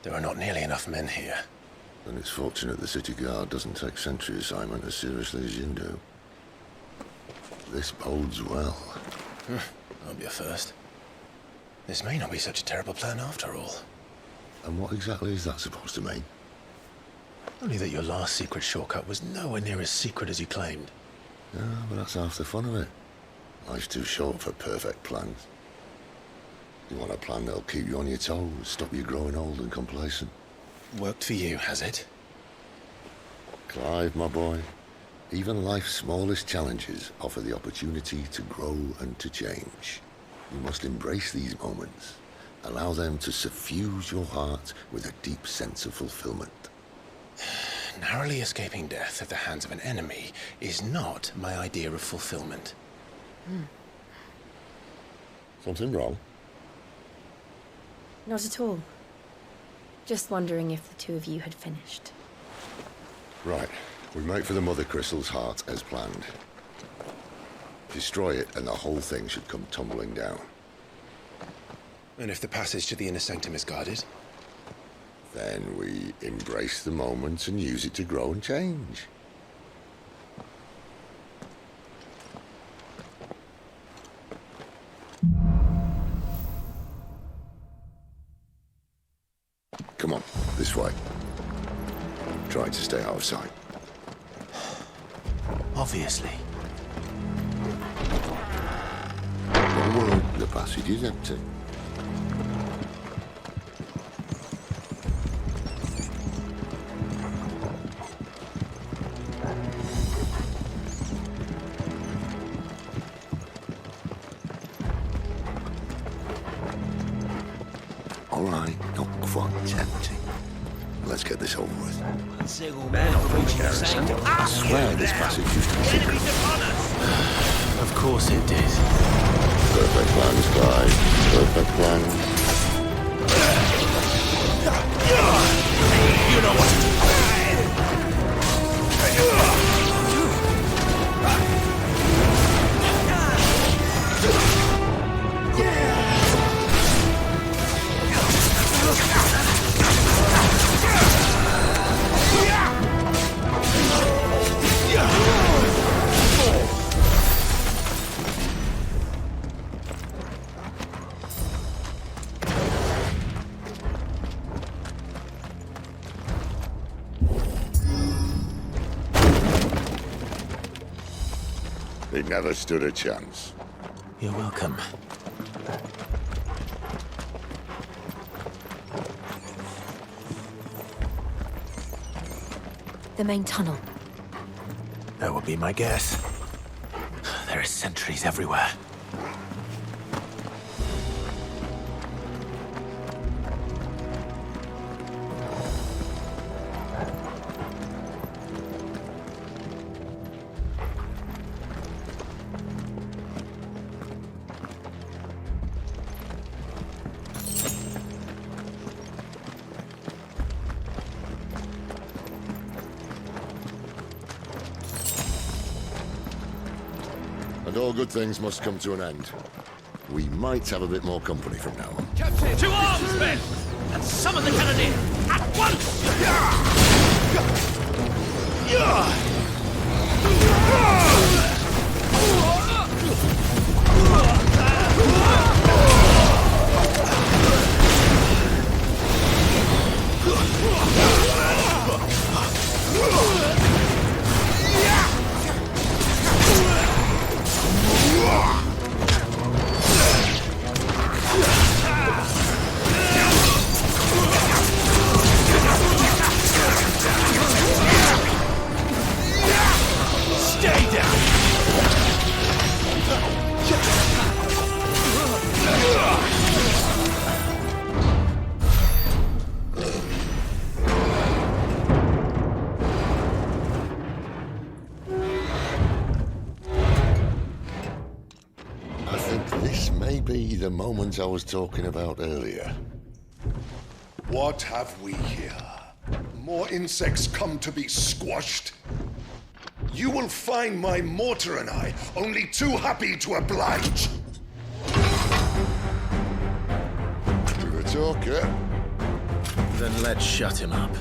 There are not nearly enough men here. Then it's fortunate the city guard doesn't take sentry assignment as seriously as you do. This bodes well. I'll be a first. This may not be such a terrible plan after all. And what exactly is that supposed to mean? Only that your last secret shortcut was nowhere near as secret as you claimed. Yeah, but that's half the fun of it. Life's too short for perfect plans. You want a plan that'll keep you on your toes, stop you growing old and complacent. Worked for you, has it? Clive, my boy, even life's smallest challenges offer the opportunity to grow and to change. You must embrace these moments. Allow them to suffuse your heart with a deep sense of fulfillment. Narrowly escaping death at the hands of an enemy is not my idea of fulfillment. Something wrong? Not at all. Just wondering if the two of you had finished. Right. We make for the Mother Crystal's heart as planned. Destroy it and the whole thing should come tumbling down. And if the passage to the inner sanctum is guarded? Then we embrace the moment and use it to grow and change. Come on, this way. Try to stay out of sight. Obviously. Don't worry, the passage is empty. All right, not quite empty. Let's get this over with. I swear this passage used to be secret. Of course it did. Perfect plans, Clive. Perfect plans. You know what? He never stood a chance. You're welcome. The main tunnel. That would be my guess. There are sentries everywhere. And all good things must come to an end. We might have a bit more company from now on. Captain! To arms, men! And summon the cannoneer! At once! The moment I was talking about earlier. What have we here? More insects come to be squashed? You will find my mortar and I only too happy to oblige. You're a talker. Then let's shut him up.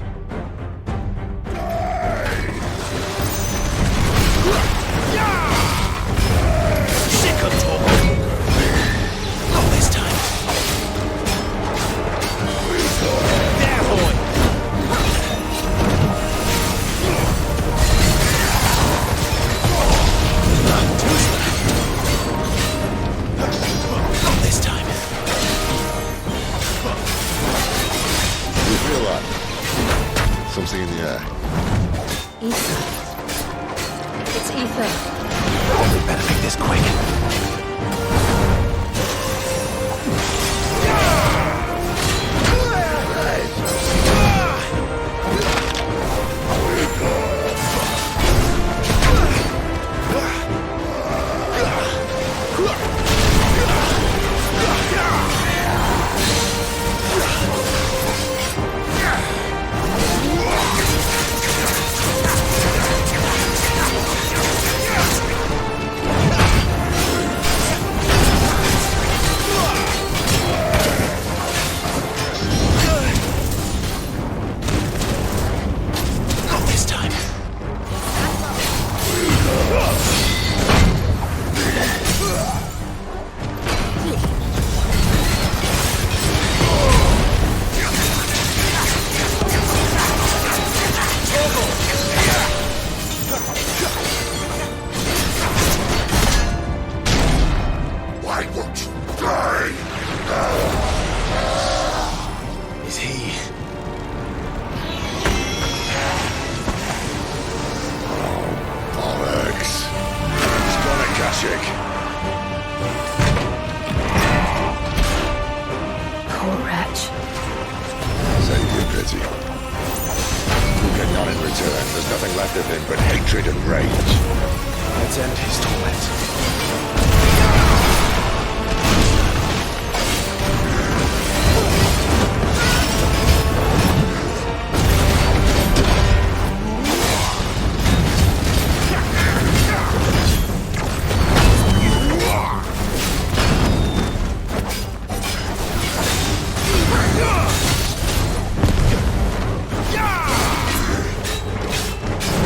Sick of talk! Not this time! There, boy! Not this time! You feel that? Something in the air. Ether. It's ether. We better make this quick. Not this time. Why won't you die? Is he? Bollocks. He's gone, Akashic. Poor wretch. Save your pity. You get none in return. There's nothing left of him but hatred and rage. Let's end his torment.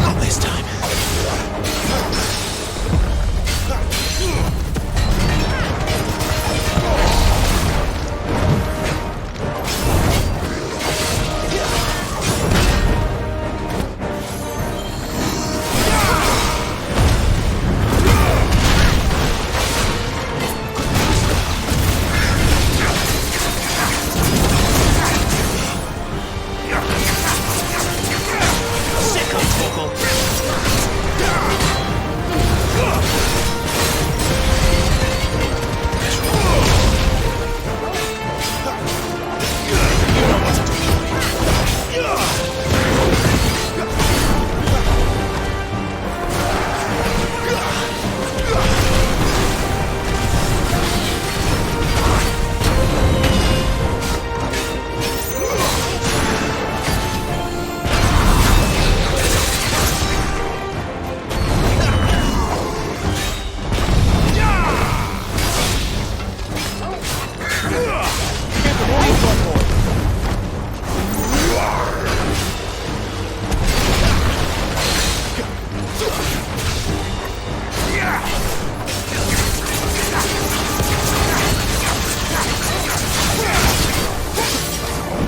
Not this time. Sick of Torgal.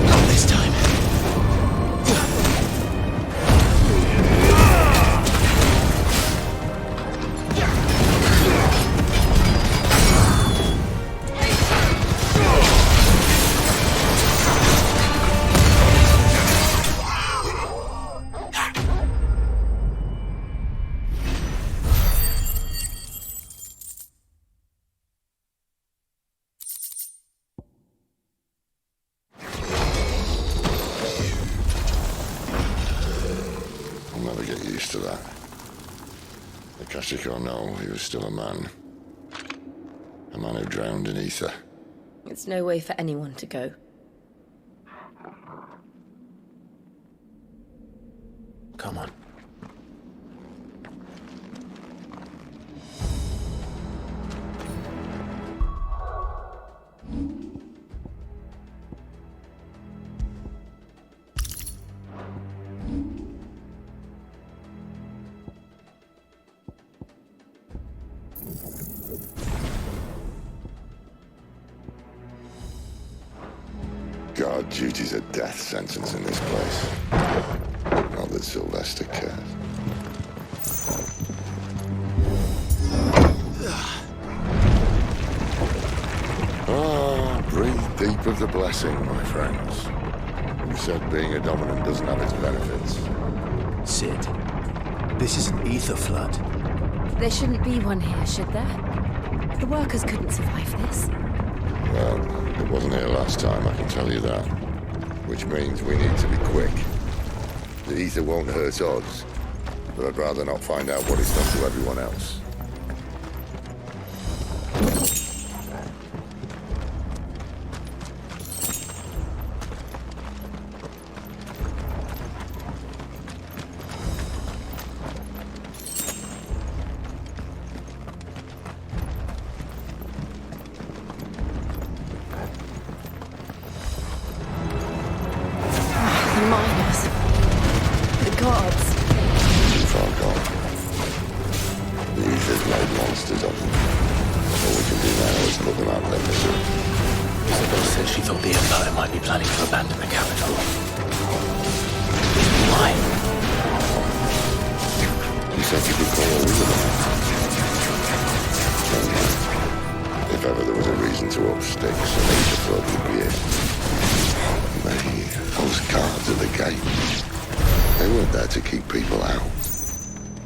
Not this time. I'll never get used to that. Akashic or no, he was still a man. A man who drowned in ether. It's no way for anyone to go. Come on. guard duty's a death sentence in this place. Not that Sylvester cares. Breathe deep of the blessing, my friends. Who said being a dominant doesn't have its benefits? Sid, this is an ether flood. There shouldn't be one here, should there? The workers couldn't survive this. Well, it wasn't here last time, I can tell you that. Which means we need to be quick. The ether won't hurt us, but I'd rather not find out what it's done to everyone else.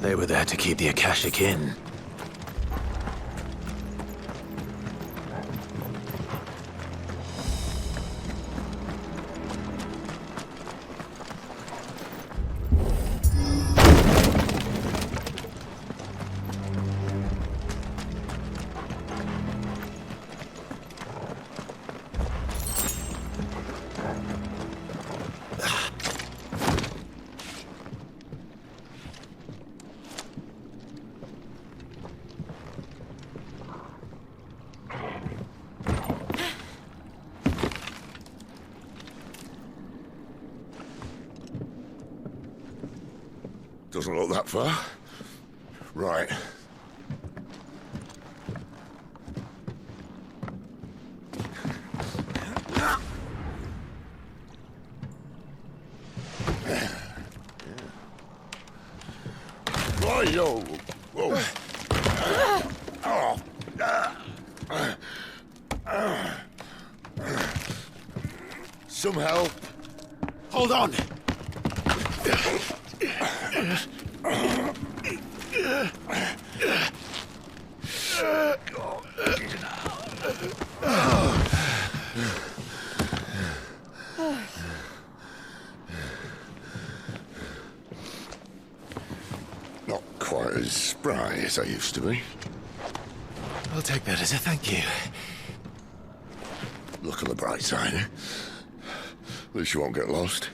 They were there to keep the Akashic in. Doesn't look that far. Right. Yo. Whoa. Some help. Hold on. Not quite as spry as I used to be. I'll take that as a thank you. Look on the bright side, eh? At least you won't get lost.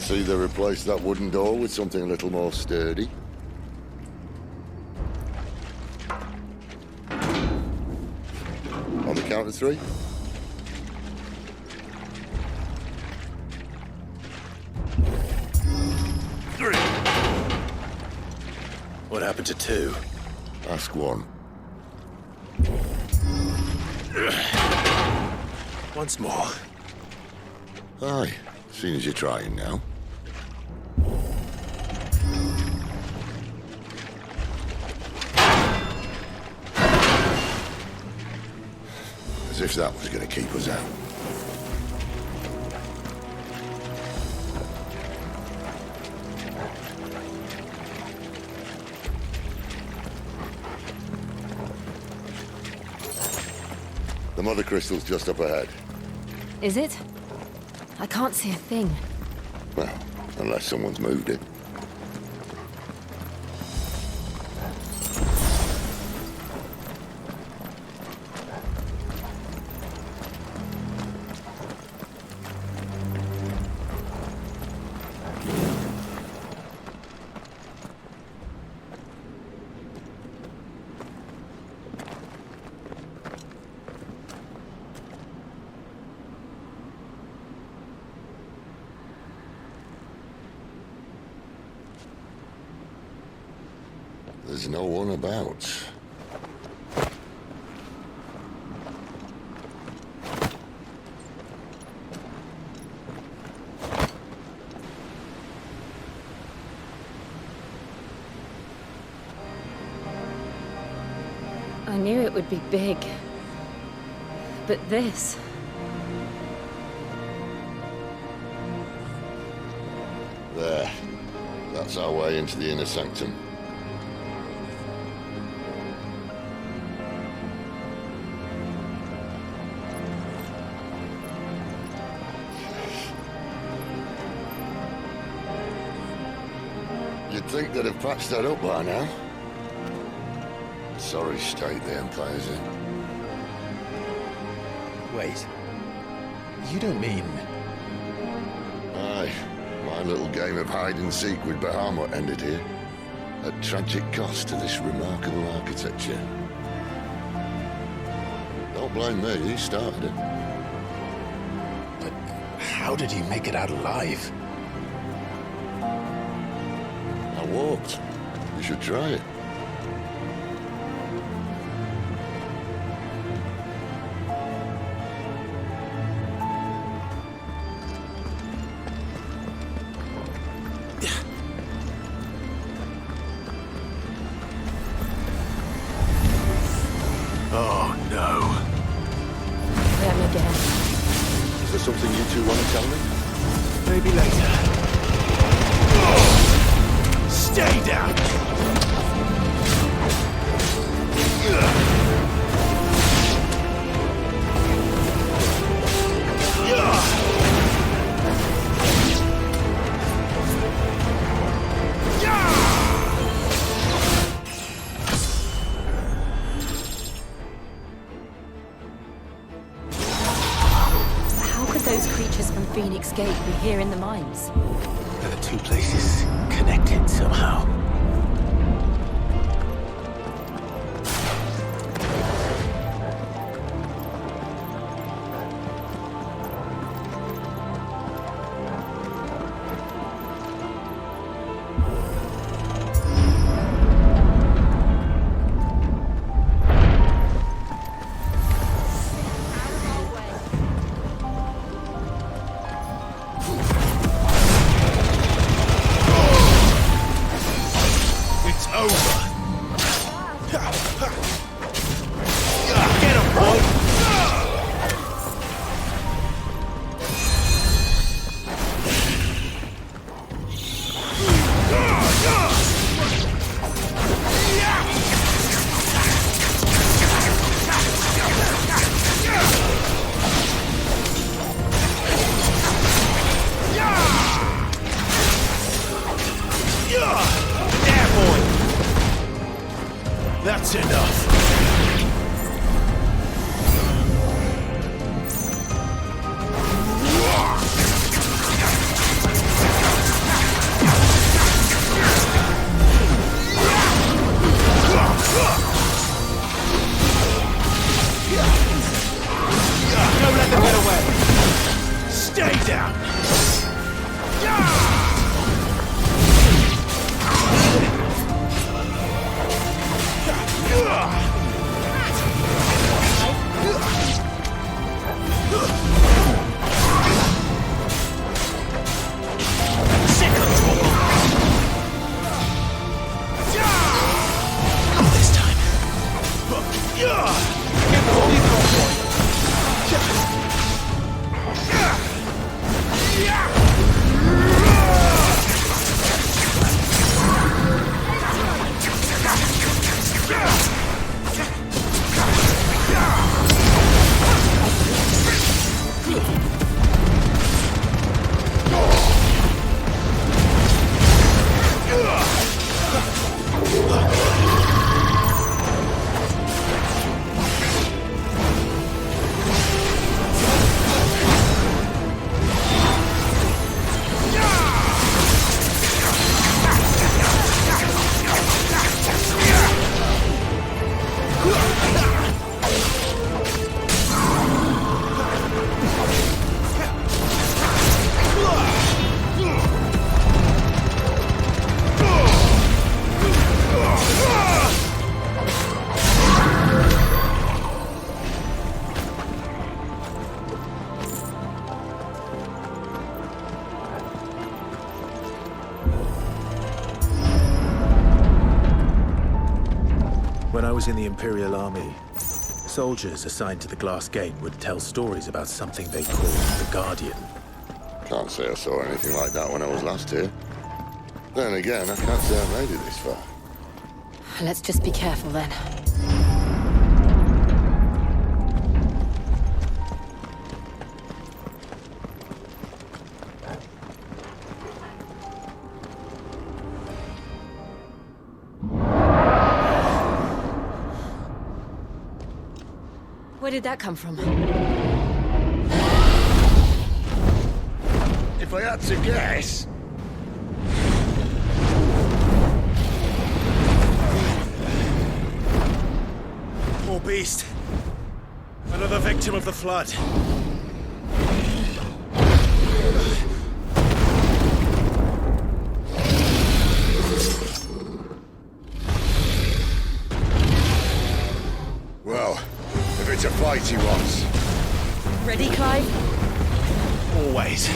see they replaced that wooden door with something a little more sturdy. On the count of 3. What happened to 2? Ask 1. Once more. Aye, seeing as you're trying now. As if that was going to keep us out. The mother crystal's just up ahead. Is it? I can't see a thing. Well, unless someone's moved it. There's no one about. I knew it would be big. But this... There. That's our way into the inner sanctum. You'd think they'd have patched that up by now. Sorry state the Empire's in. Wait. You don't mean... Aye. My little game of hide-and-seek with Bahamut ended here. At tragic cost to this remarkable architecture. Don't blame me, he started it. But how did you make it out alive? I walked. You should try it. Oh, no. Let me guess. Is there something you two want to tell me? Maybe later. Stay down! How could those creatures from Phoenix Gate be here in the mines? Are the two places connected somehow? That's enough. When I was in the Imperial Army, soldiers assigned to the Glass Gate would tell stories about something they called the Guardian. Can't say I saw anything like that when I was last here. Then again, I can't say I made it this far. Let's just be careful then. Where did that come from? If I had to guess... Poor beast. Another victim of the flood. Well, if it's a fight he wants. Ready, Clive? Always.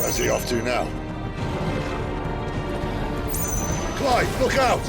Where's he off to now? Clive, look out!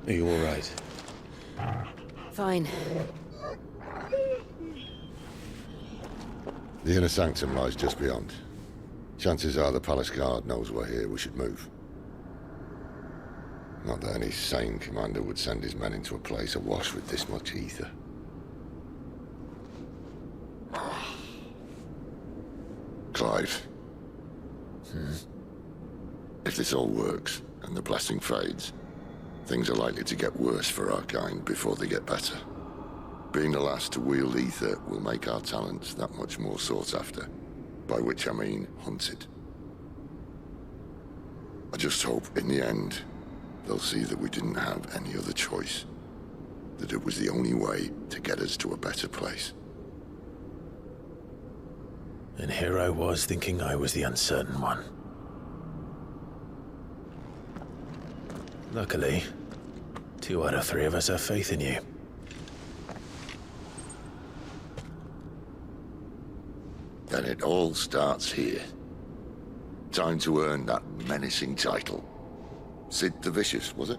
Are you all right? Fine. The inner sanctum lies just beyond. Chances are the palace guard knows we're here. We should move. Not that any sane commander would send his men into a place awash with this much ether. Clive. If this all works, and the blessing fades, things are likely to get worse for our kind before they get better. Being the last to wield ether will make our talents that much more sought after, by which I mean hunted. I just hope, in the end, they'll see that we didn't have any other choice. That it was the only way to get us to a better place. And here I was thinking I was the uncertain one. Luckily, 2 out of 3 of us have faith in you. Then it all starts here. Time to earn that menacing title. Sid the Vicious, was it?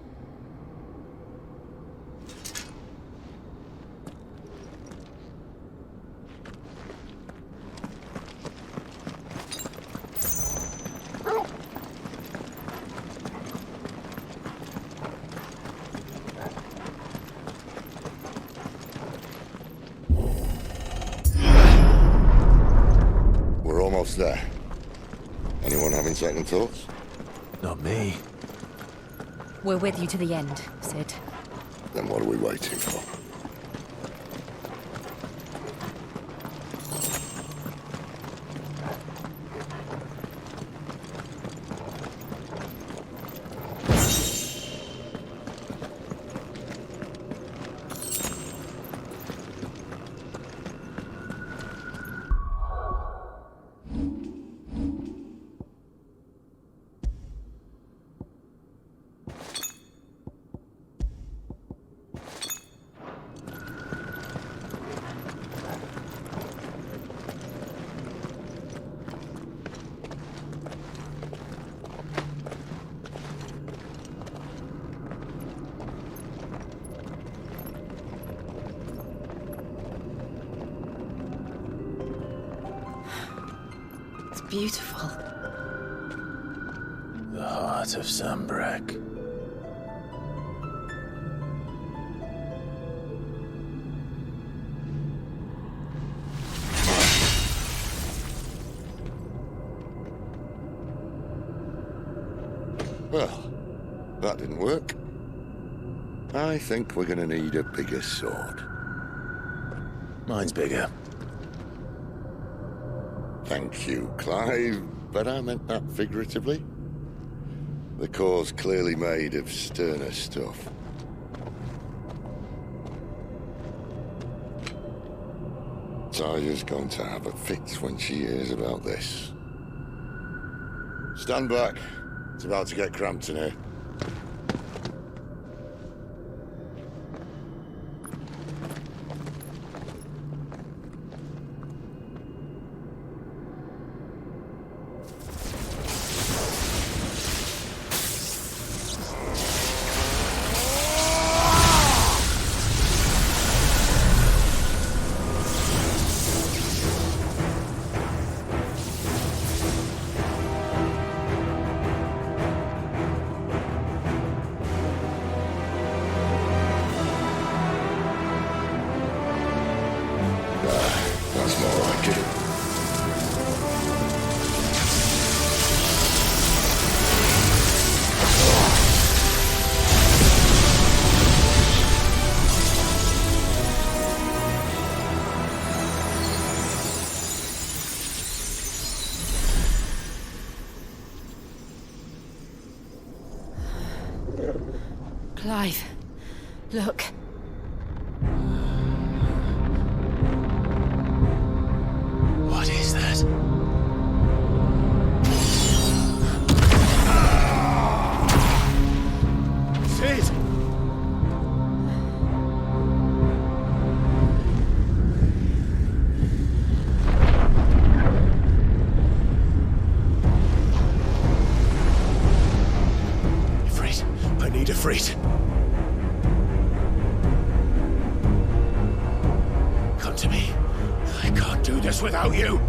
We're almost there. Anyone having second thoughts? Not me. We're with you to the end, Sid. Then what are we waiting for? Beautiful. The heart of Sambrek. Well, that didn't work. I think we're gonna need a bigger sword. Mine's bigger. Thank you, Clive, but I meant that figuratively. The core's clearly made of sterner stuff. Taya's going to have a fit when she hears about this. Stand back. It's about to get cramped in here. Clive, look. What is that? Sid! Ifrit, I need Ifrit. Come to me. I can't do this without you.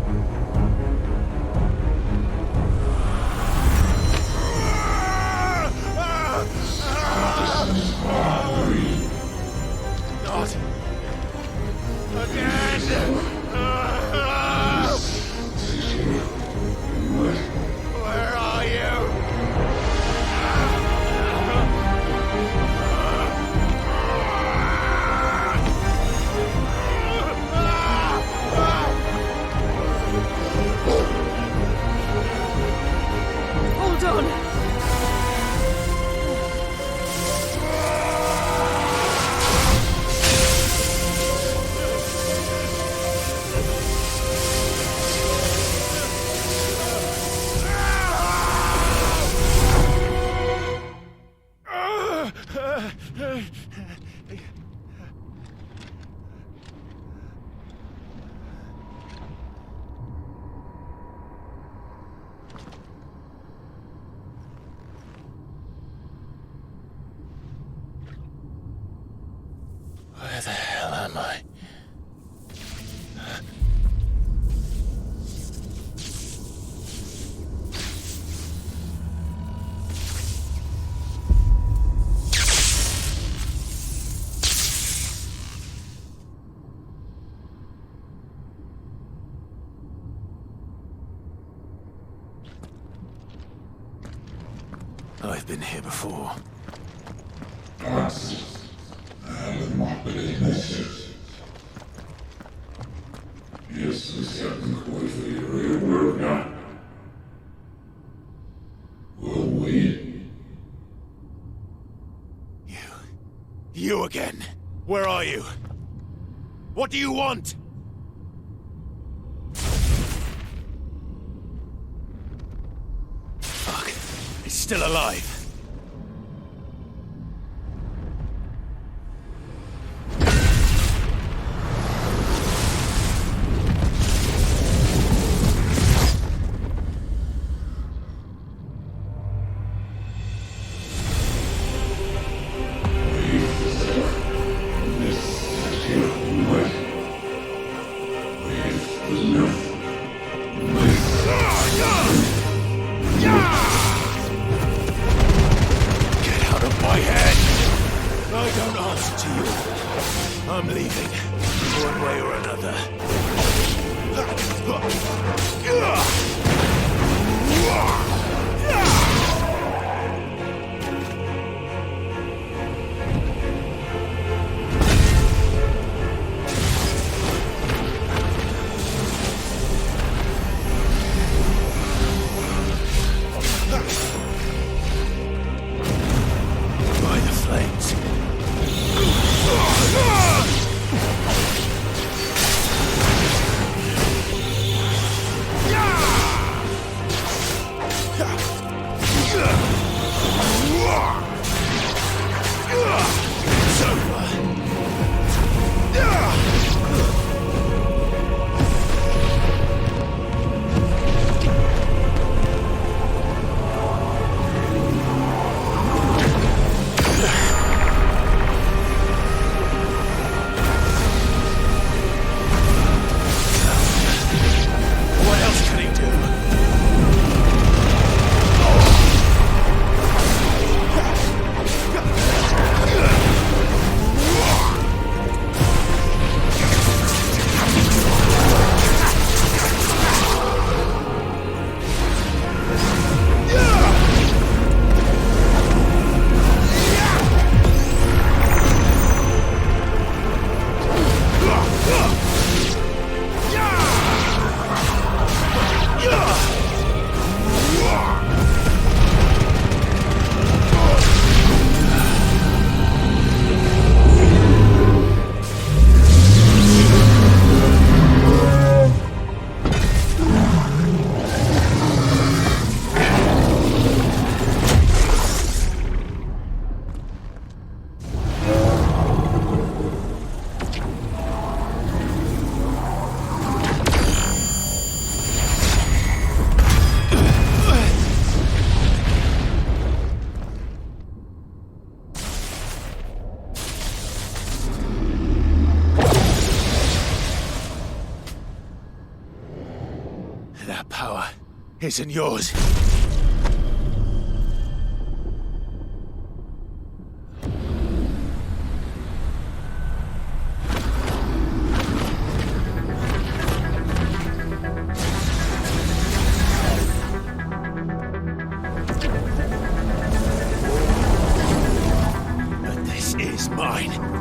Not again. Where are you? Hold on. Where the hell am I? I've been here before. You again. Where are you? What do you want? Fuck. It's still alive. I'm leaving, one way or another. By the flames. Yeah! That power isn't yours. But this is mine.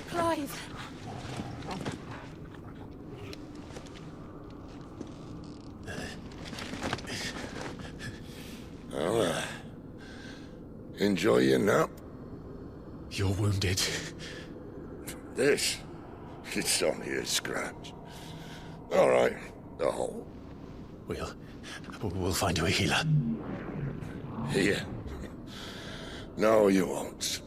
Clive. Well, enjoy your nap. You're wounded. This? It's only a scratch. All right, the hole. We'll find you a healer. Here. No, you won't.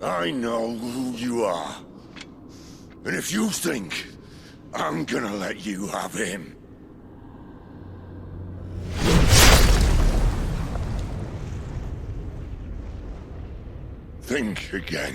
I know who you are. And if you think I'm gonna let you have him... think again.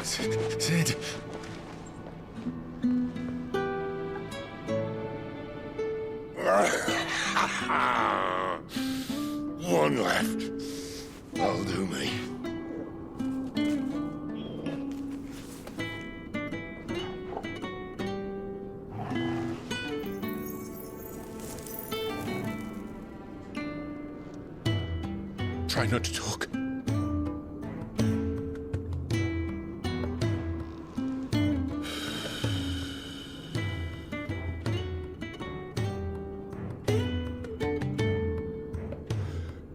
Sid. One left. That'll do me. Try not to talk.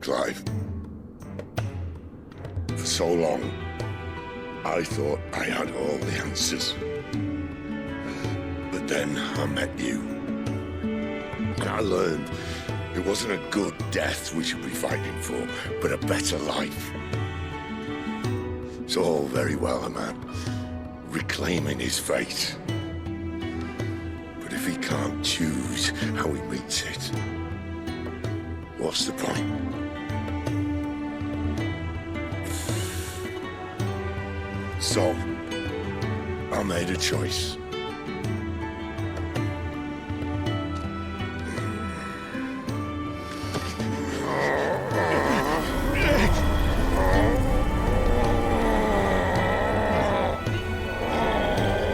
Clive. For so long, I thought I had all the answers. But then I met you. And I learned it wasn't a good death we should be fighting for, but a better life. It's all very well a man reclaiming his fate. But if he can't choose how he meets it, what's the point? So, I made a choice.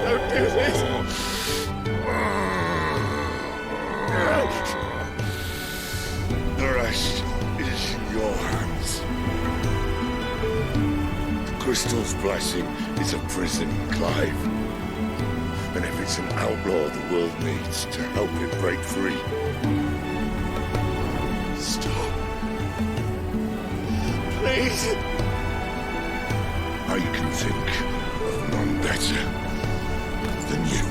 Don't do this! The rest is in your hands. The crystal's blessing is a prison, Clive. And if it's an outlaw the world needs to help it break free. Stop. Please. I can think of none better than you.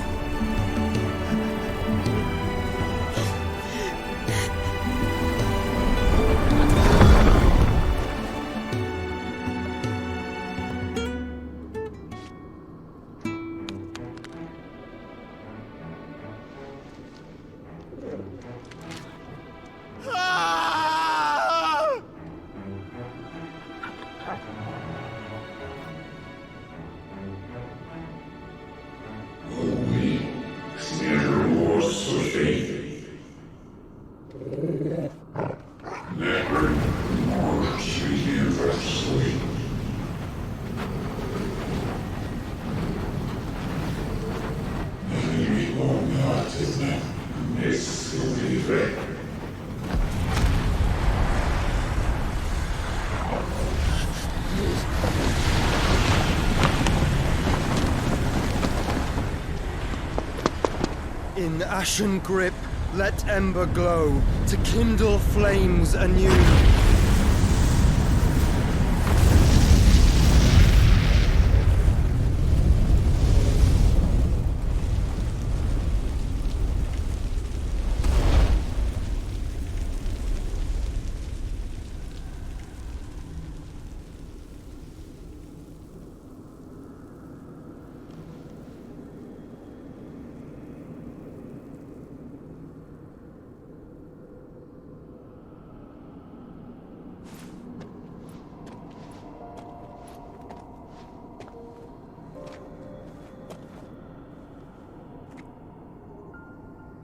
In ashen grip, let ember glow, to kindle flames anew.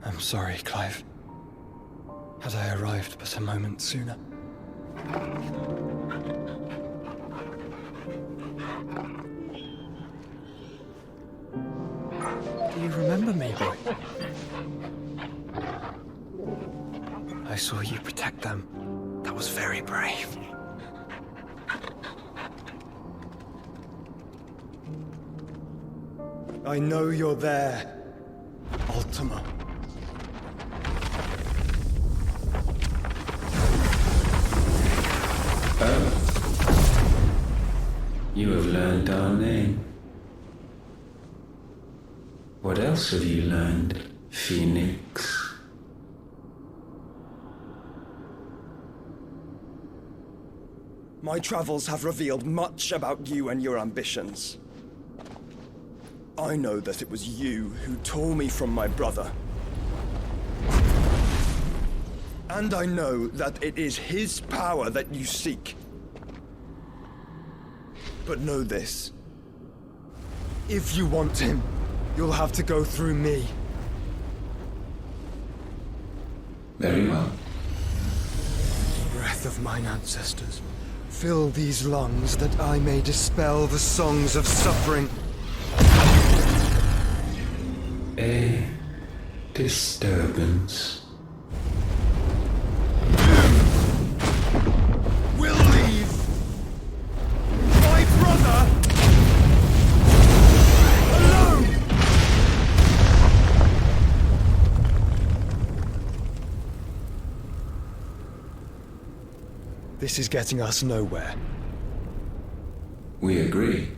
I'm sorry, Clive. Had I arrived but a moment sooner. Do you remember me, boy? I saw you protect them. That was very brave. I know you're there, Ultima. You have learned our name. What else have you learned, Phoenix? My travels have revealed much about you and your ambitions. I know that it was you who tore me from my brother. And I know that it is his power that you seek. But know this. If you want him, you'll have to go through me. Very well. Breath of mine ancestors, fill these lungs that I may dispel the songs of suffering. A disturbance. We'll leave my brother alone! This is getting us nowhere. We agree.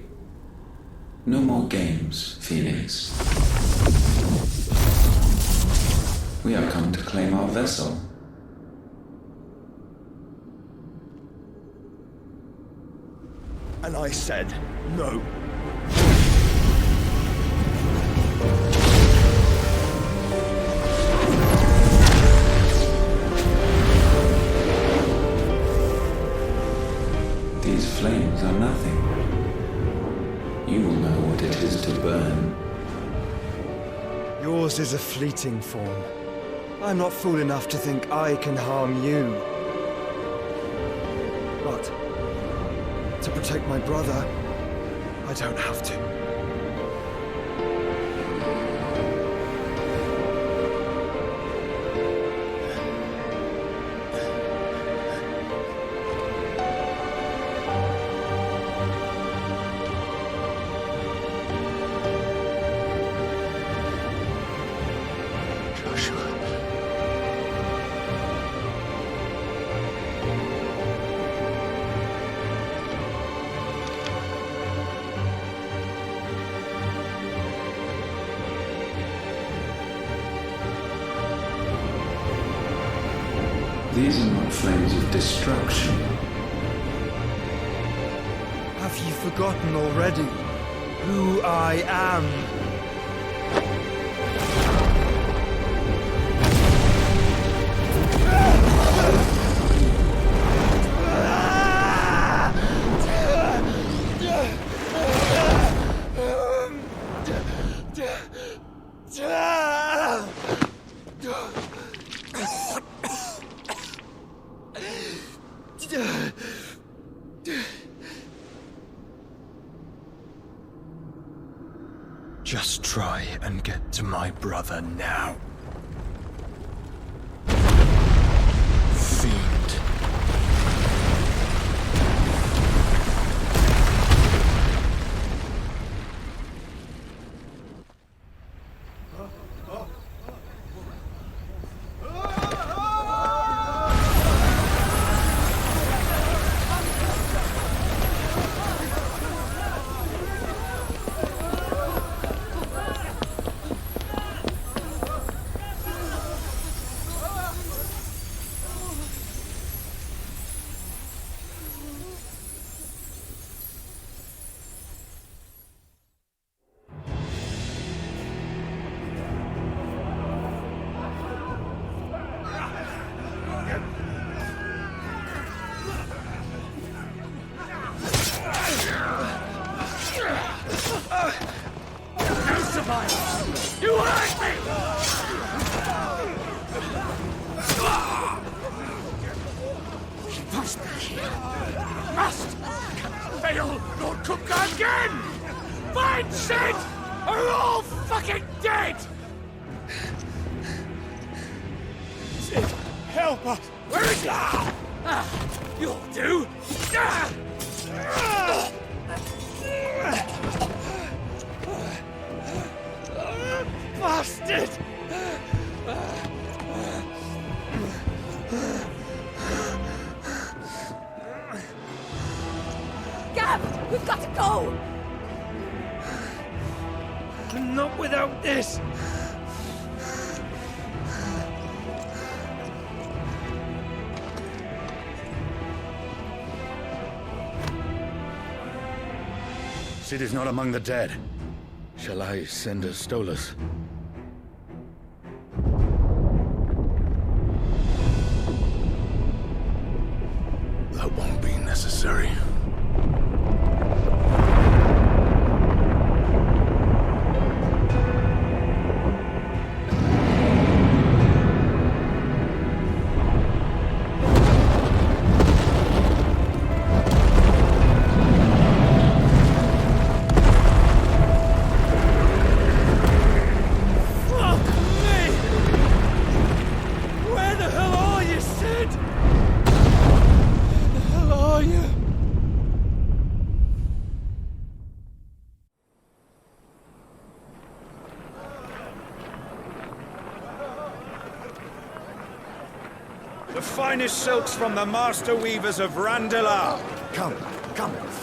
No more games, Phoenix. We are come to claim our vessel. And I said no. These flames are nothing. You will know what it is to burn. Yours is a fleeting form. I'm not fool enough to think I can harm you. But to protect my brother, I don't have to. These are not flames of destruction. Have you forgotten already who I am? Just try and get to my brother now. Fiend. help us! Where is he? You'll do! Bastard! Gav, we've got to go! Not without this! Sid is not among the dead. Shall I send a Stolas? That won't be necessary. The finest silks from the master weavers of Randalar. Come,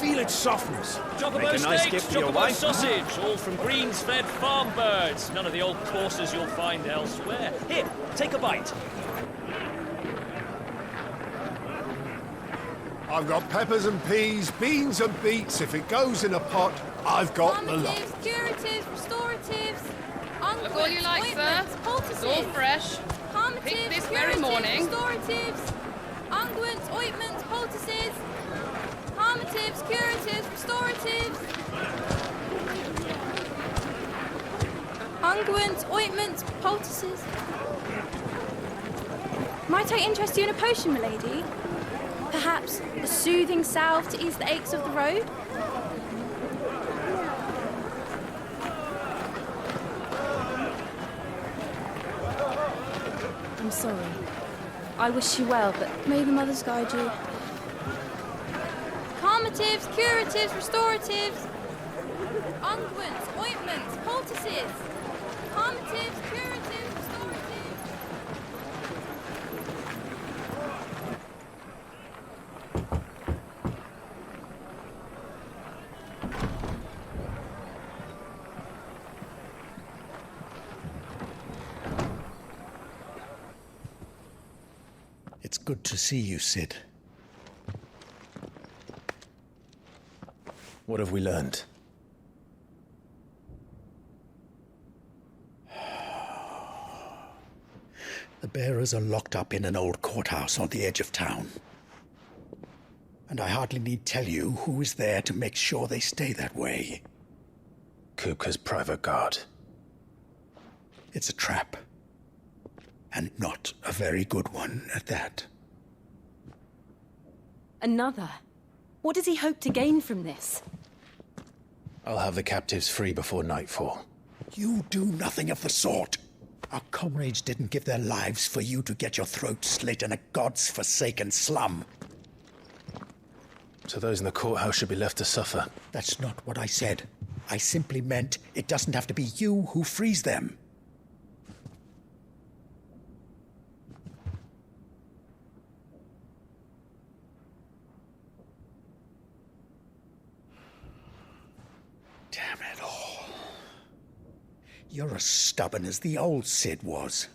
feel its softness. Chocobo Make a nice steaks, gift for your chocobo wife. sausage, all from greens-fed farm birds. None of the old courses you'll find elsewhere. Here, take a bite. I've got peppers and peas, beans and beets. If it goes in a pot, I've got the lot. Calmatives, curatives, restoratives, Look all you like, sir. It's all fresh. Picked this very morning. Restoratives, unguents, ointments, poultices, calmatives, curatives, restoratives, unguents, ointments, poultices. Might I interest you in a potion, milady? Perhaps a soothing salve to ease the aches of the road? I'm sorry. I wish you well, but may the mothers guide you. Calmatives, curatives, restoratives, unguents, ointments, poultices. Calmatives, curatives, restoratives. It's good to see you, Sid. What have we learned? The bearers are locked up in an old courthouse on the edge of town. And I hardly need tell you who is there to make sure they stay that way. Kupka's private guard. It's a trap. And not a very good one at that. Another? What does he hope to gain from this? I'll have the captives free before nightfall. You do nothing of the sort. Our comrades didn't give their lives for you to get your throat slit in a god's forsaken slum. So those in the courthouse should be left to suffer. That's not what I said. I simply meant it doesn't have to be you who frees them. Damn it all. You're as stubborn as the old Sid was.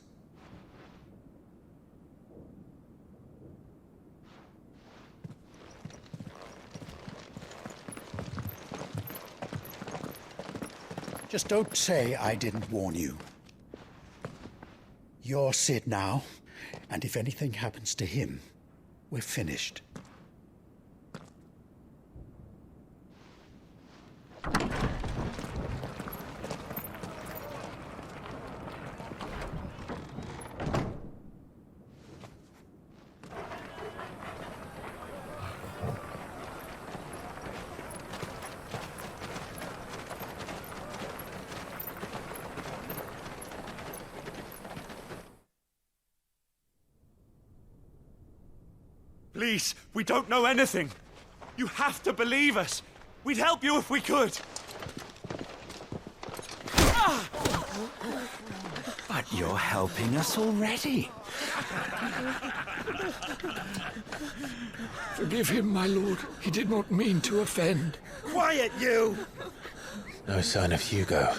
Just don't say I didn't warn you. You're Sid now, and if anything happens to him, we're finished. Please, we don't know anything. You have to believe us. We'd help you if we could. But you're helping us already. Forgive him, my lord. He did not mean to offend. Quiet, you! No sign of Hugo.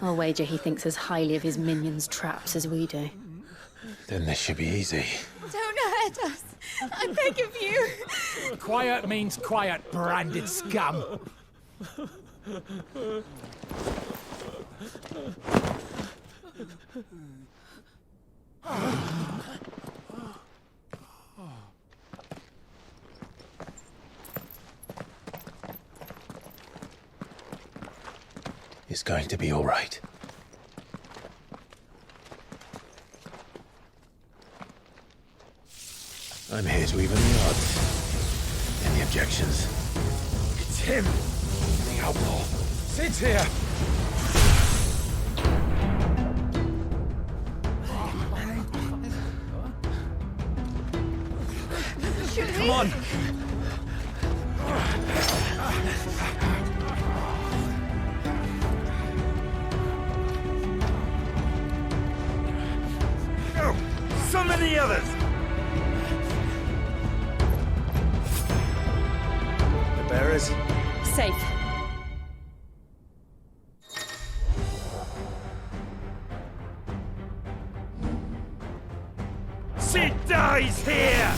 I'll wager he thinks as highly of his minions' traps as we do. Then this should be easy. Don't hurt us. I beg of you. Quiet means quiet, branded scum. It's going to be all right. I'm here to even the odds. Any objections? It's him, the outlaw. Sid's here. Come on! Oh, so many others! The bearers? Safe. Sid dies here!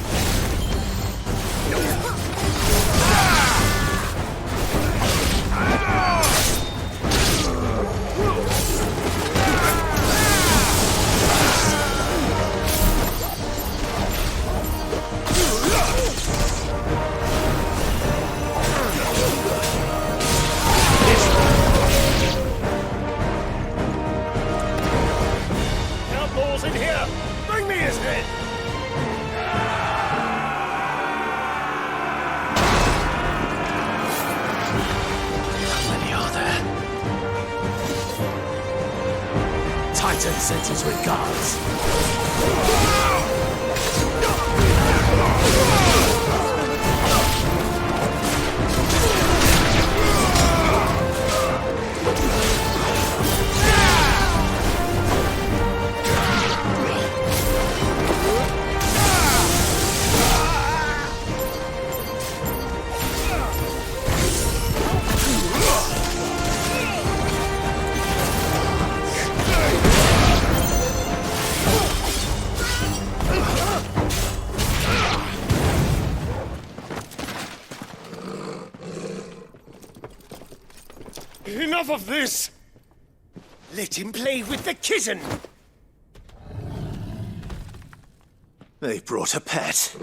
Outlaws in here! Bring me his head! Titan sends his regards. Enough of this! Let him play with the kitten! They brought a pet.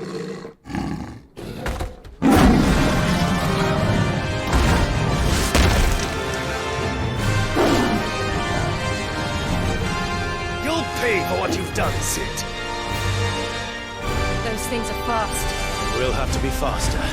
You'll pay for what you've done, Sid. Those things are fast. We'll have to be faster.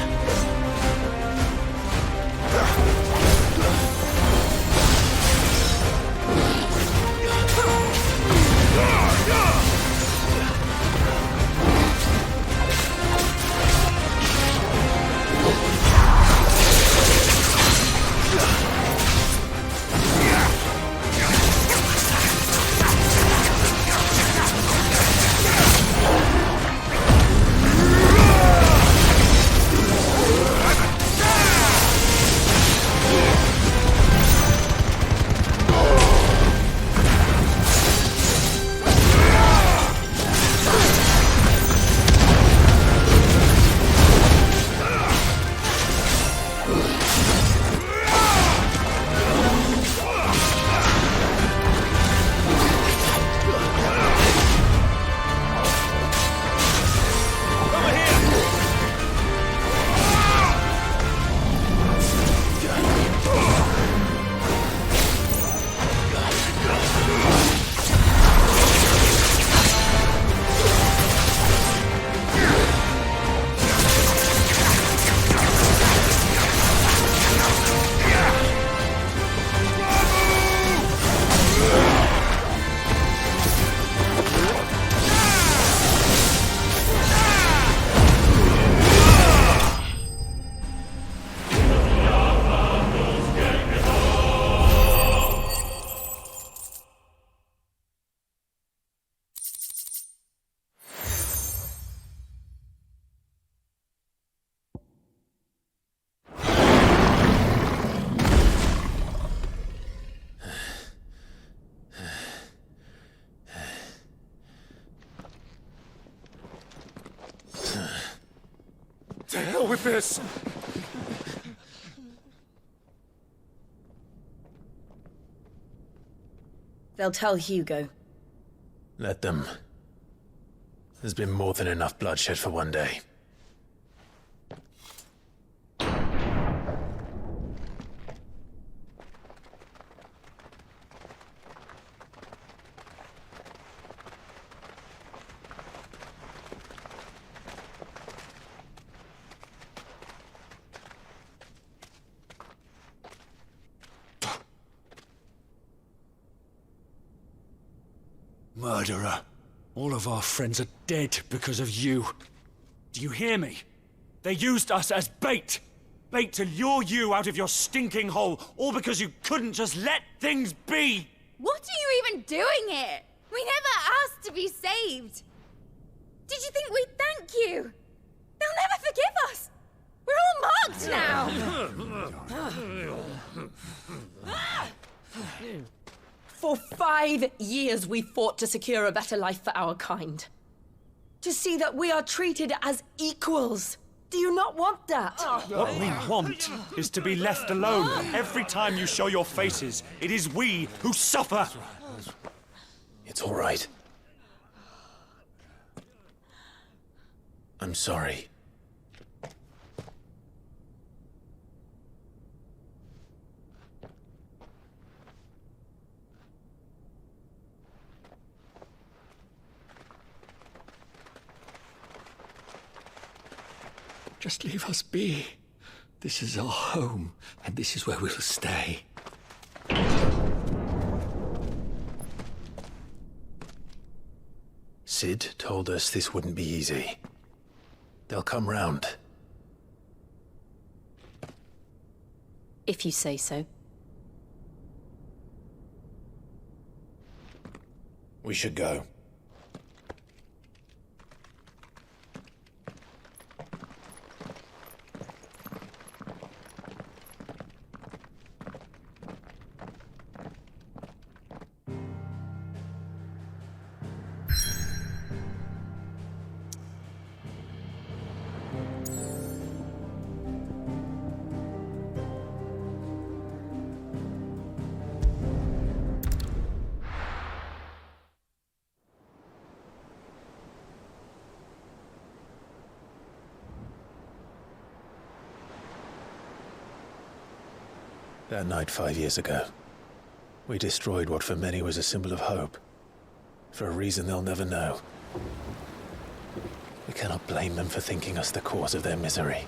hell with this? They'll tell Hugo. Let them. There's been more than enough bloodshed for one day. Murderer. All of our friends are dead because of you. Do you hear me? They used us as bait. Bait to lure you out of your stinking hole, all because you couldn't just let things be. What are you even doing here? We never asked to be saved. Did you think we'd thank you? They'll never forgive us. We're all marked now. For 5 years we fought to secure a better life for our kind. To see that we are treated as equals. Do you not want that? What we want is to be left alone. Every time you show your faces, it is we who suffer. It's all right. I'm sorry. Just leave us be. This is our home, and this is where we'll stay. Sid told us this wouldn't be easy. They'll come round. If you say so. We should go. That night 5 years ago, we destroyed what for many was a symbol of hope. For a reason they'll never know. We cannot blame them for thinking us the cause of their misery.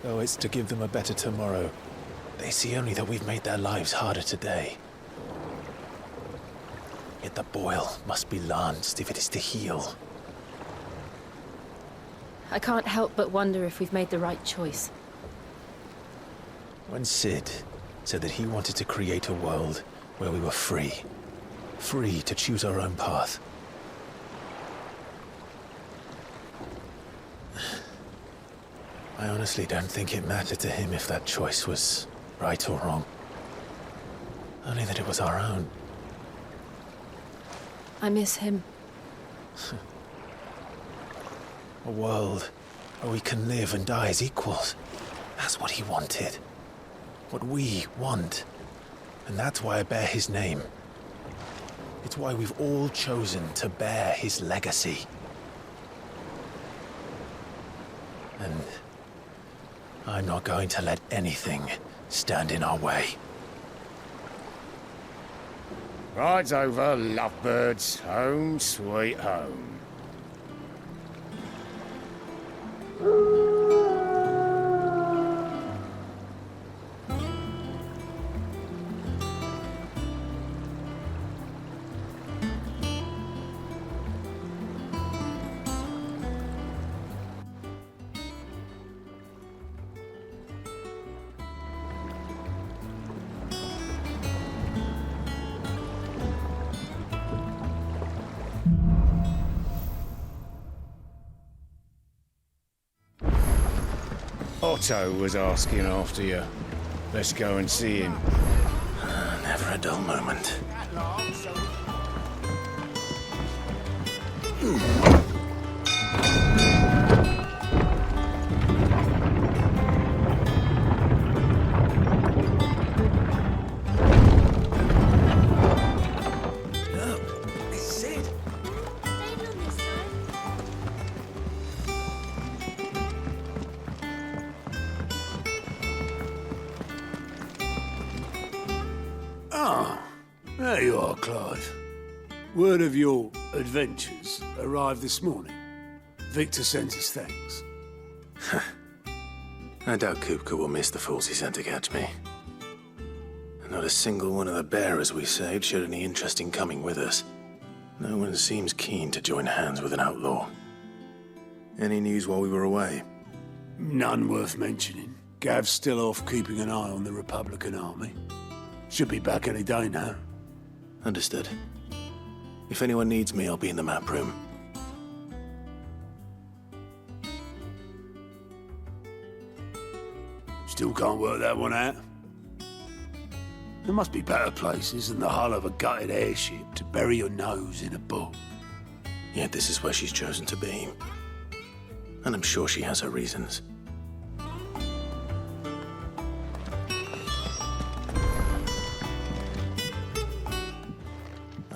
Though it's to give them a better tomorrow, they see only that we've made their lives harder today. Yet the boil must be lanced if it is to heal. I can't help but wonder if we've made the right choice. When Sid said that he wanted to create a world where we were free. Free to choose our own path. I honestly don't think it mattered to him if that choice was right or wrong. Only that it was our own. I miss him. A world where we can live and die as equals. That's what he wanted. What we want. And that's why I bear his name. It's why we've all chosen to bear his legacy. And I'm not going to let anything stand in our way. Ride's over, lovebirds. Home sweet home. Otto was asking after you. Let's go and see him. Never a dull moment. Clive. Word of your adventures arrived this morning. Victor sends his thanks. I doubt Kupka will miss the fools he sent to catch me. Not a single one of the bearers we saved showed any interest in coming with us. No one seems keen to join hands with an outlaw. Any news while we were away? None worth mentioning. Gav's still off keeping an eye on the Republican army. Should be back any day now. Understood. If anyone needs me, I'll be in the map room. Still can't work that one out. There must be better places than the hull of a gutted airship to bury your nose in a book. Yet this is where she's chosen to be. And I'm sure she has her reasons.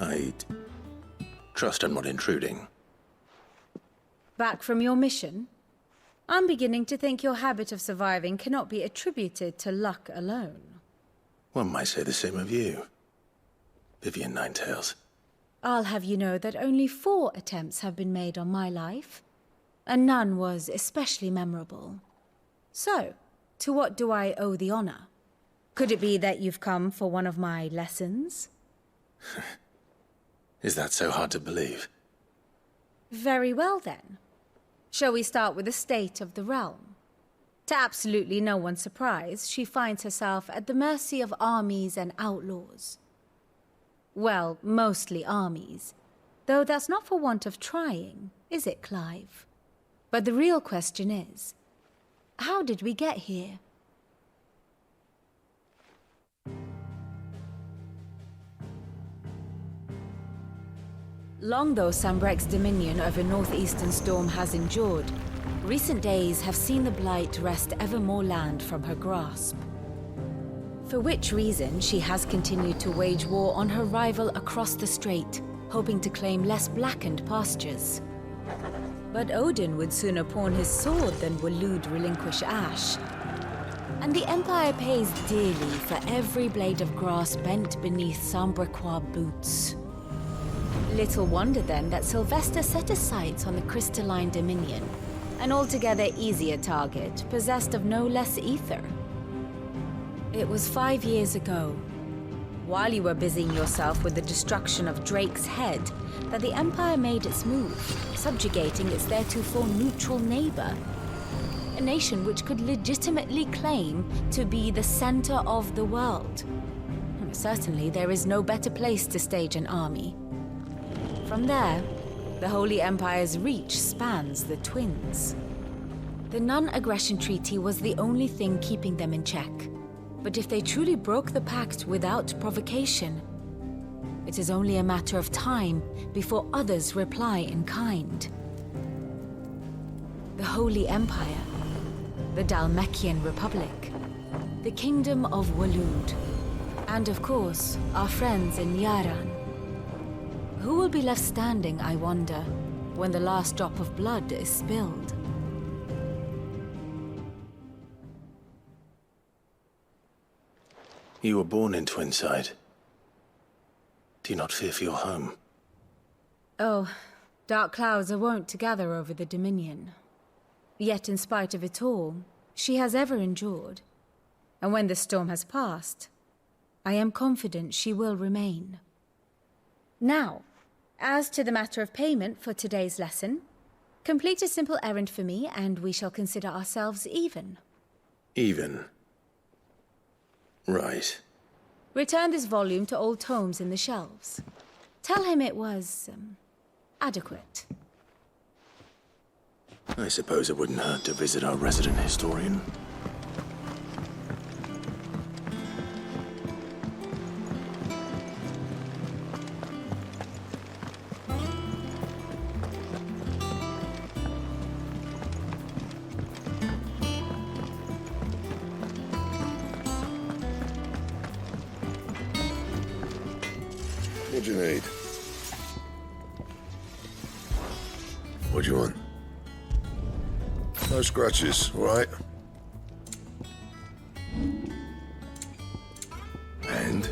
I trust I'm not intruding. Back from your mission? I'm beginning to think your habit of surviving cannot be attributed to luck alone. One might say the same of you, Vivian Ninetails. I'll have you know that only 4 attempts have been made on my life, and none was especially memorable. So, to what do I owe the honor? Could it be that you've come for one of my lessons? Is that so hard to believe? Very well then. Shall we start with the state of the realm? To absolutely no one's surprise, she finds herself at the mercy of armies and outlaws. Well, mostly armies. Though that's not for want of trying, is it, Clive? But the real question is, how did we get here? Long though Sambrek's dominion over northeastern Storm has endured, recent days have seen the Blight wrest ever more land from her grasp. For which reason she has continued to wage war on her rival across the strait, hoping to claim less blackened pastures. But Odin would sooner pawn his sword than Waloed relinquish Ash. And the Empire pays dearly for every blade of grass bent beneath Sambrequois boots. Little wonder then that Sylvester set his sights on the crystalline dominion, an altogether easier target, possessed of no less ether. It was 5 years ago, while you were busying yourself with the destruction of Drake's head, that the Empire made its move, subjugating its theretofore neutral neighbor. A nation which could legitimately claim to be the center of the world. Certainly, there is no better place to stage an army. From there, the Holy Empire's reach spans the Twins. The non-aggression treaty was the only thing keeping them in check. But if they truly broke the pact without provocation, it is only a matter of time before others reply in kind. The Holy Empire, the Dalmekian Republic, the Kingdom of Waloed, and of course, our friends in Yaran. Who will be left standing, I wonder, when the last drop of blood is spilled? You were born in Twinside. Do you not fear for your home? Oh, dark clouds are wont to gather over the Dominion. Yet in spite of it all, she has ever endured. And when the storm has passed, I am confident she will remain. Now, as to the matter of payment for today's lesson, complete a simple errand for me and we shall consider ourselves even. Even? Right. Return this volume to old tomes in the shelves. Tell him it was, adequate. I suppose it wouldn't hurt to visit our resident historian. What do you need? What do you want? No scratches, all right? And?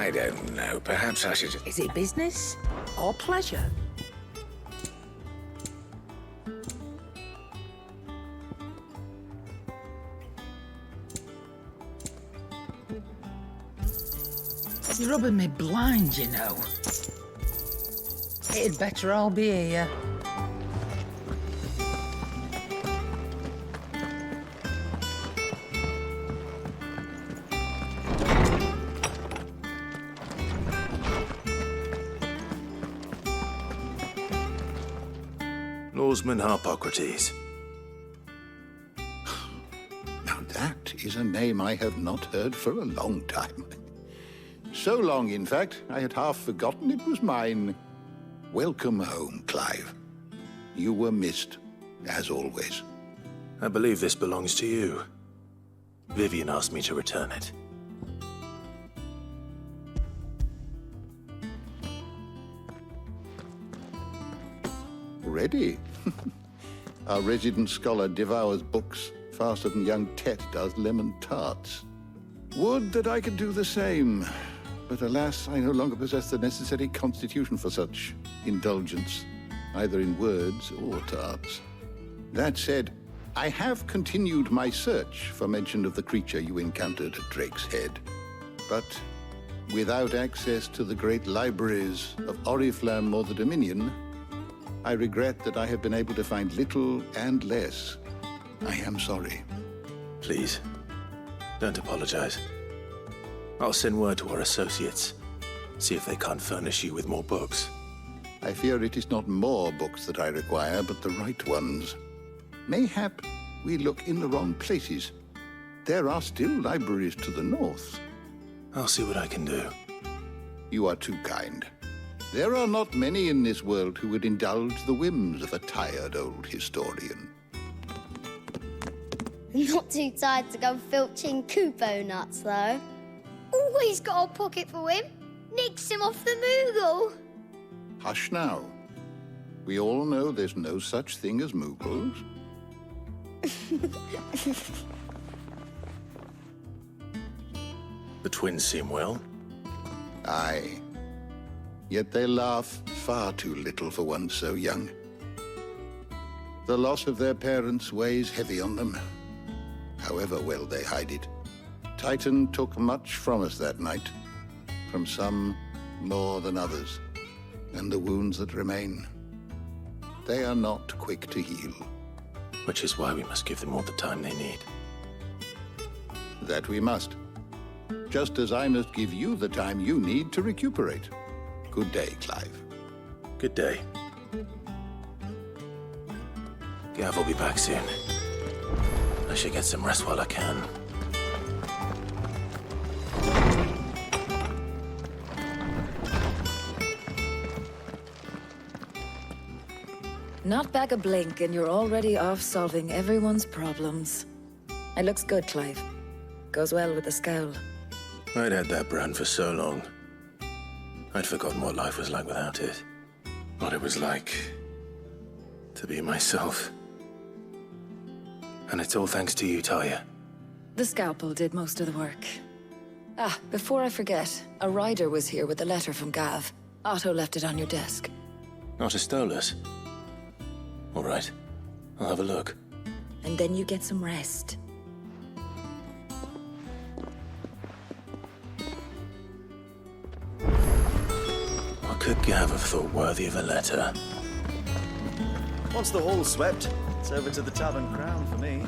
I don't know. Perhaps I should... Is it business or pleasure? You're rubbing me blind, you know. It'd better all be here. Norseman Harpocrates. Now that is a name I have not heard for a long time. So long, in fact, I had half forgotten it was mine. Welcome home, Clive. You were missed, as always. I believe this belongs to you. Vivian asked me to return it. Ready? Our resident scholar devours books faster than young Tet does lemon tarts. Would that I could do the same. But alas, I no longer possess the necessary constitution for such indulgence, either in words or tarts. That said, I have continued my search for mention of the creature you encountered at Drake's Head. But without access to the great libraries of Oriflamme or the Dominion, I regret that I have been able to find little and less. I am sorry. Please, don't apologize. I'll send word to our associates. See if they can't furnish you with more books. I fear it is not more books that I require, but the right ones. Mayhap we look in the wrong places. There are still libraries to the north. I'll see what I can do. You are too kind. There are not many in this world who would indulge the whims of a tired old historian. Not too tired to go filching Kupo nuts, though. Always got a pocket for him. Nicks him off the Moogle. Hush now. We all know there's no such thing as Moogles. The twins seem well. Aye. Yet they laugh far too little for one so young. The loss of their parents weighs heavy on them, however well they hide it. Titan took much from us that night, from some more than others, and the wounds that remain, they are not quick to heal. Which is why we must give them all the time they need. That we must. Just as I must give you the time you need to recuperate. Good day, Clive. Good day. Gav will be back soon. I should get some rest while I can. Not back a blink and you're already off solving everyone's problems. It looks good, Clive. Goes well with the scowl. I'd had that brand for so long. I'd forgotten what life was like without it. What it was like to be myself. And it's all thanks to you, Talia. The scalpel did most of the work. Ah, before I forget, a rider was here with a letter from Gav. Otto left it on your desk. Not a Stolas. All right, I'll have a look. And then you get some rest. What could Gav have thought worthy of a letter? Once the hall's swept, it's over to the Tavern Crown for me.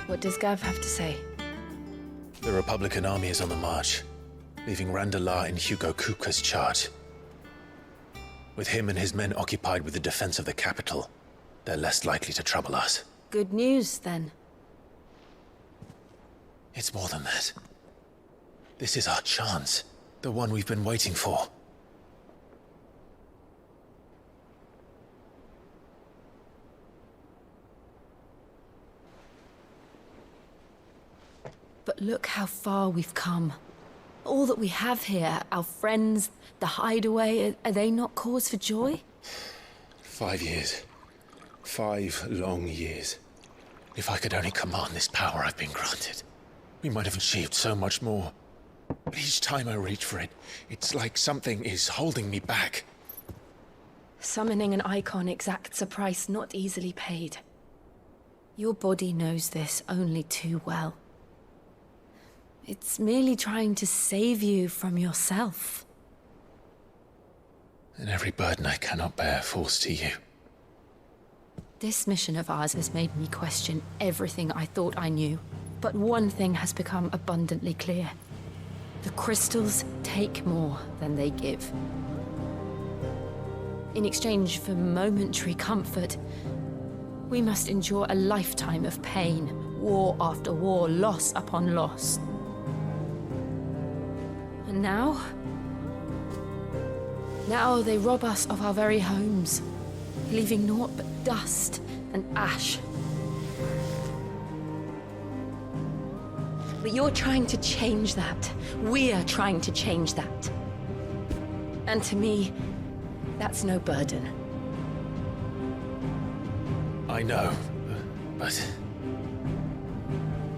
What does Gav have to say? The Republican army is on the march. leaving Randalar in Hugo Kuka's charge. With him and his men occupied with the defense of the capital, they're less likely to trouble us. Good news, then. It's more than that. This is our chance, the one we've been waiting for. But look how far we've come. All that we have here, our friends, the Hideaway, are they not cause for joy? 5 years. 5 long years. If I could only command this power I've been granted, we might have achieved so much more. But each time I reach for it, it's like something is holding me back. Summoning an icon exacts a price not easily paid. Your body knows this only too well. It's merely trying to save you from yourself. And every burden I cannot bear falls to you. This mission of ours has made me question everything I thought I knew. But one thing has become abundantly clear. The crystals take more than they give. In exchange for momentary comfort, we must endure a lifetime of pain, war after war, loss upon loss. And now they rob us of our very homes, leaving naught but dust and ash. But you're trying to change that. We're trying to change that. And to me, that's no burden. I know, but...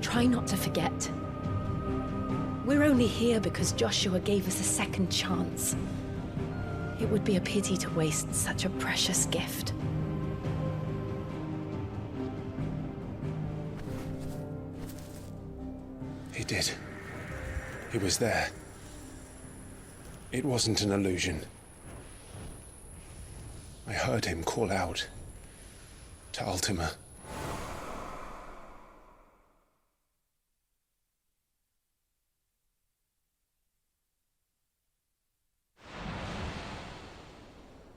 Try not to forget. We're only here because Joshua gave us a second chance. It would be a pity to waste such a precious gift. He did. He was there. It wasn't an illusion. I heard him call out to Ultima.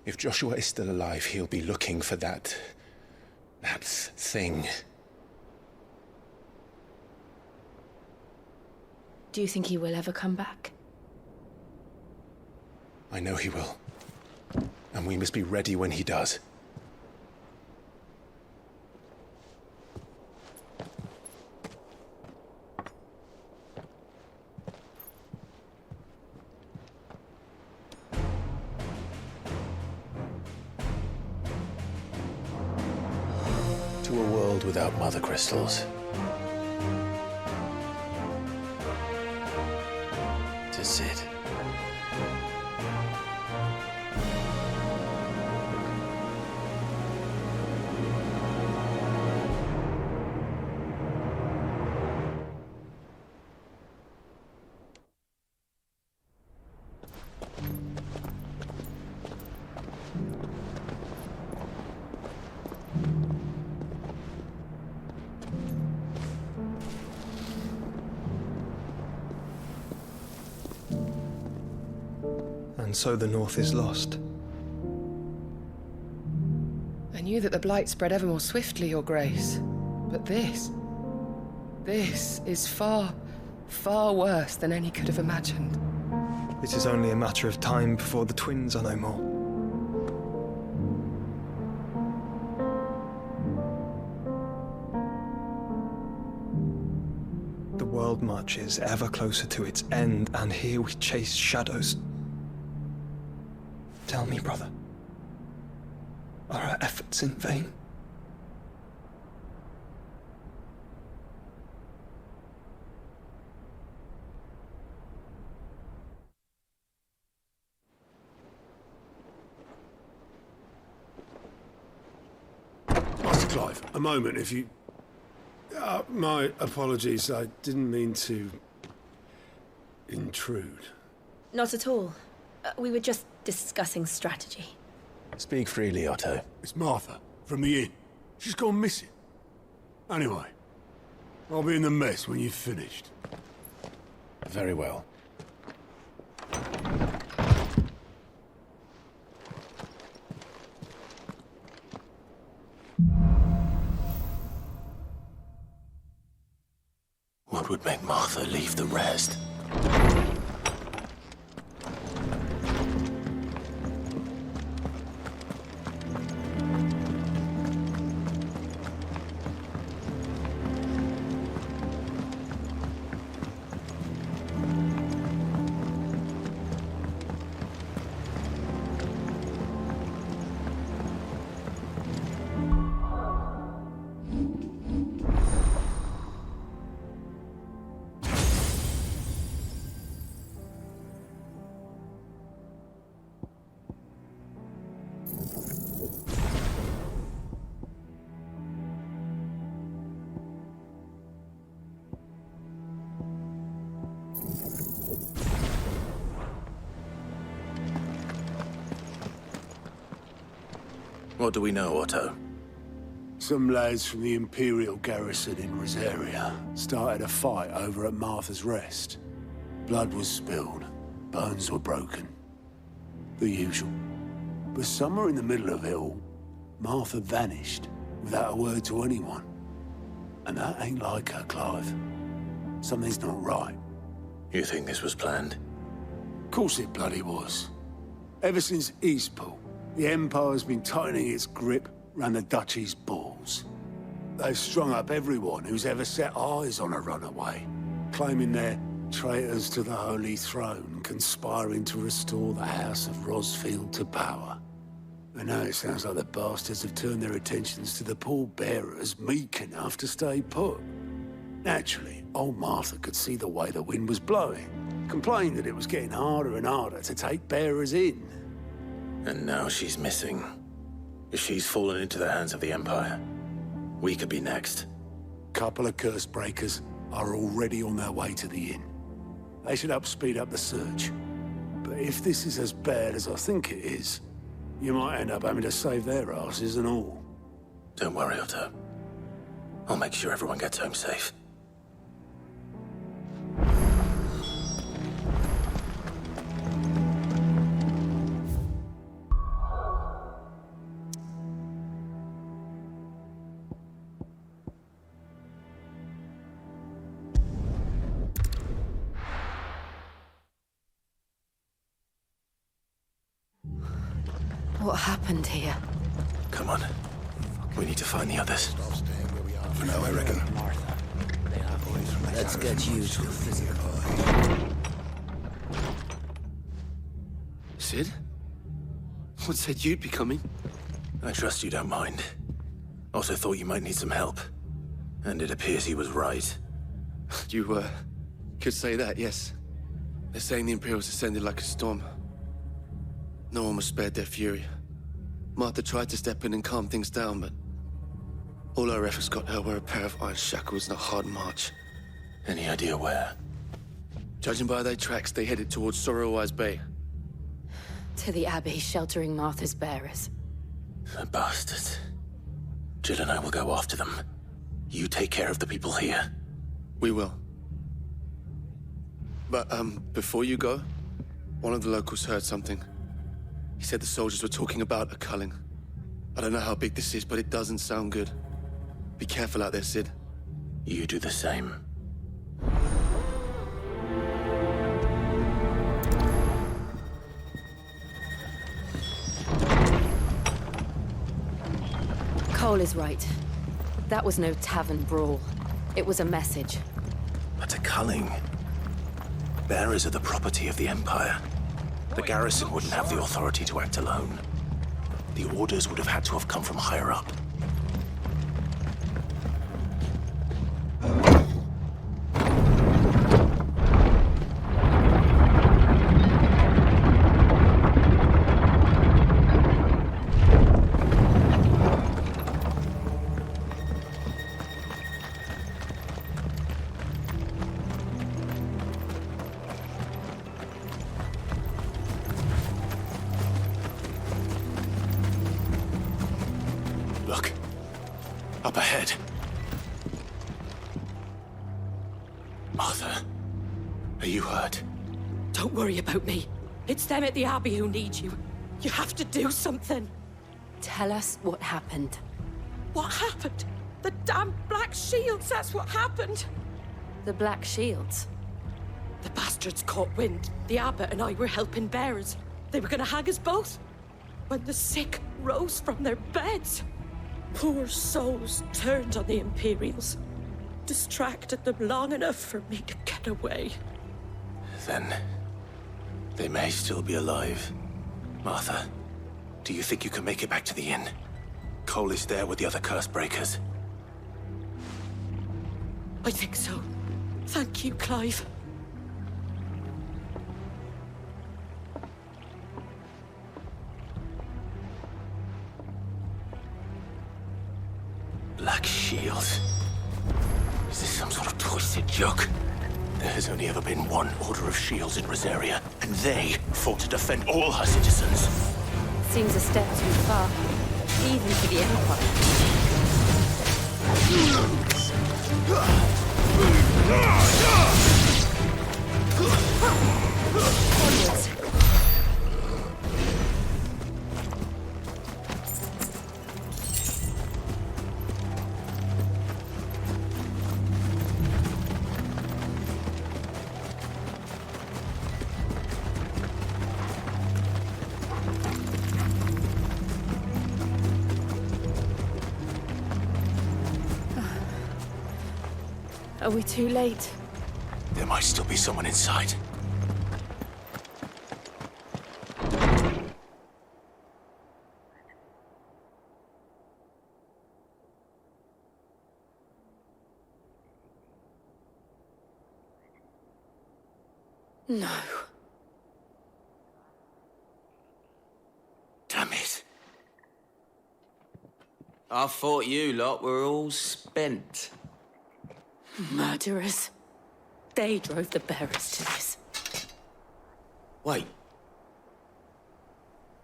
If Joshua is still alive, he'll be looking for that thing. Do you think he will ever come back? I know he will. And we must be ready when he does. To a world without mother crystals. To Sid. And so the North is lost. I knew that the Blight spread ever more swiftly, Your Grace. But this is far, far worse than any could have imagined. It is only a matter of time before the twins are no more. The world marches ever closer to its end, and here we chase shadows. Tell me, brother, are our efforts in vain? Master Clive, a moment, if you... my apologies, I didn't mean to... intrude. Not at all. We were just discussing strategy. Speak freely, Otto. It's Martha, from the inn. She's gone missing. Anyway, I'll be in the mess when you've finished. Very well. would make Martha leave the rest. What do we know, Otto? Some lads from the Imperial garrison in Rosaria started a fight over at Martha's Rest. Blood was spilled, bones were broken. The usual. But somewhere in the middle of it all, Martha vanished without a word to anyone. And that ain't like her, Clive. Something's not right. You think this was planned? Of course it bloody was. Ever since Eastpool, the Empire's been tightening its grip round the Duchy's balls. They've strung up everyone who's ever set eyes on a runaway, claiming they're traitors to the Holy Throne, conspiring to restore the House of Rosfield to power. And now it sounds like the bastards have turned their attentions to the pallbearers meek enough to stay put. Naturally, old Martha could see the way the wind was blowing, complained that it was getting harder and harder to take bearers in. And now she's missing. If she's fallen into the hands of the Empire, we could be next. Couple of curse breakers are already on their way to the inn. They should help speed up the search. But if this is as bad as I think it is, you might end up having to save their asses and all. Don't worry, Otto. I'll make sure everyone gets home safe. What happened here? Come on. We need to find the others. For now, I reckon. Let's get you to a physical. Sid? What said you'd be coming? I trust you don't mind. Also thought you might need some help. And it appears he was right. You, could say that, yes. They're saying the Imperials ascended like a storm. No one was spared their fury. Martha tried to step in and calm things down, but all our efforts got her were a pair of iron shackles and a hard march. Any idea where? Judging by their tracks, they headed towards Sorrowwise Bay. To the Abbey, sheltering Martha's bearers. The bastards. Jill and I will go after them. You take care of the people here. We will. But, before you go, one of the locals heard something. He said the soldiers were talking about a culling. I don't know how big this is, but it doesn't sound good. Be careful out there, Sid. You do the same. Cole is right. That was no tavern brawl. It was a message. But a culling. Bearers are the property of the Empire. The garrison wouldn't have the authority to act alone. The orders would have had to have come from higher up. Up ahead. Martha, are you hurt? Don't worry about me. It's them at the Abbey who need you. You have to do something. Tell us what happened. What happened? The damn Black Shields, that's what happened. The Black Shields. The bastards caught wind. The abbot and I were helping bearers. They were gonna hang us both. When the sick rose from their beds, poor souls turned on the Imperials. Distracted them long enough for me to get away. Then they may still be alive. Martha, do you think you can make it back to the inn? Cole is there with the other curse breakers. I think so. Thank you, Clive. Black Shields? Is this some sort of twisted joke? There has only ever been one Order of Shields in Rosaria, and they fought to defend all her citizens. Seems a step too far, even for the Empire. Onwards. Are we too late? There might still be someone inside. No. Damn it. I thought you lot were all spent. Murderers. They drove the bearers to this. Wait.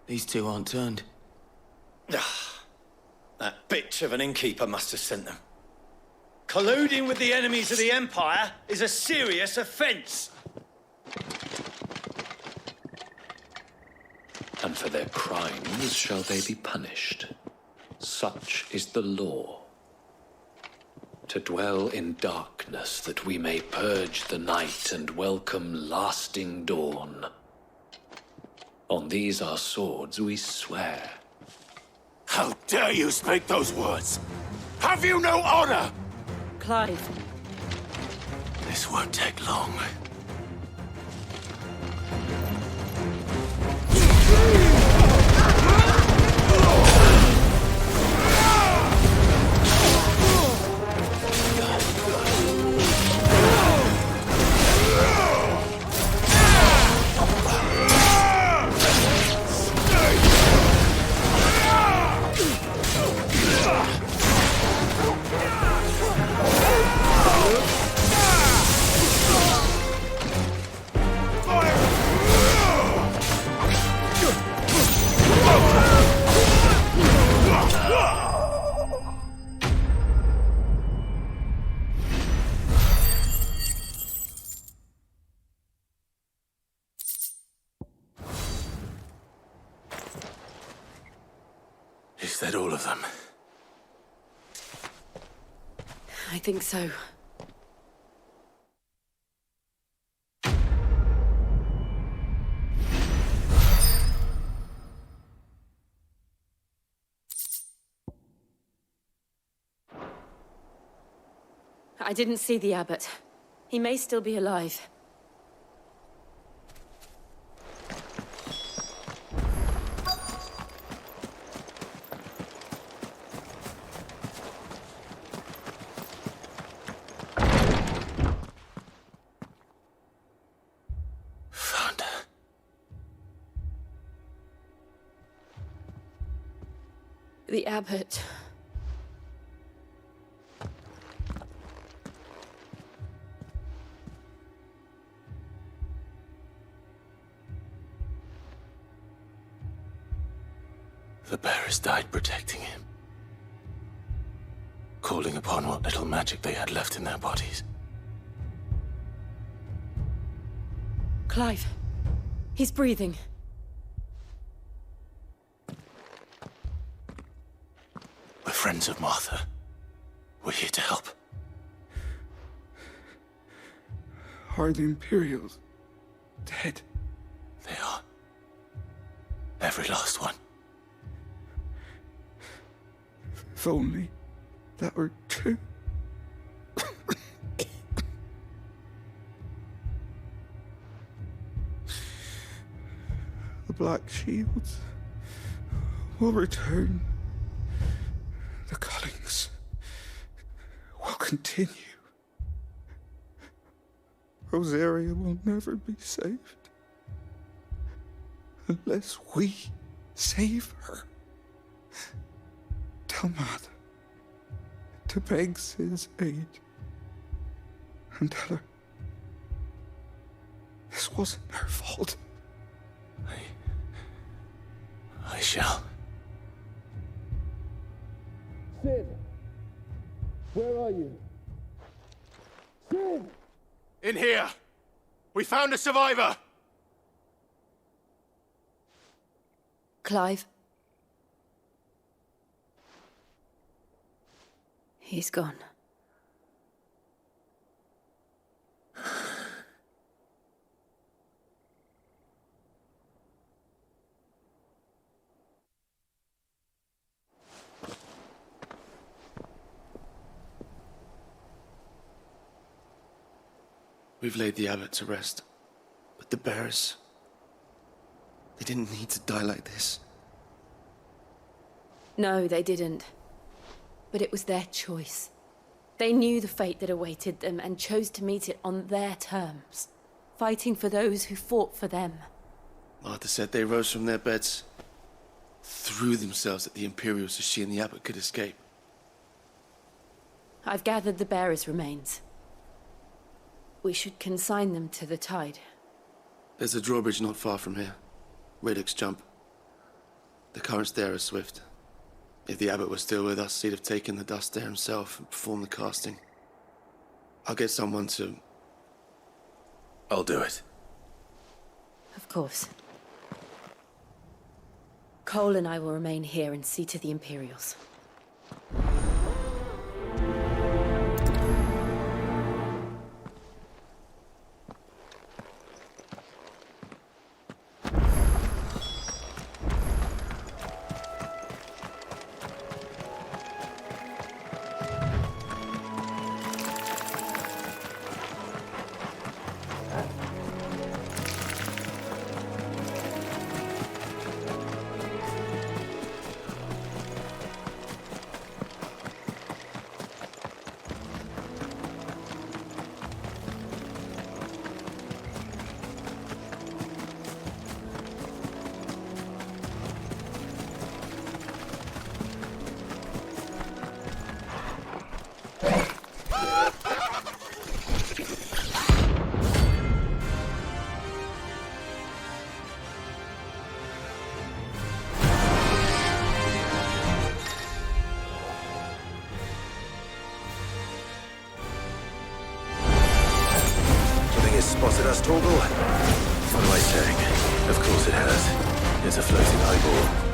These two aren't turned. That bitch of an innkeeper must have sent them. Colluding with the enemies of the Empire is a serious offense. And for their crimes shall they be punished. Such is the law. To dwell in darkness that we may purge the night and welcome lasting dawn. On these our swords we swear. How dare you speak those words? Have you no honor? Clive. This won't take long. Is that all of them? I think so. I didn't see the abbot. He may still be alive. The abbot. The bearers died protecting him. Calling upon what little magic they had left in their bodies. Clive. He's breathing. We're friends of Martha. We're here to help. Are the Imperials dead? They are. Every last one. If only that were true. The Black Shields will return. The cullings will continue. Rosaria will never be saved unless we save her. Tell Mother to beg Sid's aid and tell her this wasn't her fault. I shall. Sid, where are you? Sid! In here! We found a survivor! Clive. He's gone. We've laid the abbot to rest. But the bearers... they didn't need to die like this. No, they didn't. But it was their choice. They knew the fate that awaited them and chose to meet it on their terms, fighting for those who fought for them. Martha said they rose from their beds, threw themselves at the Imperials so she and the abbot could escape. I've gathered the bearers' remains. We should consign them to the tide. There's a drawbridge not far from here. Riddick's Jump. The currents there are swift. If the abbot was still with us, he'd have taken the dust there himself and performed the casting. I'll get someone to... I'll do it. Of course. Cole and I will remain here and see to the Imperials. Spotted us, Torgal? What am I saying? Of course it has. It's a floating eyeball.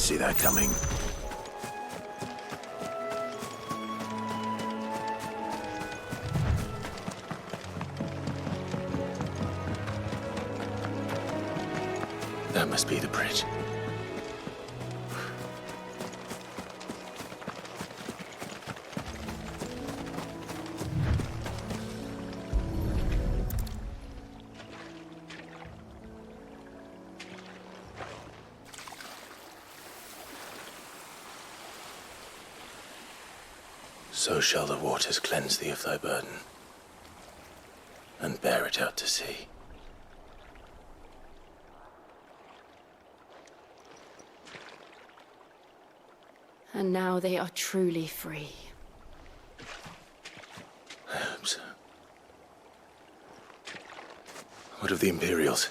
see that coming. That must be the bridge. So shall the waters cleanse thee of thy burden, and bear it out to sea. And now they are truly free. I hope so. What of the Imperials?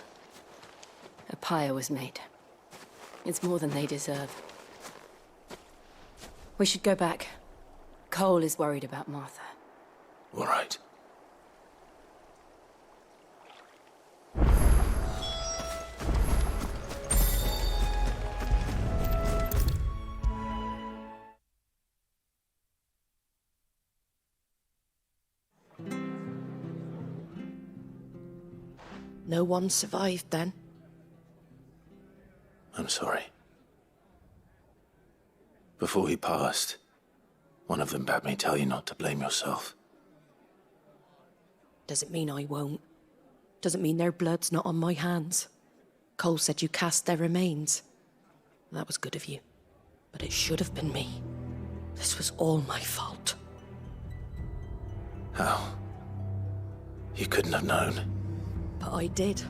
A pyre was made. It's more than they deserve. We should go back. Cole is worried about Martha. All right. No one survived then? I'm sorry. Before he passed, one of them bade me tell you not to blame yourself. Doesn't mean I won't. Doesn't mean their blood's not on my hands. Cole said you cast their remains. That was good of you. But it should have been me. This was all my fault. How? You couldn't have known. But I did.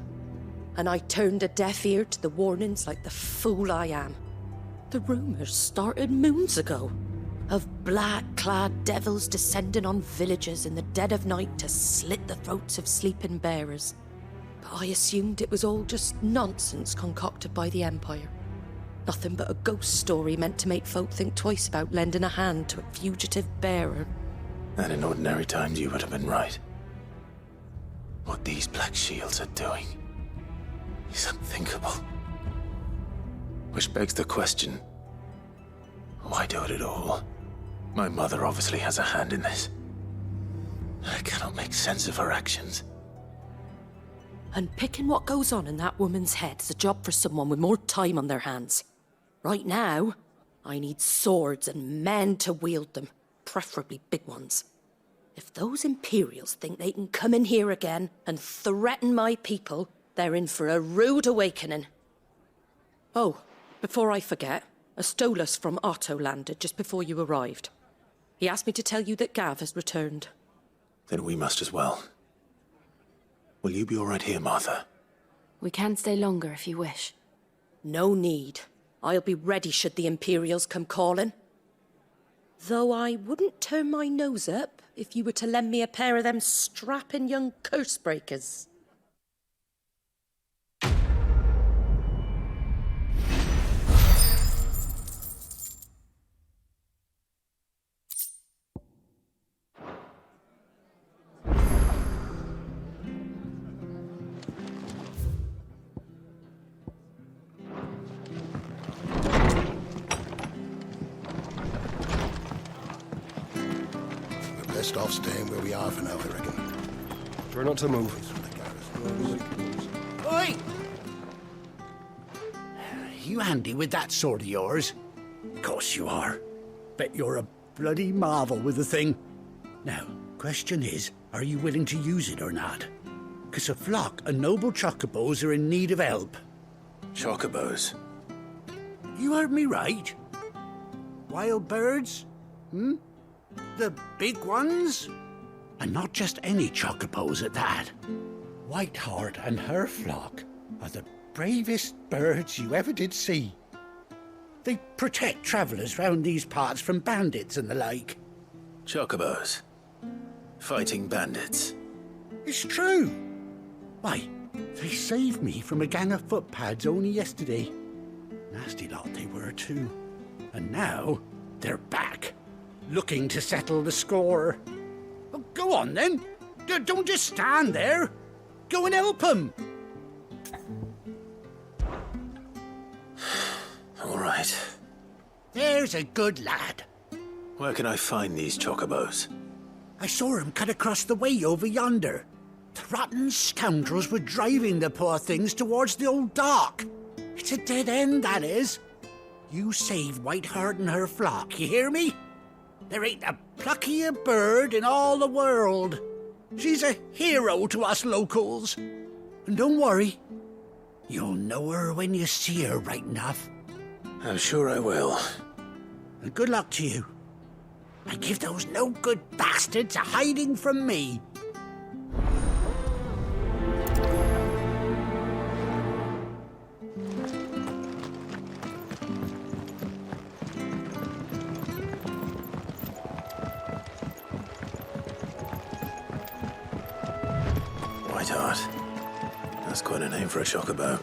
And I turned a deaf ear to the warnings like the fool I am. The rumours started moons ago. Of black-clad devils descending on villages in the dead of night to slit the throats of sleeping bearers. But I assumed it was all just nonsense concocted by the Empire. Nothing but a ghost story meant to make folk think twice about lending a hand to a fugitive bearer. And in ordinary times you would have been right. What these Black Shields are doing is unthinkable. Which begs the question, why do it at all? My mother obviously has a hand in this. I cannot make sense of her actions. And picking what goes on in that woman's head is a job for someone with more time on their hands. Right now, I need swords and men to wield them, preferably big ones. If those Imperials think they can come in here again and threaten my people, they're in for a rude awakening. Oh, before I forget, a Stolas from Otto landed just before you arrived. He asked me to tell you that Gav has returned. Then we must as well. Will you be all right here, Martha? We can stay longer if you wish. No need. I'll be ready should the Imperials come calling. Though I wouldn't turn my nose up if you were to lend me a pair of them strapping young curse-breakers. Best off staying where we are for now, I reckon. Try not to move. Oi! You handy with that sword of yours? Course you are. Bet you're a bloody marvel with the thing. Now, question is, are you willing to use it or not? 'Cause a flock of noble chocobos are in need of help. Chocobos? You heard me right. Wild birds? Hmm? The big ones? And not just any chocobos at that. Whiteheart and her flock are the bravest birds you ever did see. They protect travellers round these parts from bandits and the like. Chocobos. Fighting bandits. It's true. Why, they saved me from a gang of footpads only yesterday. Nasty lot they were too. And now they're back, looking to settle the score. Well, go on then. Don't just stand there. Go and help them. All right. There's a good lad. Where can I find these chocobos? I saw him cut across the way over yonder. The rotten scoundrels were driving the poor things towards the old dock. It's a dead end, that is. You save Whiteheart and her flock, you hear me? There ain't a pluckier bird in all the world. She's a hero to us locals. And don't worry, you'll know her when you see her right enough. I'm sure I will. And good luck to you. I give those no-good bastards a hiding from me. Whiteheart. That's quite a name for a chocobo.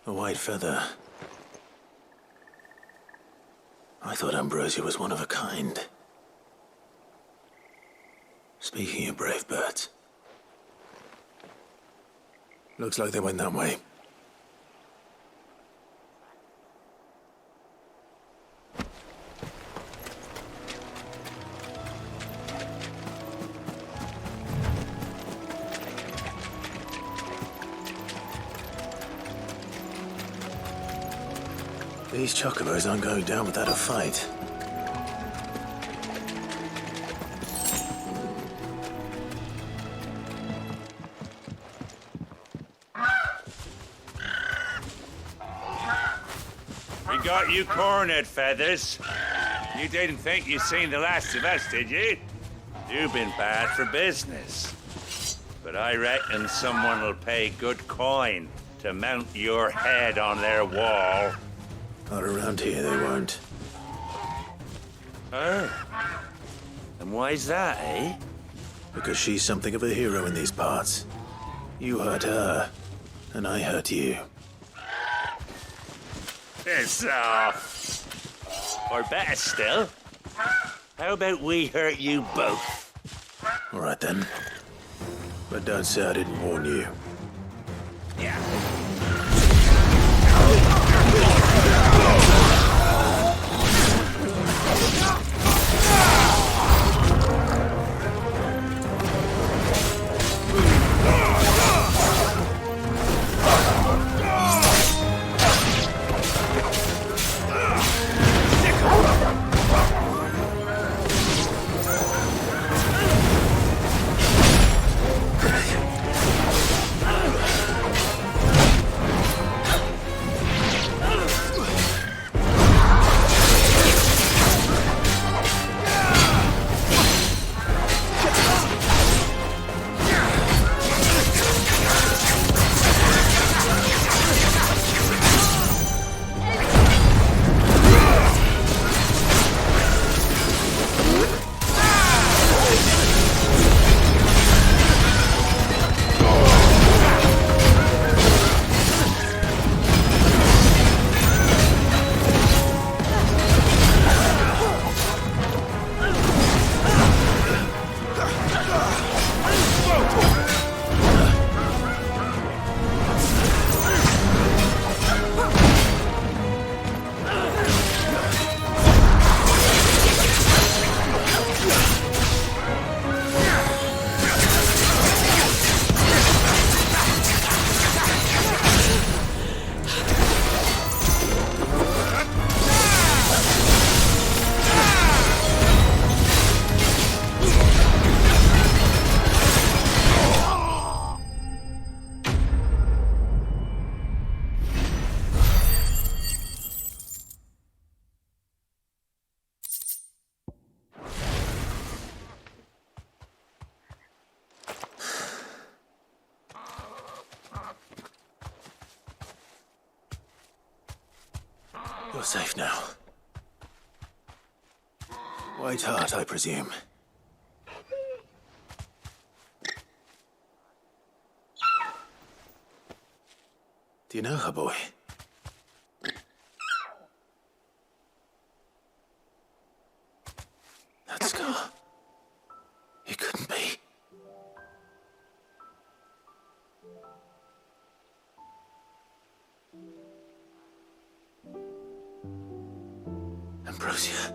A white feather. I thought Ambrosia was one of a kind. Speaking of brave birds. Looks like they went that way. These chocobos aren't going down without a fight. We got you cornered, Feathers. You didn't think you'd seen the last of us, did you? You've been bad for business. But I reckon someone will pay good coin to mount your head on their wall. Not around here, they won't. Oh. And why's that, eh? Because she's something of a hero in these parts. You hurt her, and I hurt you. Piss off. Or better still, how about we hurt you both? All right then. But don't say I didn't warn you. Yeah. You're safe now. Whiteheart, I presume. Do you know her, boy? That scar. It couldn't be. Ambrosia.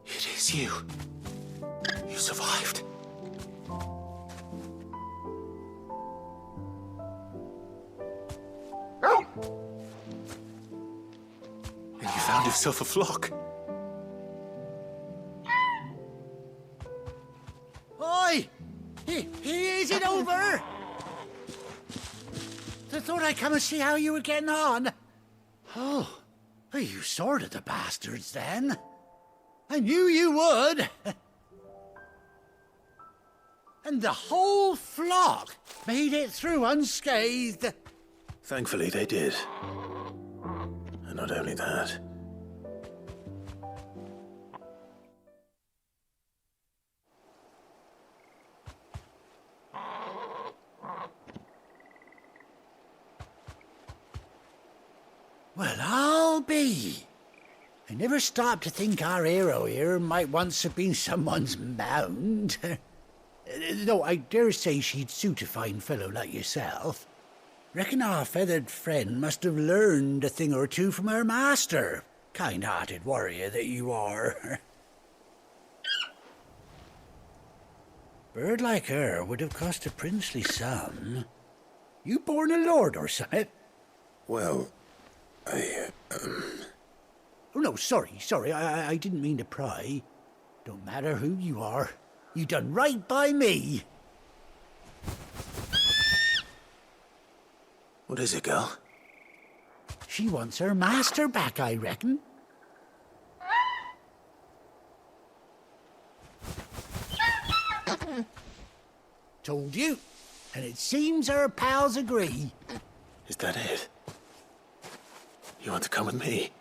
It is you. You survived. And you found yourself a flock. Oi! Is it over? I thought I'd come and see how you were getting on. Oh, you sorted the bastards then. I knew you would. And the whole flock made it through unscathed. Thankfully, they did. And not only that. Well, I'll be. I never stopped to think our hero here might once have been someone's mount. Though I dare say she'd suit a fine fellow like yourself. Reckon our feathered friend must have learned a thing or two from her master. Kind-hearted warrior that you are. Bird like her would have cost a princely sum. You born a lord or something? Well, Oh, no, sorry. I didn't mean to pry. Don't matter who you are. You done right by me. What is it, girl? She wants her master back, I reckon. Told you. And it seems her pals agree. Is that it? You want to come with me?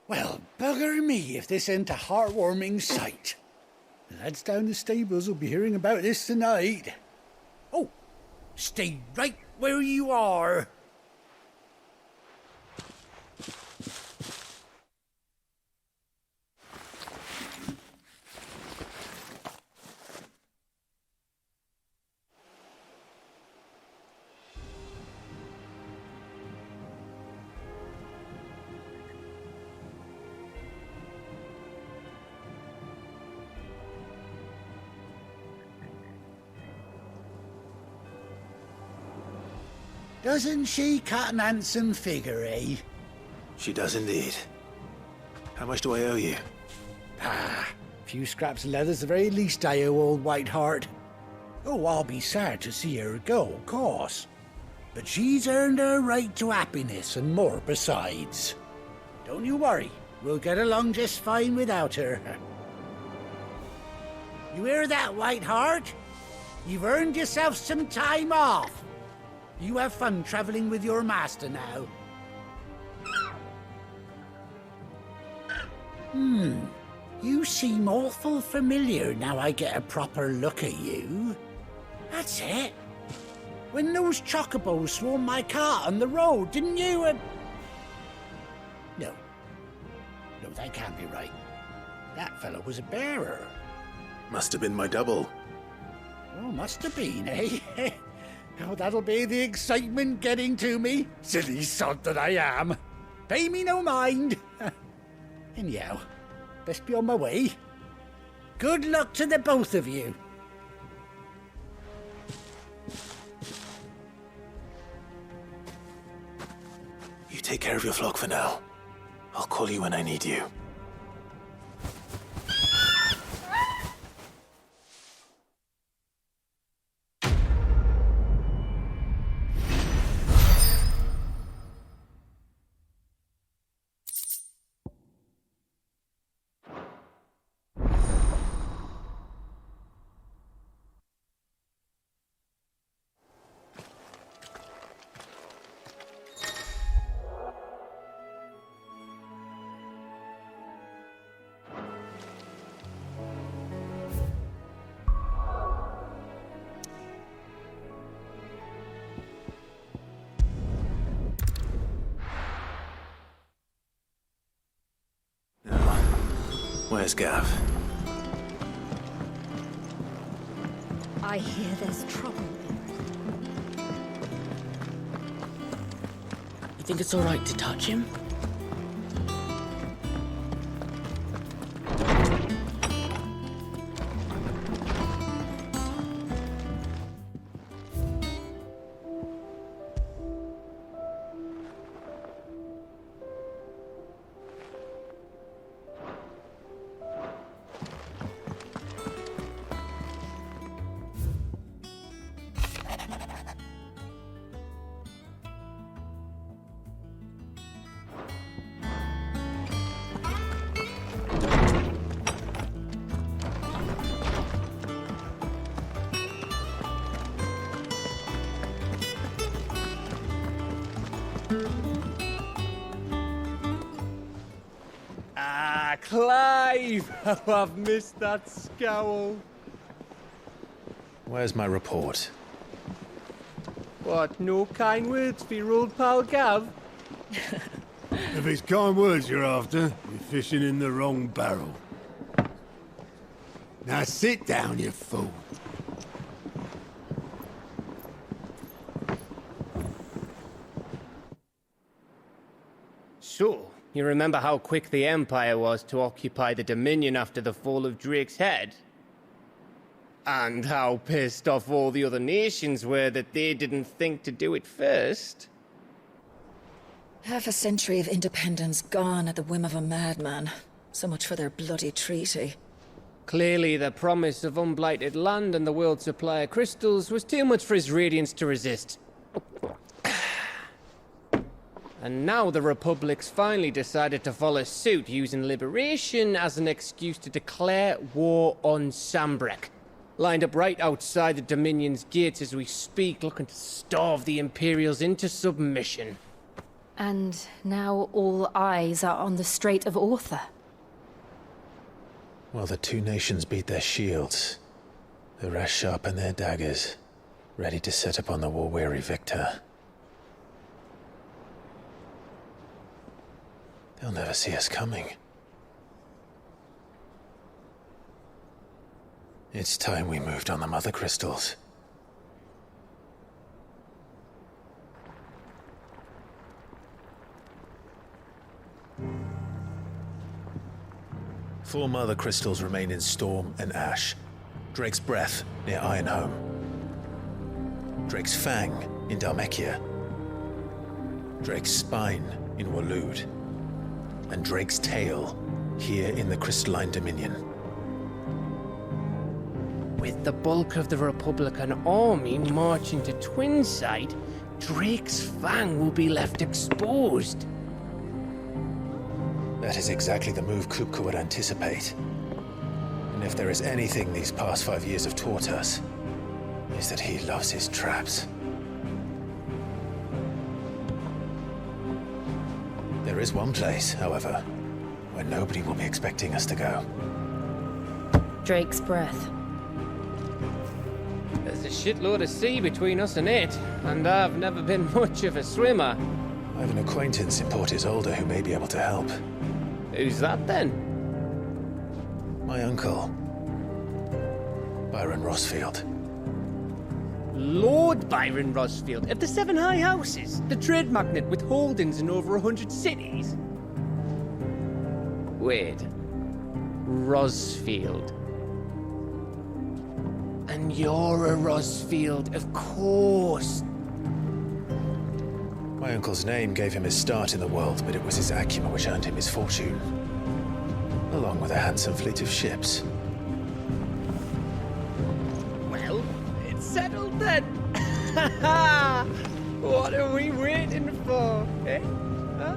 Well, bugger me if this ain't a heartwarming sight. The lads down the stables will be hearing about this tonight. Oh, stay right where you are. Doesn't she cut an handsome figure, eh? She does indeed. How much do I owe you? A few scraps of leather's the very least I owe old Whiteheart. Oh, I'll be sad to see her go, of course. But she's earned her right to happiness and more besides. Don't you worry, we'll get along just fine without her. You hear that, Whiteheart? You've earned yourself some time off. You have fun traveling with your master now. You seem awful familiar now I get a proper look at you. That's it. When those chocobos swarmed my cart on the road, didn't you? No, that can't be right. That fellow was a bearer. Must have been my double. Oh, must have been, eh? Oh, that'll be the excitement getting to me. Silly sod that I am. Pay me no mind. Anyhow, best be on my way. Good luck to the both of you. You take care of your flock for now. I'll call you when I need you. Where's Gav? I hear there's trouble. You think it's all right to touch him? Clive! Oh, I've missed that scowl. Where's my report? What, no kind words for your old pal Gav? If it's kind words you're after, you're fishing in the wrong barrel. Now sit down, you fool. So, you remember how quick the Empire was to occupy the Dominion after the fall of Drake's head? And how pissed off all the other nations were that they didn't think to do it first? Half a century of independence gone at the whim of a madman. So much for their bloody treaty. Clearly, the promise of unblighted land and the world's supply of crystals was too much for his radiance to resist. And now the Republic's finally decided to follow suit, using liberation as an excuse to declare war on Sambrek. Lined up right outside the Dominion's gates as we speak, looking to starve the Imperials into submission. And now all eyes are on the Strait of Author. Well, the two nations beat their shields. The rest sharpen their daggers, ready to set upon the war-weary victor. They'll never see us coming. It's time we moved on the mother crystals. Four mother crystals remain in Storm and Ash. Drake's Breath near Ironhome. Drake's Fang in Dhalmekia. Drake's Spine in Waloed. And Drake's Tail here in the Crystalline Dominion. With the bulk of the Republican army marching to Twinside, Drake's Fang will be left exposed. That is exactly the move Kupka would anticipate. And if there is anything these past 5 years have taught us, is that he loves his traps. There is one place, however, where nobody will be expecting us to go. Drake's Breath. There's a shitload of sea between us and it, and I've never been much of a swimmer. I have an acquaintance in Port Isolde who may be able to help. Who's that then? My uncle, Byron Rosfield. Lord Byron Rosfield of the Seven High Houses, the trade magnate with holdings in over 100 cities. Wait, Rosfield. And you're a Rosfield, of course. My uncle's name gave him his start in the world, but it was his acumen which earned him his fortune, along with a handsome fleet of ships. Well, it's settled then. What are we waiting for, eh? Huh?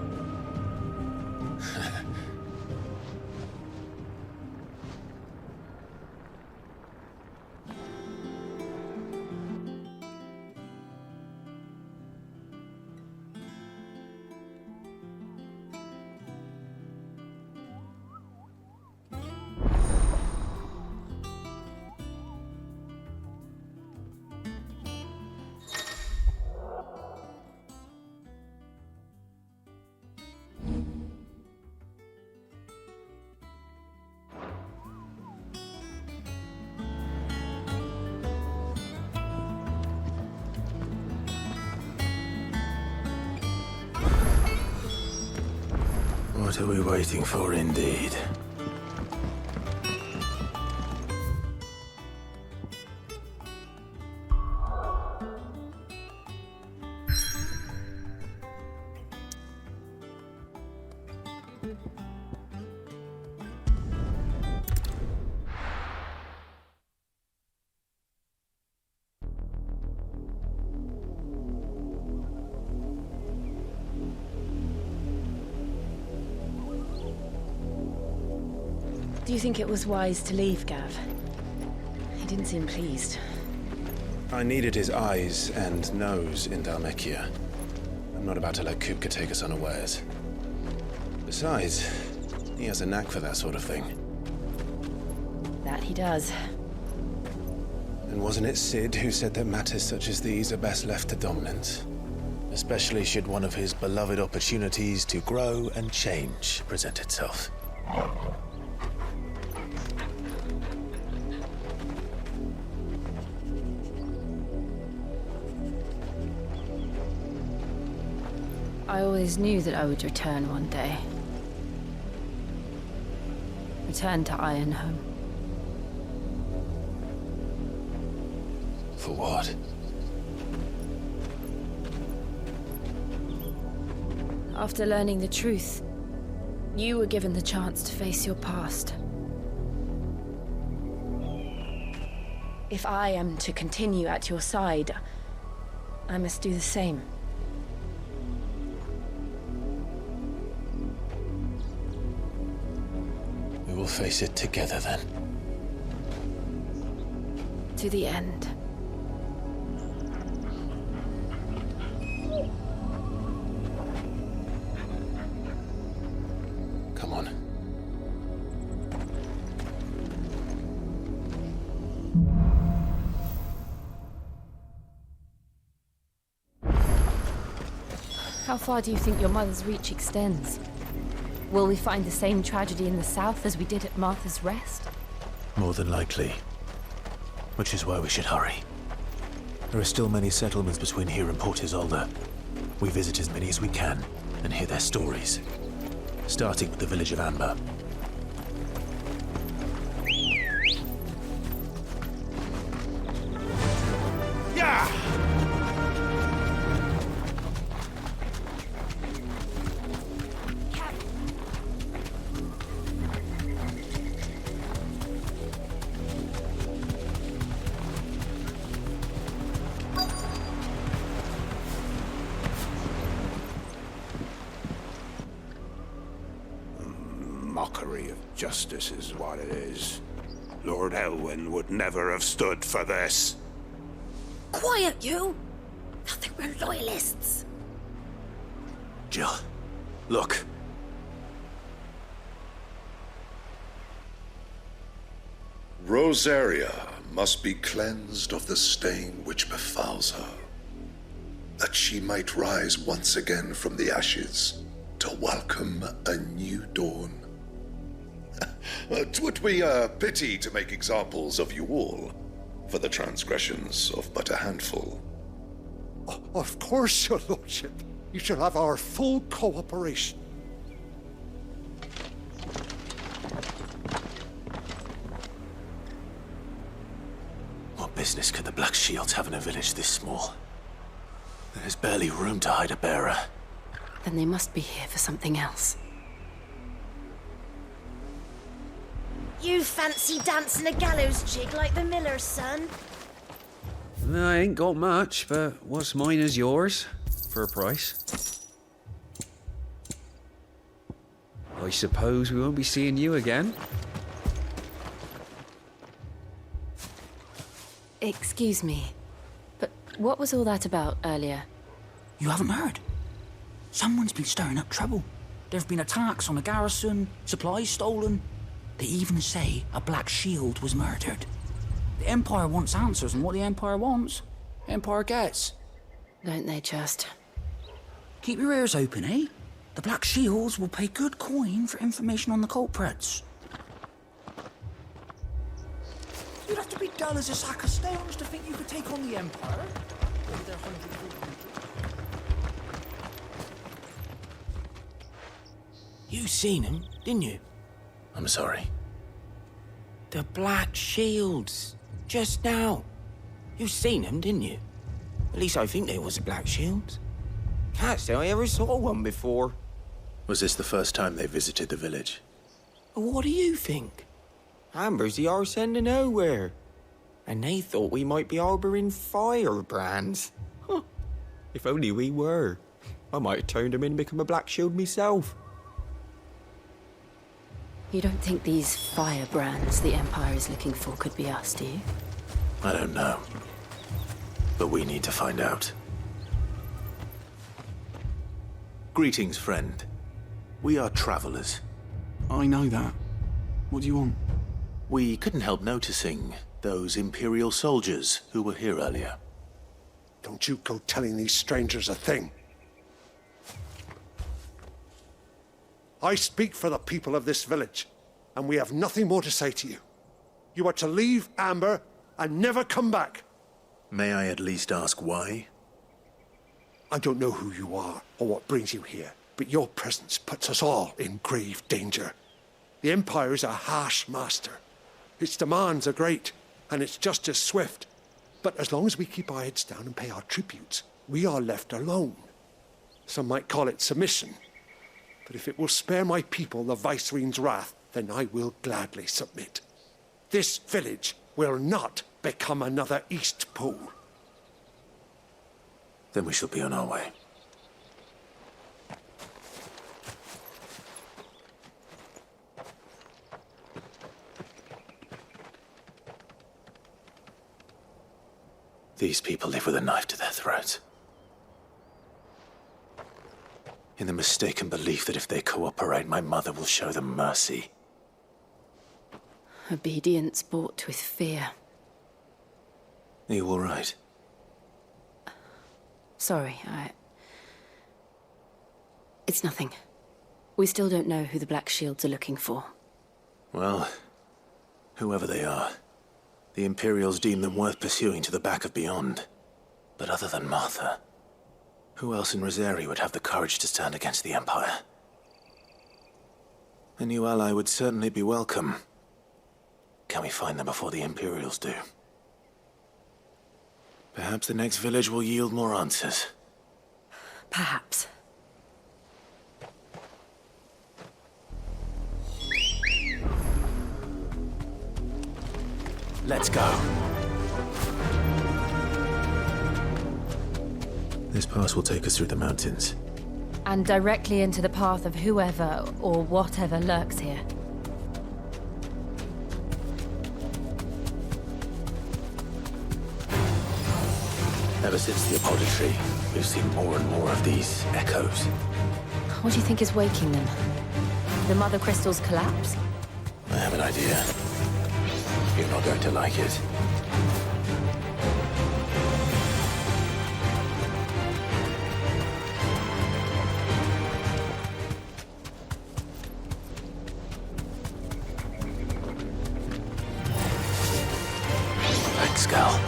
What are we waiting for, indeed? Do you think it was wise to leave, Gav? He didn't seem pleased. I needed his eyes and nose in Dhalmekia. I'm not about to let Kupka take us unawares. Besides, he has a knack for that sort of thing. That he does. And wasn't it Sid who said that matters such as these are best left to dominance? Especially should one of his beloved opportunities to grow and change present itself. I always knew that I would return one day. Return to Ironhome. For what? After learning the truth, you were given the chance to face your past. If I am to continue at your side, I must do the same. We will face it together then. To the end. Come on. How far do you think your mother's reach extends? Will we find the same tragedy in the south as we did at Martha's Rest? More than likely. Which is why we should hurry. There are still many settlements between here and Port Isolde. We visit as many as we can and hear their stories. Starting with the village of Amber. Yeah! Mockery of justice is what it is. Lord Elwyn would never have stood for this. Quiet, you! Nothing, we're loyalists. Jill, look. Rosaria must be cleansed of the stain which befouls her, that she might rise once again from the ashes to welcome a new dawn. 'Twould be a pity to make examples of you all for the transgressions of but a handful. Of course, your lordship. You shall have our full cooperation. What business could the Black Shields have in a village this small? There's barely room to hide a bearer. Then they must be here for something else. You fancy dancing a gallows jig like the miller's son? I ain't got much, but what's mine is yours, for a price. I suppose we won't be seeing you again. Excuse me, but what was all that about earlier? You haven't heard? Someone's been stirring up trouble. There have been attacks on the garrison, supplies stolen. They even say a Black Shield was murdered. The Empire wants answers, and what the Empire wants, the Empire gets. Don't they just? Keep your ears open, eh? The Black Shields will pay good coin for information on the culprits. You'd have to be dull as a sack of stones to think you could take on the Empire. With their 100 You seen him, didn't you? I'm sorry. The Black Shields. Just now. You seen them, didn't you? At least I think there was a Black Shield. Can't say I ever saw one before. Was this the first time they visited the village? What do you think? Amber's the arse end of nowhere. And they thought we might be harbouring firebrands. Huh. If only we were. I might have turned them in and become a Black Shield myself. You don't think these firebrands the Empire is looking for could be us, do you? I don't know. But we need to find out. Greetings, friend. We are travelers. I know that. What do you want? We couldn't help noticing those Imperial soldiers who were here earlier. Don't you go telling these strangers a thing. I speak for the people of this village, and we have nothing more to say to you. You are to leave Amber and never come back. May I at least ask why? I don't know who you are or what brings you here, but your presence puts us all in grave danger. The Empire is a harsh master. Its demands are great, and its justice swift. But as long as we keep our heads down and pay our tributes, we are left alone. Some might call it submission. But if it will spare my people the Viceroy's wrath, then I will gladly submit. This village will not become another East Pool. Then we shall be on our way. These people live with a knife to their throats. In the mistaken belief that if they cooperate, my mother will show them mercy. Obedience bought with fear. Are you all right? Sorry, It's nothing. We still don't know who the Black Shields are looking for. Well, whoever they are, the Imperials deem them worth pursuing to the back of beyond. But other than Martha, who else in Rosaria would have the courage to stand against the Empire? A new ally would certainly be welcome. Can we find them before the Imperials do? Perhaps the next village will yield more answers. Perhaps. Let's go. This pass will take us through the mountains. And directly into the path of whoever or whatever lurks here. Ever since the Apoditry, we've seen more and more of these echoes. What do you think is waking them? The Mother Crystal's collapse? I have an idea. You're not going to like it. Thanks, Gal.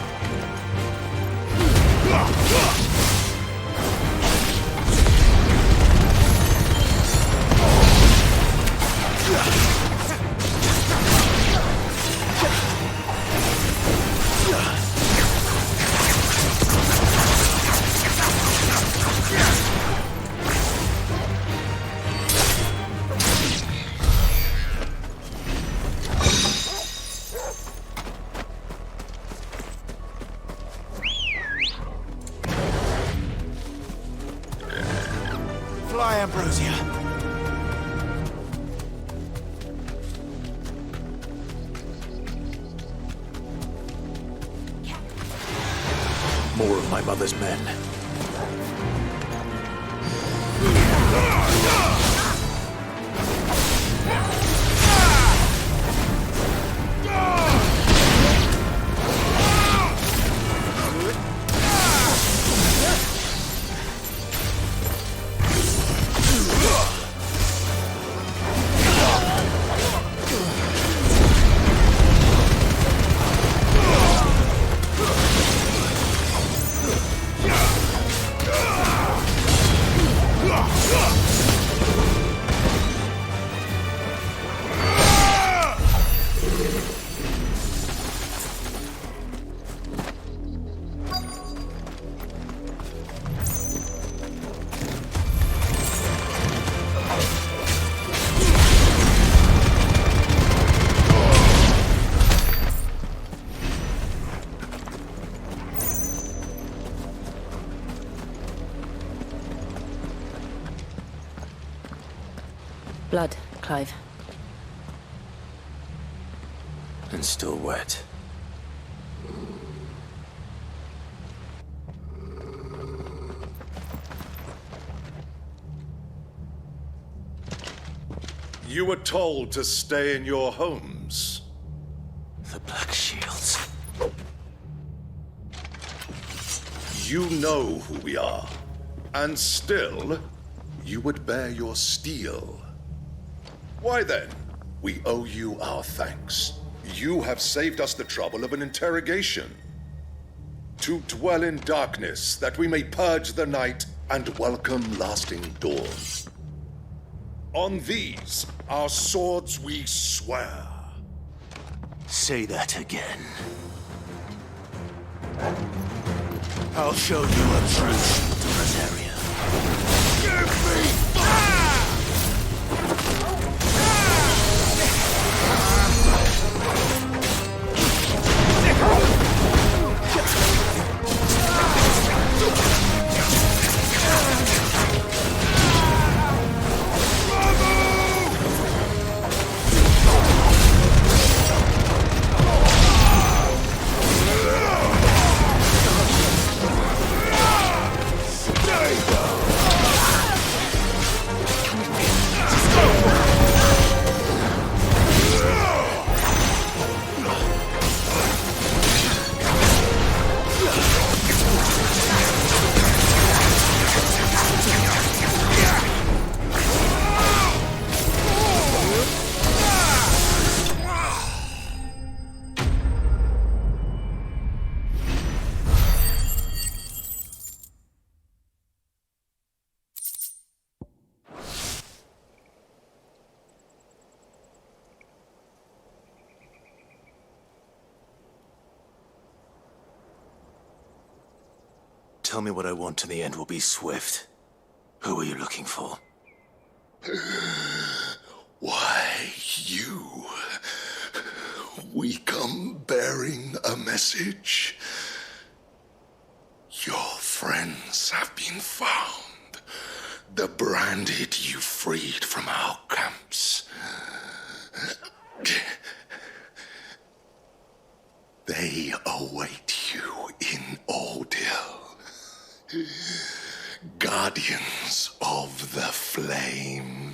Fly, Ambrosia. More of my mother's men. Blood, Clive. And still wet. You were told to stay in your homes. The Black Shields. You know who we are. And still, you would bear your steel. Why then, we owe you our thanks. You have saved us the trouble of an interrogation. To dwell in darkness, that we may purge the night and welcome lasting dawn. On these, our swords we swear. Say that again. I'll show you a true shield to Rosaria. Give me Tell me what I want and the end will be swift. Who are you looking for? Why, you. We come bearing a message. Your friends have been found. The branded you freed from our camps. They await you in Ordeal. Guardians of the Flame.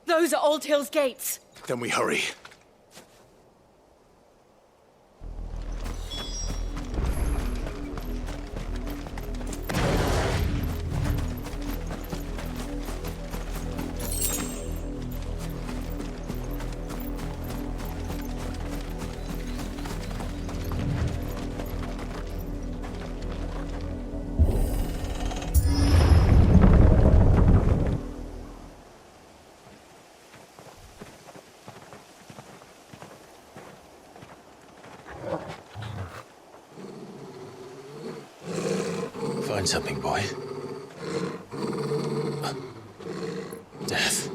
Those are Old Hill's gates. Then we hurry. Find something, boy. Death.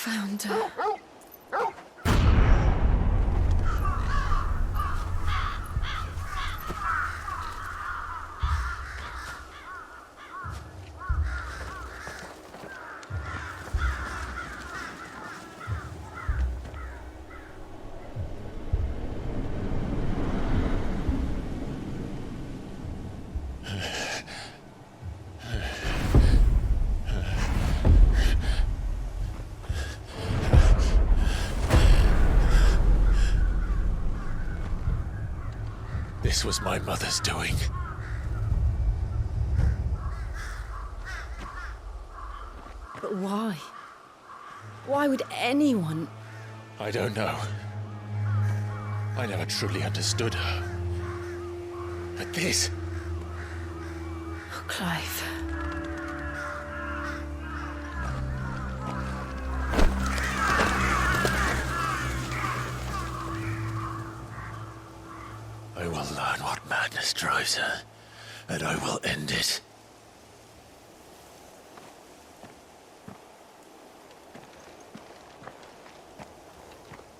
Found her. This was my mother's doing. But why? Why would anyone? I don't know. I never truly understood her. But this... Oh, Clive. I will learn what madness drives her, and I will end it.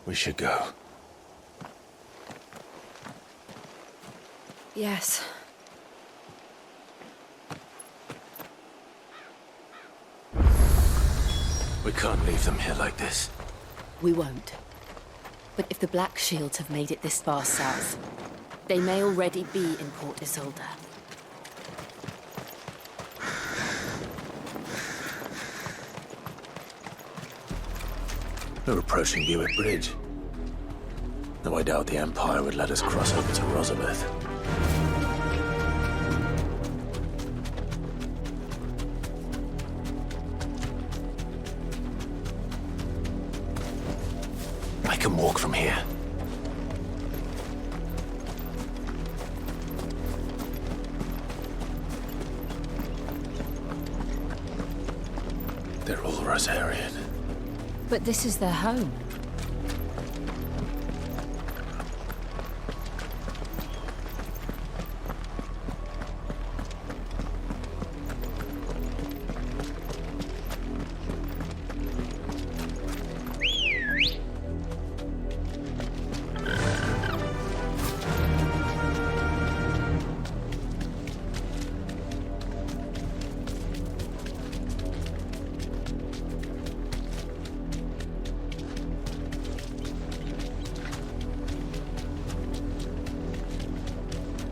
We should go. Yes. We can't leave them here like this. We won't. But if the Black Shields have made it this far south, they may already be in Port Isolde. We're approaching Buick Bridge. Though I doubt the Empire would let us cross over to Rosalith. I can walk from here. They're all Rosarian. But this is their home.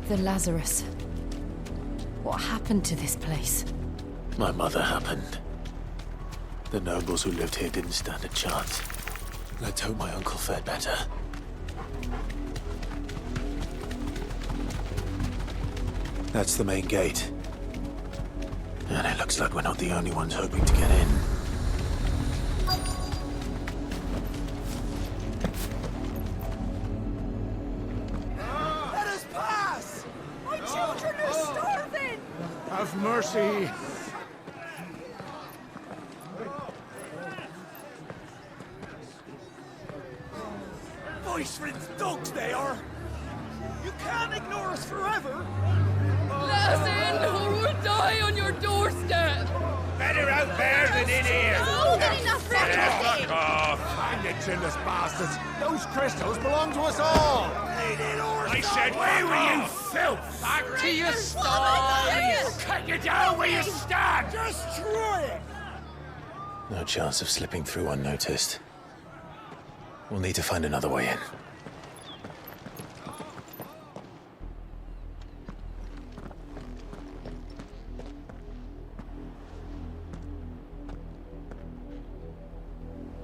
The Lazarus. What happened to this place? My mother happened. The nobles who lived here didn't stand a chance. Let's hope my uncle fared better. That's the main gate. And it looks like we're not the only ones hoping to get in. Let us pass! My children are starving! Have mercy! Voice-ridden dogs they are! You can't ignore us forever! Let us in, or we'll die on your doorstep! Better out there than in here! Oh, enough for Fuck off! Hang you chinless bastards! Those crystals belong to us all! I said, where were you, filth? Back to your stalls! Cut you down where you stand! Destroy it! No chance of slipping through unnoticed. We'll need to find another way in.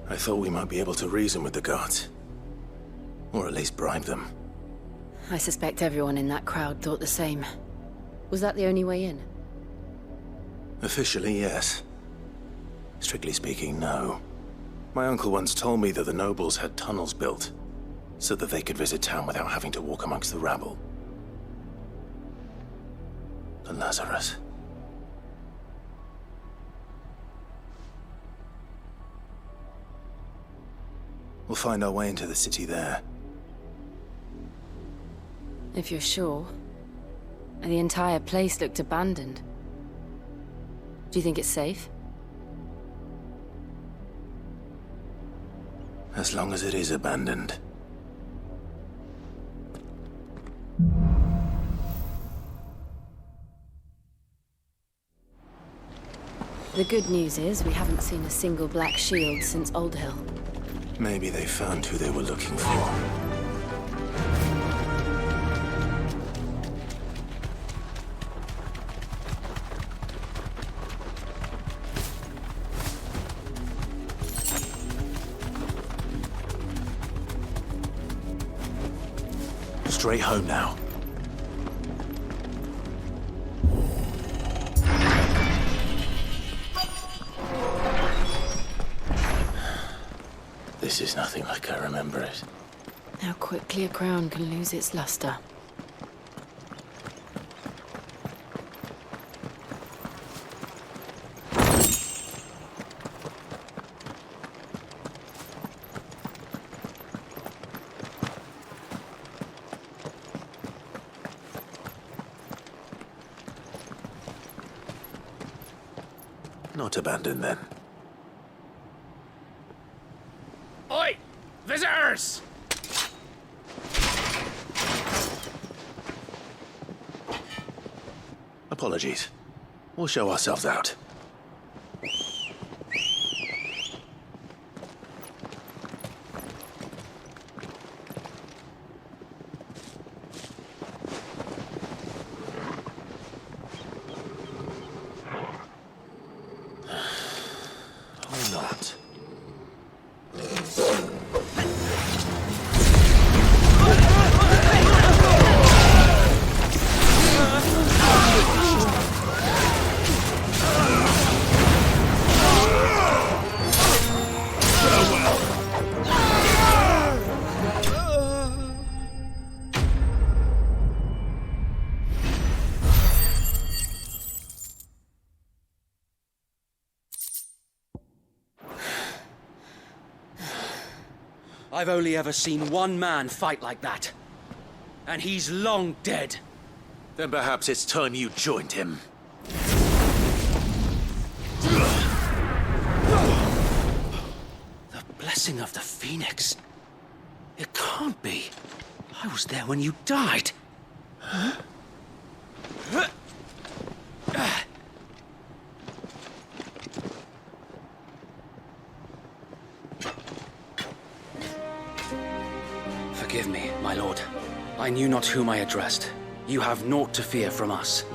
I thought we might be able to reason with the guards. Or at least bribe them. I suspect everyone in that crowd thought the same. Was that the only way in? Officially, yes. Strictly speaking, no. My uncle once told me that the nobles had tunnels built, so that they could visit town without having to walk amongst the rabble. The Lazarus. We'll find our way into the city there. If you're sure. And the entire place looked abandoned. Do you think it's safe? As long as it is abandoned. The good news is we haven't seen a single black shield since Old Hill. Maybe they found who they were looking for. Straight home now. This is nothing like I remember it. How quickly a crown can lose its luster. Not abandoned, then. Oi! Visitors! Apologies. We'll show ourselves out. Or not. I've only ever seen one man fight like that. And he's long dead. Then perhaps it's time you joined him. The blessing of the Phoenix. It can't be. I was there when you died. Forgive me, my lord. I knew not whom I addressed. You have naught to fear from us.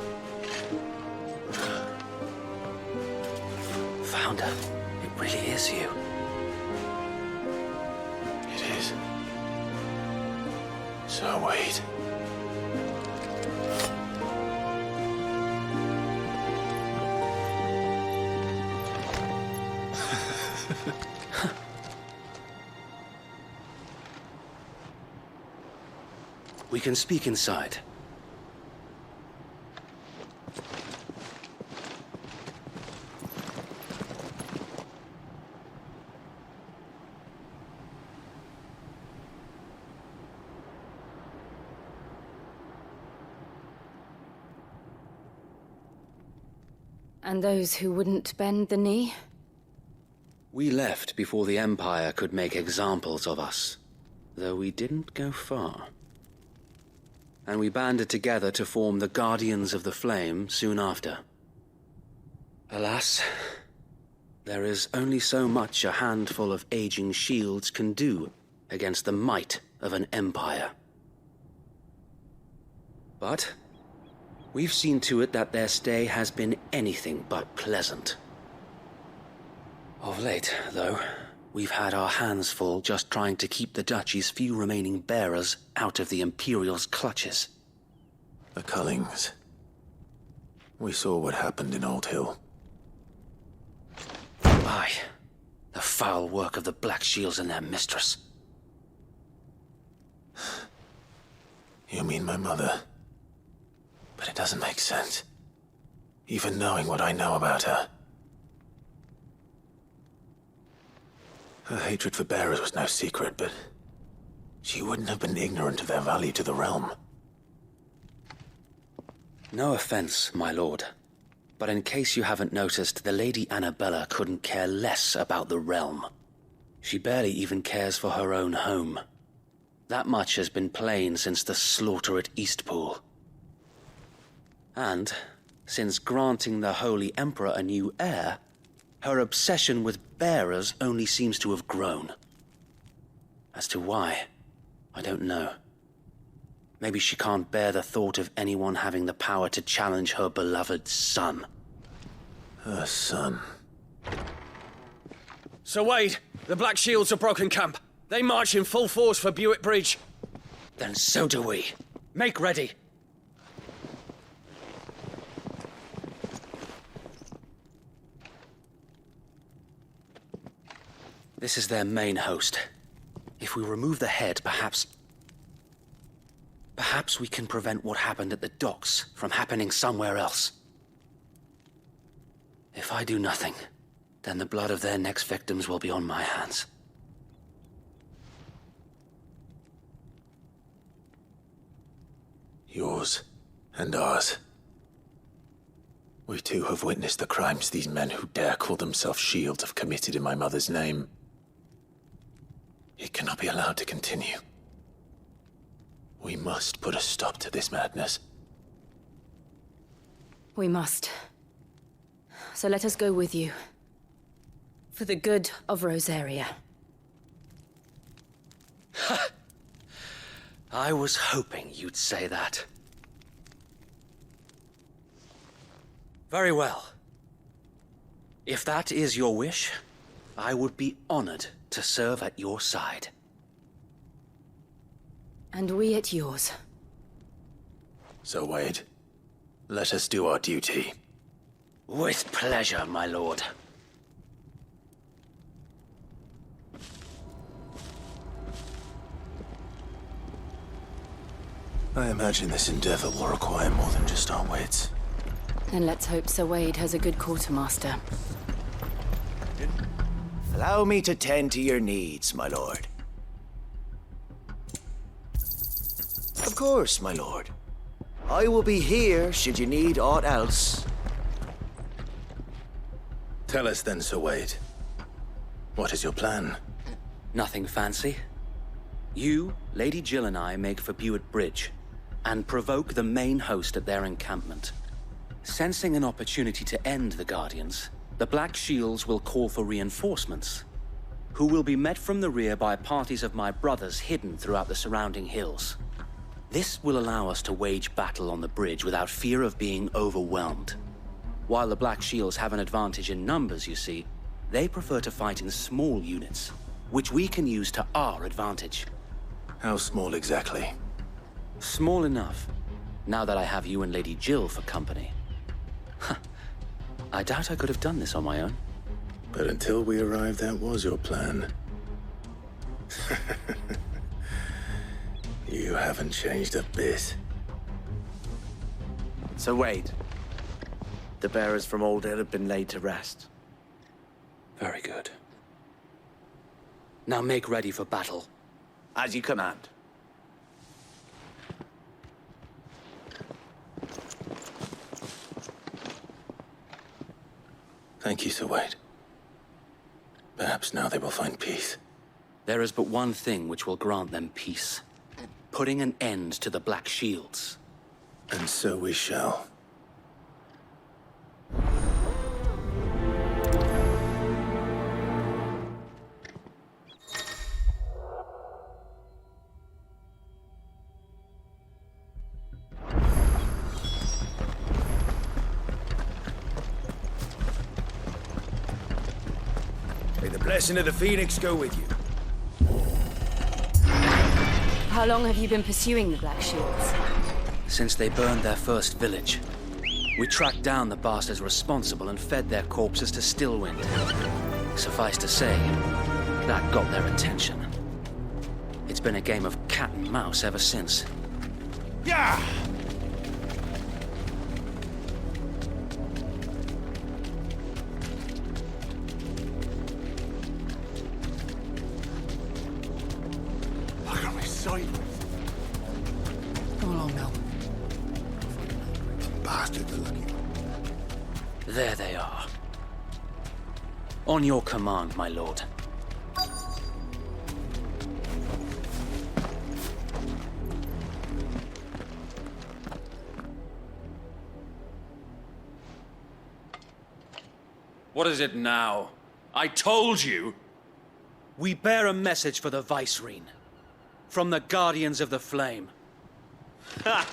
Founder, it really is you. It is. So wait. We can speak inside. And those who wouldn't bend the knee? We left before the Empire could make examples of us, though we didn't go far. And we banded together to form the Guardians of the Flame soon after. Alas, there is only so much a handful of aging shields can do against the might of an empire. But we've seen to it that their stay has been anything but pleasant. Of late, though, we've had our hands full just trying to keep the Duchy's few remaining bearers out of the Imperial's clutches. The Cullings. We saw what happened in Old Hill. Aye. The foul work of the Black Shields and their mistress. You mean my mother? But it doesn't make sense. Even knowing what I know about her. Her hatred for bearers was no secret, but she wouldn't have been ignorant of their value to the realm. No offense, my lord, but in case you haven't noticed, the Lady Annabella couldn't care less about the realm. She barely even cares for her own home. That much has been plain since the slaughter at Eastpool. And, since granting the Holy Emperor a new heir, her obsession with bearers only seems to have grown. As to why, I don't know. Maybe she can't bear the thought of anyone having the power to challenge her beloved son. Her son. Sir Wade, the Black Shields have broken camp. They march in full force for Buick Bridge. Then so do we. Make ready. This is their main host. If we remove the head, perhaps we can prevent what happened at the docks from happening somewhere else. If I do nothing, then the blood of their next victims will be on my hands. Yours and ours. We too have witnessed the crimes these men who dare call themselves shields have committed in my mother's name. It cannot be allowed to continue. We must put a stop to this madness. We must. So let us go with you. For the good of Rosaria. I was hoping you'd say that. Very well. If that is your wish, I would be honored to serve at your side. And we at yours. So, Wade, let us do our duty. With pleasure, my lord. I imagine this endeavor will require more than just our wits. Then let's hope Sir Wade has a good quartermaster. Allow me to tend to your needs, my lord. Of course, my lord. I will be here should you need aught else. Tell us then, Sir Wade. What is your plan? Nothing fancy. You, Lady Jill and I make for Buett Bridge and provoke the main host at their encampment. Sensing an opportunity to end the Guardians, the Black Shields will call for reinforcements, who will be met from the rear by parties of my brothers hidden throughout the surrounding hills. This will allow us to wage battle on the bridge without fear of being overwhelmed. While the Black Shields have an advantage in numbers, you see, they prefer to fight in small units, which we can use to our advantage. How small exactly? Small enough, now that I have you and Lady Jill for company. I doubt I could have done this on my own. But until we arrived, that was your plan. You haven't changed a bit. So Wade, the bearers from Old Hill have been laid to rest. Very good. Now make ready for battle. As you command. Thank you, Sir Wade. Perhaps now they will find peace. There is but one thing which will grant them peace. Putting an end to the Black Shields. And so we shall. May the blessing of the Phoenix go with you. How long have you been pursuing the Black Shields? Since they burned their first village. We tracked down the bastards responsible and fed their corpses to Stillwind. Suffice to say, that got their attention. It's been a game of cat and mouse ever since. Yeah! Look at me sideways. Come along now. Bastards are looking. There they are. On your command, my lord. What is it now? I told you! We bear a message for the Vicereine. From the Guardians of the Flame. Ha!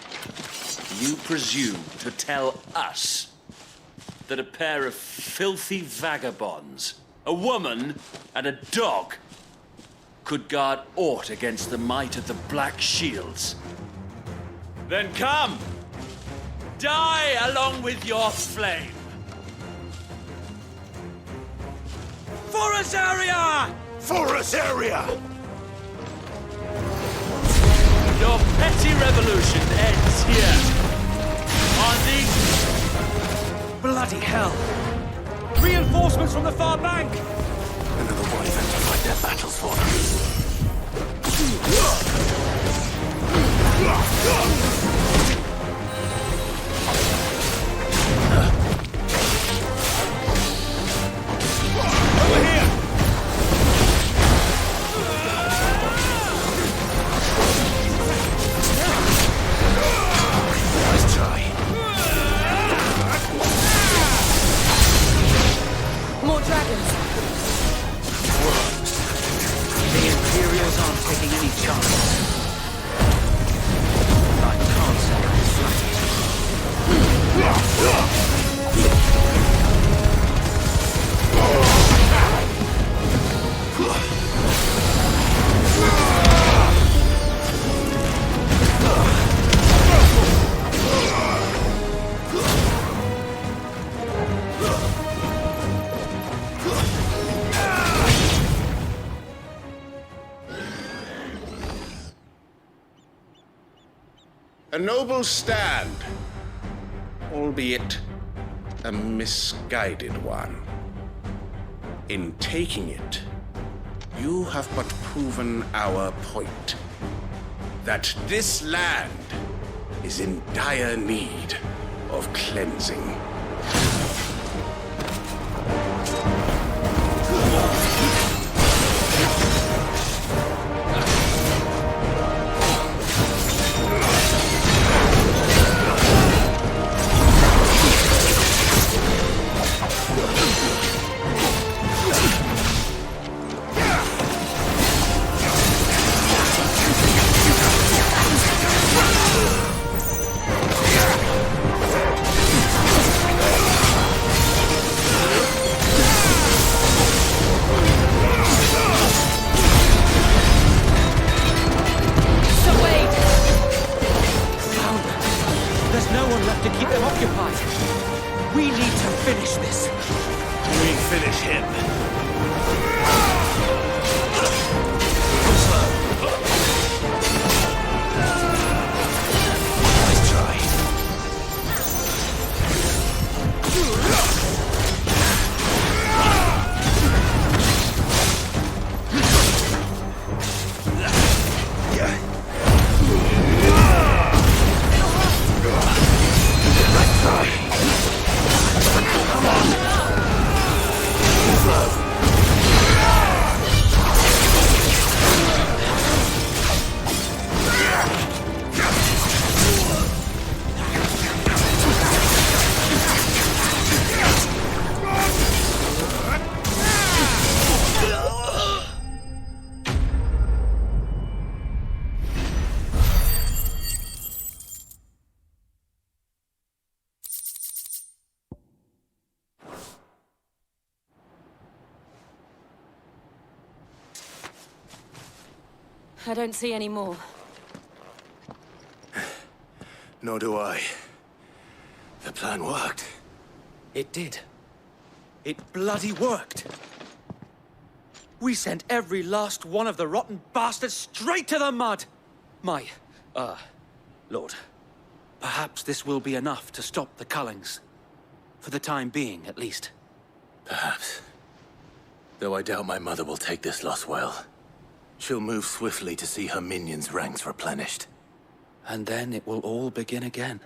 You presume to tell us that a pair of filthy vagabonds, a woman and a dog, could guard aught against the might of the Black Shields? Then come! Die along with your flame! For Rosaria! For Rosaria! Your petty revolution ends here. On the... Bloody hell! Reinforcements from the far bank! Another wyvern to fight their battles for them. A noble stand, albeit a misguided one. In taking it, you have but proven our point, that this land is in dire need of cleansing. I don't see any more. Nor do I. The plan worked. It did. It bloody worked. We sent every last one of the rotten bastards straight to the mud! Lord, perhaps this will be enough to stop the Cullings. For the time being, at least. Perhaps. Though I doubt my mother will take this loss well. She'll move swiftly to see her minions' ranks replenished. And then it will all begin again.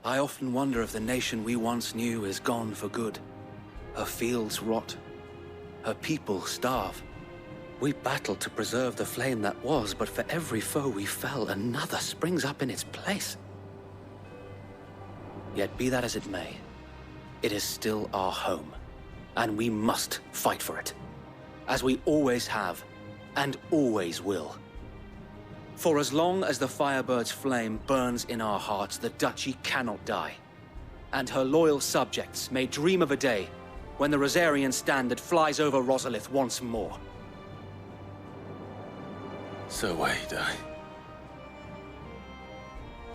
I often wonder if the nation we once knew is gone for good. Her fields rot. Her people starve. We battled to preserve the flame that was, but for every foe we fell, another springs up in its place. Yet be that as it may, it is still our home, and we must fight for it. As we always have, and always will. For as long as the Firebird's flame burns in our hearts, the Duchy cannot die. And her loyal subjects may dream of a day when the Rosarian standard flies over Rosalith once more. So wait,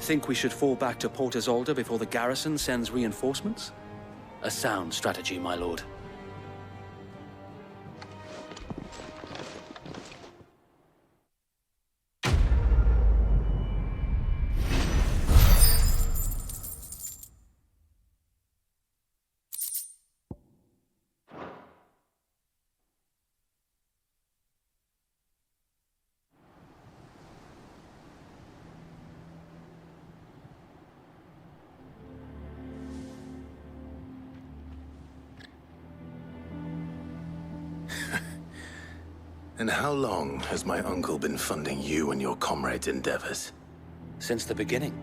Think we should fall back to Port Isolde before the garrison sends reinforcements? A sound strategy, my lord. And how long has my uncle been funding you and your comrades' endeavors? Since the beginning.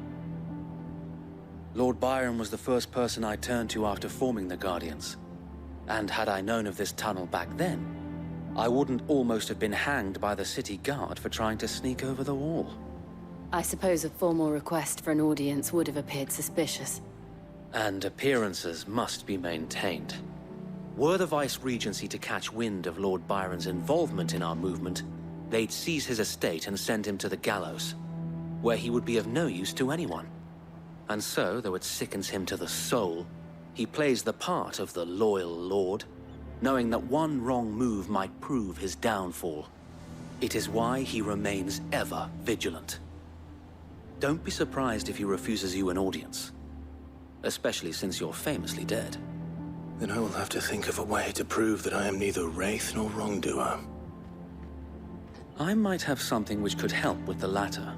Lord Byron was the first person I turned to after forming the Guardians. And had I known of this tunnel back then, I wouldn't almost have been hanged by the city guard for trying to sneak over the wall. I suppose a formal request for an audience would have appeared suspicious. And appearances must be maintained. Were the Vice-Regency to catch wind of Lord Byron's involvement in our movement, they'd seize his estate and send him to the gallows, where he would be of no use to anyone. And so, though it sickens him to the soul, he plays the part of the loyal lord, knowing that one wrong move might prove his downfall. It is why he remains ever vigilant. Don't be surprised if he refuses you an audience, especially since you're famously dead. Then I will have to think of a way to prove that I am neither wraith nor wrongdoer. I might have something which could help with the latter.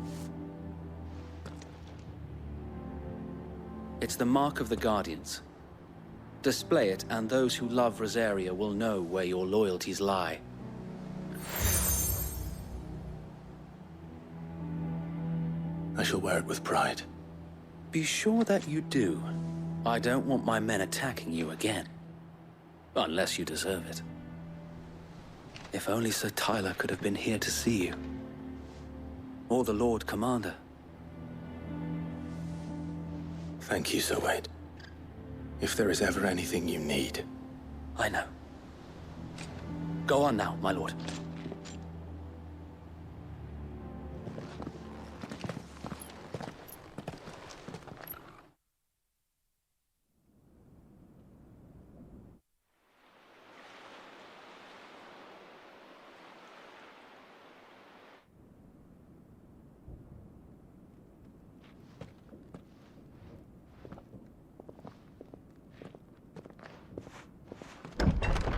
It's the Mark of the Guardians. Display it, and those who love Rosaria will know where your loyalties lie. I shall wear it with pride. Be sure that you do. I don't want my men attacking you again. Unless you deserve it. If only Sir Tyler could have been here to see you. Or the Lord Commander. Thank you, Sir Wade. If there is ever anything you need. I know. Go on now, my lord.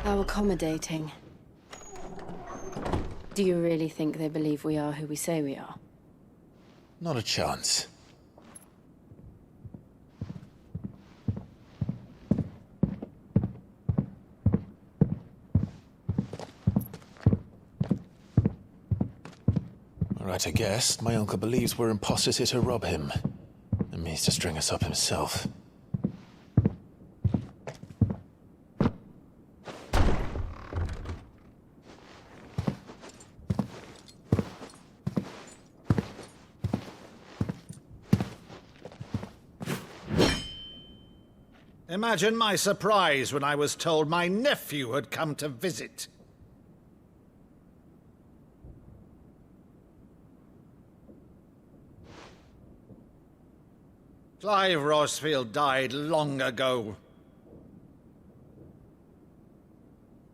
How accommodating. Do you really think they believe we are who we say we are? Not a chance. All right, I guess. My uncle believes we're imposters here to rob him. And means to string us up himself. Imagine my surprise when I was told my nephew had come to visit. Clive Rosfield died long ago.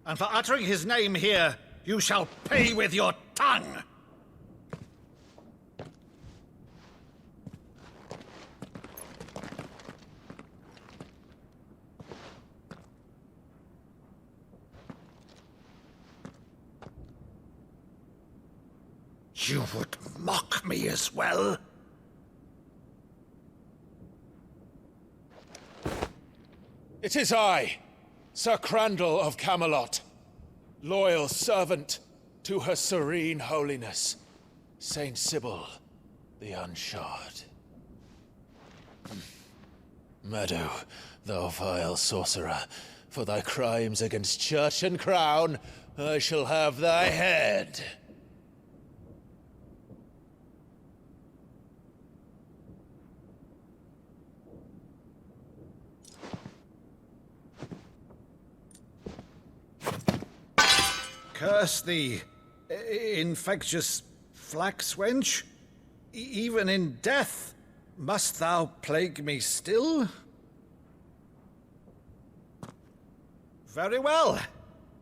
And for uttering his name here, you shall pay with your tongue! You would mock me as well? It is I, Sir Crandall of Camelot, loyal servant to Her Serene Holiness, Saint Sybil the Unshod. Meadow, thou vile sorcerer, for thy crimes against church and crown, I shall have thy head. Curse thee, infectious flax wench. Even in death, must thou plague me still? Very well.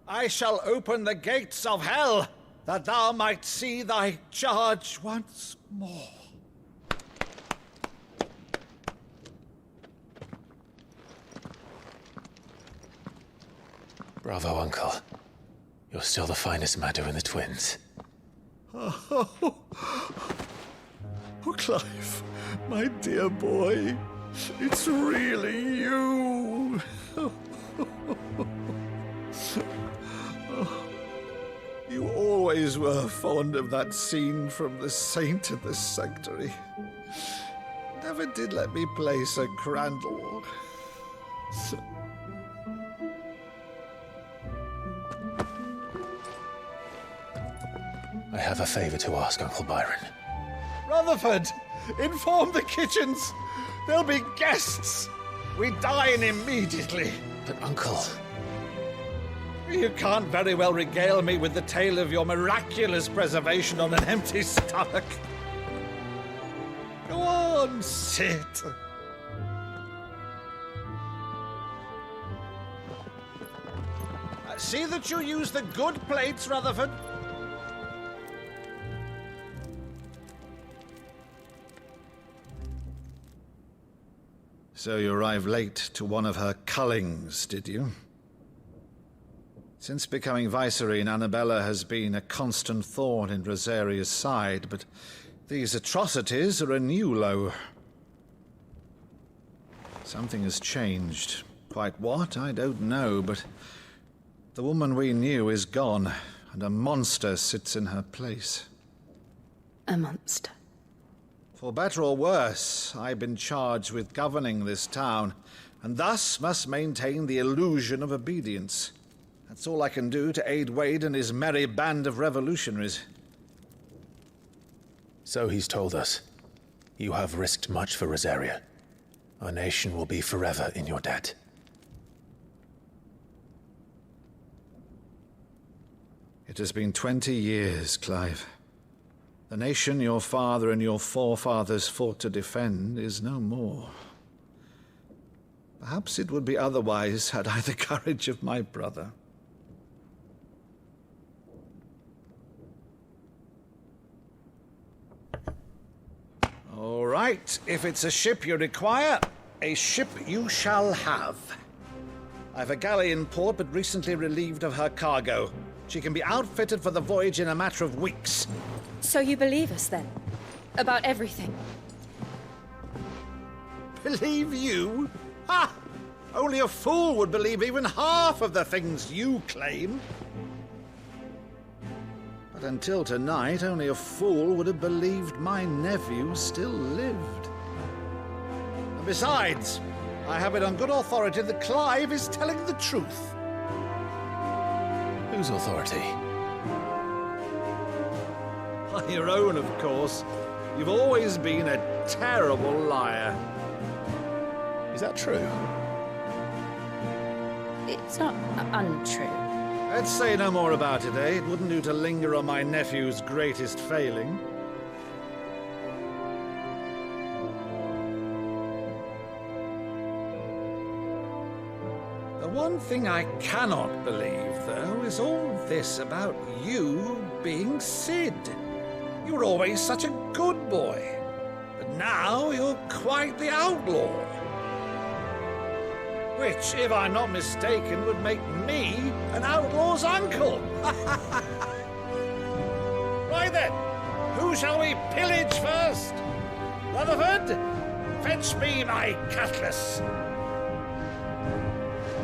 I shall open the gates of hell, that thou might see thy charge once more. Bravo, Uncle. You're still the finest Maddo in the twins. Oh, Clive, my dear boy, it's really you. You always were fond of that scene from The Saint in the Sanctuary. Never did let me play Sir Crandall. I have a favor to ask, Uncle Byron. Rutherford, inform the kitchens. There'll be guests. We dine immediately. But, Uncle... You can't very well regale me with the tale of your miraculous preservation on an empty stomach. Go on, sit. See that you use the good plates, Rutherford. So you arrived late to one of her cullings, did you? Since becoming Vicereine, Annabella has been a constant thorn in Rosaria's side, but these atrocities are a new low. Something has changed. Quite what, I don't know, but the woman we knew is gone, and a monster sits in her place. A monster. For better or worse, I've been charged with governing this town, and thus must maintain the illusion of obedience. That's all I can do to aid Wade and his merry band of revolutionaries. So he's told us. You have risked much for Rosaria. Our nation will be forever in your debt. It has been 20 years, Clive. The nation your father and your forefathers fought to defend is no more. Perhaps it would be otherwise had I the courage of my brother. All right, if it's a ship you require, a ship you shall have. I've a galley in port, but recently relieved of her cargo. She can be outfitted for the voyage in a matter of weeks. So you believe us, then? About everything? Believe you? Ha! Only a fool would believe even half of the things you claim. But until tonight, only a fool would have believed my nephew still lived. And besides, I have it on good authority that Clive is telling the truth. Whose authority? On your own, of course. You've always been a terrible liar. Is that true? It's not untrue. Let's say no more about it, eh? It wouldn't do to linger on my nephew's greatest failing. The one thing I cannot believe, though, is all this about you being Sid. You were always such a good boy, but now you're quite the outlaw. Which, if I'm not mistaken, would make me an outlaw's uncle. Right then, who shall we pillage first? Rutherford, fetch me my cutlass.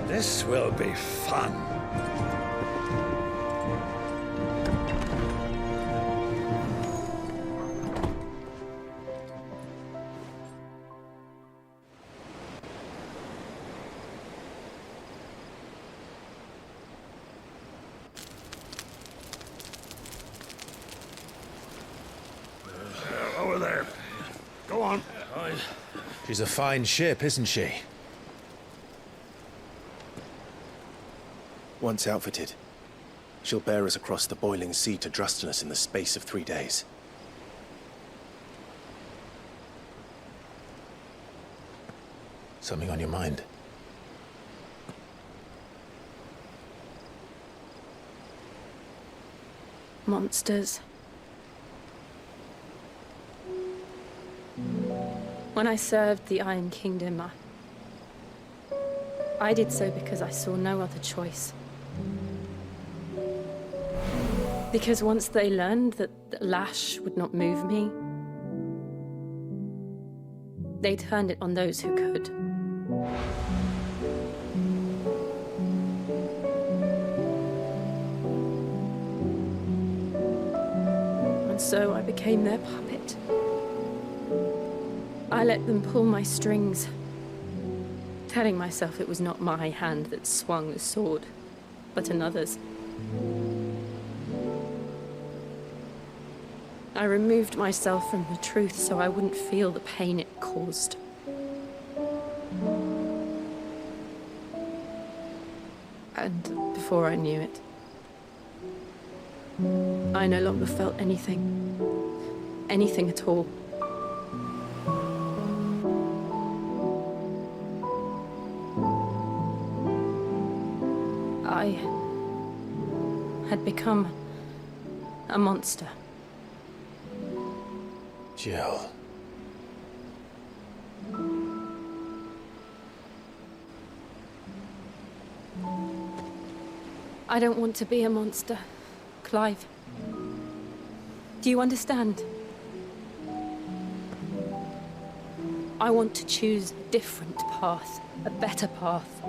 This will be fun. Over there. Go on. She's a fine ship, isn't she? Once outfitted, she'll bear us across the boiling sea to Kostnice in the space of 3 days. Something on your mind? Monsters. When I served the Iron Kingdom, I did so because I saw no other choice. Because once they learned that the lash would not move me, they turned it on those who could. And so I became their puppet. I let them pull my strings, telling myself it was not my hand that swung the sword, but another's. I removed myself from the truth so I wouldn't feel the pain it caused. And before I knew it, I no longer felt anything. Anything at all. I had become a monster. Jill. I don't want to be a monster, Clive. Do you understand? I want to choose a different path, a better path.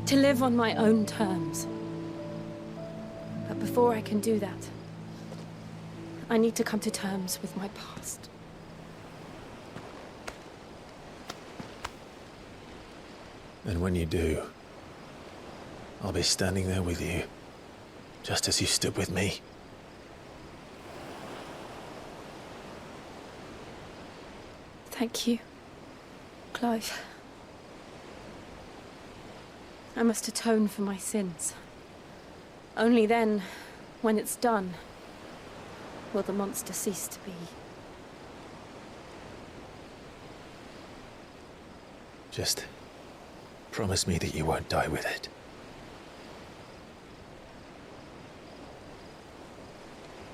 To live on my own terms. But before I can do that, I need to come to terms with my past. And when you do, I'll be standing there with you, just as you stood with me. Thank you, Clive. I must atone for my sins. Only then, when it's done, will the monster cease to be. Just promise me that you won't die with it.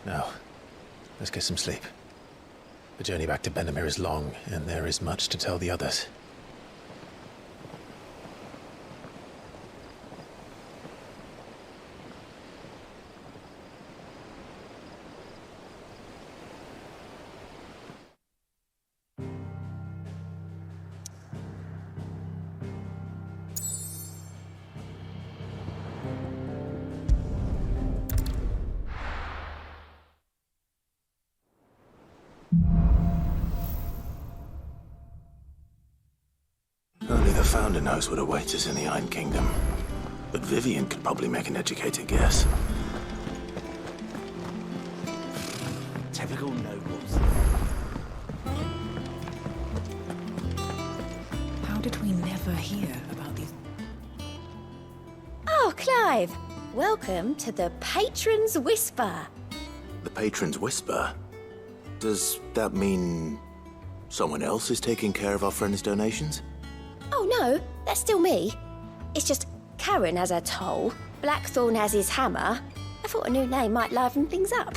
Now, let's get some sleep. The journey back to Benamir is long, and there is much to tell the others. Only the Founder knows what awaits us in the Iron Kingdom. But Vivian could probably make an educated guess. Typical nobles. How did we never hear about these? Oh, Clive! Welcome to the Patron's Whisper. The Patron's Whisper? Does that mean someone else is taking care of our friend's donations? Oh no, that's still me. It's just Karen has her toll, Blackthorn has his hammer. I thought a new name might liven things up.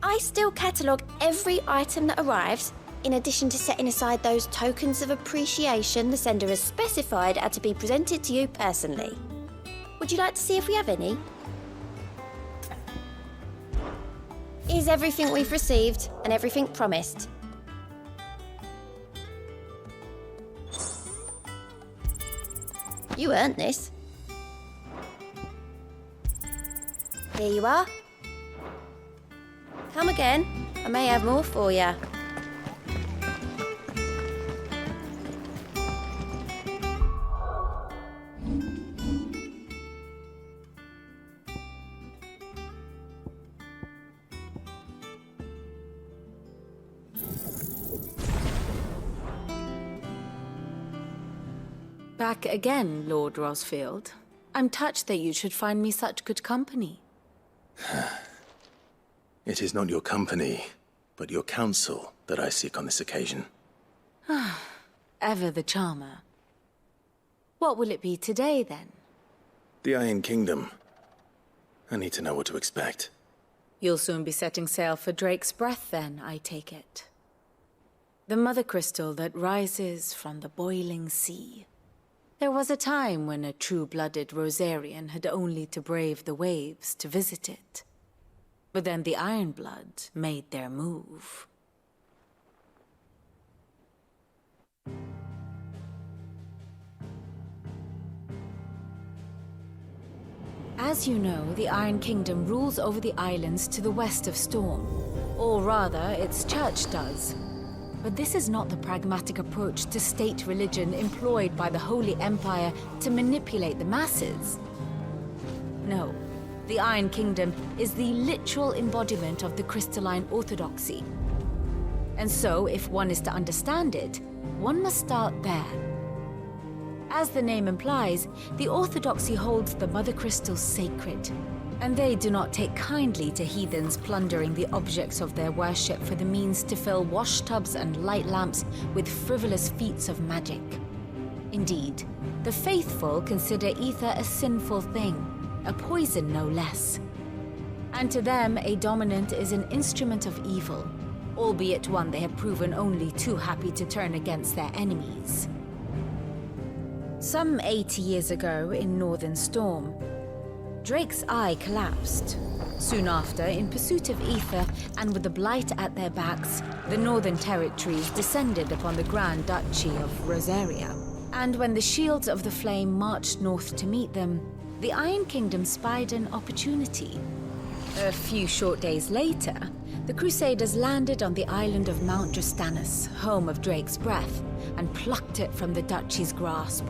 I still catalogue every item that arrives, in addition to setting aside those tokens of appreciation the sender has specified are to be presented to you personally. Would you like to see if we have any? Here's everything we've received and everything promised. You earned this. Here you are. Come again. I may have more for you. Back again, Lord Rosfield. I'm touched that you should find me such good company. It is not your company, but your counsel that I seek on this occasion. Ever the charmer. What will it be today, then? The Iron Kingdom. I need to know what to expect. You'll soon be setting sail for Drake's Breath, then, I take it. The mother crystal that rises from the boiling sea. There was a time when a true-blooded Rosarian had only to brave the waves to visit it. But then the Ironblood made their move. As you know, the Iron Kingdom rules over the islands to the west of Storm. Or rather, its church does. But this is not the pragmatic approach to state religion employed by the Holy Empire to manipulate the masses. No, the Iron Kingdom is the literal embodiment of the crystalline orthodoxy. And so, if one is to understand it, one must start there. As the name implies, the orthodoxy holds the mother crystals sacred, and they do not take kindly to heathens plundering the objects of their worship for the means to fill washtubs and light lamps with frivolous feats of magic. Indeed, the faithful consider ether a sinful thing, a poison no less. And to them, a dominant is an instrument of evil, albeit one they have proven only too happy to turn against their enemies. Some 80 years ago in Northern Storm, Drake's Eye collapsed. Soon after, in pursuit of ether and with the Blight at their backs, the Northern Territories descended upon the Grand Duchy of Rosaria. And when the Shields of the Flame marched north to meet them, the Iron Kingdom spied an opportunity. A few short days later, the Crusaders landed on the island of Mount Drastanus, home of Drake's Breath, and plucked it from the Duchy's grasp.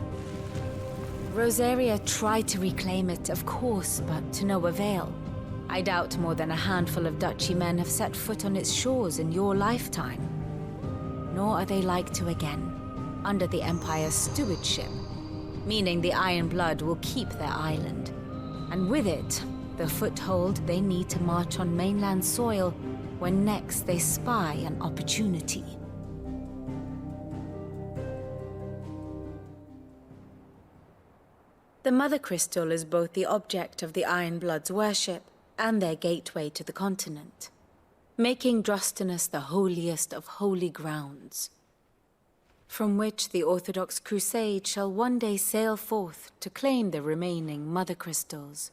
Rosaria tried to reclaim it, of course, but to no avail. I doubt more than a handful of Duchy men have set foot on its shores in your lifetime. Nor are they like to again, under the Empire's stewardship, meaning the Iron Blood will keep their island, and with it, the foothold they need to march on mainland soil when next they spy an opportunity. The Mother Crystal is both the object of the Iron Blood's worship and their gateway to the continent, making Drastanus the holiest of holy grounds, from which the Orthodox Crusade shall one day sail forth to claim the remaining Mother Crystals,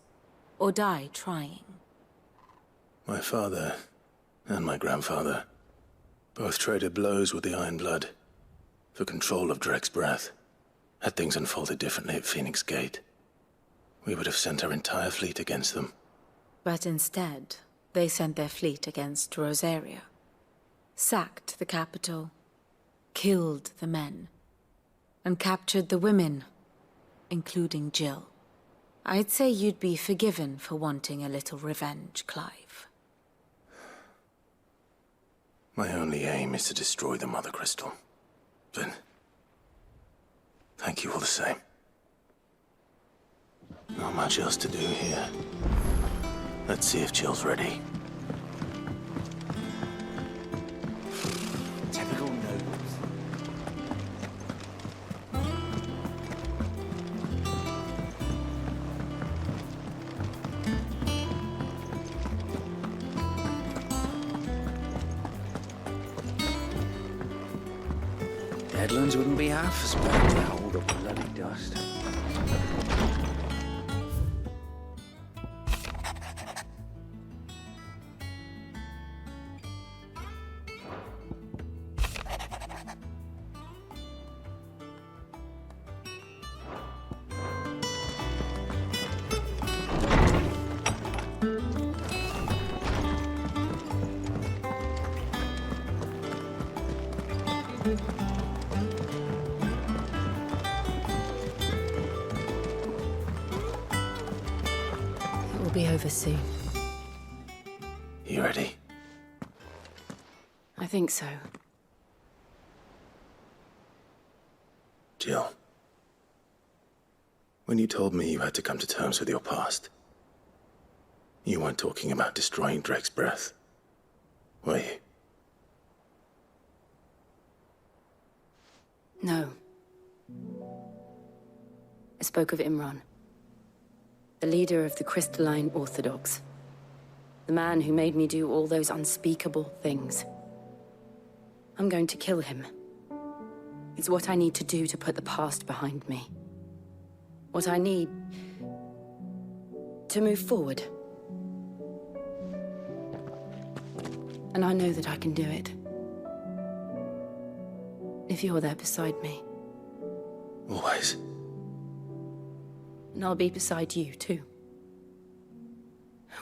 or die trying. My father and my grandfather both traded blows with the Iron Blood for control of Drake's Breath. Had things unfolded differently at Phoenix Gate, we would have sent our entire fleet against them. But instead, they sent their fleet against Rosaria, sacked the capital, killed the men, and captured the women, including Jill. I'd say you'd be forgiven for wanting a little revenge, Clive. My only aim is to destroy the Mother Crystal. But thank you all the same. Not much else to do here. Let's see if Jill's ready. Typical nobles. Deadlands wouldn't be half as bad to hold up bloody dust. It will be over soon. You ready? I think so. Jill. When you told me you had to come to terms with your past, you weren't talking about destroying Drake's Breath, were you? No. I spoke of Imran, the leader of the Crystalline Orthodox. The man who made me do all those unspeakable things. I'm going to kill him. It's what I need to do to put the past behind me. What I need to move forward. And I know that I can do it. If you're there beside me. Always. And I'll be beside you, too.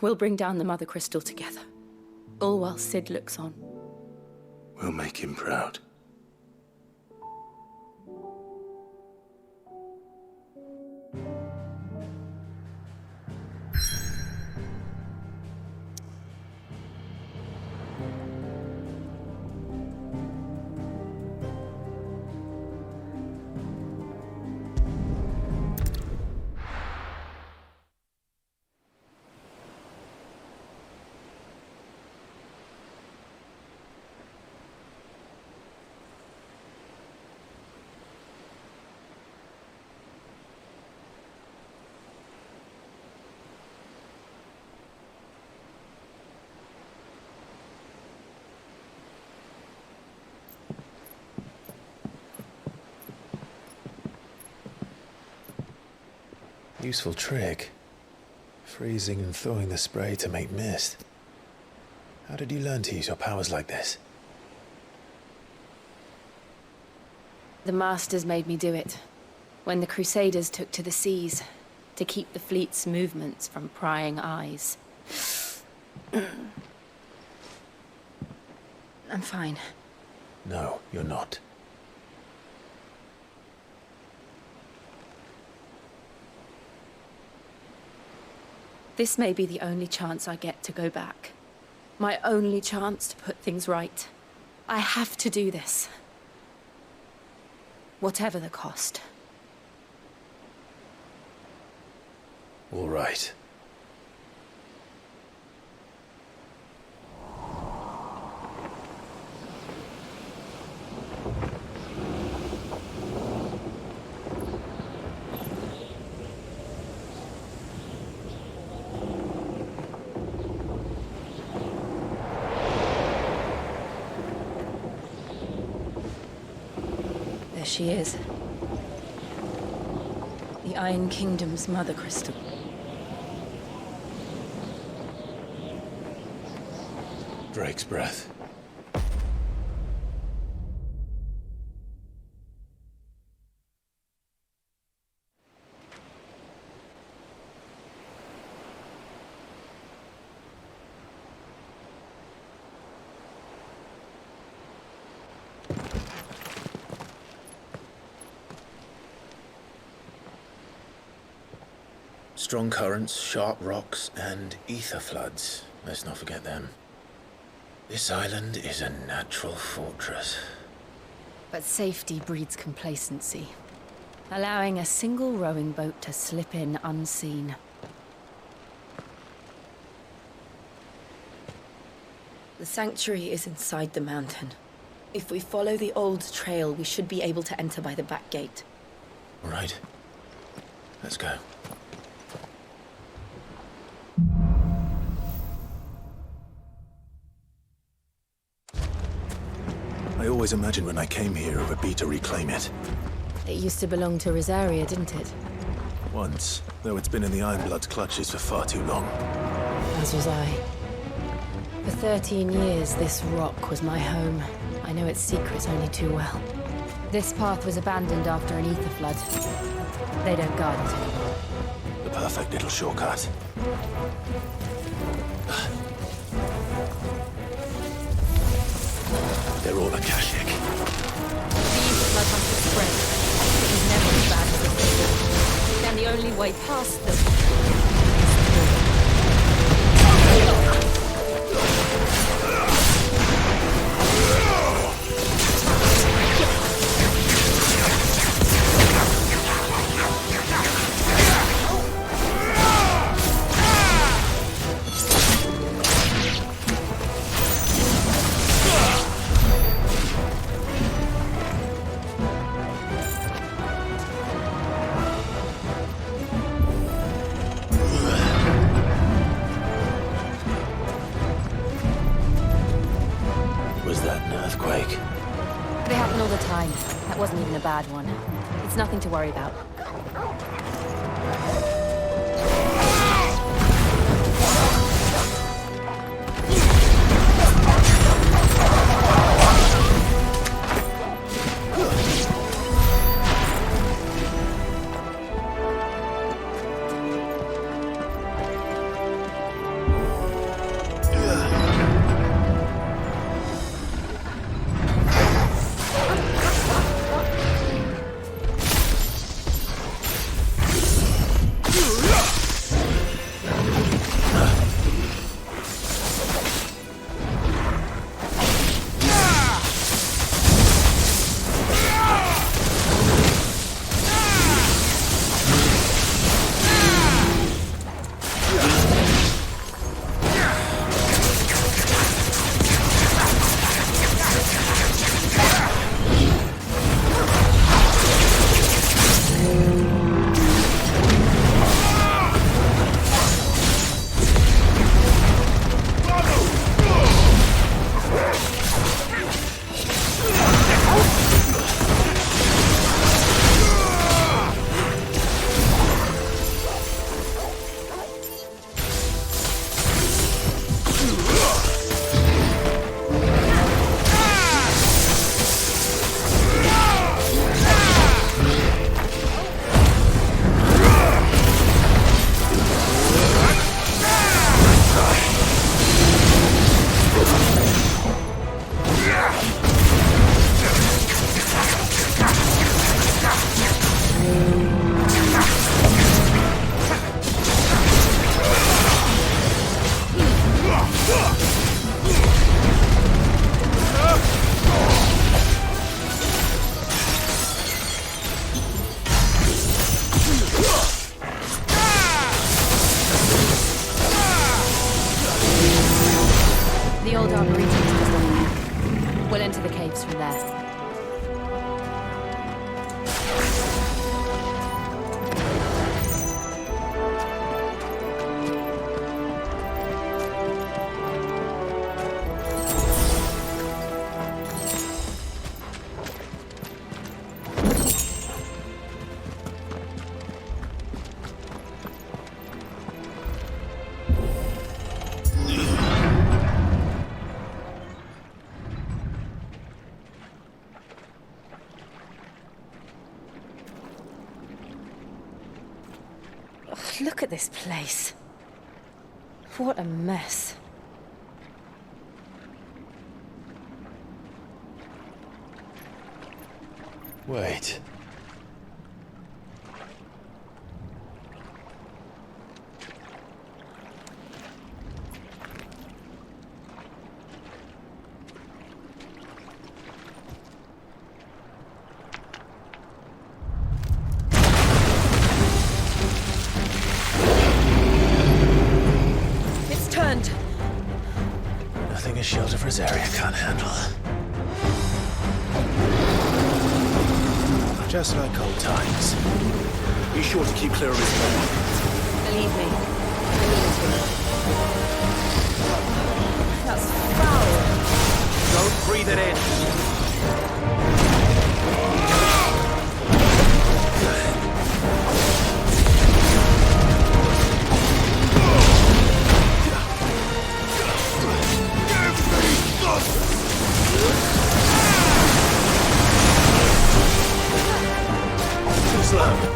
We'll bring down the Mother Crystal together. All while Sid looks on. We'll make him proud. Useful trick. Freezing and thawing the spray to make mist. How did you learn to use your powers like this? The Masters made me do it. When the Crusaders took to the seas, to keep the fleet's movements from prying eyes. I'm fine. No, you're not. This may be the only chance I get to go back. My only chance to put things right. I have to do this. Whatever the cost. All right. There she is. The Iron Kingdom's mother crystal. Drake's breath. Strong currents, sharp rocks, and ether floods. Let's not forget them. This island is a natural fortress. But safety breeds complacency, allowing a single rowing boat to slip in unseen. The sanctuary is inside the mountain. If we follow the old trail, we should be able to enter by the back gate. All right. Let's go. I always imagined when I came here it would be to reclaim it. It used to belong to Rosaria, didn't it? Once, though it's been in the Ironblood's clutches for far too long. As was I. For 13 years, this rock was my home. I know its secrets only too well. This path was abandoned after an ether flood. They don't guard it anymore. The perfect little shortcut. They're all Akashic. These blood must have spread. It was never as bad as it was. And the only way past them bad one. It's nothing to worry about. there. Look at this place. What a mess. Wait. It's turned. Nothing a shield of Rosaria can't handle. Just like old times. Be sure to keep clear of his path. Believe me. That's foul. Don't breathe it in. Too slow.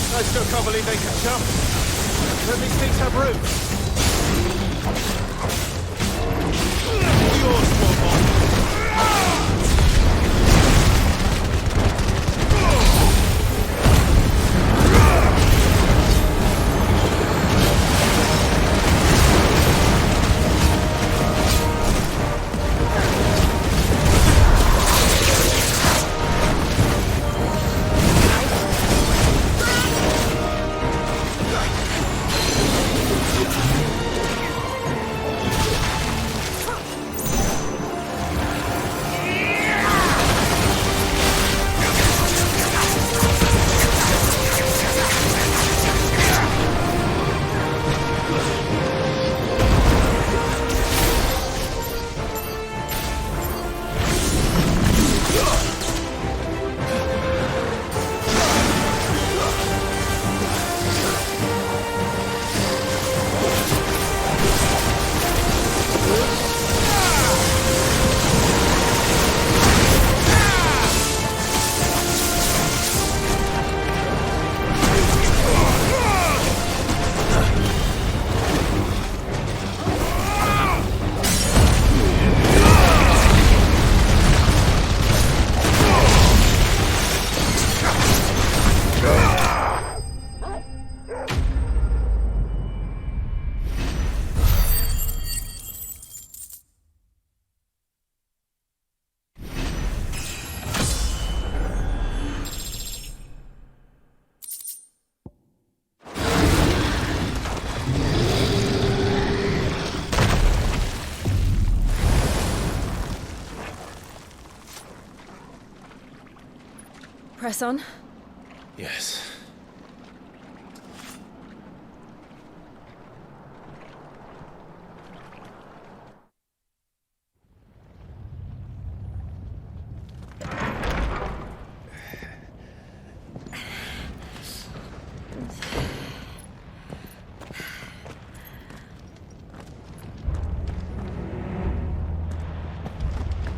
I still can't believe they catch up. Don't these things have roots? Yours, small boy. Press on. Yes.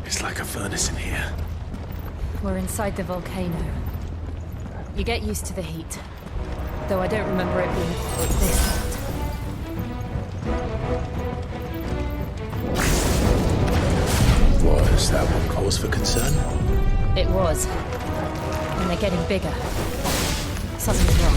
It's like a furnace in here. We're inside the volcano. You get used to the heat. Though I don't remember it being quite this hot. Was that one cause for concern? It was. And they're getting bigger. Something's wrong.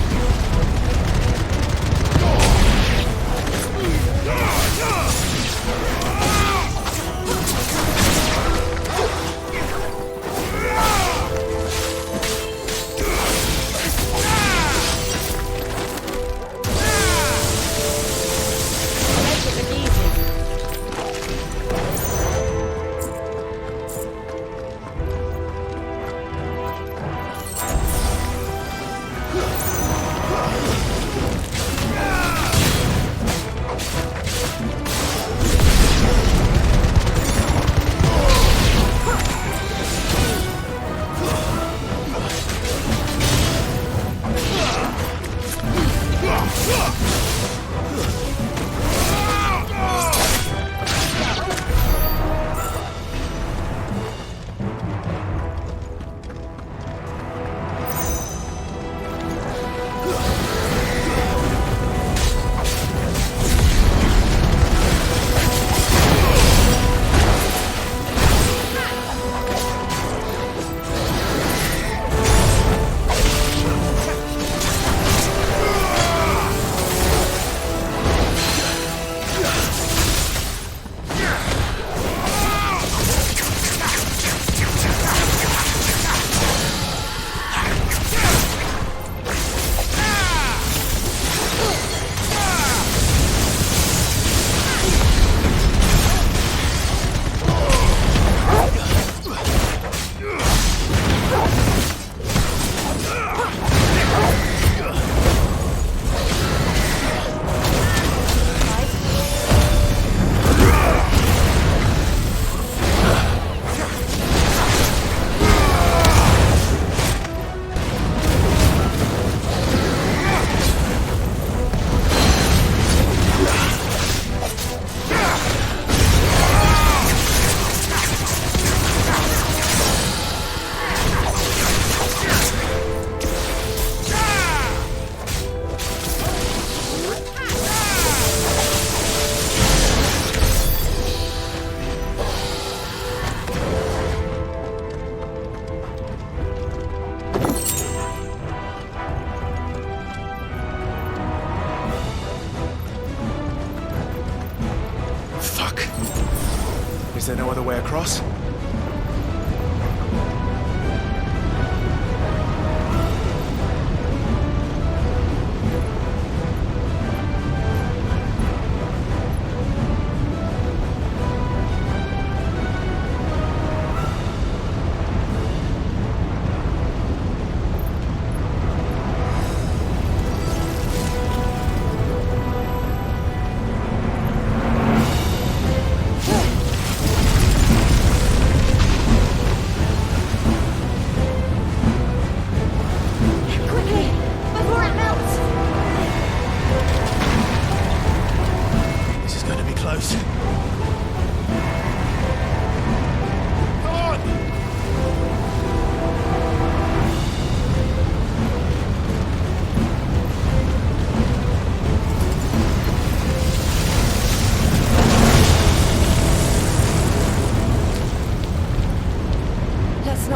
Is there no other way across?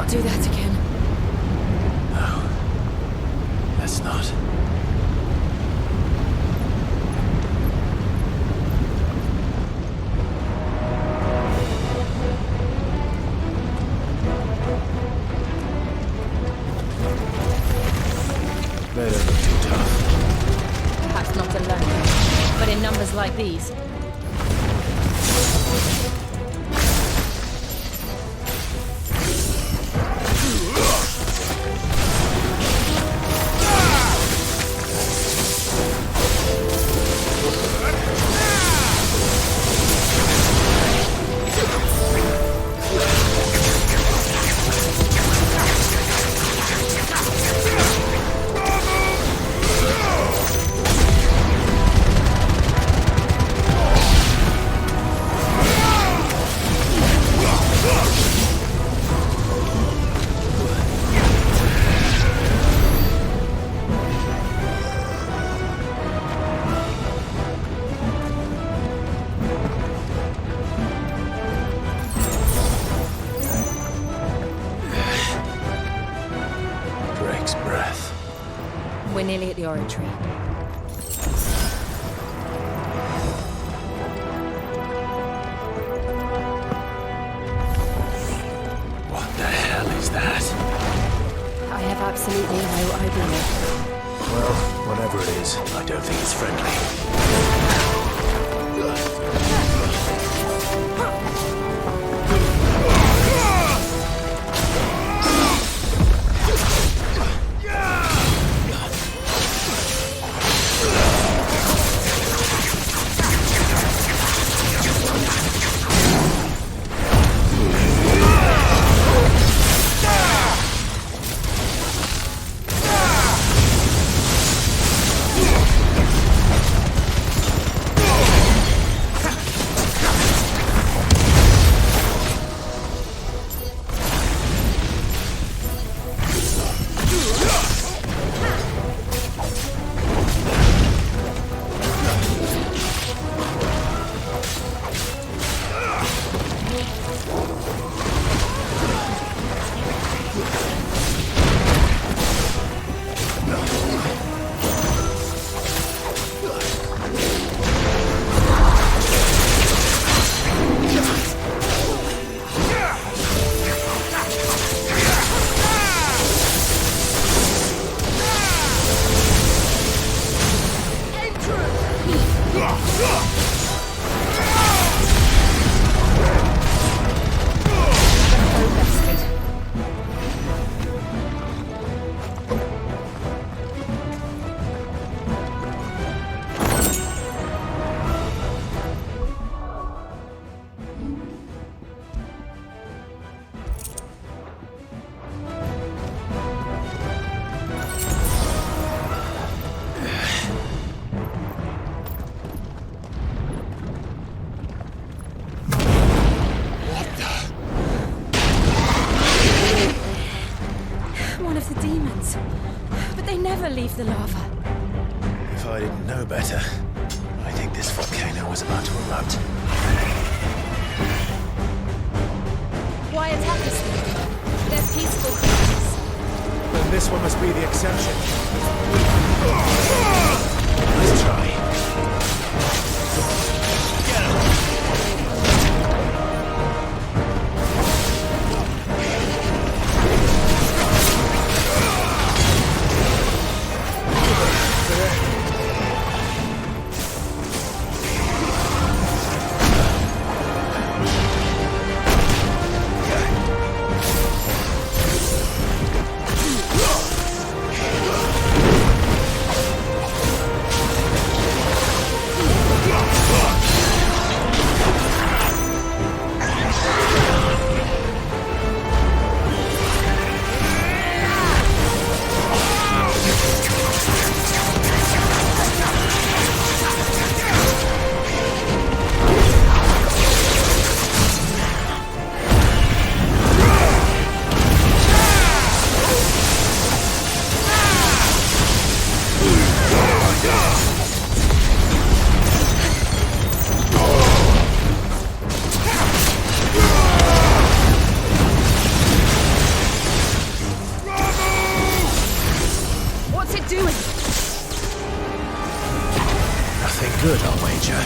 Do that again. No. Let's not. They don't look too tough. Perhaps not alone, but in numbers like these. nearly at the oratory. What the hell is that? I have absolutely no idea. Well, whatever it is, I don't think it's friendly. Leave the lava. If I didn't know better, I think this volcano was about to erupt. Why attack us then? They're peaceful creatures. Then this one must be the exception. Let's try. Get him! Good, I'll wager.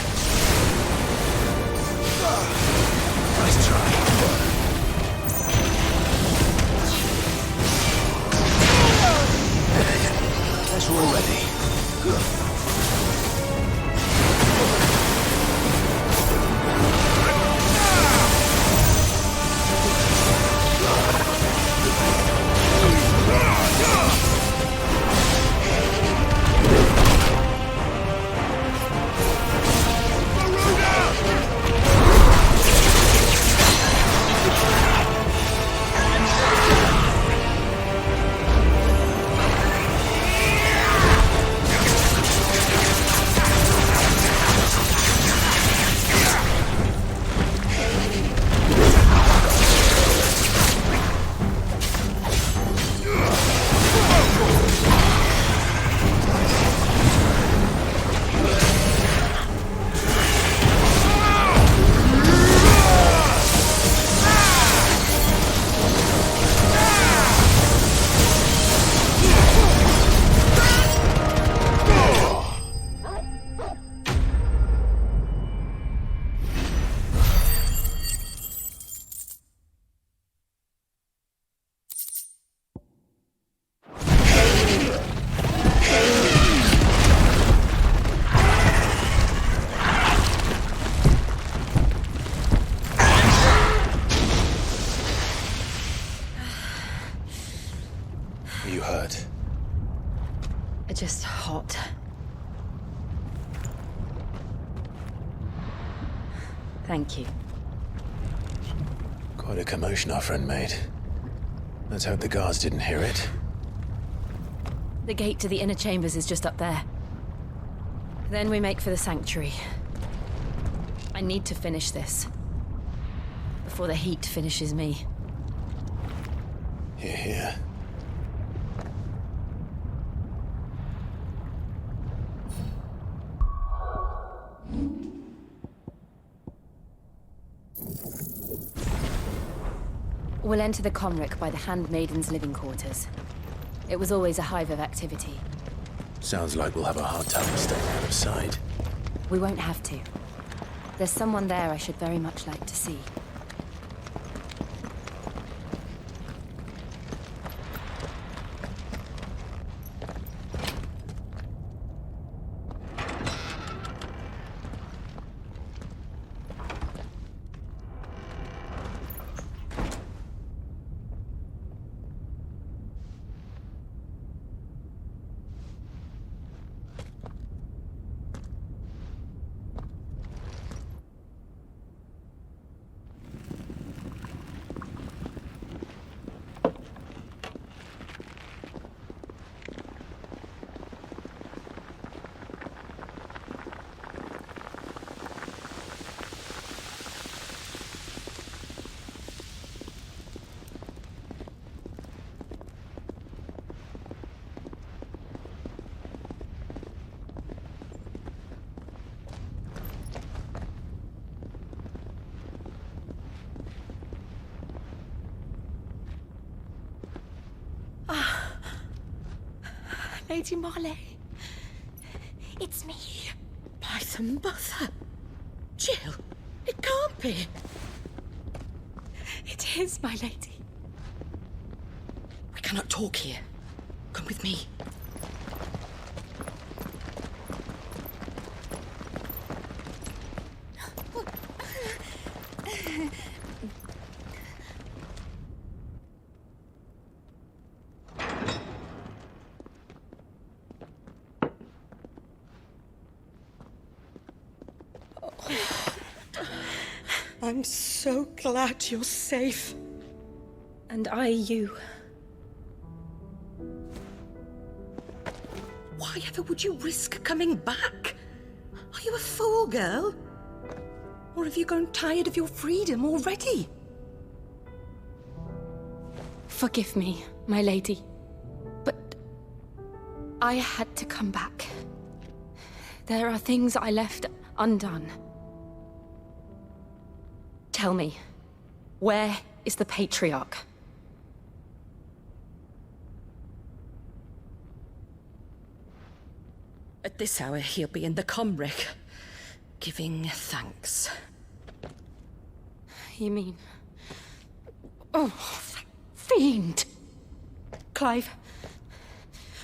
Nice try. Guess we're ready. Thank you. Quite a commotion our friend made. Let's hope the guards didn't hear it. The gate to the inner chambers is just up there. Then we make for the sanctuary. I need to finish this. Before the heat finishes me. Hear, hear. We'll enter the Comric by the Handmaiden's living quarters. It was always a hive of activity. Sounds like we'll have a hard time staying out of sight. We won't have to. There's someone there I should very much like to see. Lady Marley. It's me. By the mother. Jill, it can't be. It is, my lady. We cannot talk here. Come with me. I'm so glad you're safe. And I you. Why ever would you risk coming back? Are you a fool, girl? Or have you grown tired of your freedom already? Forgive me, my lady. But I had to come back. There are things I left undone. Tell me, where is the Patriarch? At this hour, he'll be in the Comric, giving thanks. You mean... Oh, that fiend! Clive,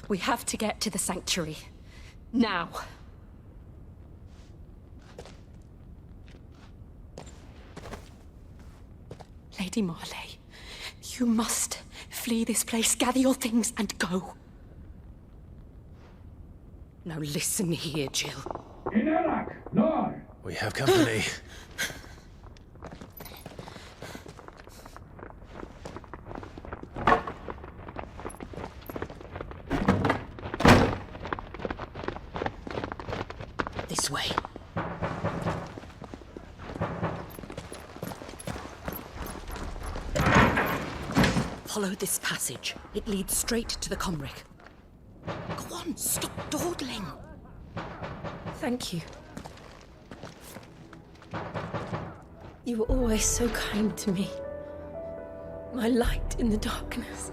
we have to get to the sanctuary. Now. Lady Marley, you must flee this place, gather your things, and go. Now listen here, Jill. We have company. This way. Follow this passage. It leads straight to the Comric. Go on, stop dawdling. Thank you. You were always so kind to me. My light in the darkness.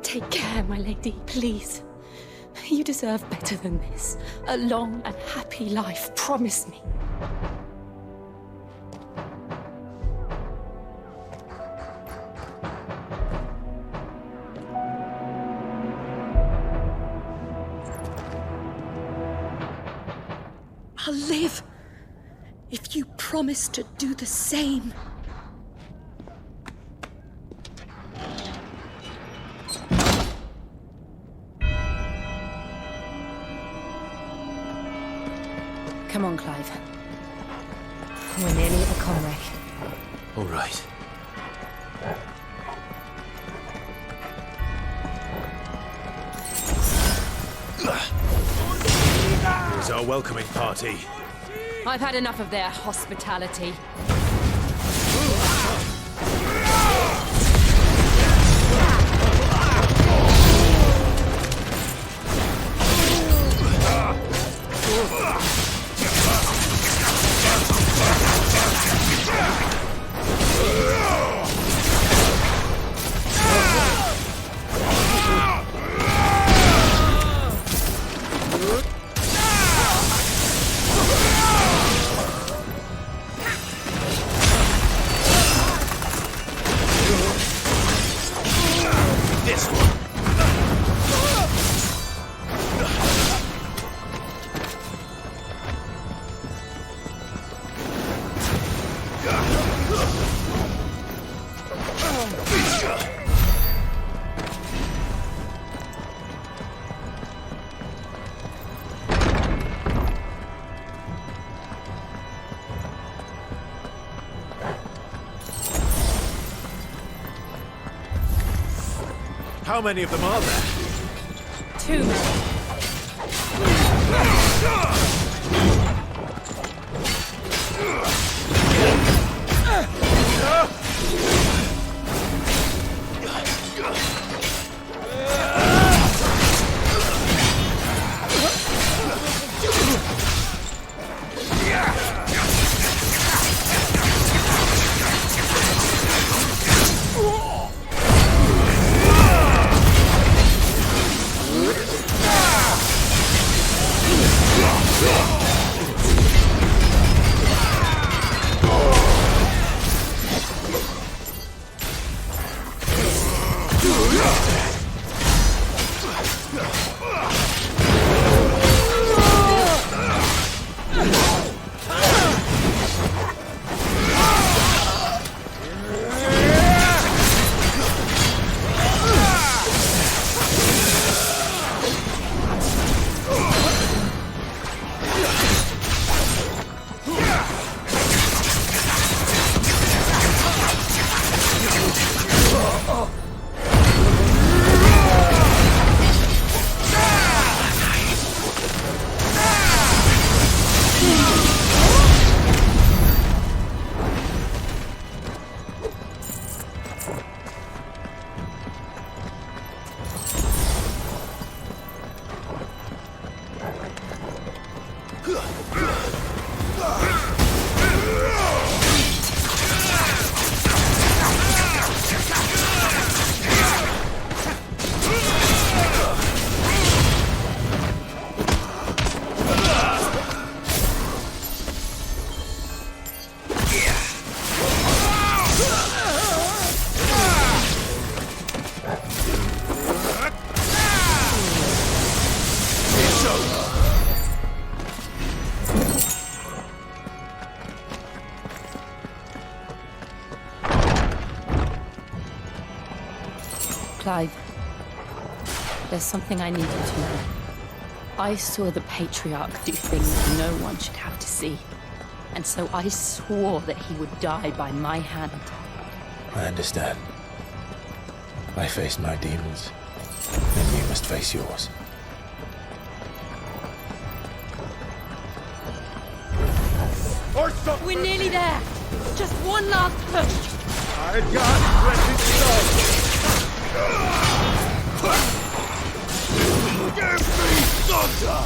Take care, my lady, please. You deserve better than this. A long and happy life, promise me. I'll live if you promise to do the same. Come on, Clive. We're nearly at the Comrec. All right. Here's our welcoming party. I've had enough of their hospitality. How many of them are there? Too many. Clive, there's something I need you to know. I saw the Patriarch do things no one should have to see. And so I swore that he would die by my hand. I understand. I faced my demons, and you must face yours. We're nearly there. Just one last push. I got let it go. Give me thunder!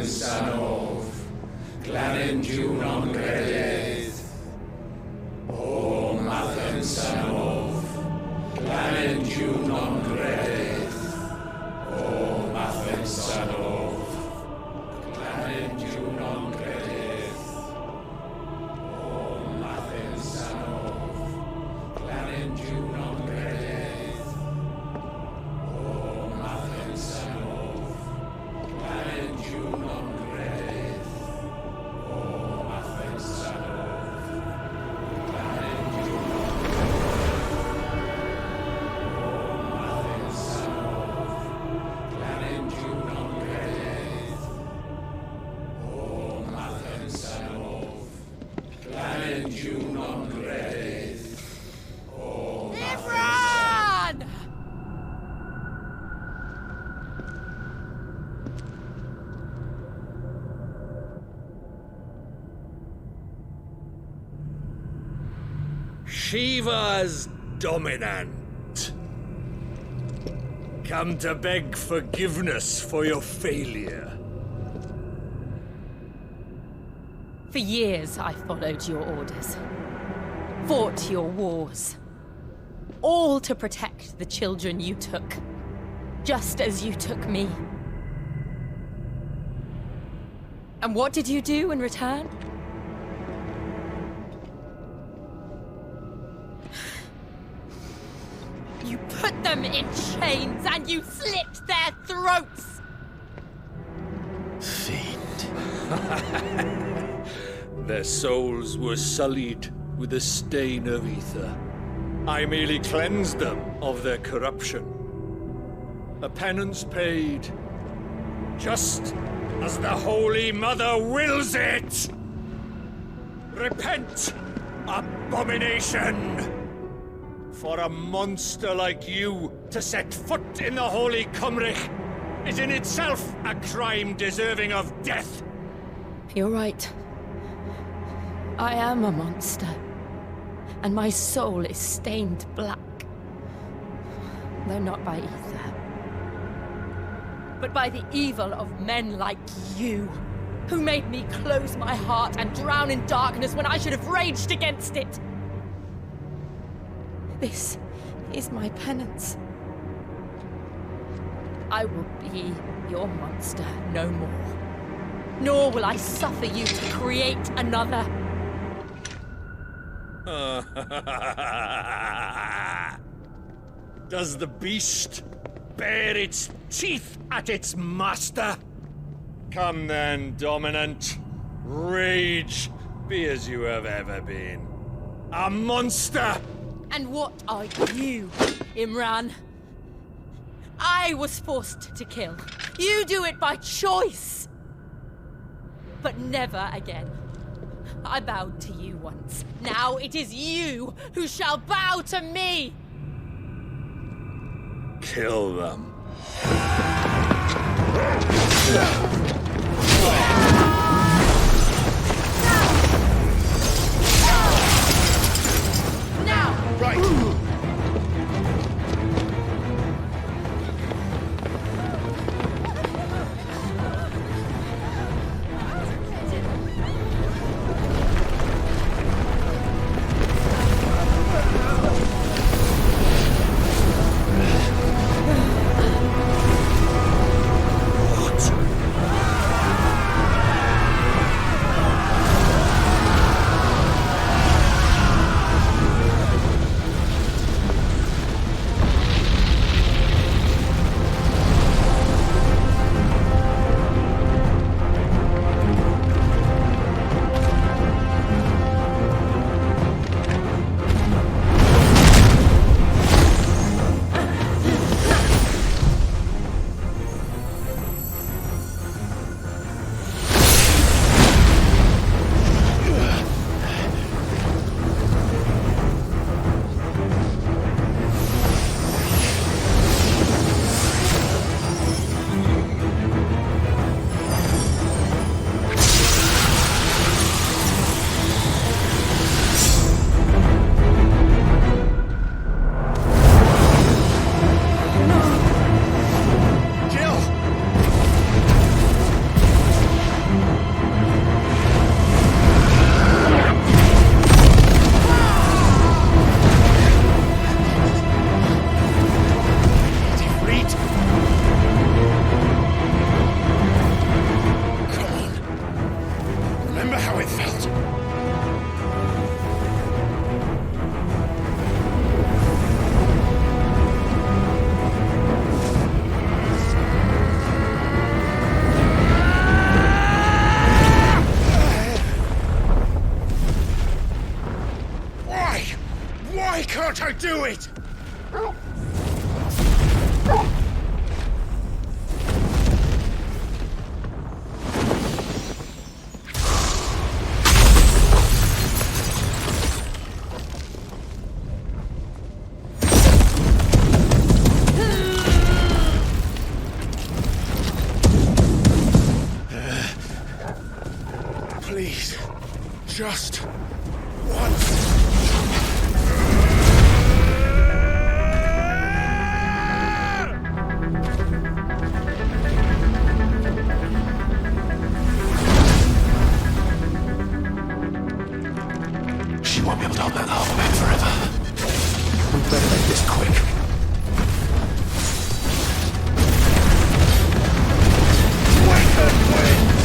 Sanov, Glanin Junon Gredith. O Mathan Sanov, Glanin Junon Gredith. O Mathan Sanov, Glanin Junon Gredith. O Mathan Sanov, Glanin Junon Gredith. O Mathan Sanov, Glanin Junon Gredith. O Mathan Sanov, Glanin Junon Imran! Shiva's dominant. Come to beg forgiveness for your failure. For years, I followed your orders, fought your wars, all to protect the children you took, just as you took me. And what did you do in return? You put them in chains and you slit their throats! Their souls were sullied with the stain of ether. I merely cleansed them of their corruption. A penance paid, just as the Holy Mother wills it! Repent, abomination! For a monster like you to set foot in the Holy Cymric is in itself a crime deserving of death. You're right. I am a monster, and my soul is stained black. Though not by ether, but by the evil of men like you, who made me close my heart and drown in darkness when I should have raged against it. This is my penance. I will be your monster no more. Nor will I suffer you to create another. Does the beast bare its teeth at its master? Come then, dominant. Rage, be as you have ever been. A monster! And what are you, Imran? I was forced to kill. You do it by choice. But never again. I bowed to you once. Now it is you who shall bow to me! Kill them. Now! Right! do it! Please, just once. She won't be able to hold that harbor back forever. We better make this quick. Wake up, Wayne!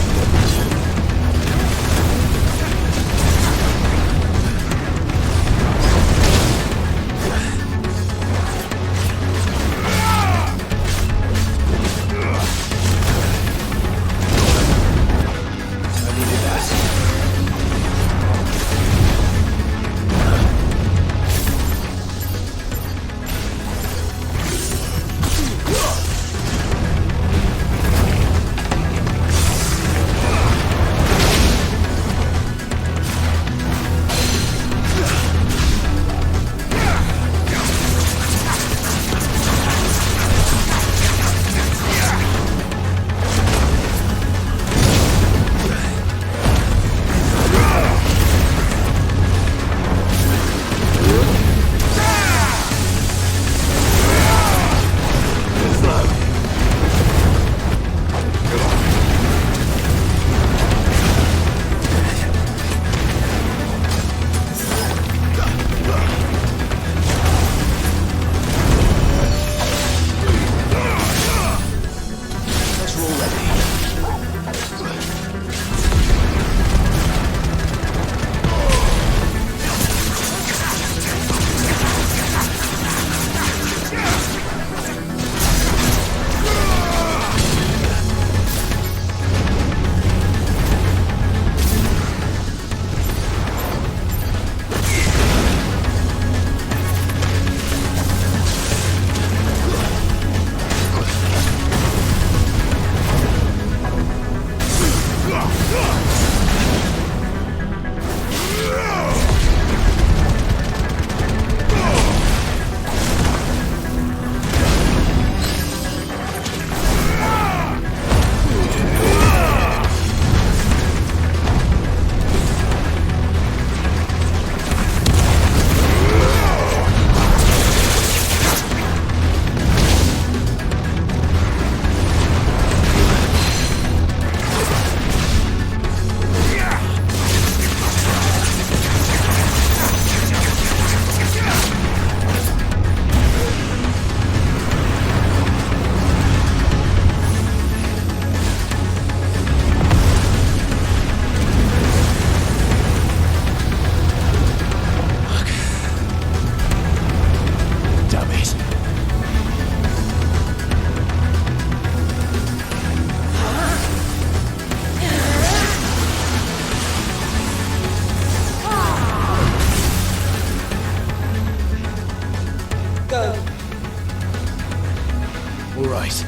All right.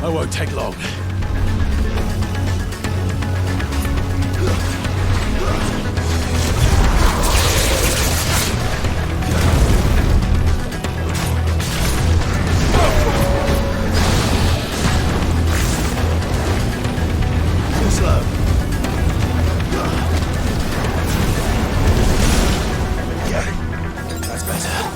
I won't take long. Too slow. Yeah, that's better.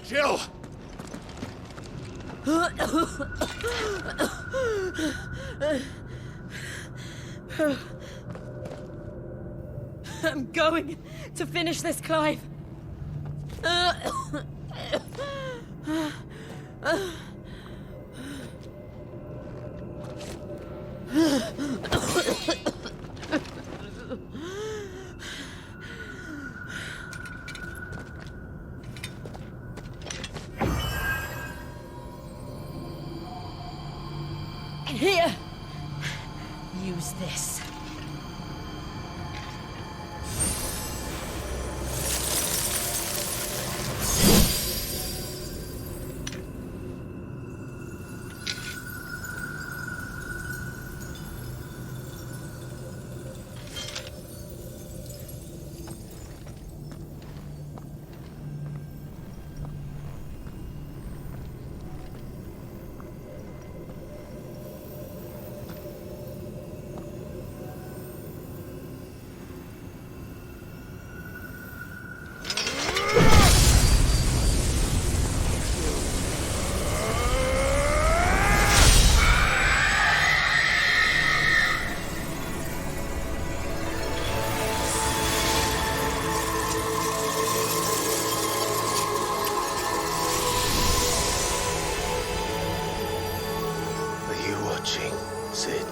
Jill! I'm going to finish this, Clive. Here, use this. Sid.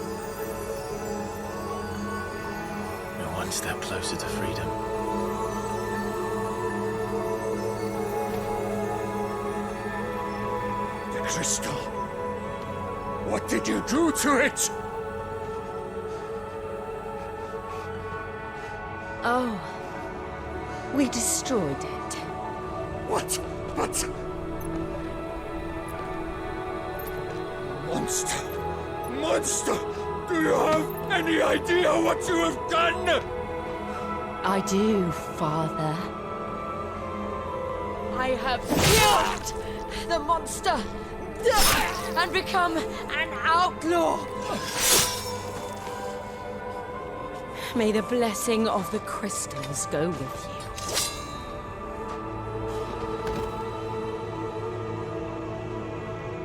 We're one step closer to freedom. The crystal. What did you do to it? Oh, we destroyed it. What? But... Monster! Monster! Do you have any idea what you have done? I do, Father. I have killed the monster and become an outlaw. May the blessing of the crystals go with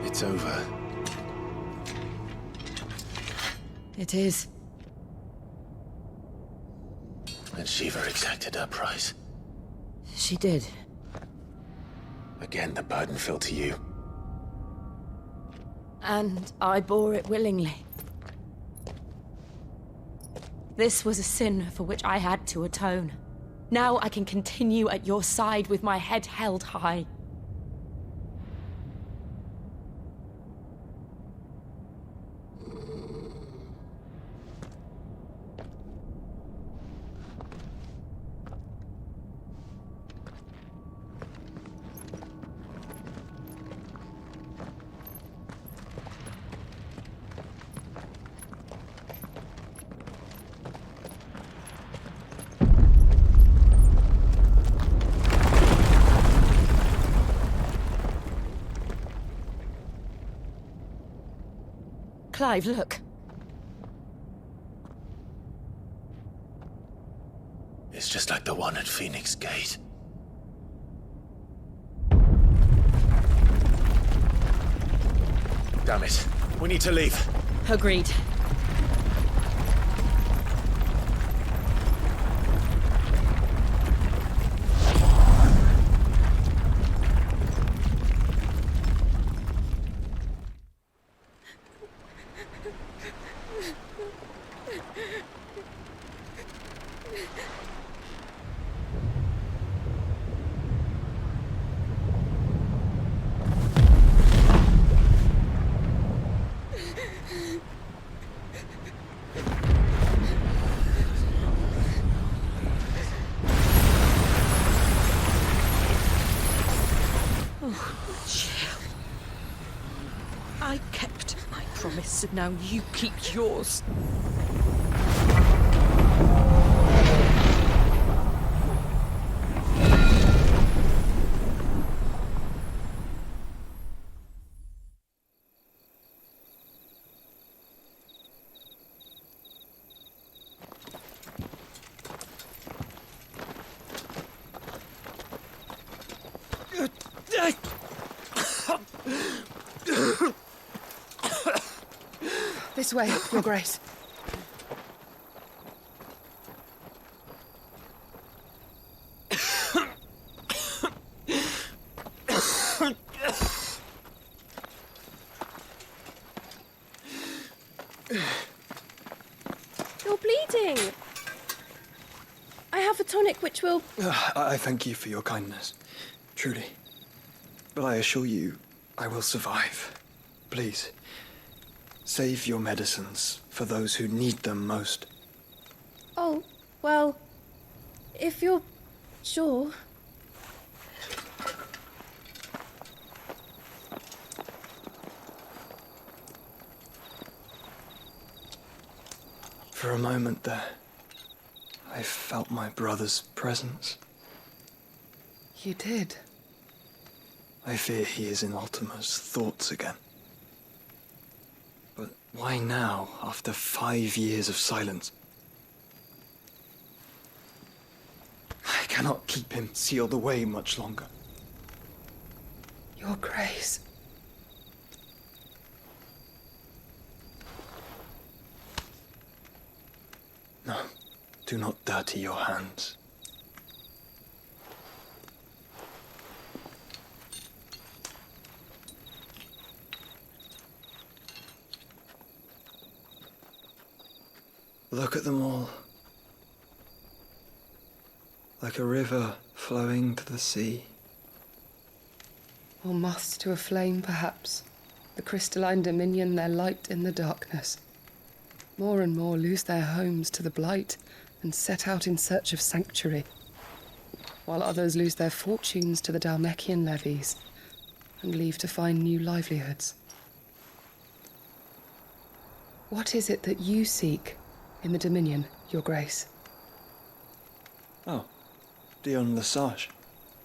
you. It's over. It is. And Shiva exacted her price. She did. Again, the burden fell to you. And I bore it willingly. This was a sin for which I had to atone. Now I can continue at your side with my head held high. Clive, look. It's just like the one at Phoenix Gate. Damn it. We need to leave. Agreed. I kept my promise, and now you keep yours. This way, Your Grace. You're bleeding. I have a tonic which will... I thank you for your kindness, truly. But I assure you, I will survive. Please, save your medicines for those who need them most. Oh, well, if you're sure. For a moment there, I felt my brother's presence. You did? I fear he is in Ultima's thoughts again. But why now, after 5 years of silence? I cannot keep him sealed away much longer. Your Grace. No, do not dirty your hands. Look at them all. Like a river flowing to the sea. Or moths to a flame, perhaps. The crystalline dominion, their light in the darkness. More and more lose their homes to the blight and set out in search of sanctuary, while others lose their fortunes to the Dalmekian levies and leave to find new livelihoods. What is it that you seek in the Dominion, Your Grace? Oh, Dion Lesage.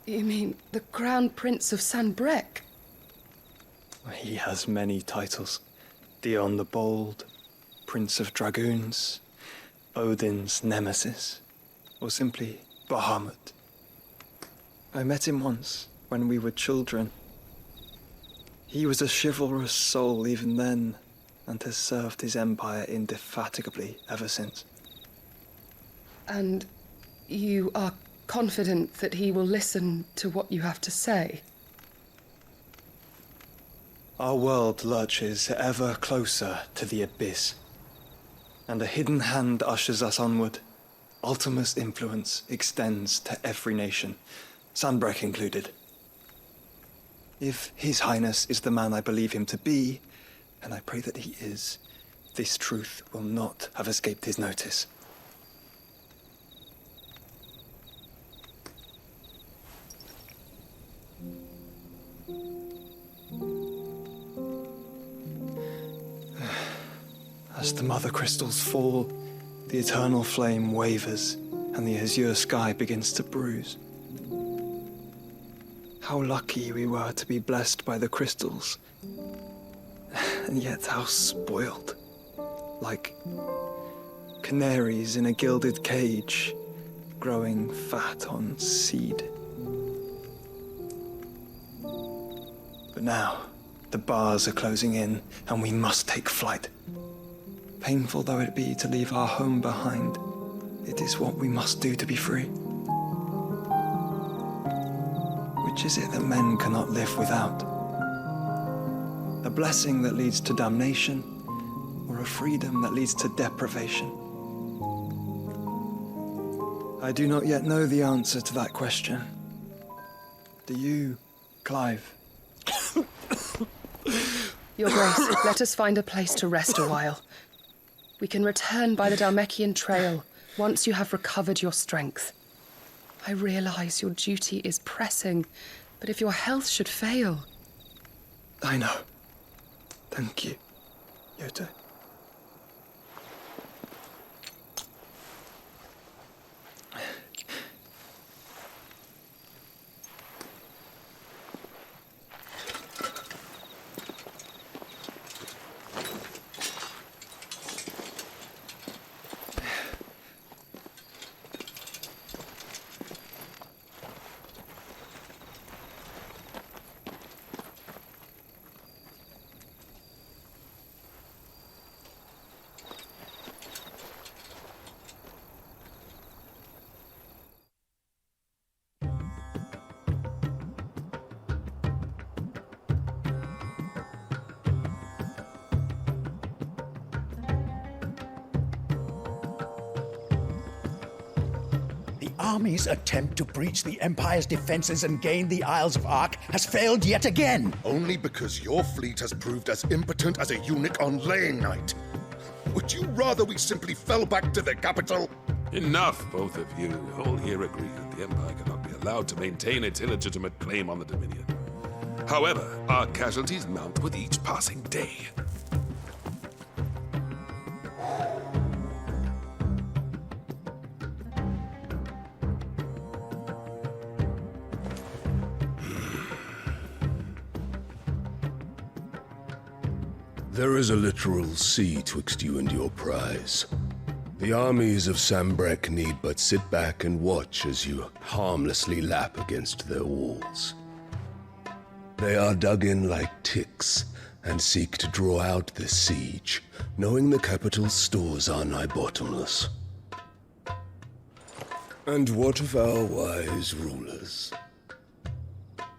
You mean the Crown Prince of Sanbreque? He has many titles. Dion the Bold, Prince of Dragoons, Odin's Nemesis, or simply Bahamut. I met him once, when we were children. He was a chivalrous soul even then, and has served his empire indefatigably ever since. And you are confident that he will listen to what you have to say? Our world lurches ever closer to the abyss, and a hidden hand ushers us onward. Ultima's influence extends to every nation, Sanbreque included. If His Highness is the man I believe him to be, and I pray that he is, this truth will not have escaped his notice. As the mother crystals fall, the eternal flame wavers, and the azure sky begins to bruise. How lucky we were to be blessed by the crystals, and yet how spoiled. Like canaries in a gilded cage, growing fat on seed. But now, the bars are closing in, and we must take flight. Painful though it be to leave our home behind, it is what we must do to be free. Which is it that men cannot live without? A blessing that leads to damnation, or a freedom that leads to deprivation? I do not yet know the answer to that question. Do you, Clive? Your Grace, let us find a place to rest a while. We can return by the Dalmekian trail once you have recovered your strength. I realize your duty is pressing, but if your health should fail... I know. Thank you, Yote. army's attempt to breach the Empire's defenses and gain the Isles of Ark has failed yet again. Only because your fleet has proved as impotent as a eunuch on laying night. Would you rather we simply fell back to the capital? Enough, both of you. All here agree that the Empire cannot be allowed to maintain its illegitimate claim on the Dominion. However, our casualties mount with each passing day. There is a literal sea twixt you and your prize. The armies of Sambrek need but sit back and watch as you harmlessly lap against their walls. They are dug in like ticks and seek to draw out this siege, knowing the capital's stores are nigh bottomless. And what of our wise rulers?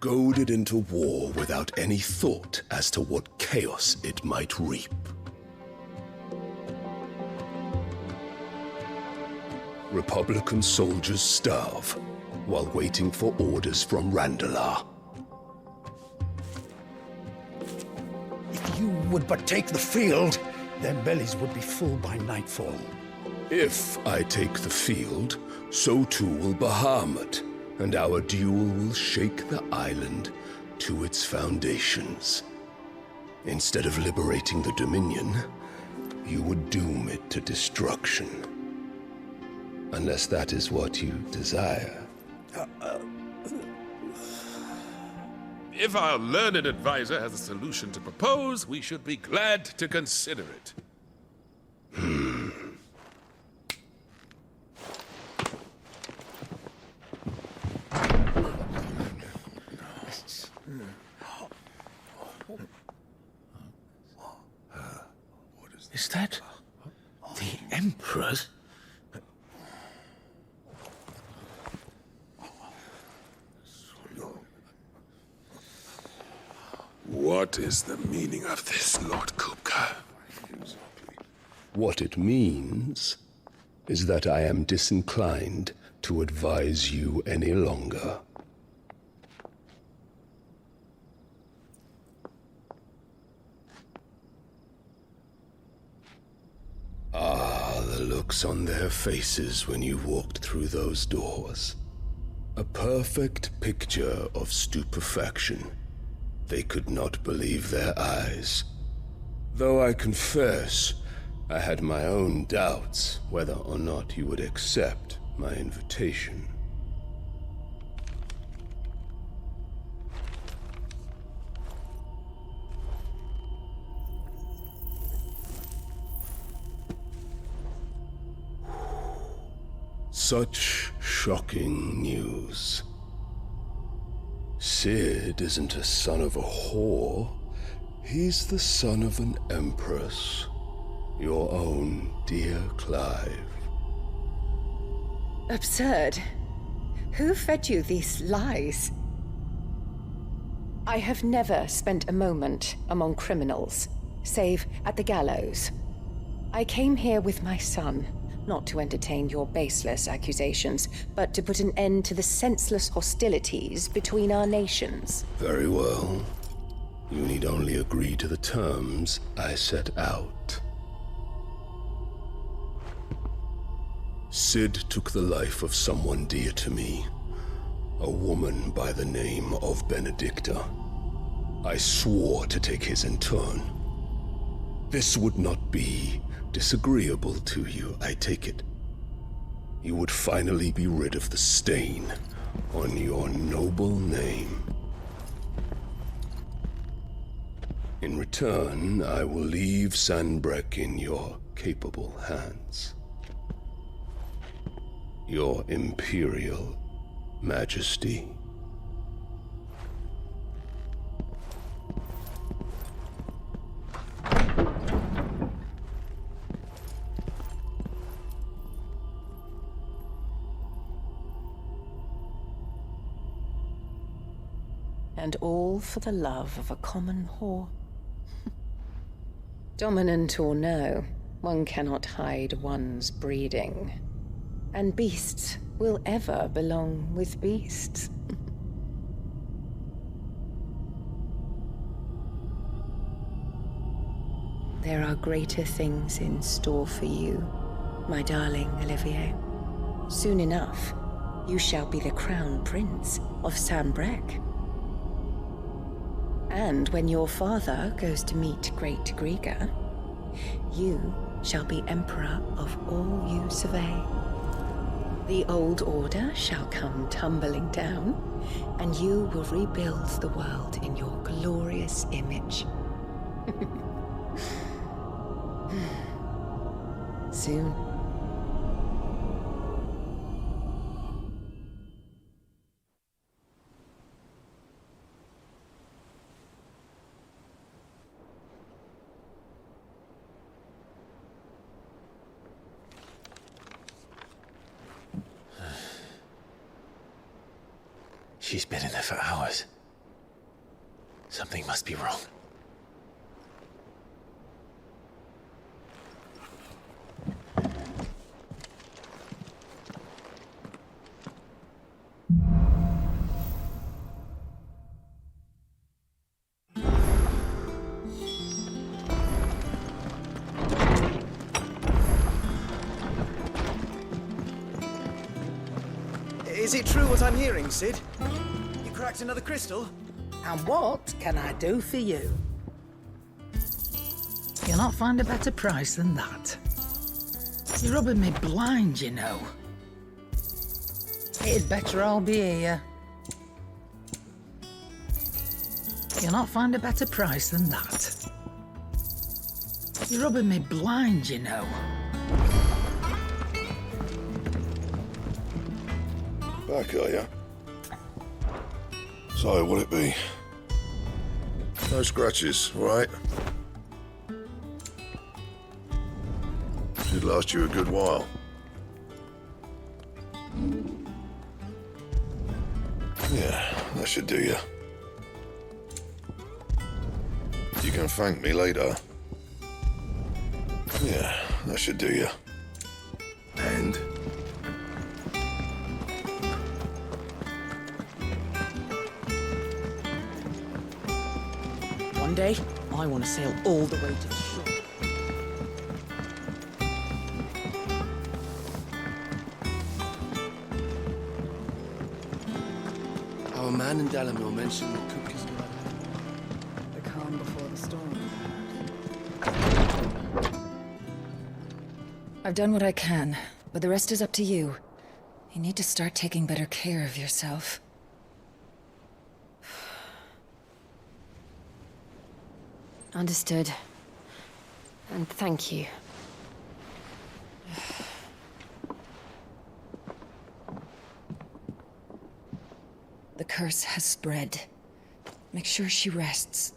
Goaded into war without any thought as to what chaos it might reap. Republican soldiers starve while waiting for orders from Randalar. If you would but take the field, their bellies would be full by nightfall. If I take the field, so too will Bahamut, and our duel will shake the island to its foundations. Instead of liberating the Dominion, you would doom it to destruction. Unless that is what you desire. If our learned advisor has a solution to propose, we should be glad to consider it. Is that the Emperor's? What is the meaning of this, Lord Kupka? What it means is that I am disinclined to advise you any longer. Ah, the looks on their faces when you walked through those doors. A perfect picture of stupefaction. They could not believe their eyes. Though I confess, I had my own doubts whether or not you would accept my invitation. Such shocking news. Sid isn't a son of a whore. He's the son of an empress. Your own dear Clive. Absurd. Who fed you these lies? I have never spent a moment among criminals, save at the gallows. I came here with my son, not to entertain your baseless accusations, but to put an end to the senseless hostilities between our nations. Very well. You need only agree to the terms I set out. Sid took the life of someone dear to me, a woman by the name of Benedicta. I swore to take his in turn. This would not be disagreeable to you, I take it. You would finally be rid of the stain on your noble name. In return, I will leave Sanbrek in your capable hands. Your Imperial Majesty. And all for the love of a common whore. Dominant or no, one cannot hide one's breeding. And beasts will ever belong with beasts. There are greater things in store for you, my darling Olivier. Soon enough, you shall be the crown prince of Sambrec. And when your father goes to meet Great Griga, you shall be emperor of all you survey. The old order shall come tumbling down, and you will rebuild the world in your glorious image. Soon. She's been in there for hours. Something must be wrong. Is it true what I'm hearing, Sid? You cracked another crystal? And what can I do for you? You'll not find a better price than that. You're rubbing me blind, you know. It'd better all be here. You'll not find a better price than that. You're rubbing me blind, you know. Back, are ya? So, what'll it be? No scratches, all right? Should last you a good while. Yeah, that should do you. You can thank me later. Yeah, that should do you. And? One day, I want to sail all the way to the shore. Our man in Dalimil mentioned the cook is not. The calm before the storm. I've done what I can, but the rest is up to you. You need to start taking better care of yourself. Understood. And thank you. The curse has spread. Make sure she rests.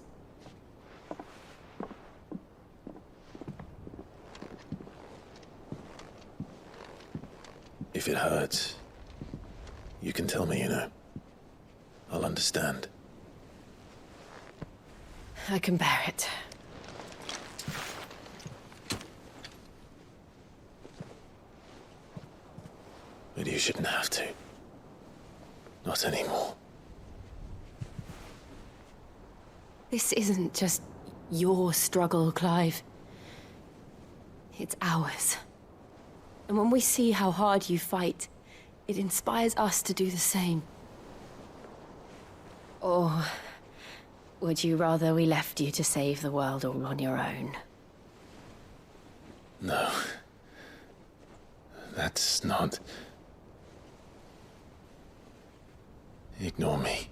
If it hurts, you can tell me, you know. I'll understand. I can bear it. But you shouldn't have to. Not anymore. This isn't just your struggle, Clive. It's ours. And when we see how hard you fight, it inspires us to do the same. Or would you rather we left you to save the world all on your own? No. That's not... Ignore me.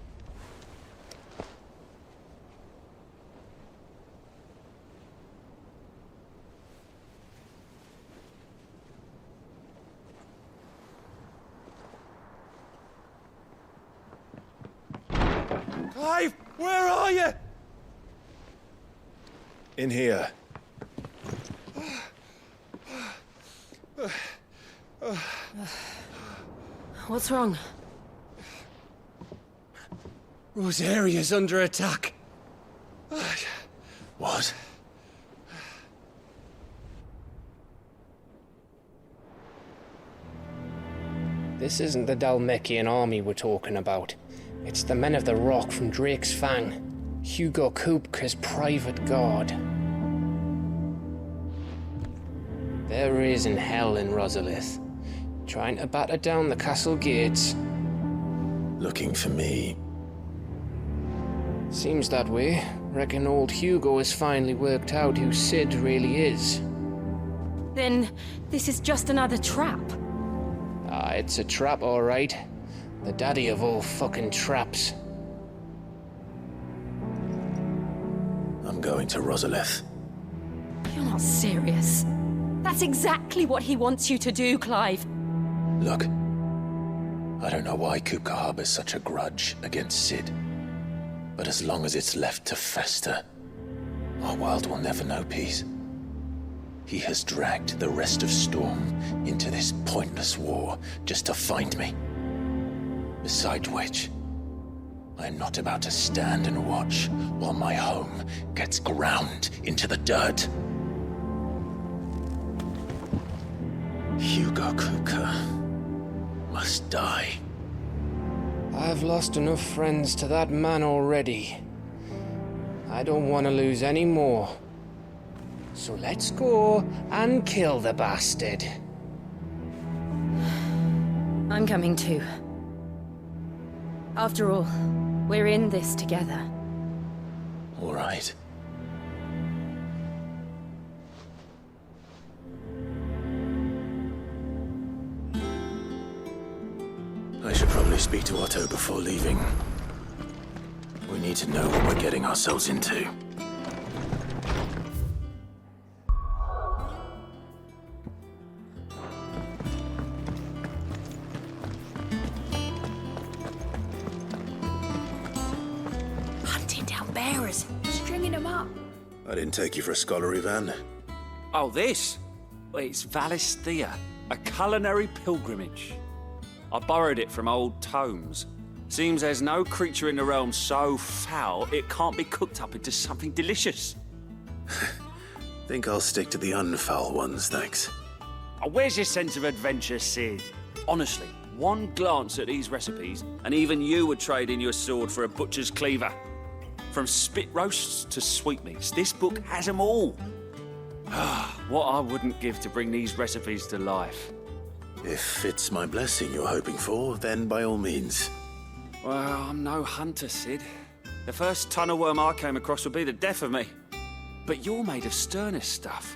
Clive, where are you? In here. What's wrong? Rosaria's under attack. What? This isn't the Dalmekian army we're talking about. It's the men of the Rock from Drake's Fang. Hugo Kupka's private guard. There he is in hell in Rosalith, trying to batter down the castle gates. Looking for me. Seems that way. Reckon old Hugo has finally worked out who Sid really is. Then this is just another trap. Ah, it's a trap, all right. The daddy of all fucking traps. I'm going to Rosalith. You're not serious. That's exactly what he wants you to do, Clive. Look, I don't know why Kupka harbors such a grudge against Sid. But as long as it's left to fester, our world will never know peace. He has dragged the rest of Storm into this pointless war just to find me. Besides which, I am not about to stand and watch while my home gets ground into the dirt. Hugo Kupka must die. I've lost enough friends to that man already. I don't want to lose any more. So let's go and kill the bastard. I'm coming too. After all, we're in this together. All right. I should probably speak to Otto before leaving. We need to know what we're getting ourselves into. Hunting down bearers, stringing them up. I didn't take you for a scholarly van. Oh, this? Well, it's Valisthea, a culinary pilgrimage. I borrowed it from old tomes. Seems there's no creature in the realm so foul it can't be cooked up into something delicious. Think I'll stick to the unfoul ones, thanks. Oh, where's your sense of adventure, Sid? Honestly, one glance at these recipes, and even you would trade in your sword for a butcher's cleaver. From spit roasts to sweetmeats, this book has them all. What I wouldn't give to bring these recipes to life. If it's my blessing you're hoping for, then by all means. Well, I'm no hunter, Sid. The first tunnel worm I came across would be the death of me. But you're made of sterner stuff.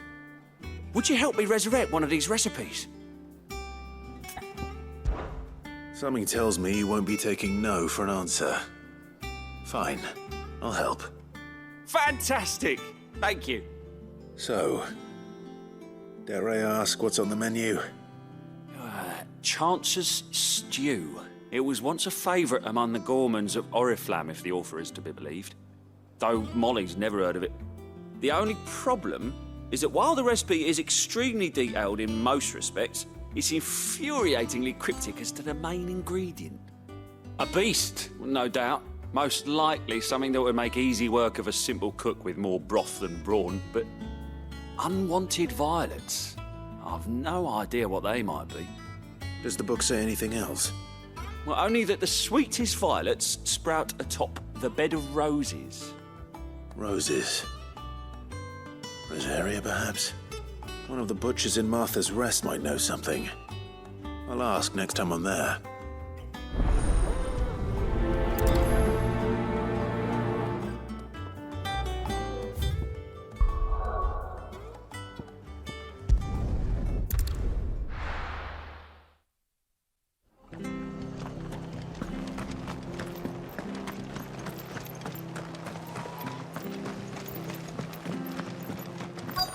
Would you help me resurrect one of these recipes? Something tells me you won't be taking no for an answer. Fine, I'll help. Fantastic! Thank you. So, dare I ask what's on the menu? Chance's Stew. It was once a favourite among the gourmands of Oriflamme, if the author is to be believed. Though Molly's never heard of it. The only problem is that while the recipe is extremely detailed in most respects, it's infuriatingly cryptic as to the main ingredient. A beast, no doubt. Most likely something that would make easy work of a simple cook with more broth than brawn, but unwanted violets. I've no idea what they might be. Does the book say anything else? Well, only that the sweetest violets sprout atop the bed of roses. Roses. Rosaria, perhaps? One of the butchers in Martha's Rest might know something. I'll ask next time I'm there.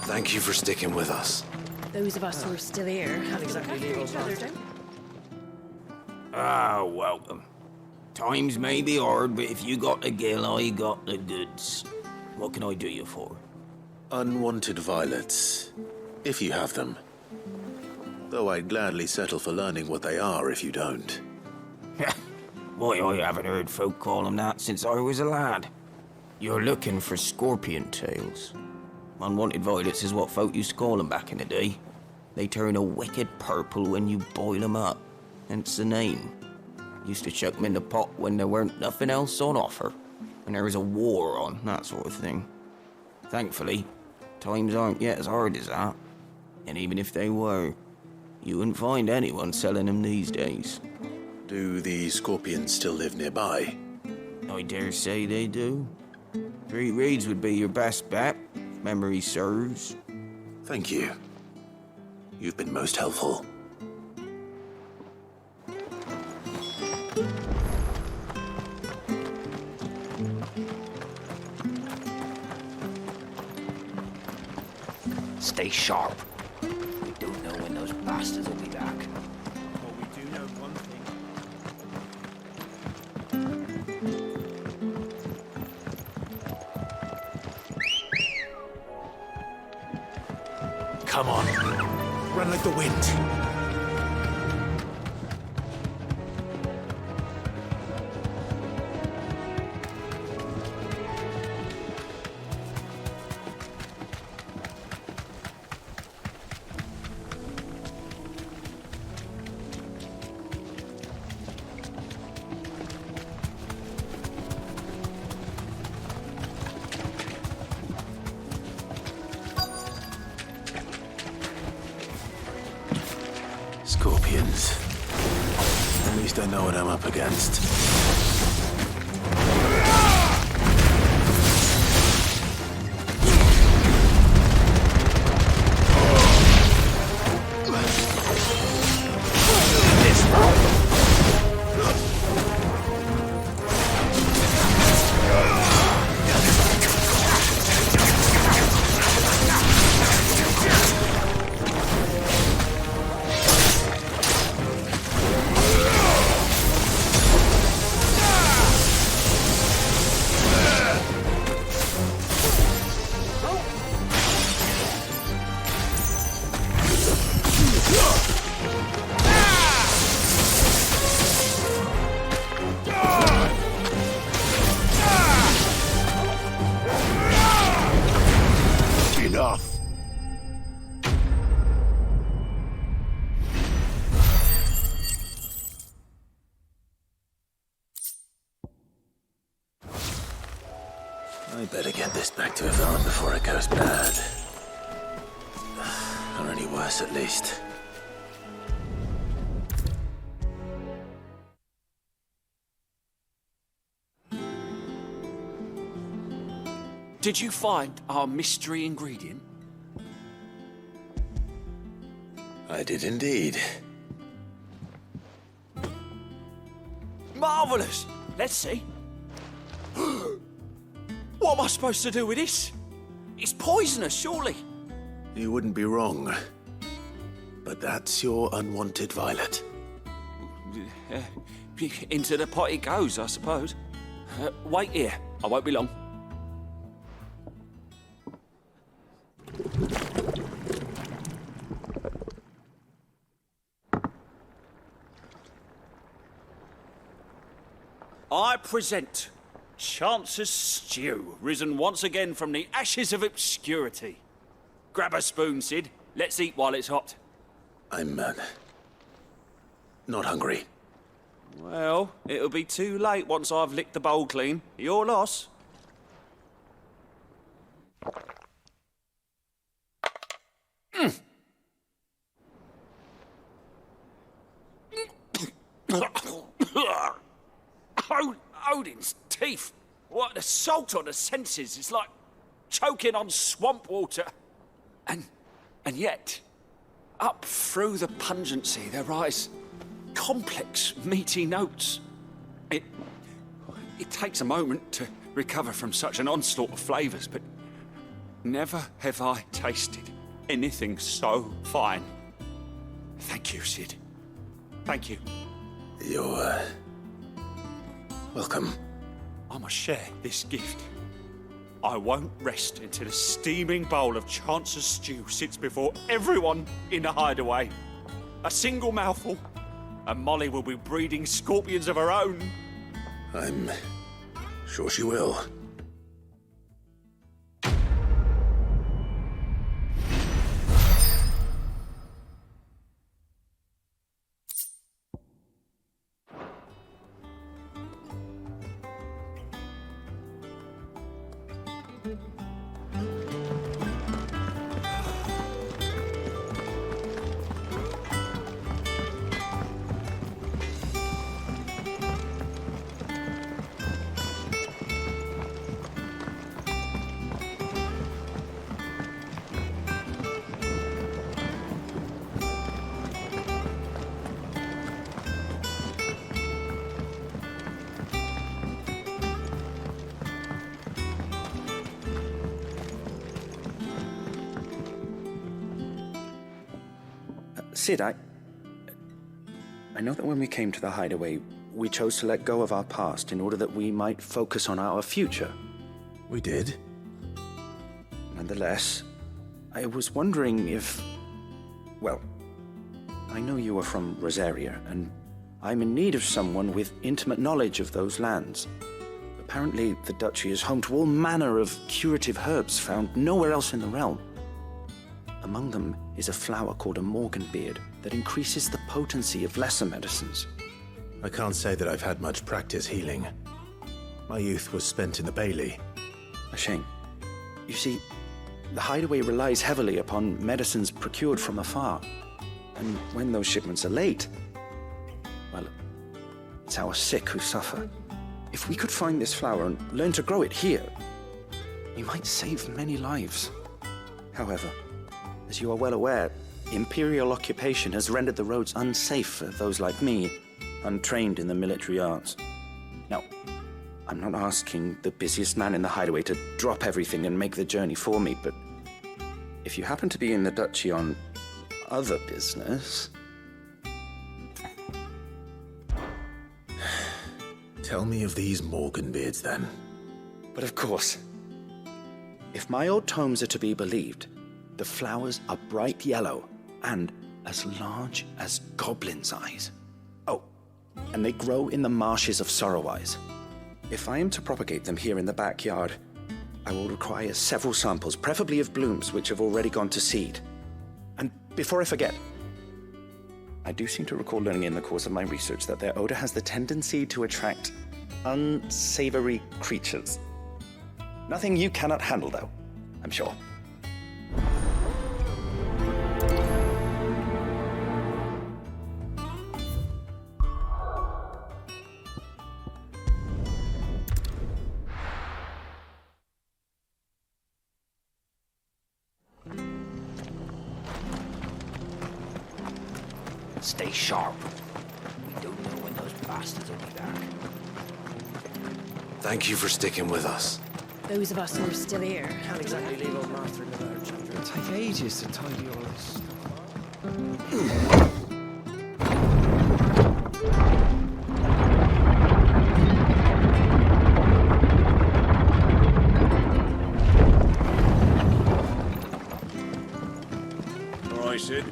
Thank you for sticking with us. Those of us who are still here have to look after each other, don't we? Ah, welcome. Times may be hard, but if you got the gill, I got the goods. What can I do you for? Unwanted violets, if you have them. Though I'd gladly settle for learning what they are if you don't. Why, I haven't heard folk call them that since I was a lad. You're looking for scorpion tails. Unwanted violets is what folk used to call them back in the day. They turn a wicked purple when you boil them up. hence the name. Used to chuck 'em in the pot when there weren't nothing else on offer. When there was a war on, that sort of thing. Thankfully, times aren't yet as hard as that. And even if they were, you wouldn't find anyone selling them these days. Do the scorpions still live nearby? I dare say they do. 3 reeds would be your best bet, if memory serves. Thank you. You've been most helpful. Stay sharp. We don't know when those bastards will be back. Well, we do know one thing. Come on. Run like the wind. Scorpions. At least I know what I'm up against. Enough! I better get this back to Yvonne before it goes bad. Or any worse, at least. Did you find our mystery ingredient? I did indeed. Marvellous! Let's see. What am I supposed to do with this? It's poisonous, surely. You wouldn't be wrong. But that's your unwanted violet. Into the pot it goes, I suppose. Wait here. I won't be long. I present Chance's Stew, risen once again from the ashes of obscurity. Grab a spoon, Sid. Let's eat while it's hot. I'm, not hungry. Well, it'll be too late once I've licked the bowl clean. Your loss. Odin's teeth. What the salt on the senses. It's like choking on swamp water. And yet, up through the pungency, there rise complex, meaty notes. It takes a moment to recover from such an onslaught of flavours, but never have I tasted anything so fine. Thank you, Sid. Thank you. You're, welcome. I must share this gift. I won't rest until a steaming bowl of Chance's stew sits before everyone in the Hideaway. A single mouthful, and Molly will be breeding scorpions of her own. I'm sure she will. Sid, I know that when we came to the Hideaway, we chose to let go of our past in order that we might focus on our future. We did. Nonetheless, I was wondering if... Well, I know you are from Rosaria, and I'm in need of someone with intimate knowledge of those lands. Apparently, the duchy is home to all manner of curative herbs found nowhere else in the realm. Among them is a flower called a morganbeard that increases the potency of lesser medicines. I can't say that I've had much practice healing. My youth was spent in the Bailey. A shame. You see, the Hideaway relies heavily upon medicines procured from afar. And when those shipments are late, well, it's our sick who suffer. If we could find this flower and learn to grow it here, we might save many lives. However, as you are well aware, Imperial occupation has rendered the roads unsafe for those like me, untrained in the military arts. Now, I'm not asking the busiest man in the Hideaway to drop everything and make the journey for me, but if you happen to be in the duchy on other business... Tell me of these morganbeards, then. But of course. If my old tomes are to be believed, the flowers are bright yellow and as large as goblins' eyes. Oh, and they grow in the marshes of Sorrowise. If I am to propagate them here in the backyard, I will require several samples, preferably of blooms which have already gone to seed. And before I forget, I do seem to recall learning in the course of my research that their odor has the tendency to attract unsavory creatures. Nothing you cannot handle, though, I'm sure. Stay sharp. We don't know when those bastards will be back. Thank you for sticking with us. Those of us who are still here. Can't exactly leave old master in the lurch after It'll take ages to tidy all this All right, Sid.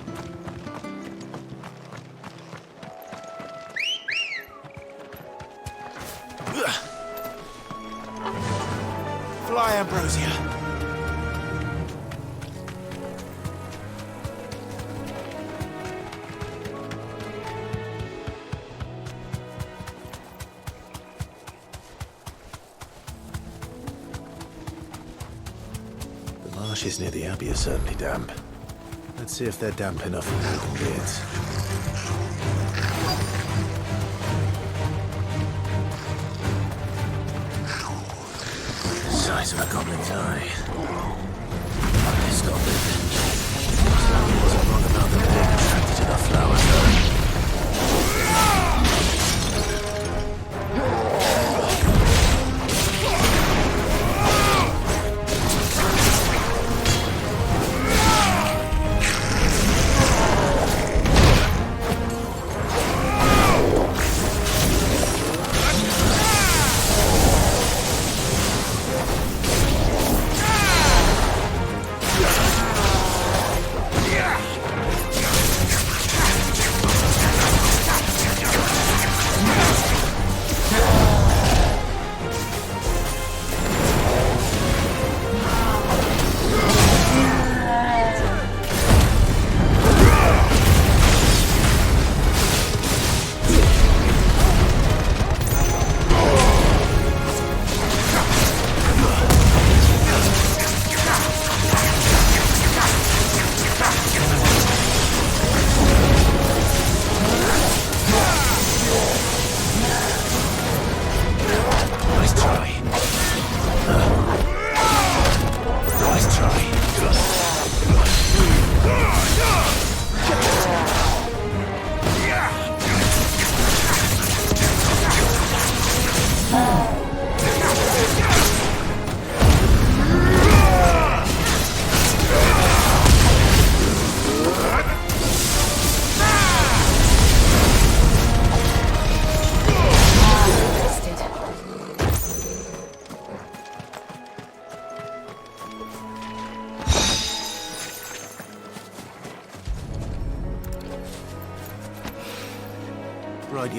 Fly, Ambrosia. The marshes near the Abbey are certainly damp. Let's see if they're damp enough for morganbeards. Size of a goblin's eye. This goblin. Slightly wasn't wrong about the being attracted to the flowers, though.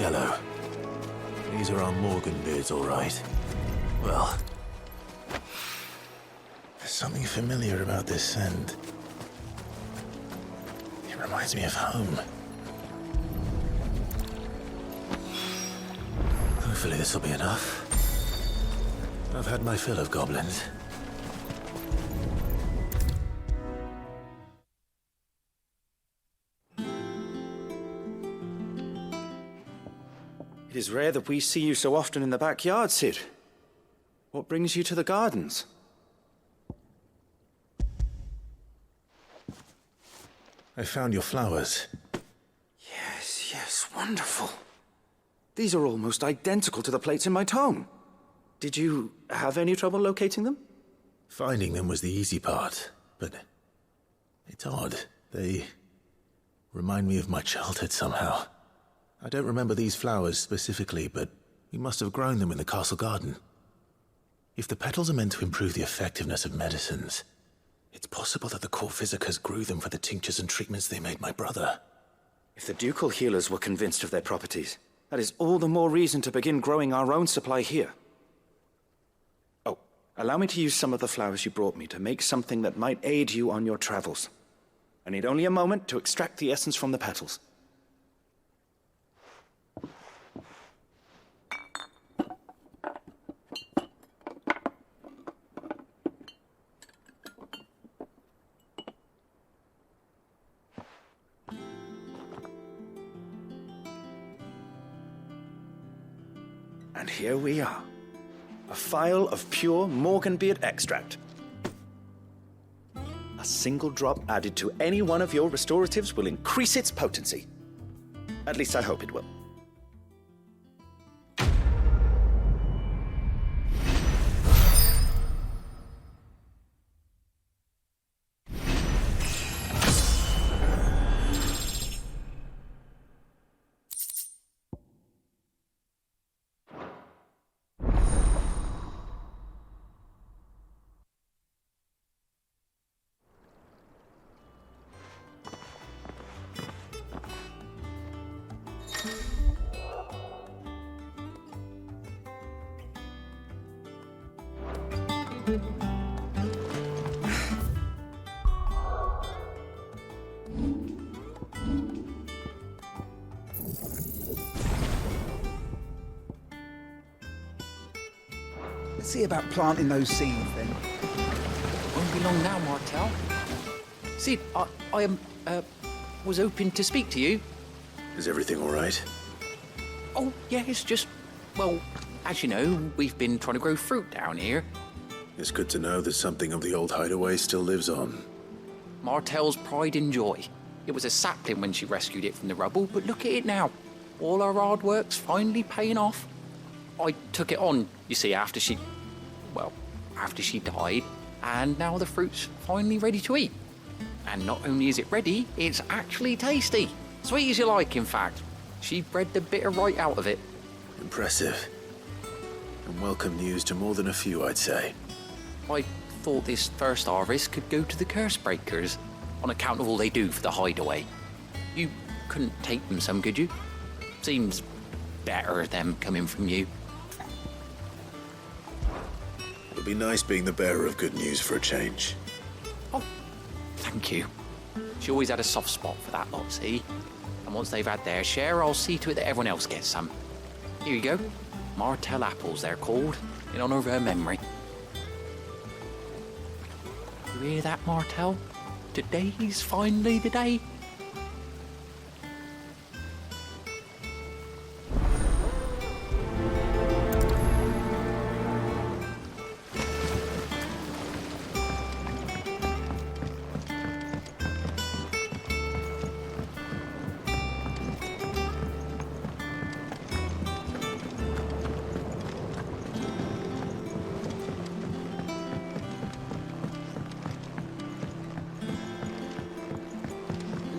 yellow. These are our Morgan beards, all right. Well, there's something familiar about this scent. It reminds me of home. Hopefully this will be enough. I've had my fill of goblins. It is rare that we see you so often in the backyard, Sid. What brings you to the gardens? I found your flowers. Yes, wonderful. These are almost identical to the plates in my tome. Did you have any trouble locating them? Finding them was the easy part, but it's odd. They remind me of my childhood somehow. I don't remember these flowers specifically, but we must have grown them in the castle garden. If the petals are meant to improve the effectiveness of medicines, it's possible that the court visitors grew them for the tinctures and treatments they made my brother. If the ducal healers were convinced of their properties, that is all the more reason to begin growing our own supply here. Oh, allow me to use some of the flowers you brought me to make something that might aid you on your travels. I need only a moment to extract the essence from the petals. And here we are. A phial of pure Morganbeard extract. A single drop added to any one of your restoratives will increase its potency. At least I hope it will. Let's see about planting those seeds then. Won't be long now, Martel. Sid, I was hoping to speak to you. Is everything all right? Oh, yeah, it's just, well, as you know, we've been trying to grow fruit down here. It's good to know that something of the old Hideaway still lives on. Martel's pride and joy. It was a sapling when she rescued it from the rubble, but look at it now. All our hard work's finally paying off. I took it on, you see, after she died, and now the fruit's finally ready to eat. And not only is it ready, it's actually tasty. Sweet as you like, in fact. She bred the bitter right out of it. Impressive. And welcome news to more than a few, I'd say. I thought this first harvest could go to the curse breakers, on account of all they do for the Hideaway. You couldn't take them some, could you? Seems better them coming from you. It'll be nice being the bearer of good news for a change. Oh, thank you. She always had a soft spot for that lot, see? And once they've had their share, I'll see to it that everyone else gets some. Here you go. Martel apples, they're called, in honor of her memory. You hear that, Martel? Today's finally the day.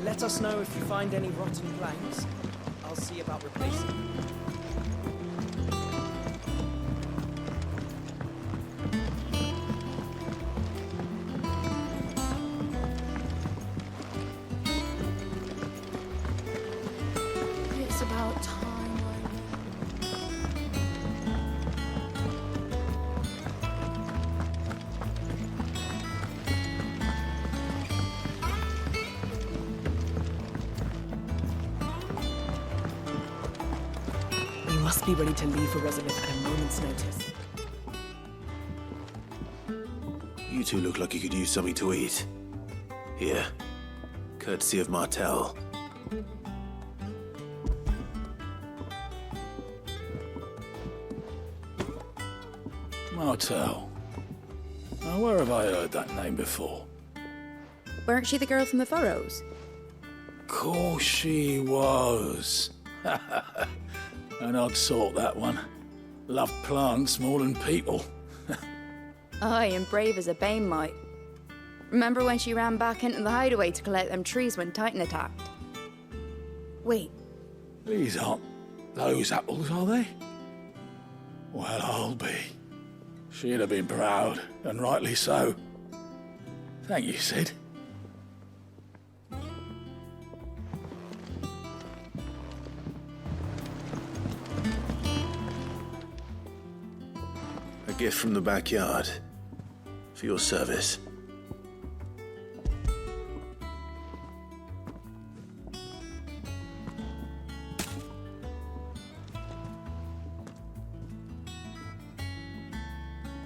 Let us know if you find any rotten planks. I'll see about replacing them. It's about time I must be ready to leave for Rosalith at a moment's notice. You two look like you could use something to eat. Here, courtesy of Martel. Martel. Now, where have I heard that name before? Weren't she the girl from the Furrows? Course she was. An odd sort, that one. Loved plants more than people. Aye, and brave as a bane might. Remember when she ran back into the hideaway to collect them trees when Titan attacked? Wait, These aren't those apples, are they? Well, I'll be. She'd have been proud, and rightly so. Thank you, Sid. A gift from the backyard. For your service.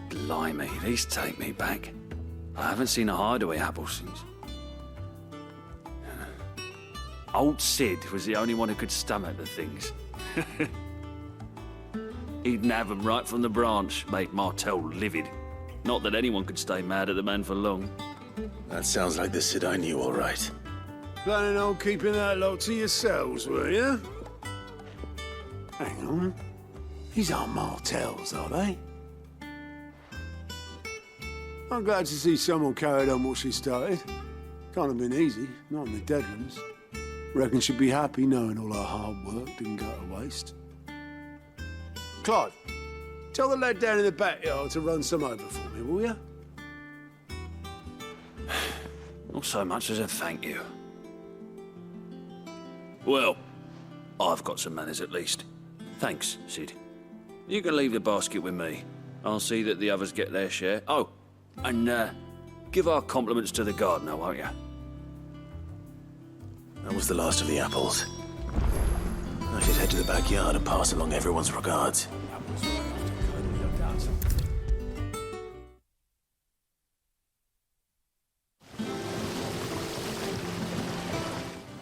Blimey, these take me back. I haven't seen a hideaway apple since. Old Sid was the only one who could stomach the things. He'd nab them right from the branch, make Martel livid. Not that anyone could stay mad at the man for long. That sounds like the Sid I knew, all right. Planning on keeping that lot to yourselves, were you? Hang on. These aren't Martels, are they? I'm glad to see someone carried on what she started. Can't have been easy, not in the Deadlands. Reckon she'd be happy knowing all her hard work didn't go to waste. Clive, tell the lad down in the backyard to run some over for me, will you? Not so much as a thank you. Well, I've got some manners at least. Thanks, Sid. You can leave the basket with me. I'll see that the others get their share. Oh, and give our compliments to the gardener, won't you? That was the last of the apples. I should head to the backyard and pass along everyone's regards.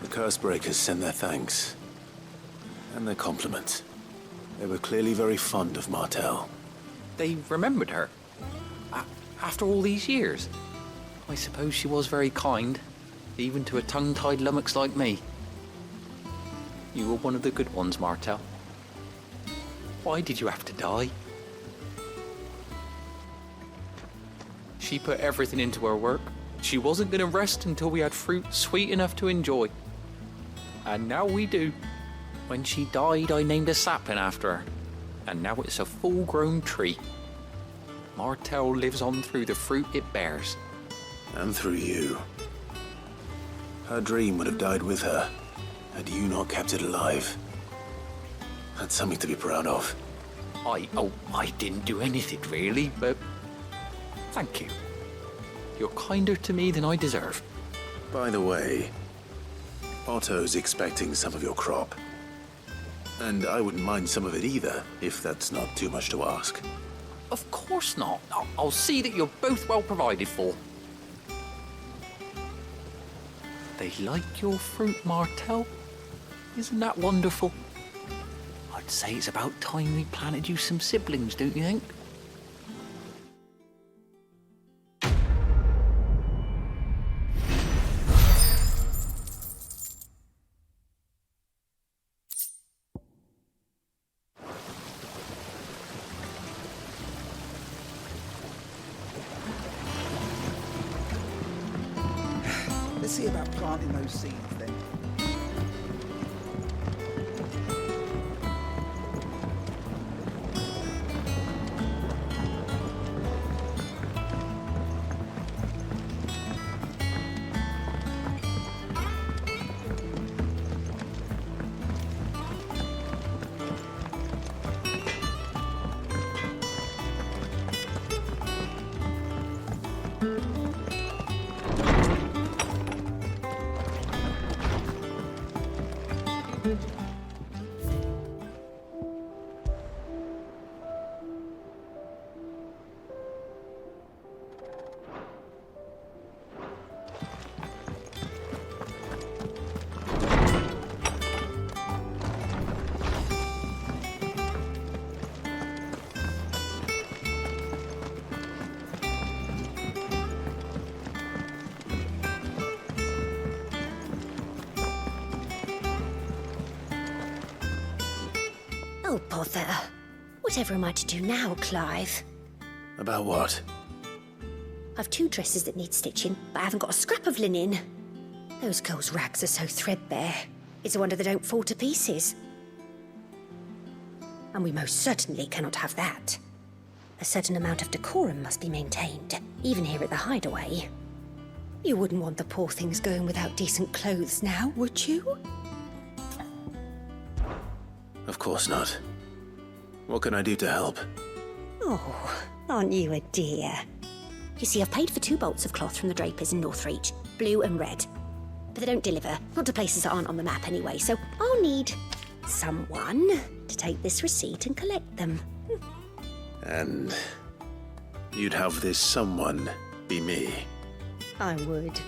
The Cursebreakers send their thanks. And their compliments. They were clearly very fond of Martel. They remembered her. After all these years. I suppose she was very kind, even to a tongue-tied lummox like me. You were one of the good ones, Martel. Why did you have to die? She put everything into her work. She wasn't going to rest until we had fruit sweet enough to enjoy. And now we do. When she died, I named a sapling after her. And now it's a full-grown tree. Martel lives on through the fruit it bears. And through you. Her dream would have died with her, had you not kept it alive. That's something to be proud of. I didn't do anything really, but thank you. You're kinder to me than I deserve. By the way, Otto's expecting some of your crop. And I wouldn't mind some of it either, if that's not too much to ask. Of course not. I'll see that you're both well provided for. They like your fruit, Martel. Isn't that wonderful? I'd say it's about time we planted you some siblings, don't you think? Let's see about planting those seeds then. bother. Whatever am I to do now, Clive? About what? I've 2 dresses that need stitching, but I haven't got a scrap of linen. Those girls' rags are so threadbare. It's a wonder they don't fall to pieces. And we most certainly cannot have that. A certain amount of decorum must be maintained, even here at the Hideaway. You wouldn't want the poor things going without decent clothes now, would you? Of course not. What can I do to help? Oh, aren't you a dear? You see, I've paid for 2 bolts of cloth from the drapers in Northreach, blue and red. But they don't deliver, not to places that aren't on the map anyway, so I'll need someone to take this receipt and collect them. And you'd have this someone be me? I would.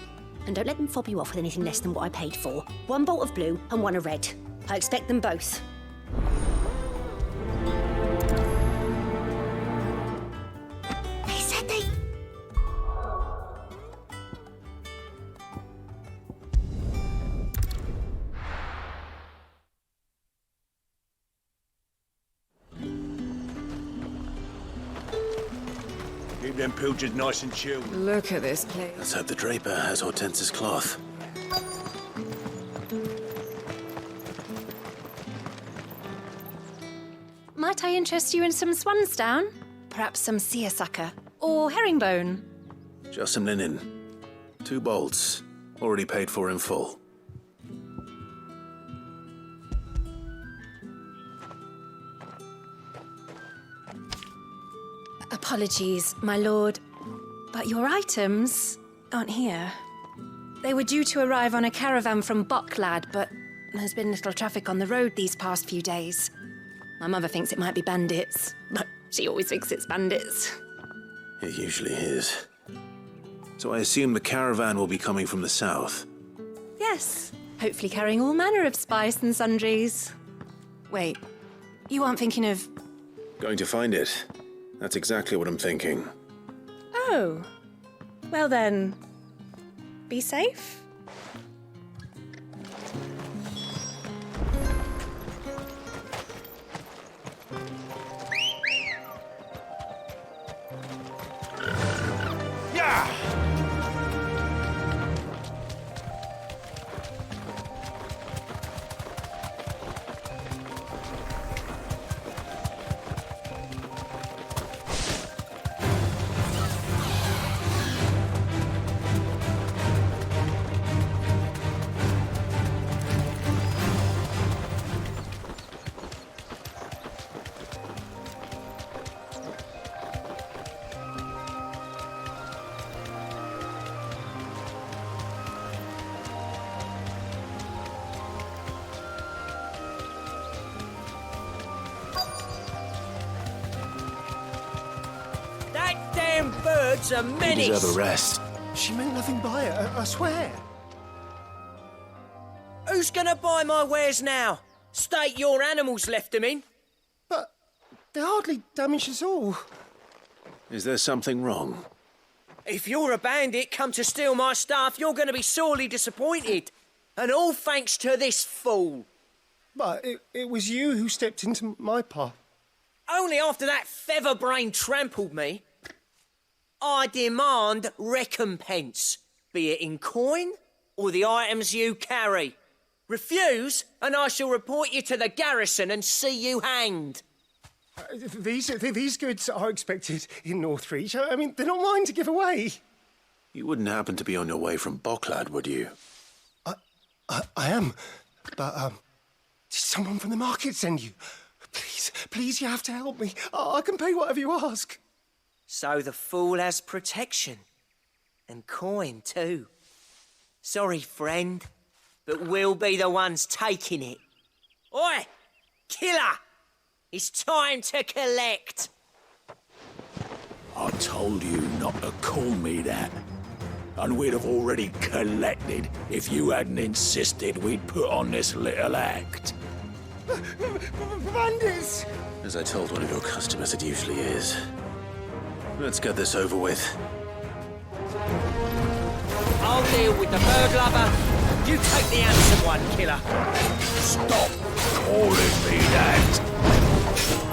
And don't let them fob you off with anything less than what I paid for. 1 bolt of blue and 1 of red. I expect them both. They said they... Keep them pilchers nice and chilled. Look at this place. Let's hope the draper has Hortense's cloth. Might I interest you in some swansdown? Perhaps some seersucker? Or herringbone? Just some linen. 2 bolts. Already paid for in full. Apologies, my lord, but your items aren't here. They were due to arrive on a caravan from Boklad, but there's been little traffic on the road these past few days. My mother thinks it might be bandits, but she always thinks it's bandits. It usually is. So I assume the caravan will be coming from the south. Yes, hopefully carrying all manner of spice and sundries. Wait, you aren't thinking of... Going to find it. That's exactly what I'm thinking. Oh, well then, be safe. Bird's a menace. You deserve a rest. She meant nothing by it, I swear. Who's gonna buy my wares now? State your animals left them in. But they hardly damaged us all. Is there something wrong? If you're a bandit come to steal my stuff, you're gonna be sorely disappointed. And all thanks to this fool. But it was you who stepped into my path. Only after that feather-brain trampled me. I demand recompense, be it in coin or the items you carry. Refuse, and I shall report you to the garrison and see you hanged. These goods are expected in Northreach. I mean, they're not mine to give away. You wouldn't happen to be on your way from Boklad, would you? I am, but did someone from the market send you? Please, you have to help me. I can pay whatever you ask. So the fool has protection. And coin, too. Sorry, friend, but we'll be the ones taking it. Oi! Killer! It's time to collect! I told you not to call me that. And we'd have already collected if you hadn't insisted we'd put on this little act. Bandits! As I told one of your customers, it usually is. Let's get this over with. I'll deal with the bird lover. You take the handsome one, killer. Stop calling me that.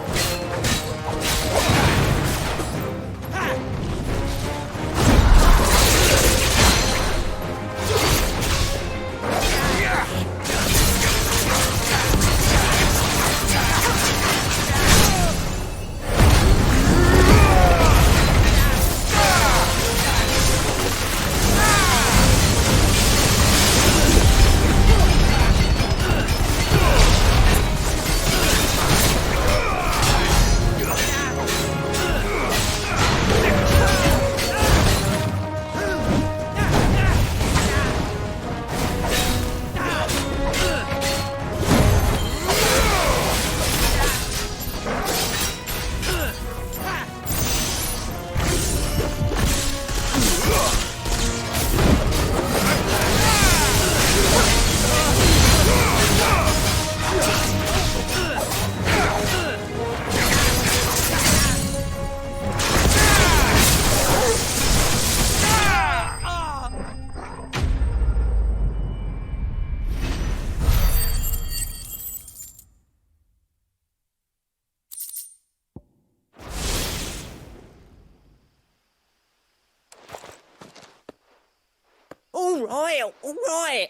All right.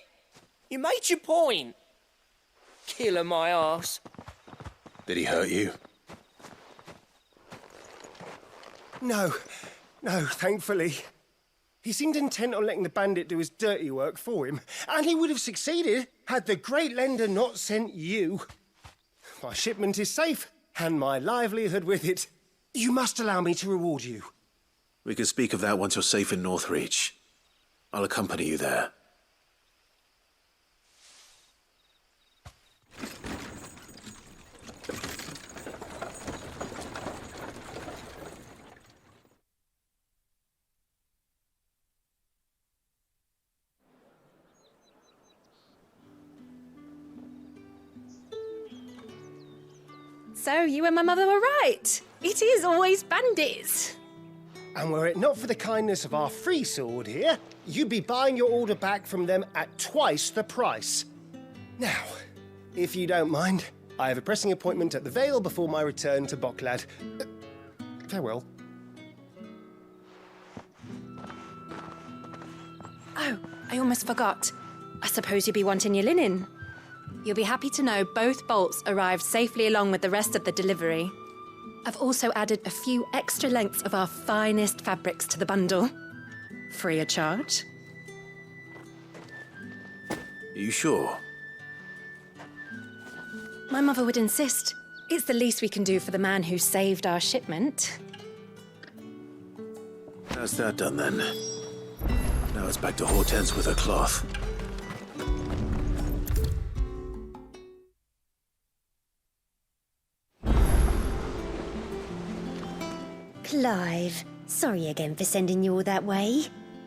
You made your point. Killer my ass. Did he hurt you? No, thankfully. He seemed intent on letting the bandit do his dirty work for him, and he would have succeeded had the great lender not sent you. My shipment is safe, and my livelihood with it. You must allow me to reward you. We can speak of that once you're safe in Northreach. I'll accompany you there. So, you and my mother were right. It is always bandits. And were it not for the kindness of our free sword here, you'd be buying your order back from them at twice the price. Now, if you don't mind, I have a pressing appointment at the Vale before my return to Boklad. Farewell. Oh, I almost forgot. I suppose you'll be wanting your linen. You'll be happy to know both bolts arrived safely along with the rest of the delivery. I've also added a few extra lengths of our finest fabrics to the bundle. Free of charge. Are you sure? My mother would insist. It's the least we can do for the man who saved our shipment. That's that done then. Now it's back to Hortense with her cloth. Clive, sorry again for sending you all that way.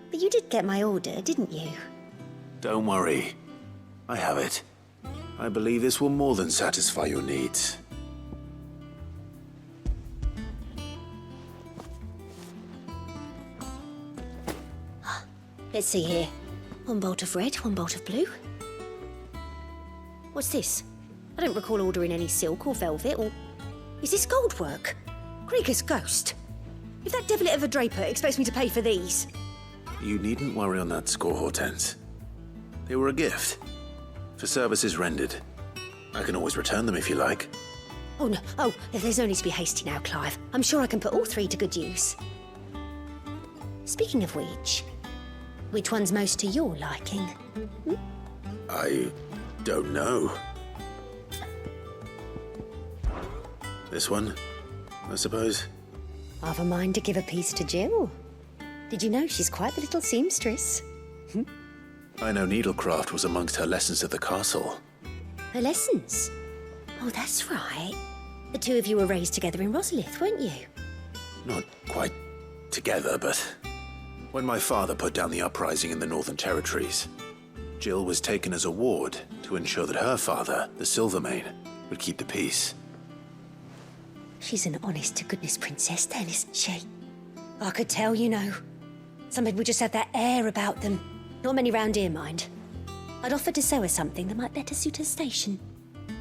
But you did get my order, didn't you? Don't worry. I have it. I believe this will more than satisfy your needs. Let's see here. One bolt of red, one bolt of blue. What's this? I don't recall ordering any silk or velvet, or... Is this gold work? Krieger's ghost. If that devilit of a draper expects me to pay for these... You needn't worry on that score, Hortense. They were a gift. For services rendered. I can always return them if you like. Oh, no. Oh, there's no need to be hasty now, Clive. I'm sure I can put all three to good use. Speaking of which one's most to your liking? I don't know. This one, I suppose. I've a mind to give a piece to Jill. Did you know she's quite the little seamstress? I know needlecraft was amongst her lessons at the castle. Her lessons? Oh, that's right. The two of you were raised together in Rosalith, weren't you? Not quite together, but when my father put down the uprising in the Northern Territories, Jill was taken as a ward to ensure that her father, the Silvermane, would keep the peace. She's an honest-to-goodness princess then, isn't she? I could tell, you know. Some people just have that air about them. Not many round here, mind. I'd offered to sew her something that might better suit her station.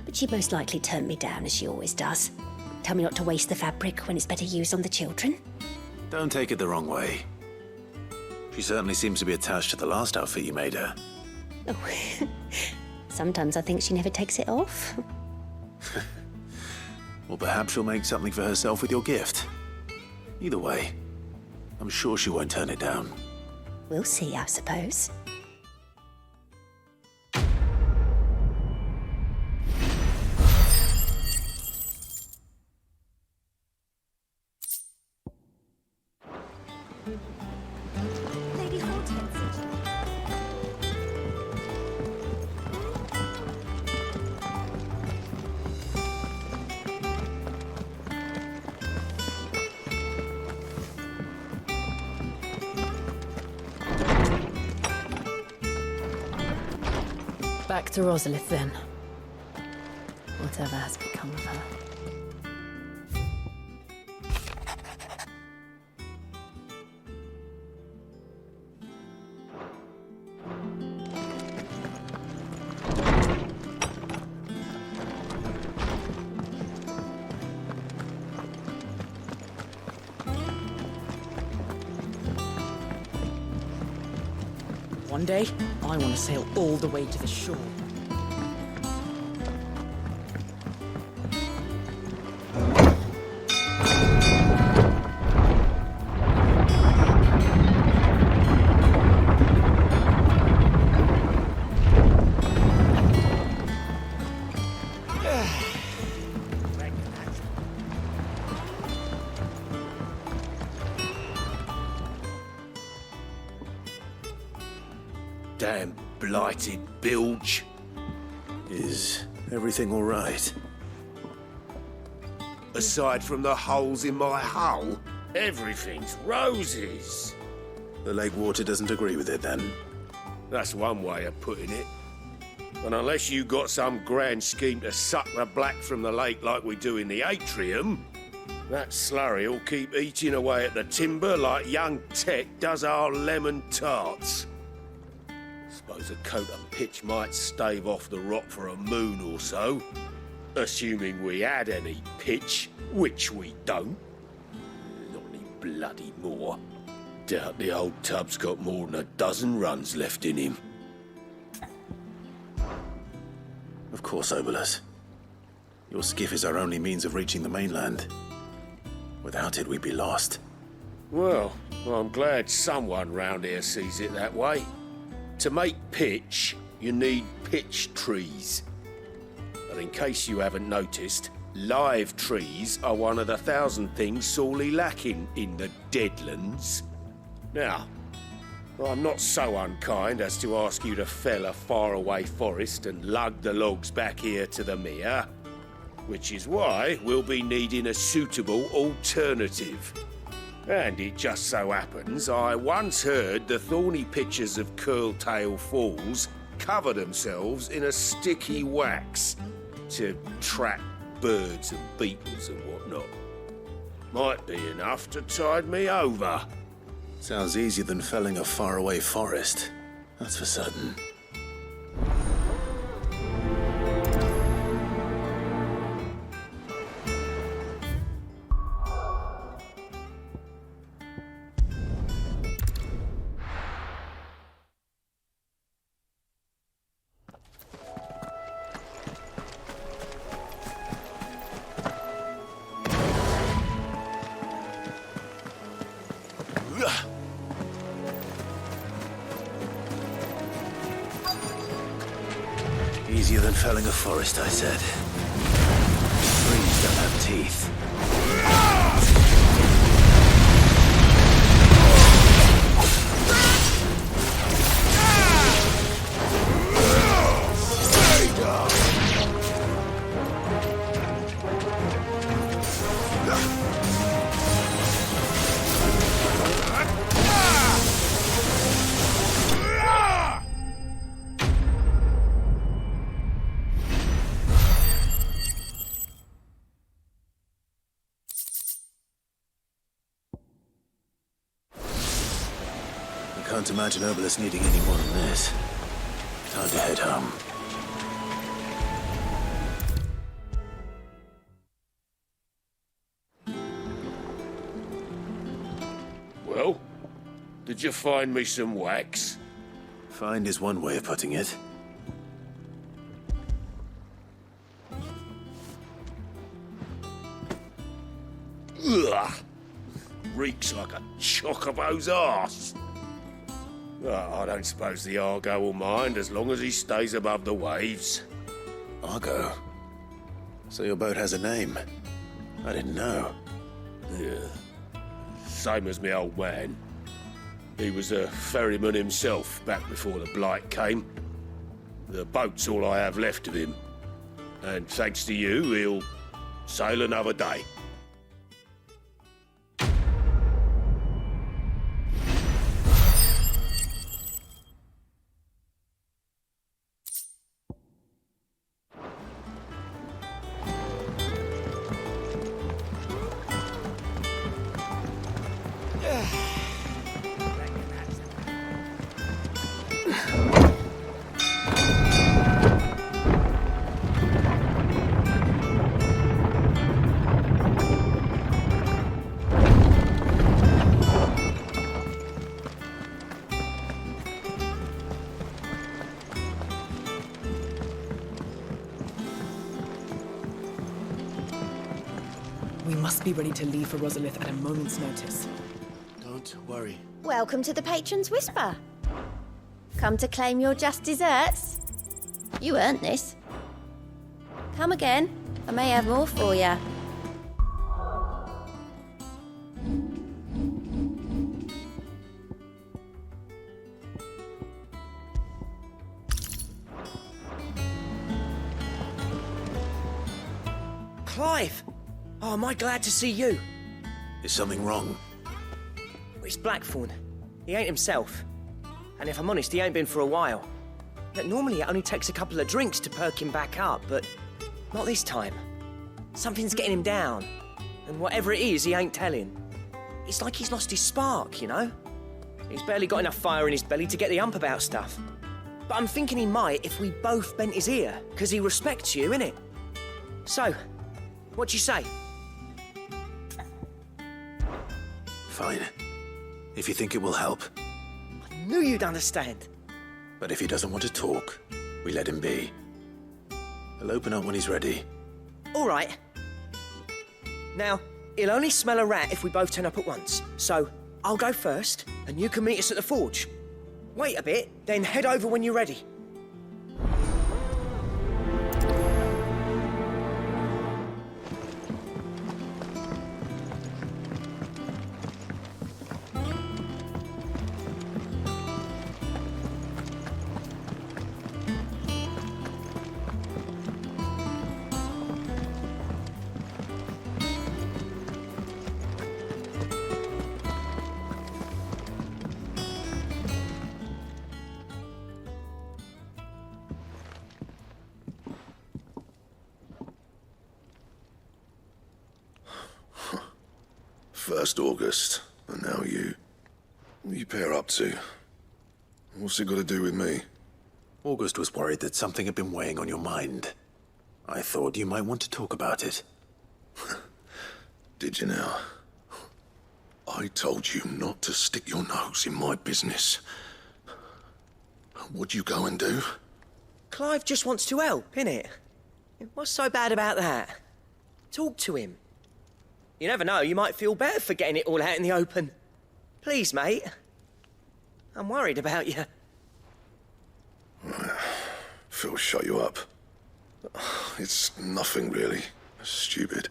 But she'd most likely turn me down, as she always does. Tell me not to waste the fabric when it's better used on the children. Don't take it the wrong way. She certainly seems to be attached to the last outfit you made her. Oh, sometimes I think she never takes it off. Or perhaps she'll make something for herself with your gift. Either way, I'm sure she won't turn it down. We'll see, I suppose. Lady Hortense. Back to Rosalith, then. Whatever has become of her. One day, I want to sail all the way to the shore. Damn blighted bilge. Is everything all right? Aside from the holes in my hull, everything's roses. The lake water doesn't agree with it, then? That's one way of putting it. And unless you got some grand scheme to suck the black from the lake like we do in the atrium, that slurry'll keep eating away at the timber like young Tech does our lemon tarts. Suppose a coat of pitch might stave off the rot for a moon or so, assuming we had any pitch, which we don't. Not any bloody more. Doubt the old tub's got more than a dozen runs left in him. Of course, Obolus. Your skiff is our only means of reaching the mainland. Without it, we'd be lost. Well, I'm glad someone round here sees it that way. To make pitch, you need pitch trees. And in case you haven't noticed, live trees are one of the 1,000 things sorely lacking in the Deadlands. Now, I'm not so unkind as to ask you to fell a faraway forest and lug the logs back here to the mere, which is why we'll be needing a suitable alternative. And it just so happens I once heard the thorny pitchers of Curltail Falls cover themselves in a sticky wax to trap birds and beetles and whatnot. Might be enough to tide me over. Sounds easier than felling a faraway forest. That's for certain. Easier than felling a forest, I said. Trees don't have teeth. Can't imagine Obolus needing any more than this. Time to head home. Well, did you find me some wax? Find is one way of putting it. Ugh! Reeks like a chocobo's arse. Oh, I don't suppose the Argo will mind as long as he stays above the waves. Argo? So your boat has a name? I didn't know. Yeah. Same as me old man. He was a ferryman himself back before the blight came. The boat's all I have left of him. And thanks to you, he'll sail another day. be ready to leave for Rosalith at a moment's notice. Don't worry. Welcome to the Patron's Whisper. Come to claim your just desserts? You earned this. Come again. I may have more for you. Clive! Oh, am I glad to see you? Is something wrong? It's Blackthorn. He ain't himself. And if I'm honest, he ain't been for a while. But normally it only takes a couple of drinks to perk him back up, but not this time. Something's getting him down. And whatever it is, he ain't telling. It's like he's lost his spark, you know? He's barely got enough fire in his belly to get the ump about stuff. But I'm thinking he might if we both bent his ear, because he respects you, innit? So, what do you say? Fine. If you think it will help. I knew you'd understand. But if he doesn't want to talk, we let him be. He'll open up when he's ready. All right. Now, he'll only smell a rat if we both turn up at once. So, I'll go first, and you can meet us at the forge. Wait a bit, then head over when you're ready. First August, and now you. What are you pair up to? What's it got to do with me? August was worried that something had been weighing on your mind. I thought you might want to talk about it. Did you now? I told you not to stick your nose in my business. What'd you go and do? Clive just wants to help, innit? What's so bad about that? Talk to him. You never know, you might feel better for getting it all out in the open. Please, mate. I'm worried about you. Phil shut you up. It's nothing really. Stupid.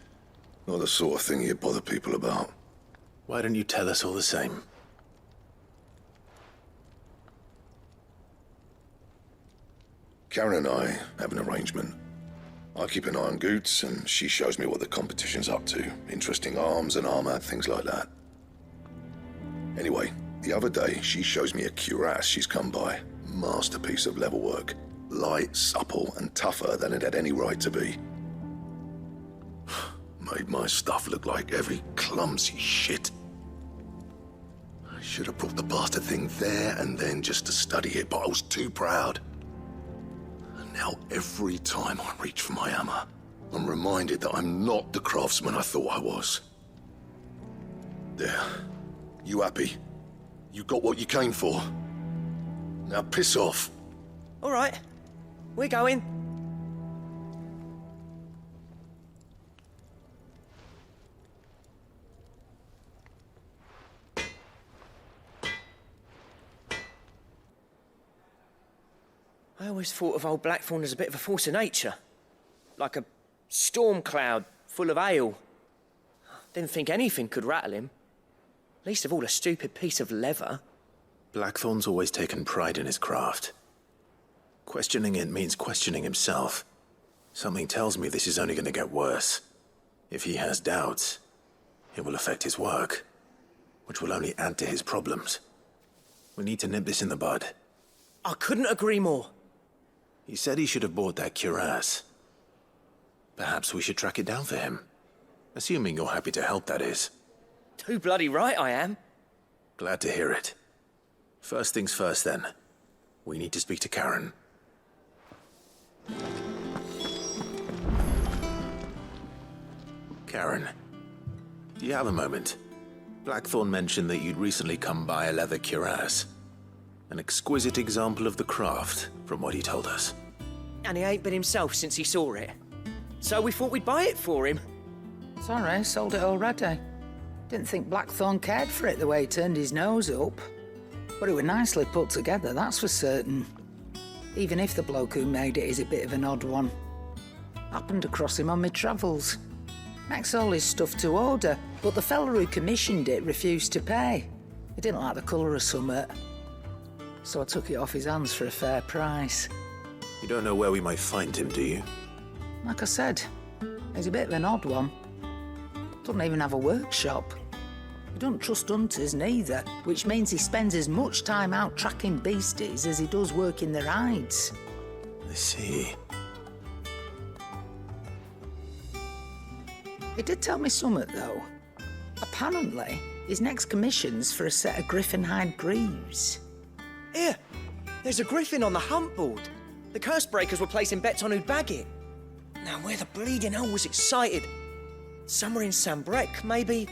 Not the sort of thing you bother people about. Why don't you tell us all the same? Karen and I have an arrangement. I keep an eye on Goots, and she shows me what the competition's up to. Interesting arms and armor, things like that. Anyway, the other day, she shows me a cuirass she's come by. Masterpiece of level work. Light, supple, and tougher than it had any right to be. Made my stuff look like every clumsy shit. I should have brought the bastard thing there and then just to study it, but I was too proud. Now, every time I reach for my hammer, I'm reminded that I'm not the craftsman I thought I was. There. You happy? You got what you came for? Now piss off. All right. We're going. I always thought of old Blackthorn as a bit of a force of nature. Like a storm cloud full of ale. Didn't think anything could rattle him. Least of all a stupid piece of leather. Blackthorn's always taken pride in his craft. Questioning it means questioning himself. Something tells me this is only going to get worse. If he has doubts, it will affect his work, which will only add to his problems. We need to nip this in the bud. I couldn't agree more. He said he should have bought that cuirass. Perhaps we should track it down for him. Assuming you're happy to help, that is. Too bloody right I am. Glad to hear it. First things first, then. We need to speak to Karen. Karen, do you have a moment? Blackthorn mentioned that you'd recently come by a leather cuirass. An exquisite example of the craft, from what he told us. And he ain't been himself since he saw it. So we thought we'd buy it for him. Sorry, sold it already. Didn't think Blackthorn cared for it the way he turned his nose up. But it were nicely put together, that's for certain. Even if the bloke who made it is a bit of an odd one. Happened across him on my travels. Makes all his stuff to order, but the fella who commissioned it refused to pay. He didn't like the colour of summit. So I took it off his hands for a fair price. You don't know where we might find him, do you? Like I said, he's a bit of an odd one. Doesn't even have a workshop. He doesn't trust hunters neither, which means he spends as much time out tracking beasties as he does working their hides. I see. He did tell me something, though. Apparently, his next commission's for a set of griffin hide greaves. Here, there's a griffin on the hunt board. The curse breakers were placing bets on who'd bag it. Now, where the bleeding hell was it sighted? Somewhere in Sambrec, maybe.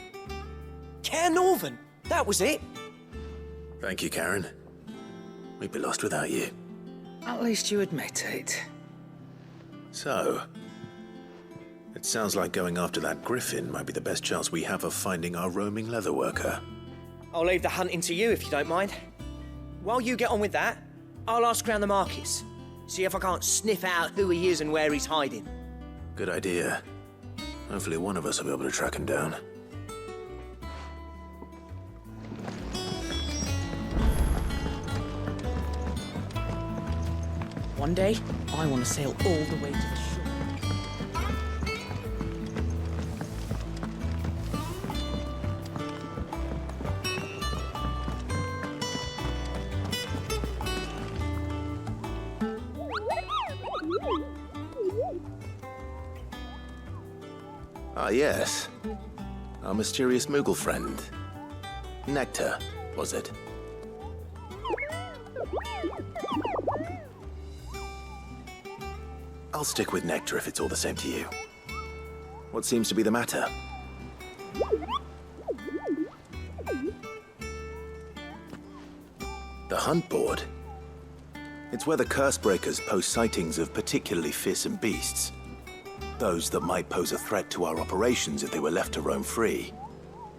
Care Northern, that was it. Thank you, Karen. We'd be lost without you. At least you admit it. So, it sounds like going after that griffin might be the best chance we have of finding our roaming leatherworker. I'll leave the hunting to you if you don't mind. While you get on with that, I'll ask around the markets. See if I can't sniff out who he is and where he's hiding. Good idea. Hopefully one of us will be able to track him down. One day, I want to sail all the way to the shore. Ah, yes. Our mysterious Moogle friend. Nektar, was it? I'll stick with Nektar if it's all the same to you. What seems to be the matter? The hunt board? It's where the curse breakers post sightings of particularly fearsome beasts. Those that might pose a threat to our operations if they were left to roam free.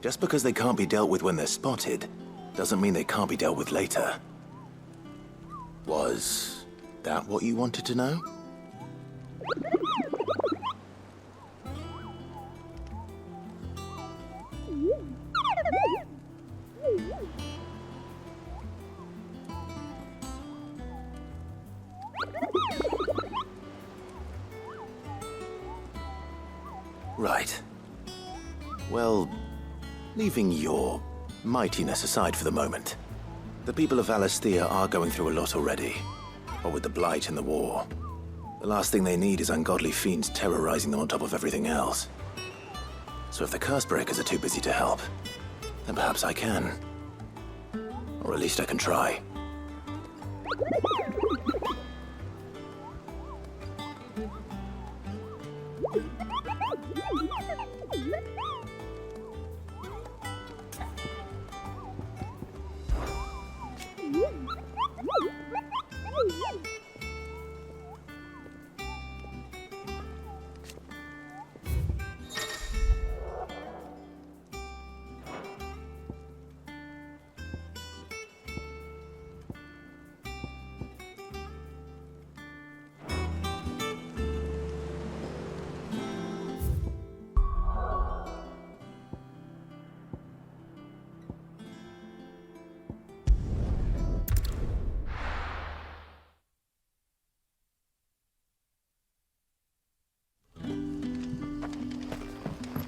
Just because they can't be dealt with when they're spotted, doesn't mean they can't be dealt with later. Was that what you wanted to know? Right. Well, leaving your mightiness aside for the moment, the people of Valisthea are going through a lot already. What with the Blight and the war. The last thing they need is ungodly fiends terrorizing them on top of everything else. So if the curse breakers are too busy to help, then perhaps I can. Or at least I can try.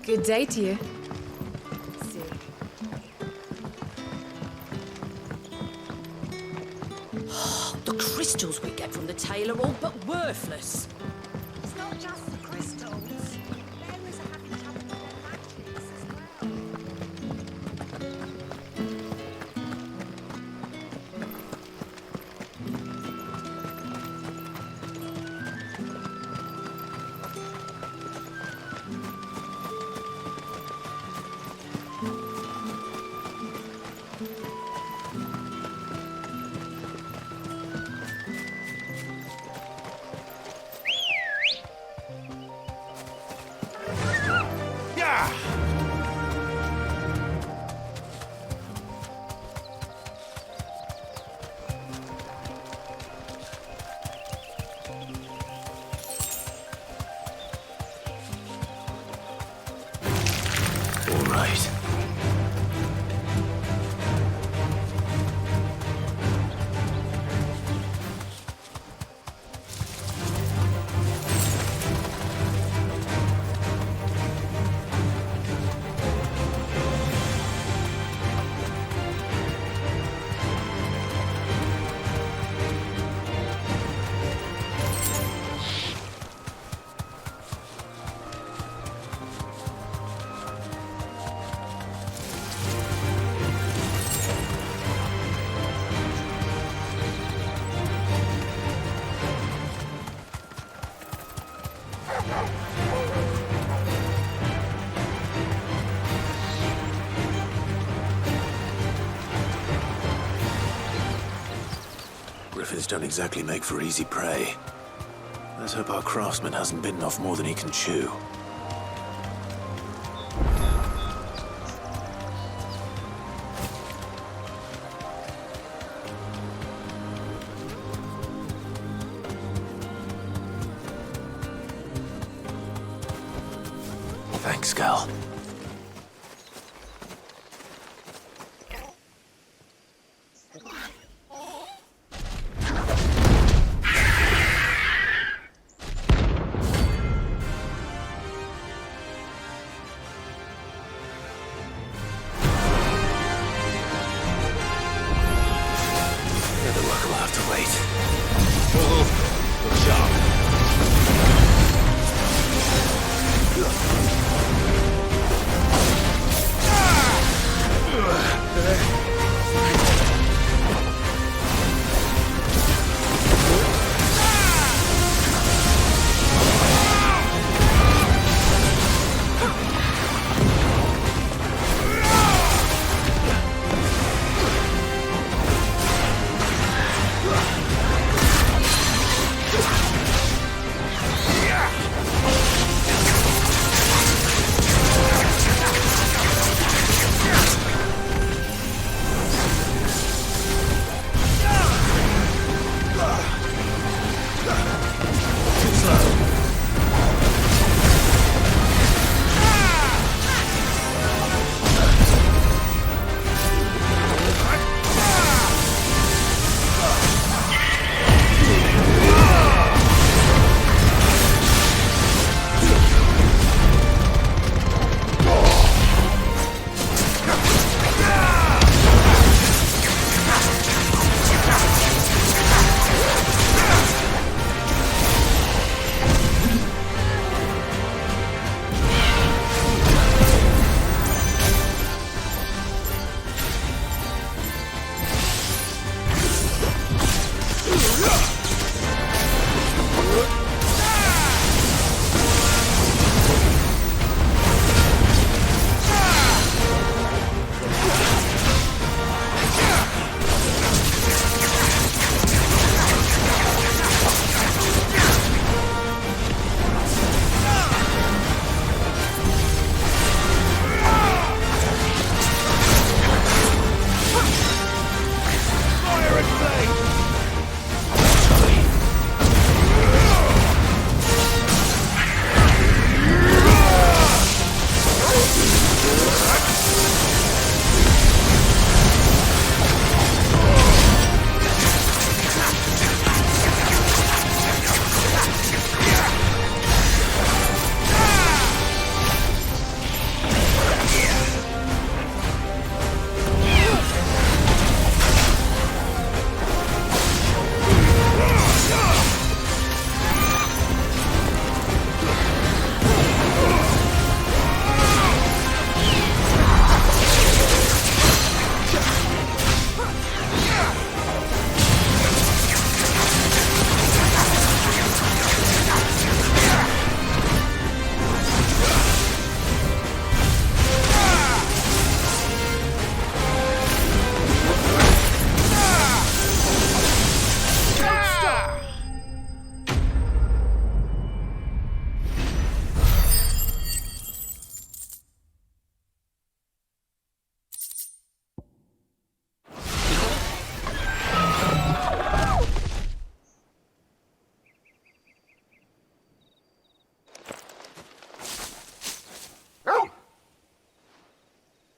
Good day to you. The crystals we get from the tail are all but worthless. It's not just the crystals. Bearers are having trouble with their magics as well. right. Griffins don't exactly make for easy prey. Let's hope our craftsman hasn't bitten off more than he can chew. Thanks, Gal.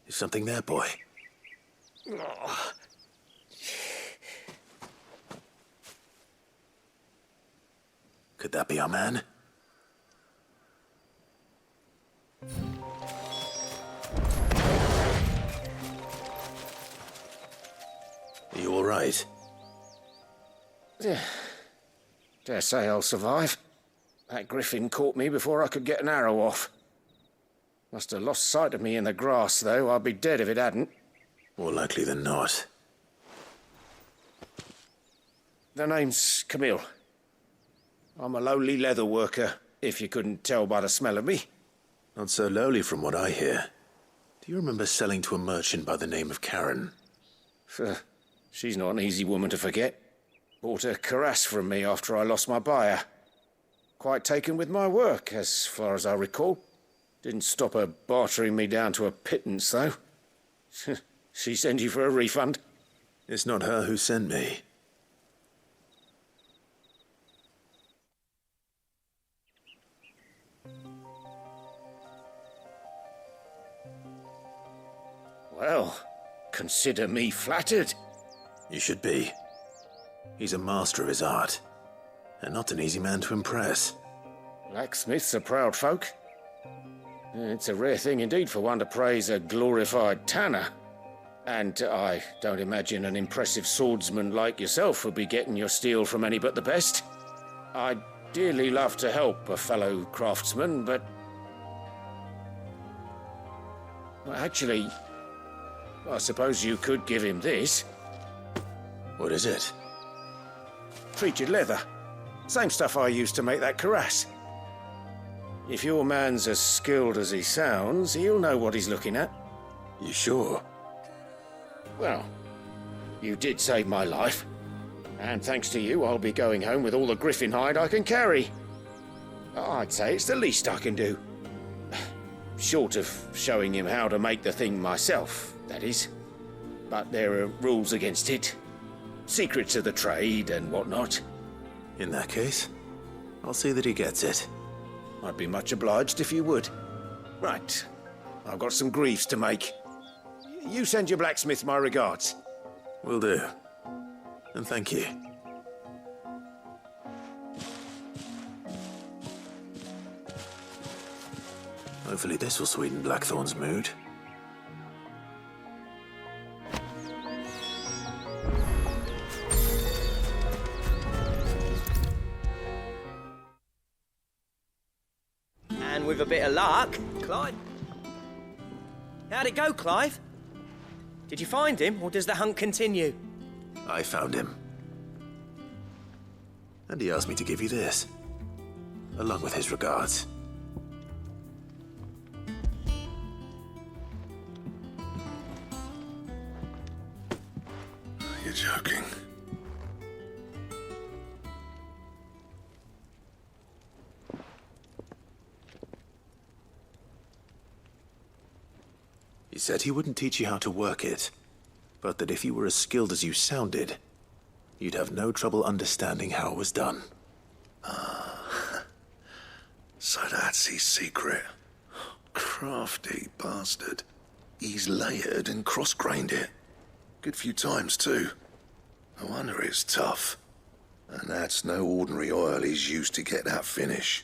Is something there, boy? Could that be our man? Are you all right? Yeah. Dare say I'll survive. That griffin caught me before I could get an arrow off. Must have lost sight of me in the grass, though. I'd be dead if it hadn't. More likely than not. The name's Camille. I'm a lowly leather worker, if you couldn't tell by the smell of me. Not so lowly from what I hear. Do you remember selling to a merchant by the name of Karen? She's not an easy woman to forget. Bought a cuirass from me after I lost my buyer. Quite taken with my work, as far as I recall. Didn't stop her bartering me down to a pittance, though. She sent you for a refund? It's not her who sent me. Well, consider me flattered. You should be. He's a master of his art, and not an easy man to impress. Blacksmiths are proud folk. It's a rare thing indeed for one to praise a glorified tanner. And I don't imagine an impressive swordsman like yourself would be getting your steel from any but the best. I'd dearly love to help a fellow craftsman, but... Well, actually, I suppose you could give him this. What is it? Treated leather. Same stuff I used to make that cuirass. If your man's as skilled as he sounds, he'll know what he's looking at. You sure? Well, you did save my life. And thanks to you, I'll be going home with all the griffin hide I can carry. I'd say it's the least I can do. Short of showing him how to make the thing myself, that is. But there are rules against it. Secrets of the trade and whatnot. In that case, I'll see that he gets it. I'd be much obliged if you would. Right. I've got some greaves to make. You send your blacksmith my regards. Will do. And thank you. Hopefully this will sweeten Blackthorn's mood. And with a bit of luck, Clive. How'd it go, Clive? Did you find him, or does the hunt continue? I found him. And he asked me to give you this, along with his regards. You're joking. He said he wouldn't teach you how to work it, but that if you were as skilled as you sounded, you'd have no trouble understanding how it was done. So that's his secret. Crafty bastard. He's layered and cross-grained it. Good few times, too. No wonder it's tough. And that's no ordinary oil he's used to get that finish.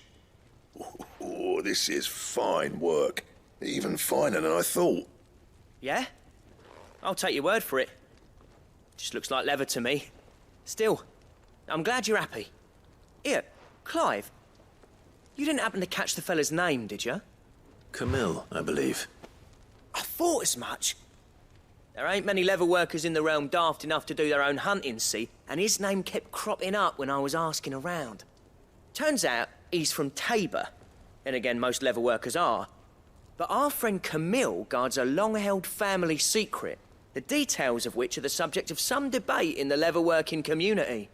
Oh, this is fine work. Even finer than I thought. Yeah? I'll take your word for it. Just looks like leather to me. Still, I'm glad you're happy. Here, Clive. You didn't happen to catch the fella's name, did you? Camille, I believe. I thought as much. There ain't many leather workers in the realm daft enough to do their own hunting, see? And his name kept cropping up when I was asking around. Turns out he's from Tabor. And again, most leather workers are. But our friend Camille guards a long-held family secret, the details of which are the subject of some debate in the leather-working community.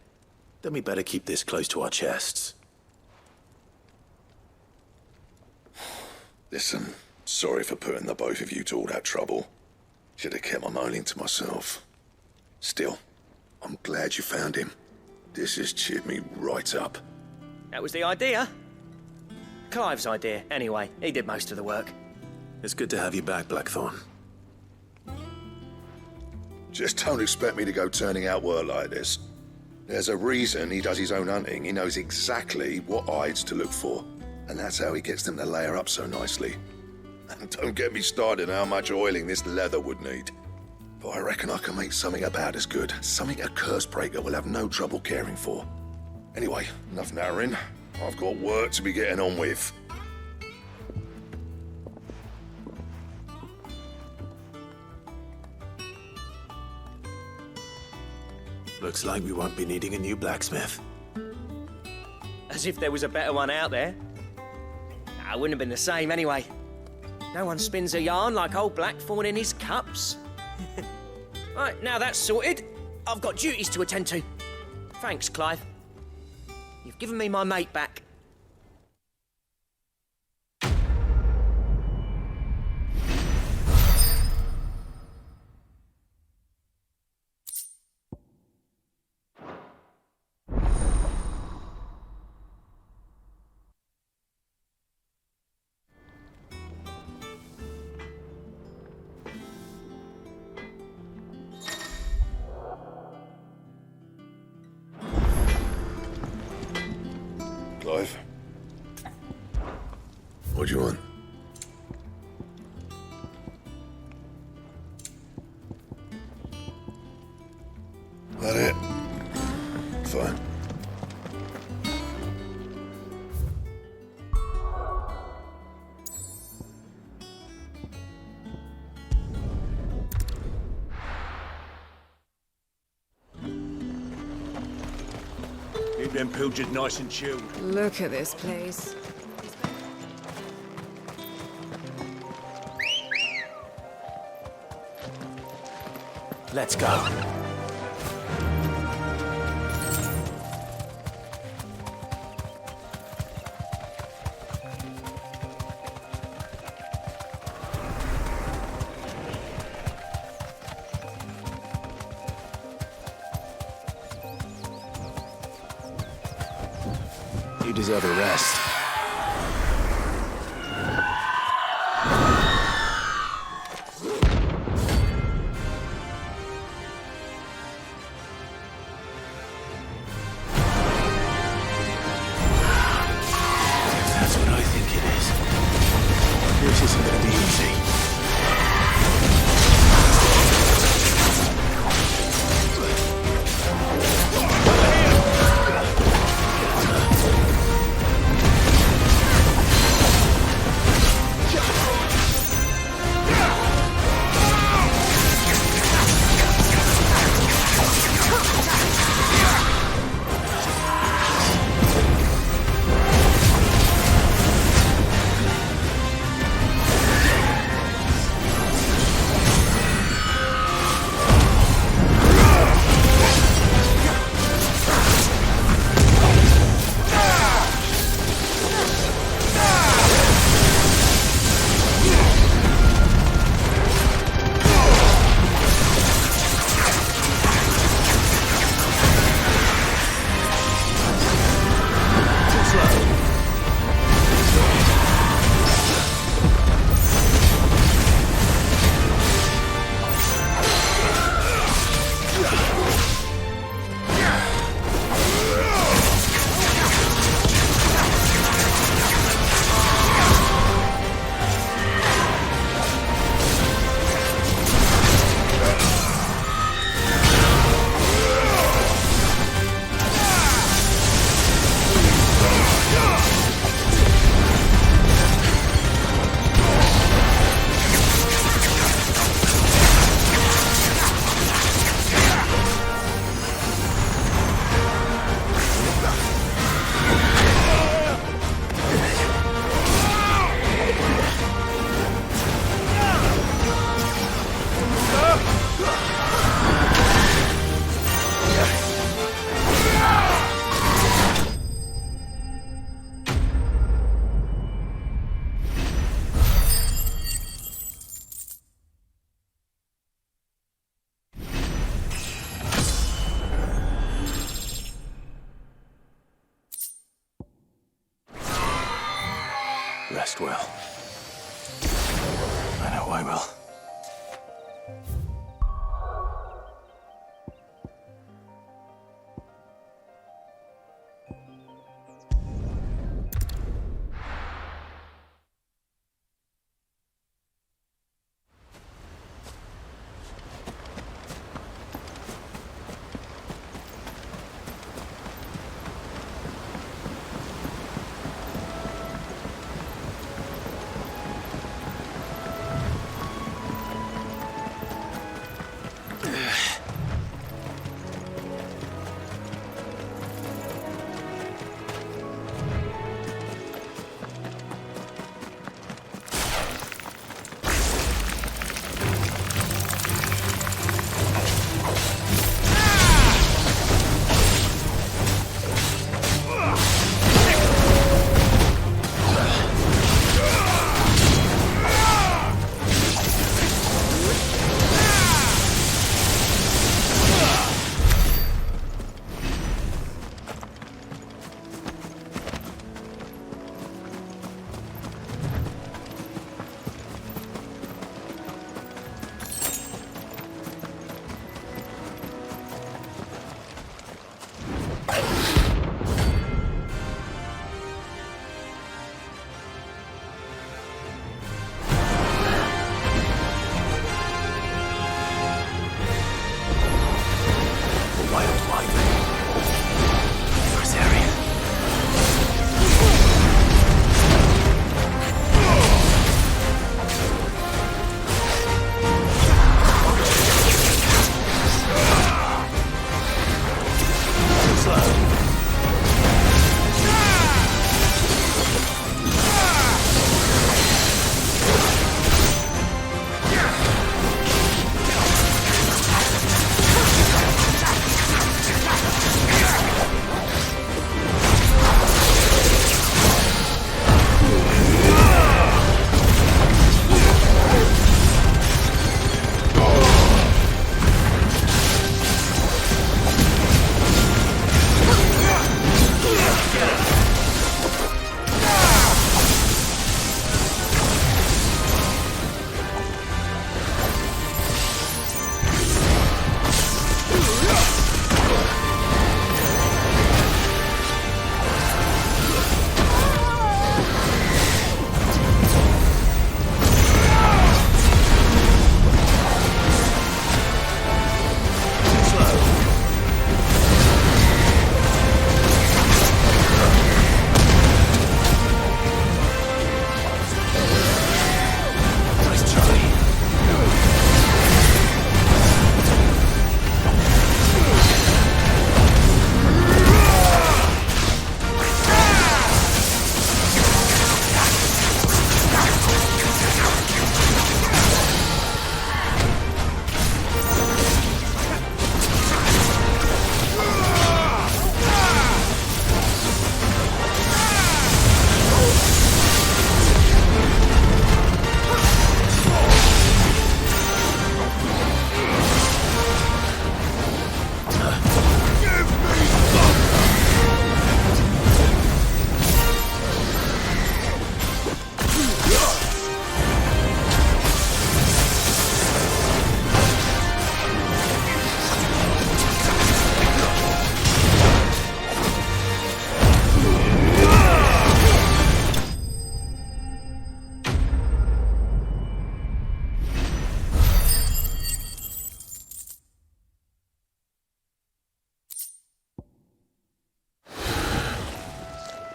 Then we better keep this close to our chests. Listen, sorry for putting the both of you to all that trouble. Should have kept my moaning to myself. Still, I'm glad you found him. This has cheered me right up. That was the idea. Clive's idea, anyway. He did most of the work. It's good to have you back, Blackthorn. Just don't expect me to go turning out work like this. There's a reason he does his own hunting. He knows exactly what hides to look for. And that's how he gets them to layer up so nicely. And don't get me started on how much oiling this leather would need. But I reckon I can make something about as good. Something a Cursebreaker will have no trouble caring for. Anyway, enough narrowing. I've got work to be getting on with. Looks like we won't be needing a new blacksmith. As if there was a better one out there. Nah, it wouldn't have been the same anyway. No one spins a yarn like old Blackthorn in his cups. Right, now that's sorted, I've got duties to attend to. Thanks, Clive. You've given me my mate back. Clive? What do you want? That it? Fine. Keep them pilgers nice and chilled. Look at this place. Let's go. You deserve a rest. That's what I think it is. This isn't gonna be easy. Rest well. I know I will.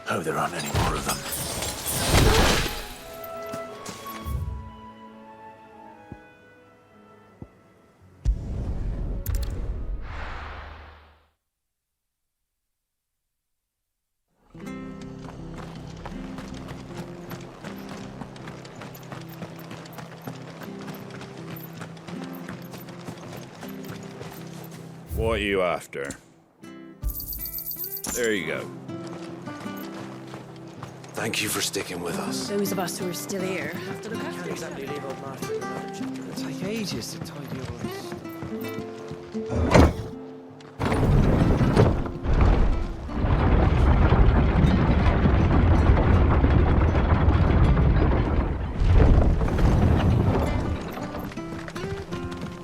Hope there aren't any more of them. What are you after? There you go. Thank you for sticking with us. Those of us who are still here have to look after Can't exactly leave old Martha in the lurch. It'll take ages to tidy up all this stuff.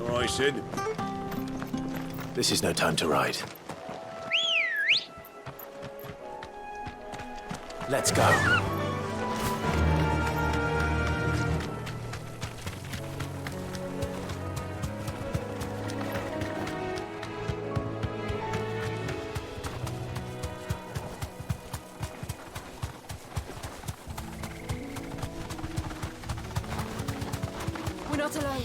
All right, Sid. This is no time to ride. Let's go. We're not alone.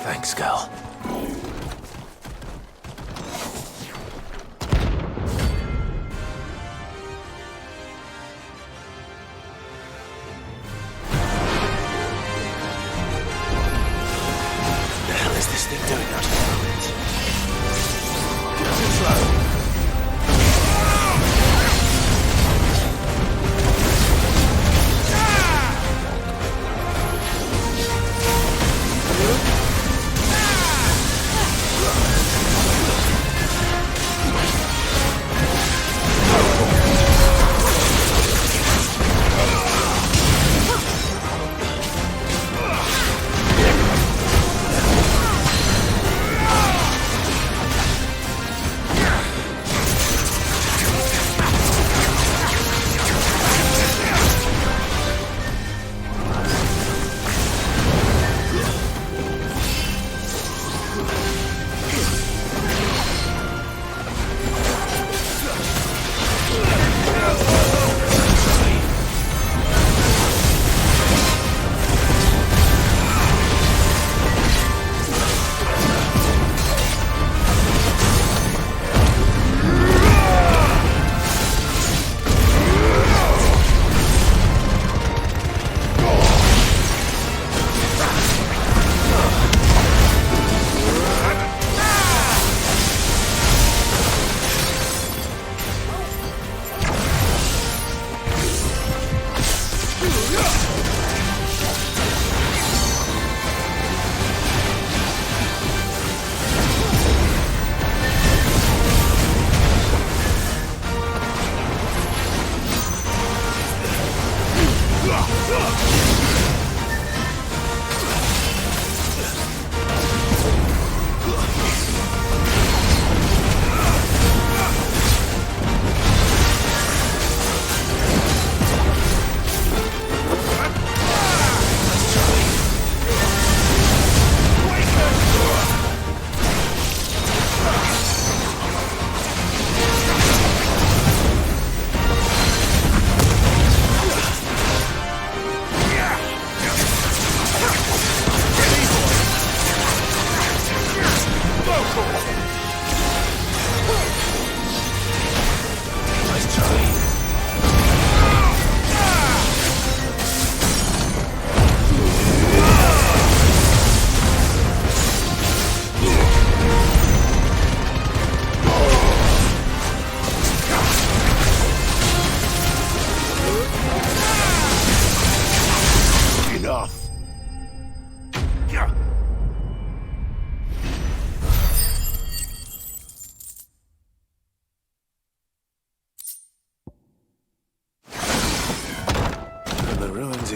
Thanks, girl. The hell is this thing doing out of the moment? Get too slow.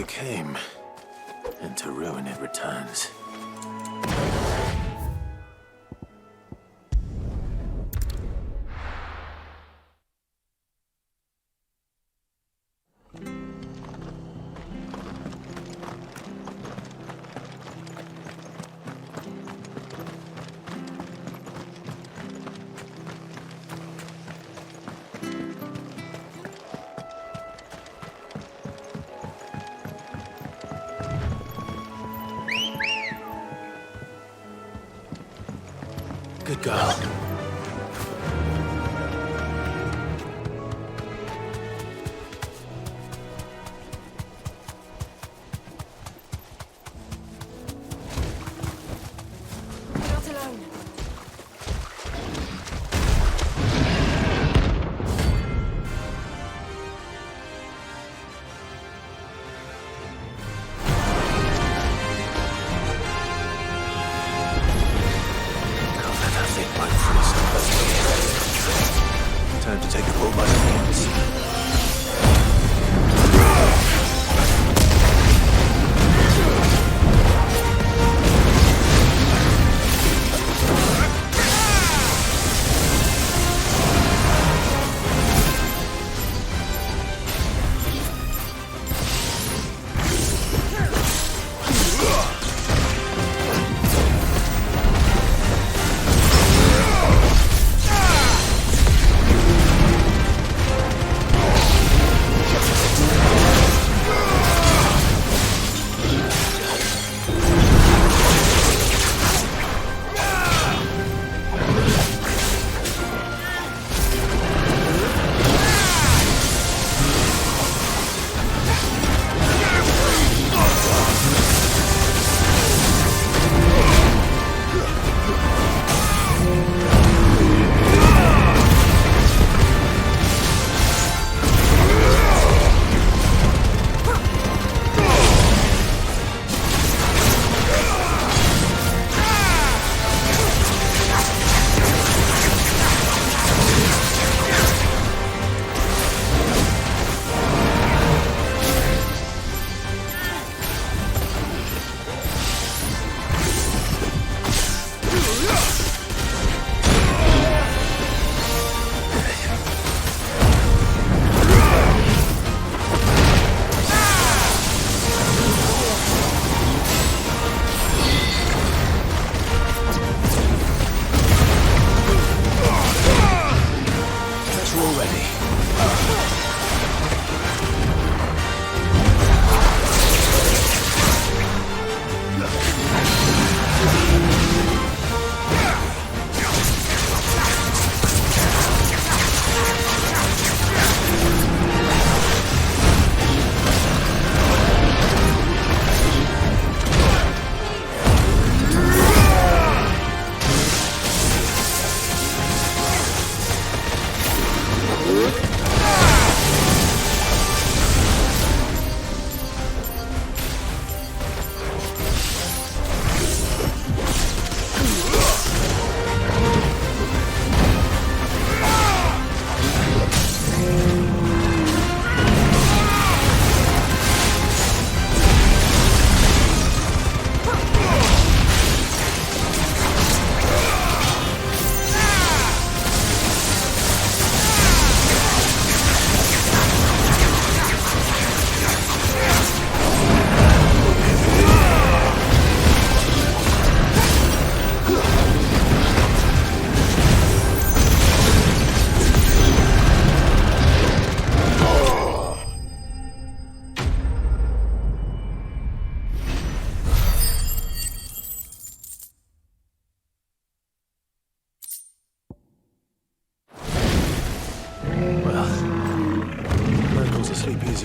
it came, and to ruin it returns. Good girl. Not alone. Time to take the bull by the horns.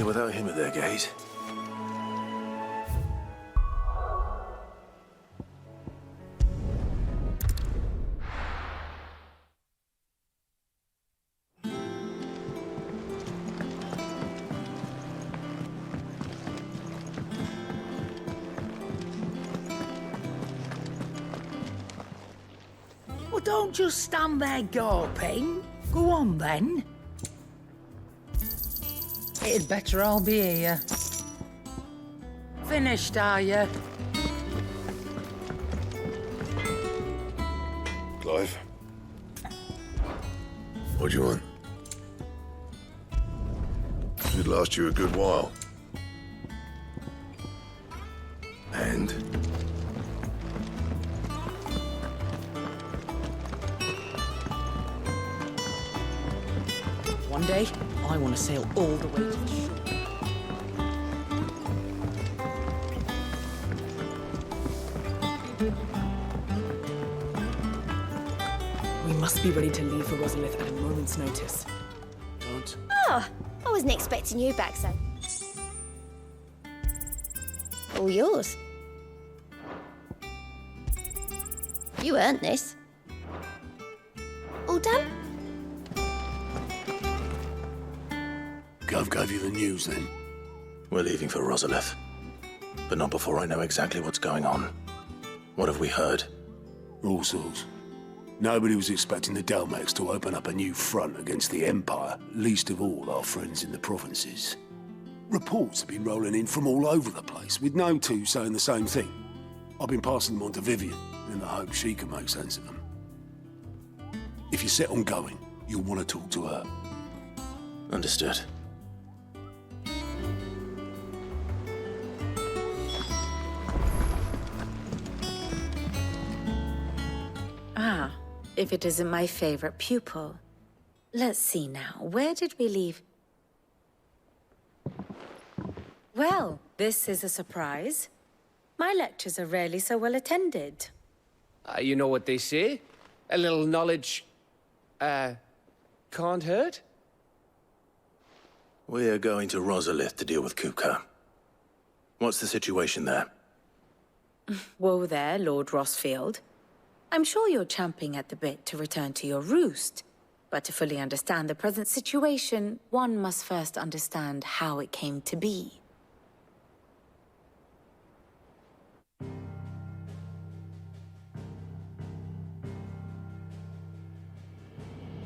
Without him at their gate. Well, don't just stand there gawping. Go on, then. It'd better all be here. Finished, are you? Clive? What do you want? Should last you a good while. And? One day, I want to sail all the way to the shore. We must be ready to leave for Rosalith at a moment's notice. Don't. Oh, I wasn't expecting you back so. All yours. You earned this. All done? Gov gave you the news then? We're leaving for Rosalith, but not before I know exactly what's going on. What have we heard? All sorts. Nobody was expecting the Dalmex to open up a new front against the Empire, least of all our friends in the provinces. Reports have been rolling in from all over the place, with no two saying the same thing. I've been passing them on to Vivian, in the hope she can make sense of them. If you're set on going, you'll want to talk to her. Understood. Ah, if it isn't my favorite pupil. Let's see now, where did we leave? Well, this is a surprise. My lectures are rarely so well attended. You know what they say? A little knowledge, can't hurt? We're going to Rosalith to deal with Kupka. What's the situation there? Whoa there, Lord Rossfield. I'm sure you're champing at the bit to return to your roost. But to fully understand the present situation, one must first understand how it came to be.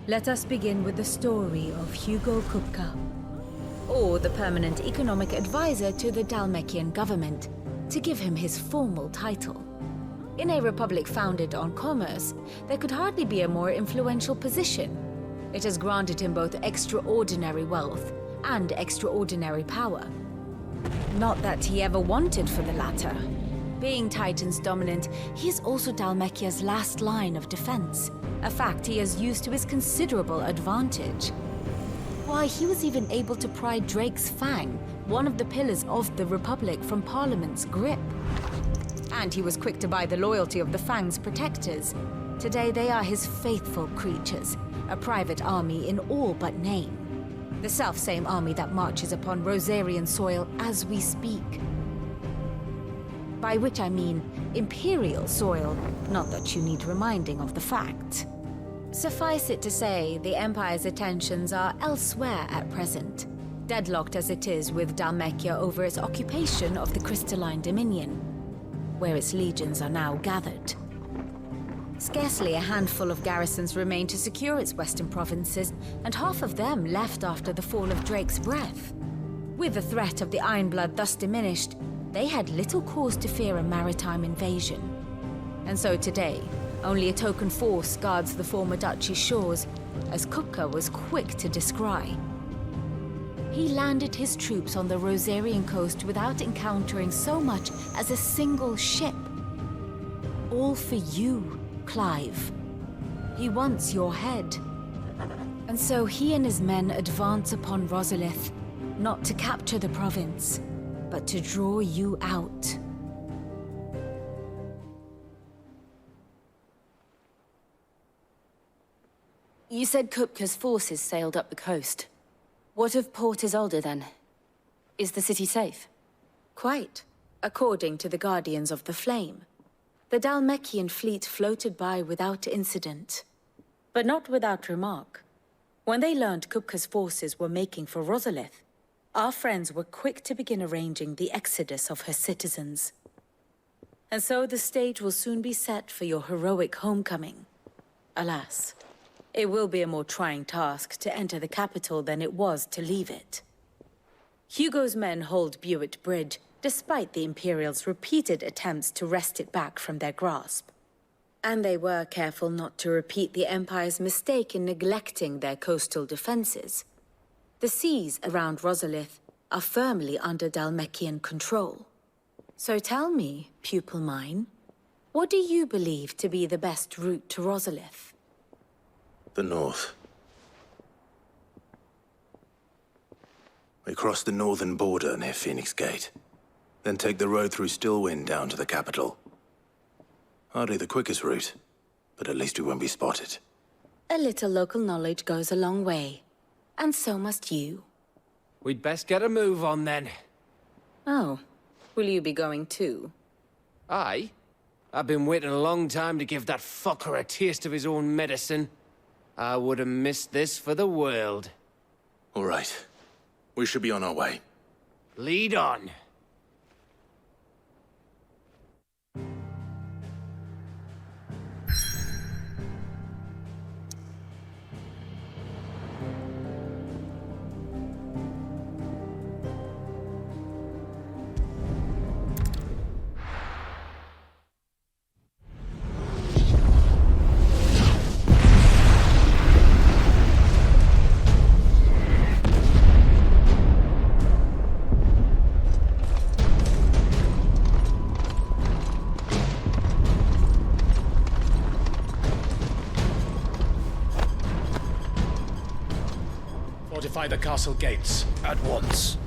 Let us begin with the story of Hugo Kupka, or the permanent economic advisor to the Dalmekian government, to give him his formal title. In a republic founded on commerce, there could hardly be a more influential position. It has granted him both extraordinary wealth and extraordinary power. Not that he ever wanted for the latter. Being Titan's dominant, he is also Dalmekia's last line of defense, a fact he has used to his considerable advantage. Why, he was even able to pry Drake's Fang, one of the pillars of the Republic, from Parliament's grip. And he was quick to buy the loyalty of the Fang's protectors. Today they are his faithful creatures, a private army in all but name. The self-same army that marches upon Rosarian soil as we speak. By which I mean Imperial soil, not that you need reminding of the fact. Suffice it to say, the Empire's attentions are elsewhere at present, deadlocked as it is with Dalmekia over its occupation of the Crystalline Dominion, where its legions are now gathered. Scarcely a handful of garrisons remain to secure its western provinces, and half of them left after the fall of Drake's Breath. With the threat of the Ironblood thus diminished, they had little cause to fear a maritime invasion. And so today, only a token force guards the former duchy's shores, as Kupka was quick to descry. He landed his troops on the Rosarian coast without encountering so much as a single ship. All for you, Clive. He wants your head. And so he and his men advance upon Rosalith, not to capture the province, but to draw you out. You said Kupka's forces sailed up the coast. What of Port Isolde, then? Is the city safe? Quite, according to the Guardians of the Flame. The Dalmekian fleet floated by without incident. But not without remark. When they learned Kupka's forces were making for Rosalith, our friends were quick to begin arranging the exodus of her citizens. And so the stage will soon be set for your heroic homecoming. Alas, it will be a more trying task to enter the capital than it was to leave it. Hugo's men hold Buett Bridge, despite the Imperials' repeated attempts to wrest it back from their grasp. And they were careful not to repeat the Empire's mistake in neglecting their coastal defenses. The seas around Rosalith are firmly under Dalmekian control. So tell me, pupil mine, what do you believe to be the best route to Rosalith? The north. We cross the northern border near Phoenix Gate, then take the road through Stillwind down to the capital. Hardly the quickest route, but at least we won't be spotted. A little local knowledge goes a long way, and so must you. We'd best get a move on then. Oh, will you be going too? Aye. I've been waiting a long time to give that fucker a taste of his own medicine. I would have missed this for the world. All right. We should be on our way. Lead on. Fortify the castle gates at once.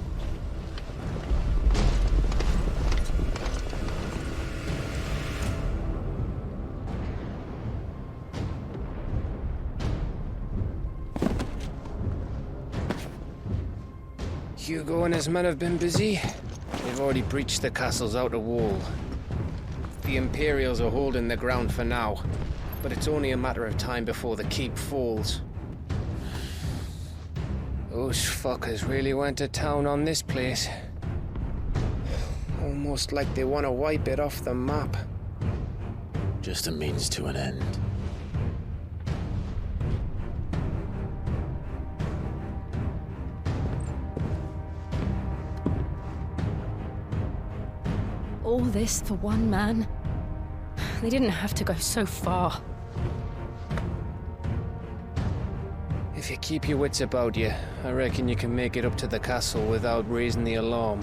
Hugo and his men have been busy. They've already breached the castle's outer wall. The Imperials are holding the ground for now, but it's only a matter of time before the keep falls. Those fuckers really went to town on this place. Almost like they want to wipe it off the map. Just a means to an end. All this for one man? They didn't have to go so far. If you keep your wits about you, I reckon you can make it up to the castle without raising the alarm.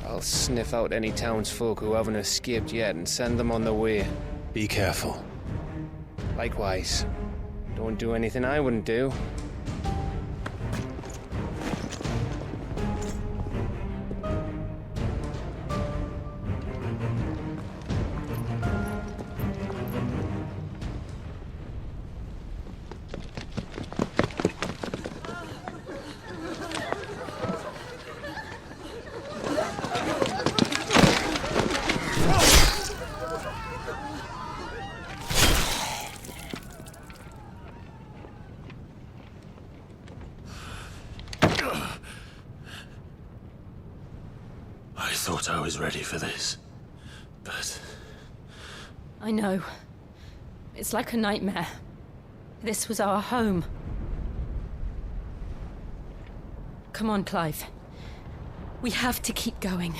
I'll sniff out any townsfolk who haven't escaped yet and send them on their way. Be careful. Likewise. Don't do anything I wouldn't do. I thought I was ready for this, but... I know. It's like a nightmare. This was our home. Come on, Clive. We have to keep going.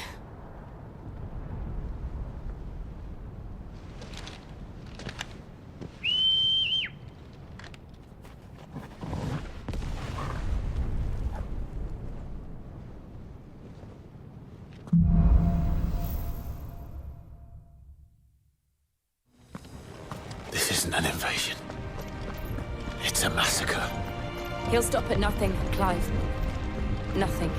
This isn't an invasion. It's a massacre. He'll stop at nothing, Clive. Nothing.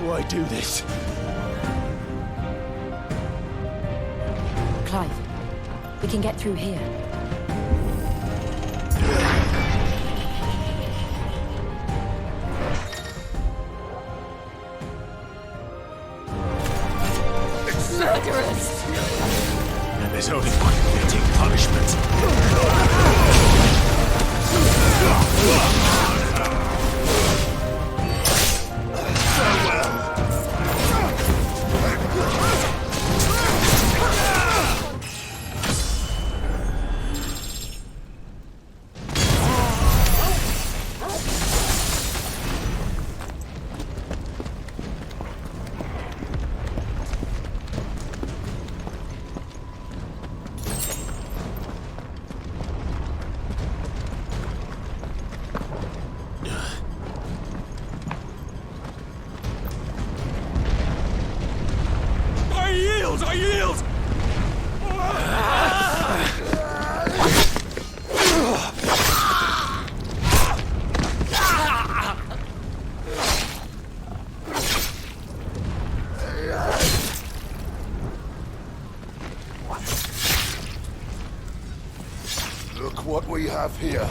Why do this? Clive, we can get through here. Murderers! And there's only one fitting punishment. Farewell. Look what we have here.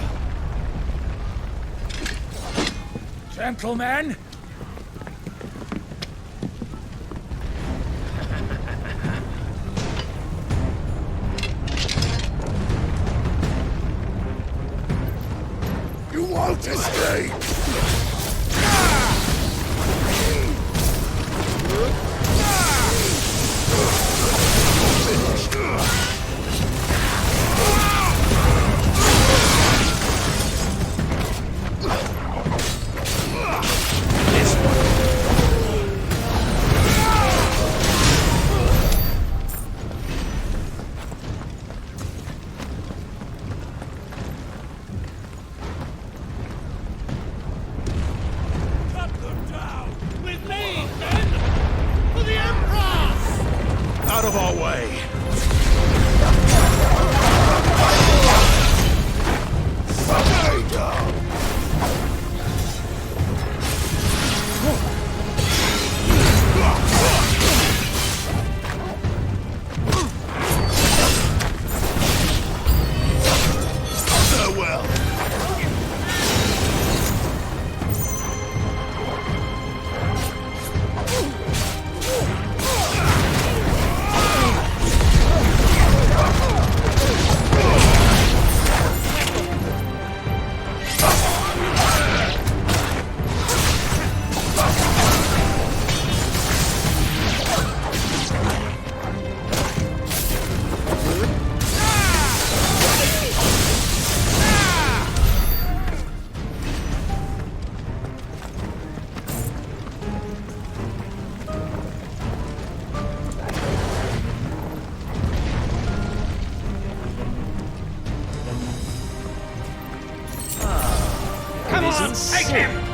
Gentlemen! You won't escape! Out of our way! Come on, take him!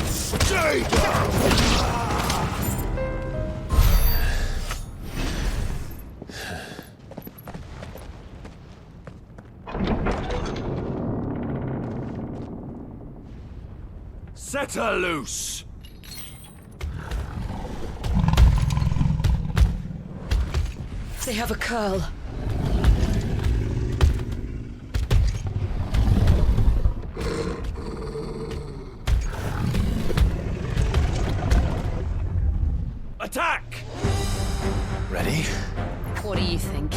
Stay down! Set her loose! They have a curl. Attack! Ready? What do you think?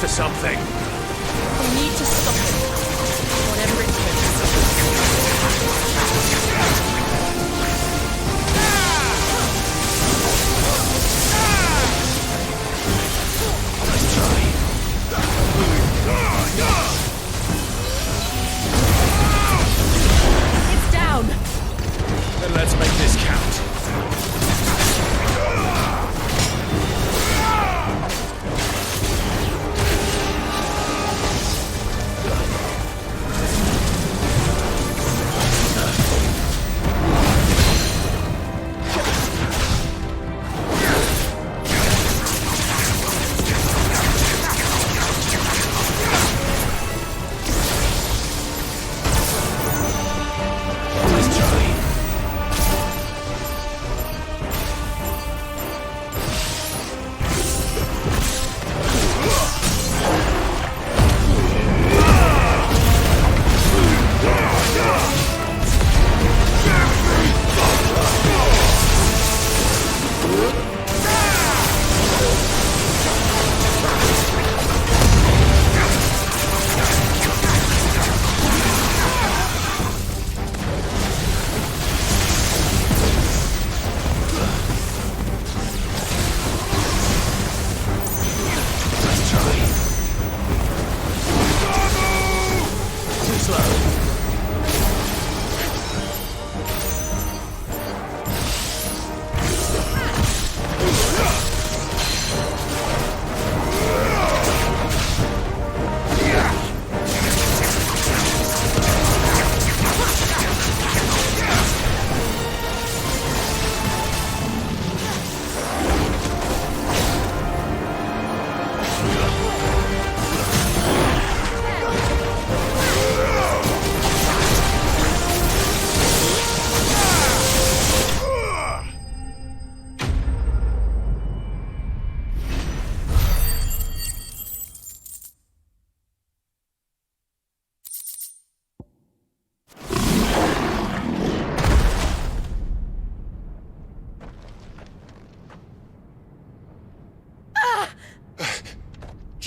Something. We need to stop it. Whatever it It's down! Then let's make this count.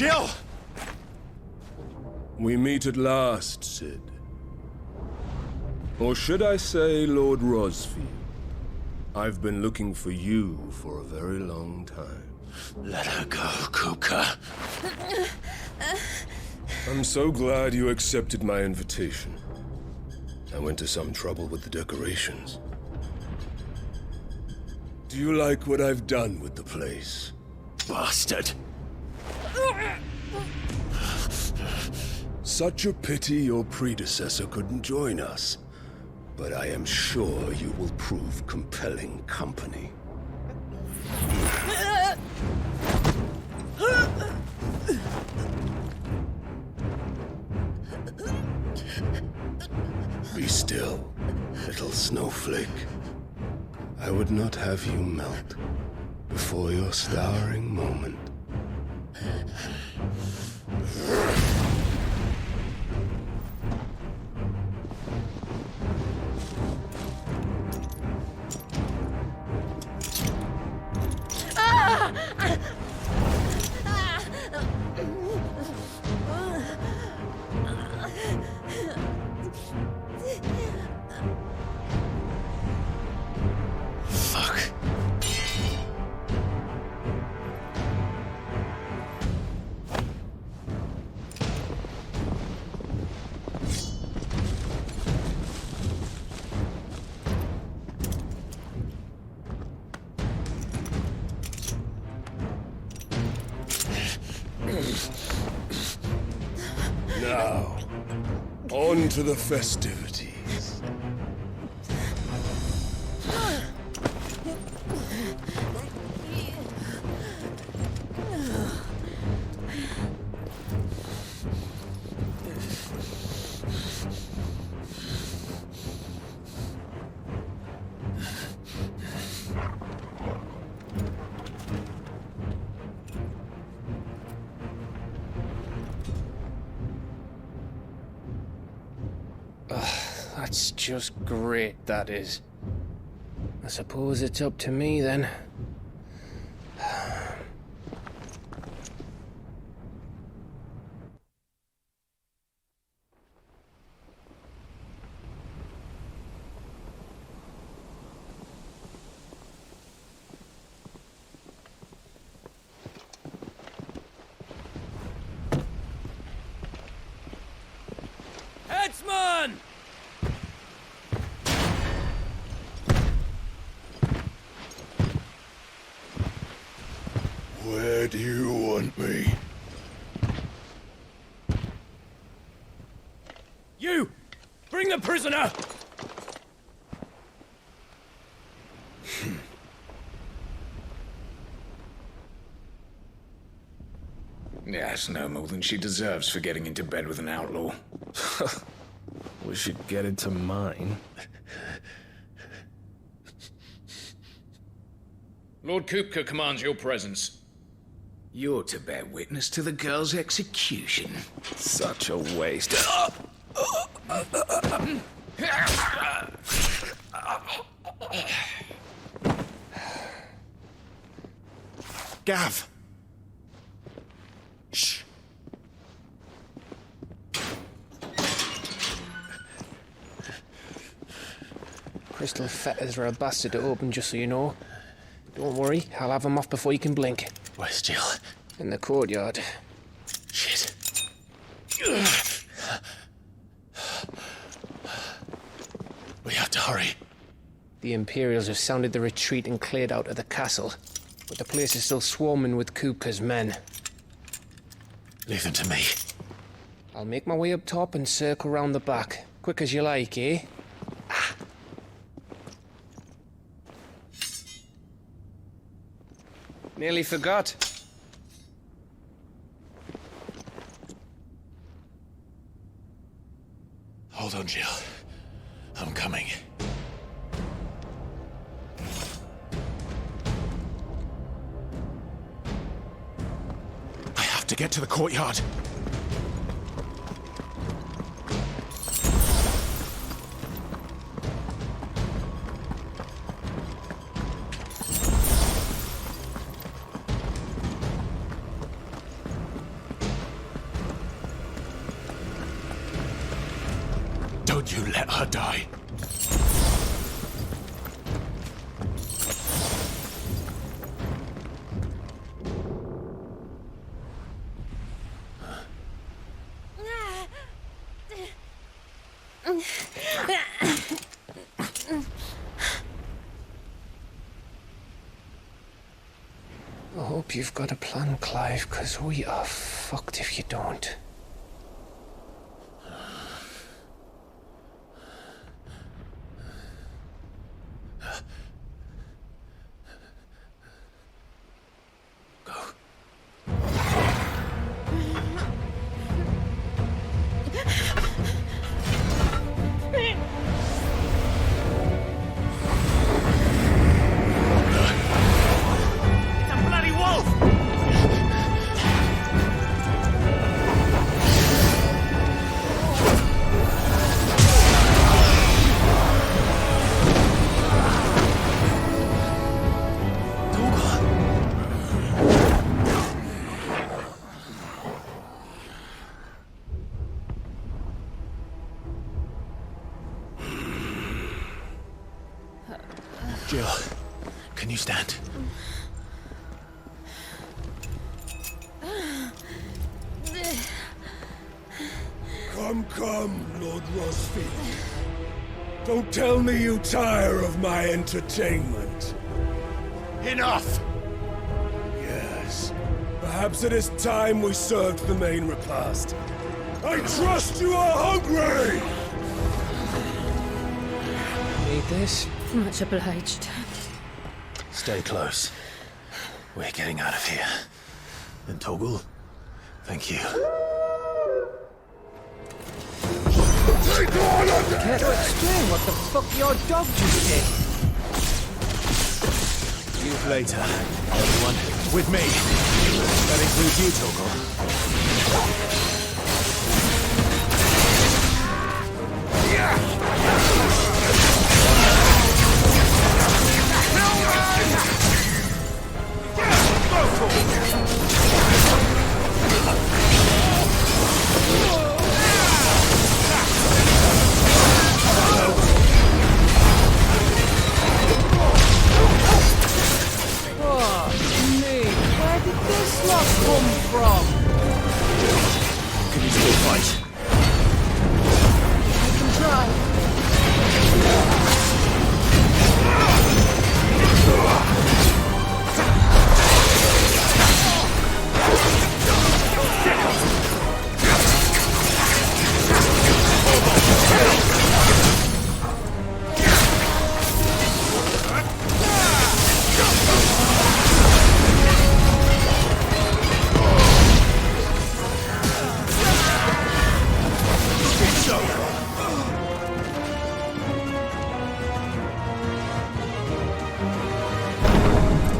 Jill! We meet at last, Sid. Or should I say, Lord Rosfield? I've been looking for you for a very long time. Let her go, Kuka. I'm so glad you accepted my invitation. I went to some trouble with the decorations. Do you like what I've done with the place? Bastard! Such a pity your predecessor couldn't join us. But I am sure you will prove compelling company. Be still, little snowflake. I would not have you melt before your starring moment. Now, on to the festivities. That's just great, that is. I suppose it's up to me, then. Headsman! Where do you want me? You! Bring the prisoner! Yes, no more than she deserves for getting into bed with an outlaw. We should get into mine. Lord Kupka commands your presence. You're to bear witness to the girl's execution. Such a waste. Gav! Shh. Crystal fetters are a bastard to open, just so you know. Don't worry, I'll have them off before you can blink. Where's Jill? In the courtyard. Shit. We have to hurry. The Imperials have sounded the retreat and cleared out of the castle, but the place is still swarming with Kupka's men. Leave them to me. I'll make my way up top and circle round the back. Quick as you like, eh? Nearly forgot. Hold on, Jill. I'm coming. I have to get to the courtyard. Don't you let her die. I hope you've got a plan, Clive, because we are fucked if you don't. Jill, can you stand? Come, Lord Rosfield. Don't tell me you tire of my entertainment. Enough! Yes. Perhaps it is time we served the main repast. I trust you are hungry! Need this? Much obliged. Stay close. We're getting out of here. And Toggle, thank you. Care to explain what the fuck your dog just did? You later, everyone. With me. That includes you, Where did this lot come from? Can you still fight? I can try.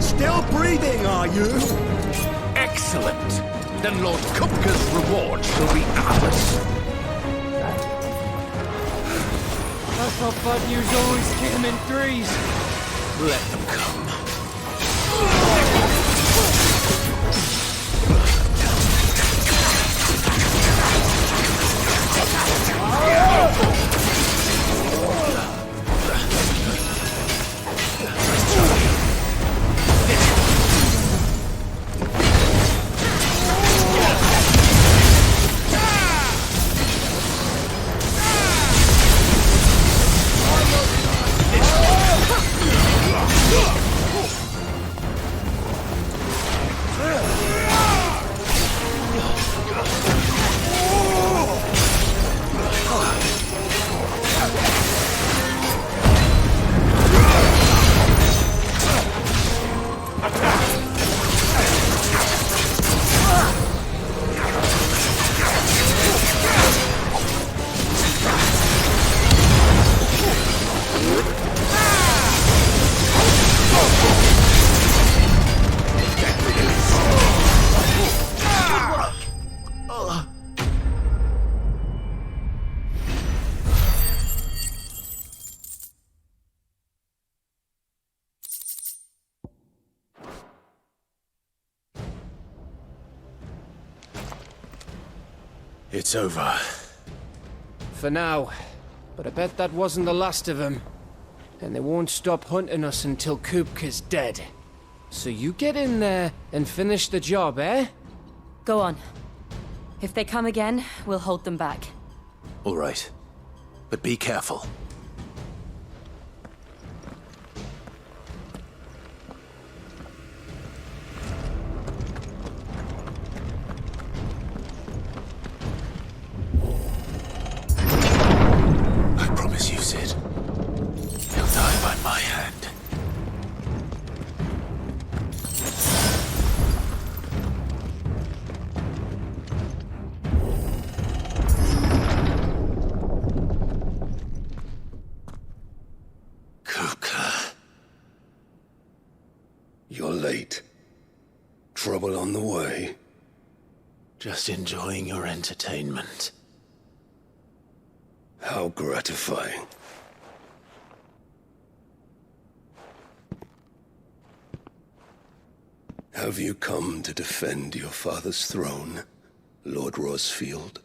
Still breathing, are you? Excellent. Then Lord Kupka's reward shall be ours. I thought bad news always came in threes. Let them come. It's over. For now. But I bet that wasn't the last of them. And they won't stop hunting us until Kupka's dead. So you get in there and finish the job, eh? Go on. If they come again, we'll hold them back. All right. But be careful. I promise you, Sid. He'll die by my hand. You're late. Trouble on the way? Just enjoying your entertainment. How gratifying. Have you come to defend your father's throne, Lord Rosfield?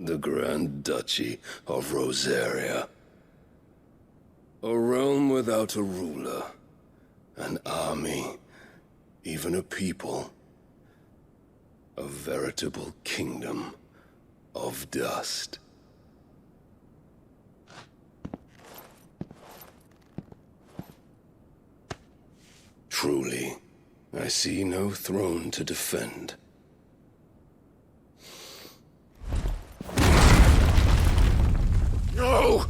The Grand Duchy of Rosaria. A realm without a ruler, an army, even a people. A veritable kingdom of dust. Truly, I see no throne to defend. No!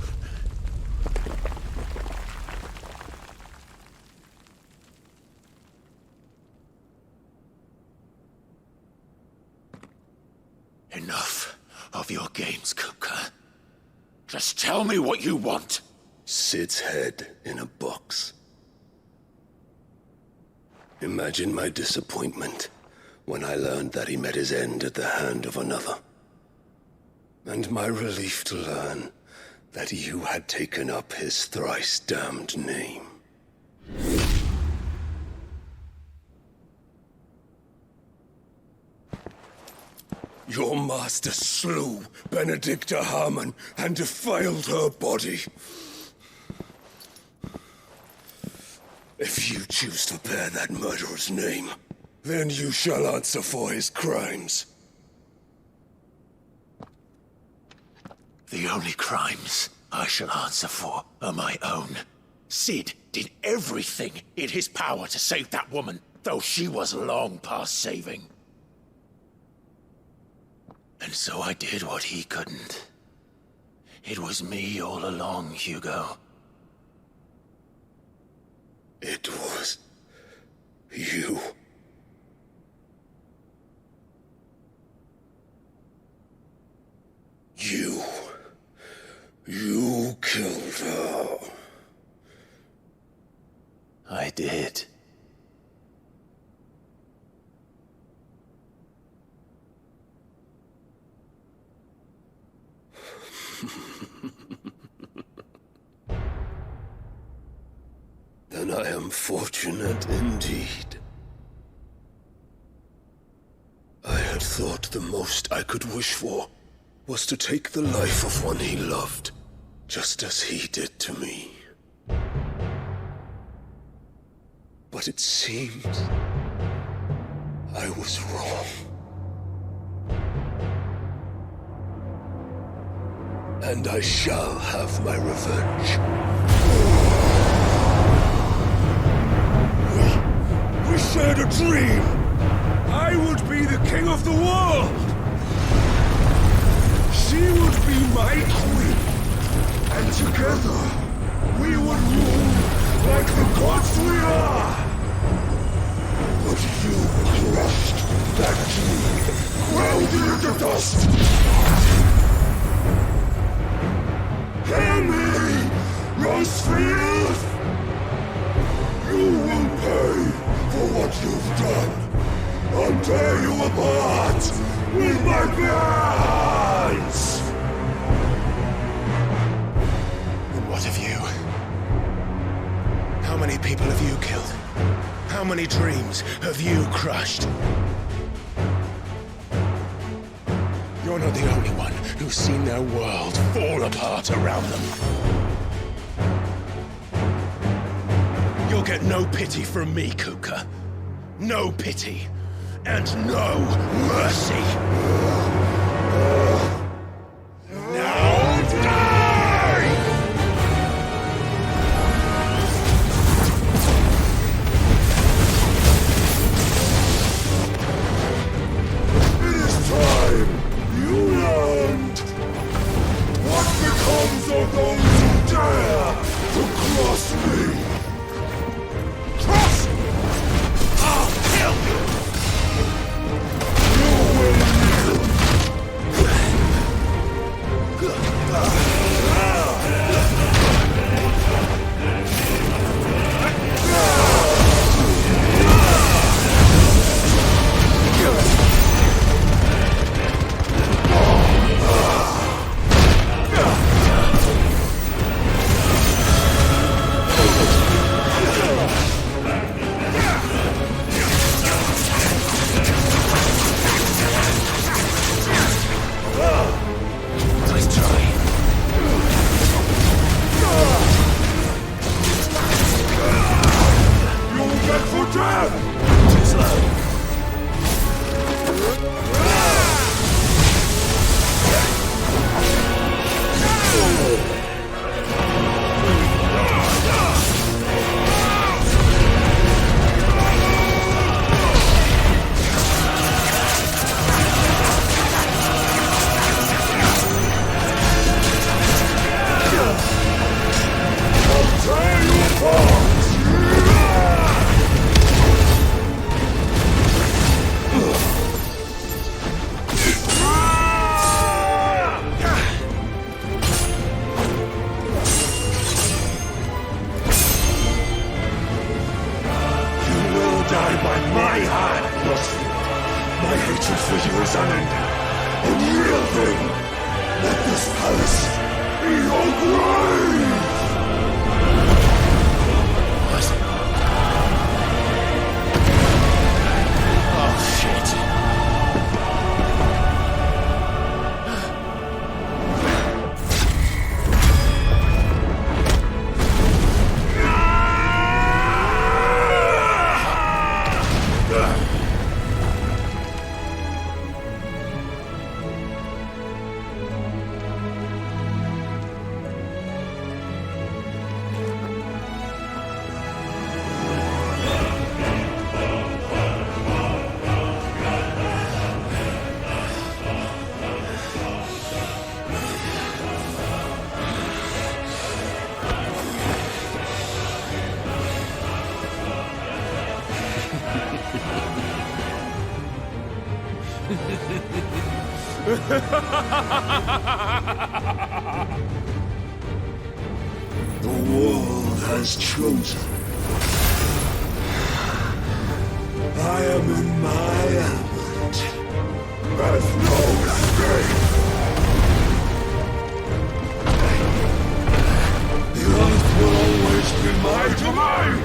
Enough of your games, Kupka. Just tell me what you want. Sid's head in a box. Imagine my disappointment when I learned that he met his end at the hand of another. And my relief to learn that you had taken up his thrice-damned name. Your master slew Benedicta Harmon and defiled her body. If you choose to bear that murderer's name, then you shall answer for his crimes. The only crimes I shall answer for are my own. Sid did everything in his power to save that woman, though she was long past saving. And so I did what he couldn't. It was me all along, Hugo. It was you. You killed her. I did. Then I am fortunate indeed. I had thought the most I could wish for was to take the life of one he loved, just as he did to me. But it seems I was wrong. And I shall have my revenge. We shared a dream. I would be the king of the world. She would be my queen. And together, we would rule like the gods we are. But you crushed that dream, ground it into dust. Hear me, Rosefield! You will pay for what you've done. I'll tear you apart with my bare hands! And what of you? How many people have you killed? How many dreams have you crushed? You're not the only one who's seen their world fall apart around them. You'll get no pity from me, Kuka. No pity. And no mercy. Now die! It is time you learned what becomes of those who dare to cross me. Cross! I'll kill you! You will yield and yielding. Let this palace be your grave! Oh, shit. The world has chosen. I am in my element. There's no escape. The earth will always be my domain.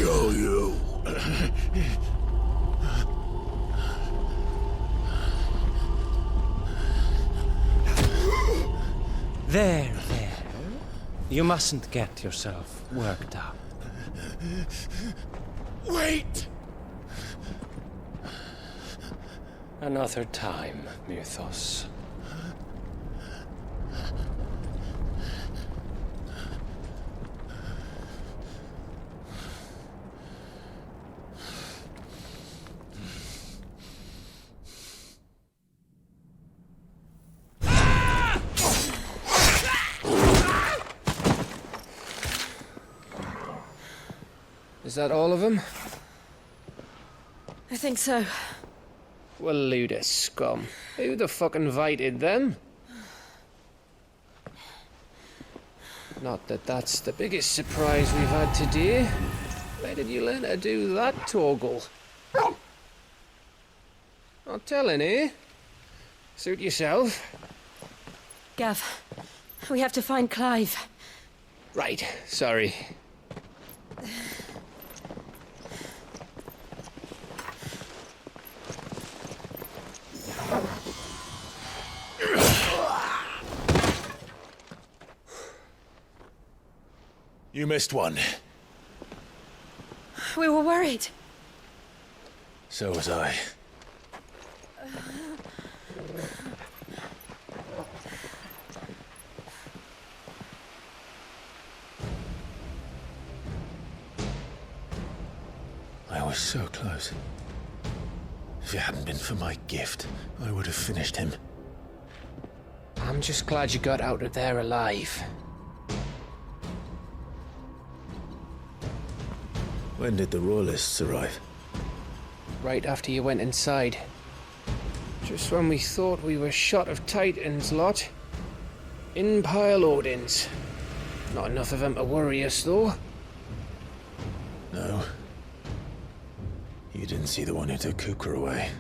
show you. There. You mustn't get yourself worked up. Wait! Another time, Mythos. Is that all of them? I think so. Well, Luda scum. Who the fuck invited them? Not that that's the biggest surprise we've had today. Where did you learn to do that, Torgal? Not telling, eh? Suit yourself. Gav, we have to find Clive. Right, sorry. You missed one. We were worried. So was I. I was so close. If it hadn't been for my gift, I would have finished him. I'm just glad you got out of there alive. When did the Royalists arrive? Right after you went inside. Just when we thought we were shot of Titans, lot. In pile Odins. Not enough of them to worry us, though. No. You didn't see the one who took Kukra away.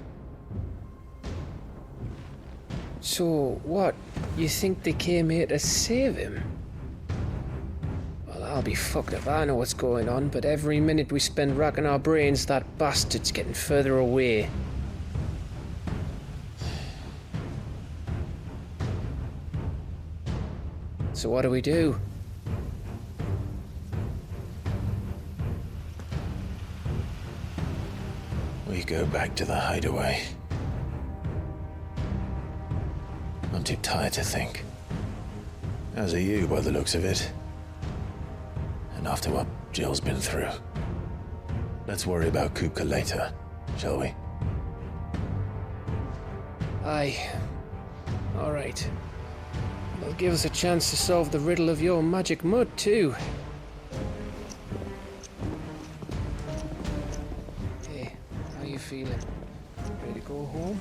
So, what? You think they came here to save him? Well, I'll be fucked if I know what's going on, but every minute we spend racking our brains, that bastard's getting further away. So what do we do? We go back to the Hideaway. I'm too tired to think. As are you, by the looks of it. And after what Jill's been through. Let's worry about Kupka later, shall we? Aye. All right. It'll give us a chance to solve the riddle of your magic mud, too. Hey, how you feeling? Ready to go home?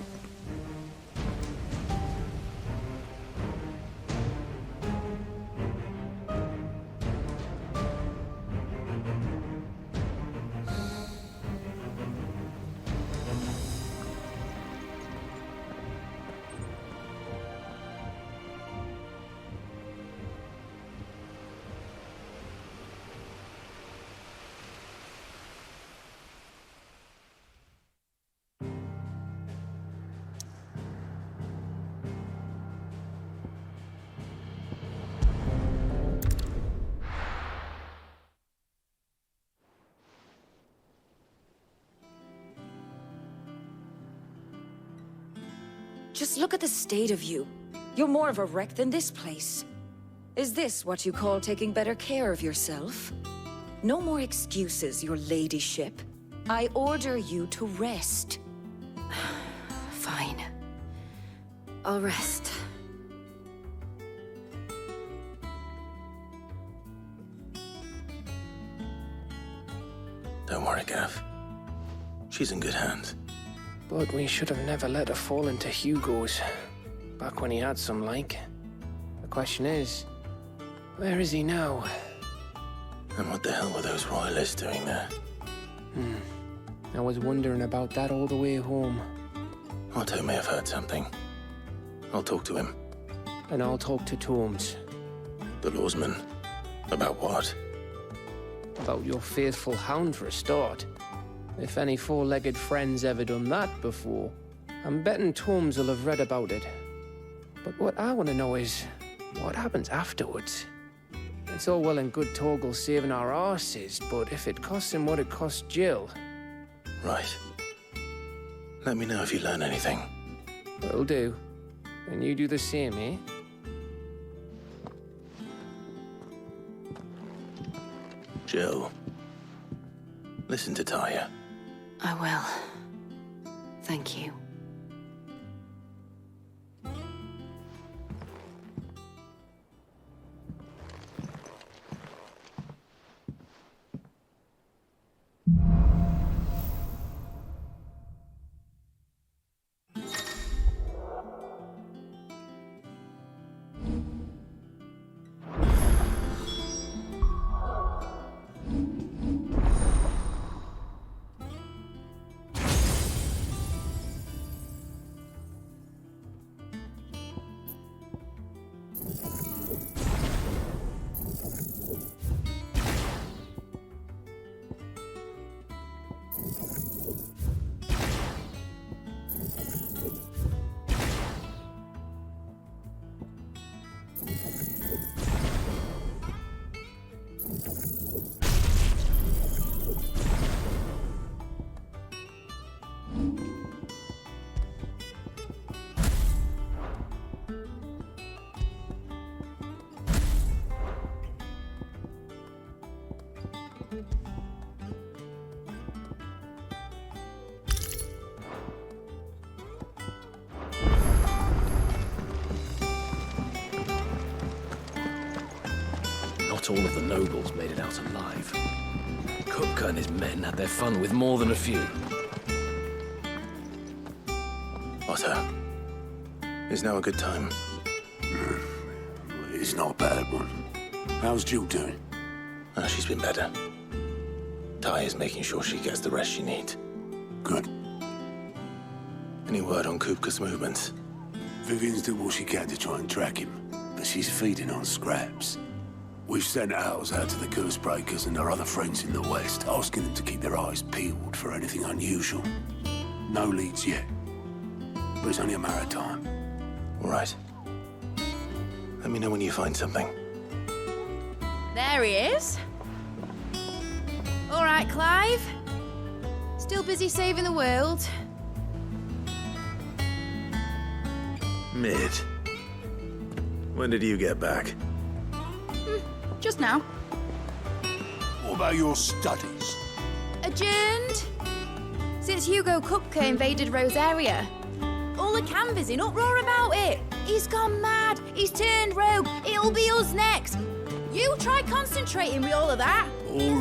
Just look at the state of you. You're more of a wreck than this place. Is this what you call taking better care of yourself? No more excuses, your ladyship. I order you to rest. Fine. I'll rest. Don't worry, Gav. She's in good hands. But we should have never let her fall into Hugo's. Back when he had some, like. The question is, where is he now? And what the hell were those royalists doing there? I was wondering about that all the way home. Otto may have heard something. I'll talk to him. And I'll talk to Tomes. The lawsman? About what? About your faithful hound for a start. If any four-legged friend's ever done that before, I'm betting Torms will have read about it. But what I want to know is, what happens afterwards? It's all well and good Torgal saving our arses, but if it costs him what it cost Jill... Right. Let me know if you learn anything. Will do. And you do the same, eh? Jill, listen to Taya. I will. Thank you. Not all of the nobles made it out alive. Kupka and his men had their fun with more than a few. Otto, is now a good time? It's not a bad one. How's Jill doing? She's been better. Taya's making sure she gets the rest she needs. Good. Any word on Kupka's movements? Vivian's did what she can to try and track him, but she's feeding on scraps. We've sent ours out to the Cursebreakers and our other friends in the West, asking them to keep their eyes peeled for anything unusual. No leads yet, but it's only a matter of time. All right. Let me know when you find something. There he is. All right, Clive. Still busy saving the world. Mid. When did you get back? Just now. What about your studies? Adjourned. Since Hugo Kupka invaded Rosaria. All the canvas in uproar about it. He's gone mad. He's turned rogue. It'll be us next. You try concentrating with all of that. All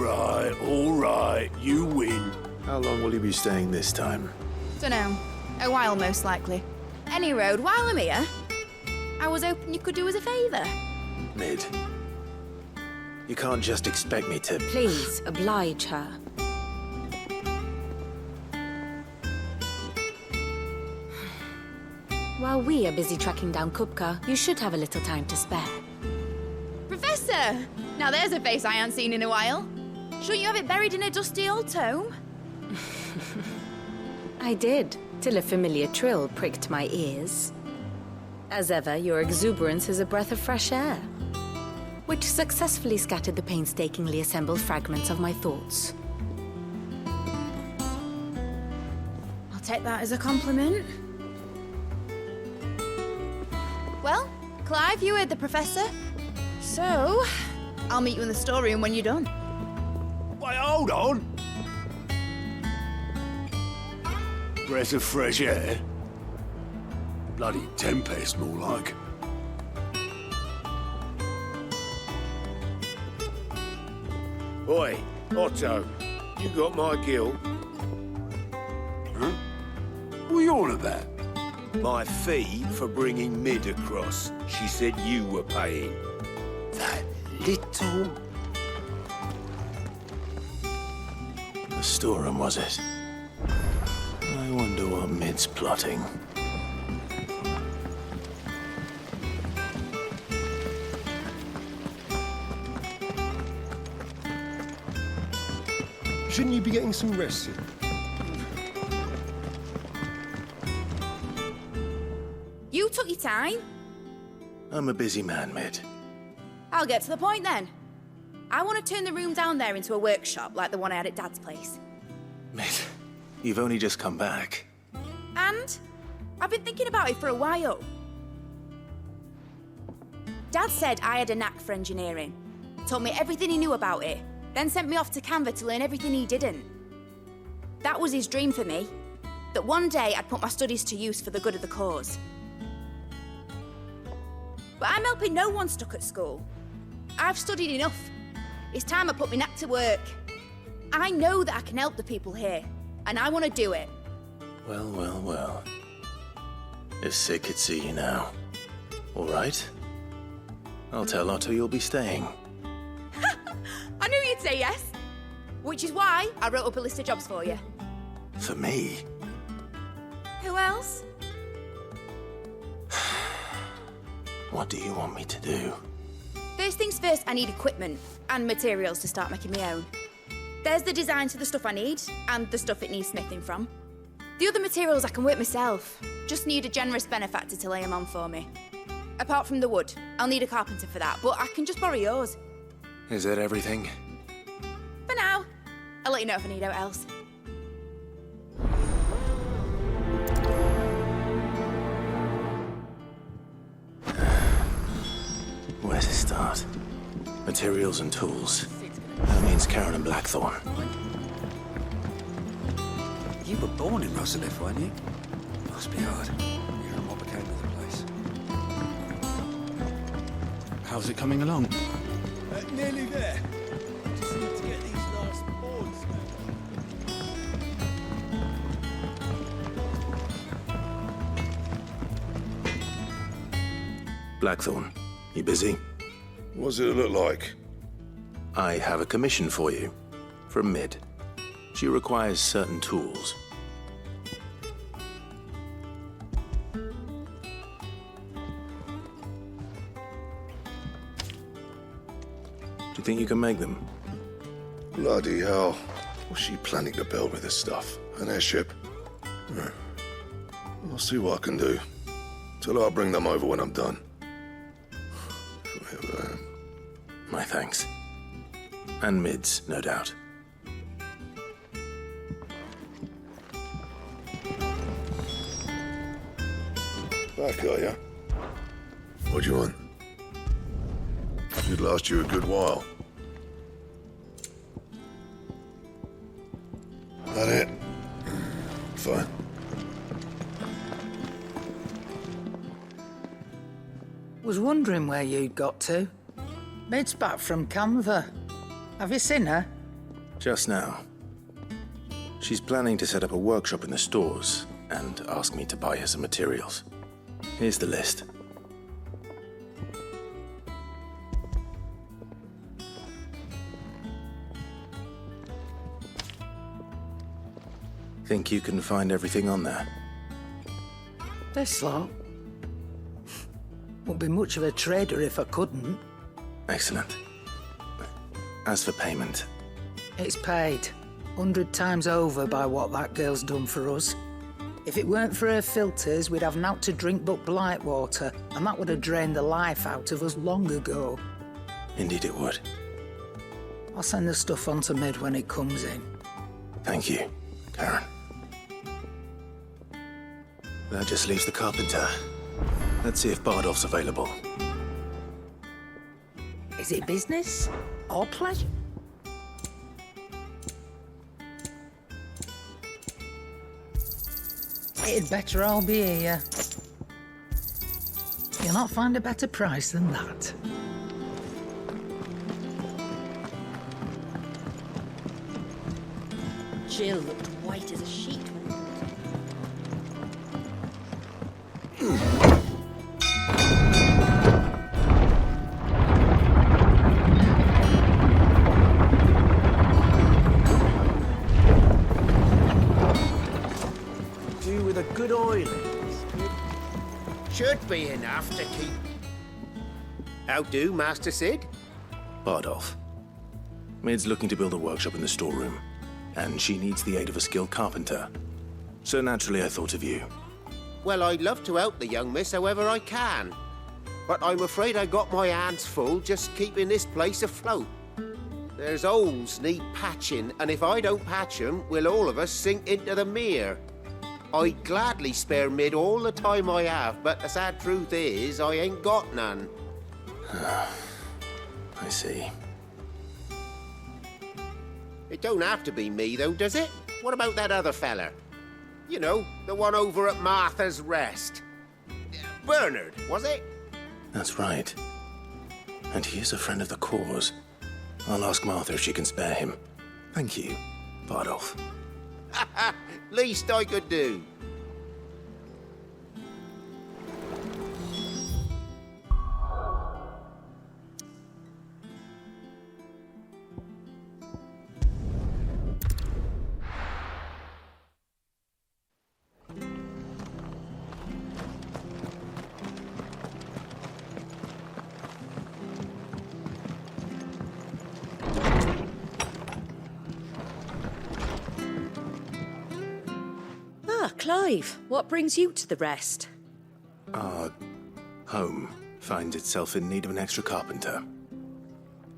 right. You win. How long will you be staying this time? Dunno. A while, most likely. Any road, while I'm here, I was hoping you could do us a favour. Mid. You can't just expect me to... Please, oblige her. While we are busy tracking down Kupka, you should have a little time to spare. Professor! Now there's a face I haven't seen in a while. Shouldn't you have it buried in a dusty old tome? I did, till a familiar trill pricked my ears. As ever, your exuberance is a breath of fresh air, which successfully scattered the painstakingly assembled fragments of my thoughts. I'll take that as a compliment. Well, Clive, you heard the professor. So, I'll meet you in the storeroom when you're done. Wait, hold on. Breath of fresh air. Bloody tempest, more like. Oi, Otto, you got my guilt. Huh? What are you on about? My fee for bringing Mid across. She said you were paying. That little... The storeroom, was it? I wonder what Mid's plotting. Shouldn't you be getting some rest? You took your time. I'm a busy man, Mid. I'll get to the point then. I want to turn the room down there into a workshop like the one I had at Dad's place. Mid, you've only just come back. And I've been thinking about it for a while. Dad said I had a knack for engineering. Told me everything he knew about it, then sent me off to Canva to learn everything he didn't. That was his dream for me, that one day I'd put my studies to use for the good of the cause. But I'm helping no one stuck at school. I've studied enough. It's time I put my knack to work. I know that I can help the people here, and I want to do it. Well, well, well. If Sid could see you now. All right. I'll tell Otto you'll be staying. I knew you'd say yes. Which is why I wrote up a list of jobs for you. For me? Who else? What do you want me to do? First things first, I need equipment and materials to start making my own. There's the designs for the stuff I need and the stuff it needs smithing from. The other materials I can work myself. Just need a generous benefactor to lay them on for me. Apart from the wood, I'll need a carpenter for that, but I can just borrow yours. Is that everything? For now. I'll let you know if I need out else. Where to start? Materials and tools. That means Karen and Blackthorn. You were born in Rosalith, weren't you? Must be hard. Hearing what became of the place. How's it coming along? Nearly there. Just need to get these last boards Blackthorn, you busy? What's it look like? I have a commission for you. From Mid. She requires certain tools. Do you think you can make them? Bloody hell. What's she planning to build with this stuff? An airship? I'll see what I can do. Tell her I'll bring them over when I'm done. My thanks. And Mid's, no doubt. Back, are ya? What do you want? Should last you a good while. That it? Fine. Was wondering where you'd got to. Mid's back from Canva. Have you seen her? Just now. She's planning to set up a workshop in the stores and ask me to buy her some materials. Here's the list. Think you can find everything on there? This lot. Wouldn't be much of a trader if I couldn't. Excellent. As for payment... It's paid. 100 times over by what that girl's done for us. If it weren't for her filters, we'd have naught to drink but blight water, and that would have drained the life out of us long ago. Indeed it would. I'll send the stuff on to Mid when it comes in. Thank you, Karen. That just leaves the carpenter. Let's see if Bardolph's available. Is it business or pleasure? It'd better all be here. You'll not find a better price than that. Jill looked white as a sheet. Do with a good oiling. Should be enough to keep. How do, Master Sid? Bardolph. Mid's looking to build a workshop in the storeroom. and she needs the aid of a skilled carpenter. So naturally I thought of you. Well, I'd love to help the young miss however I can. But I'm afraid I got my hands full just keeping this place afloat. There's holes need patching, and if I don't patch them, we'll all of us sink into the mere. I'd gladly spare Mid all the time I have, but the sad truth is, I ain't got none. I see. It don't have to be me, though, does it? What about that other fella? You know, the one over at Martha's Rest. Bernard, was it? That's right. And he is a friend of the cause. I'll ask Martha if she can spare him. Thank you, Bardolph. Least I could do. Clive, what brings you to the Rest? Our home finds itself in need of an extra carpenter.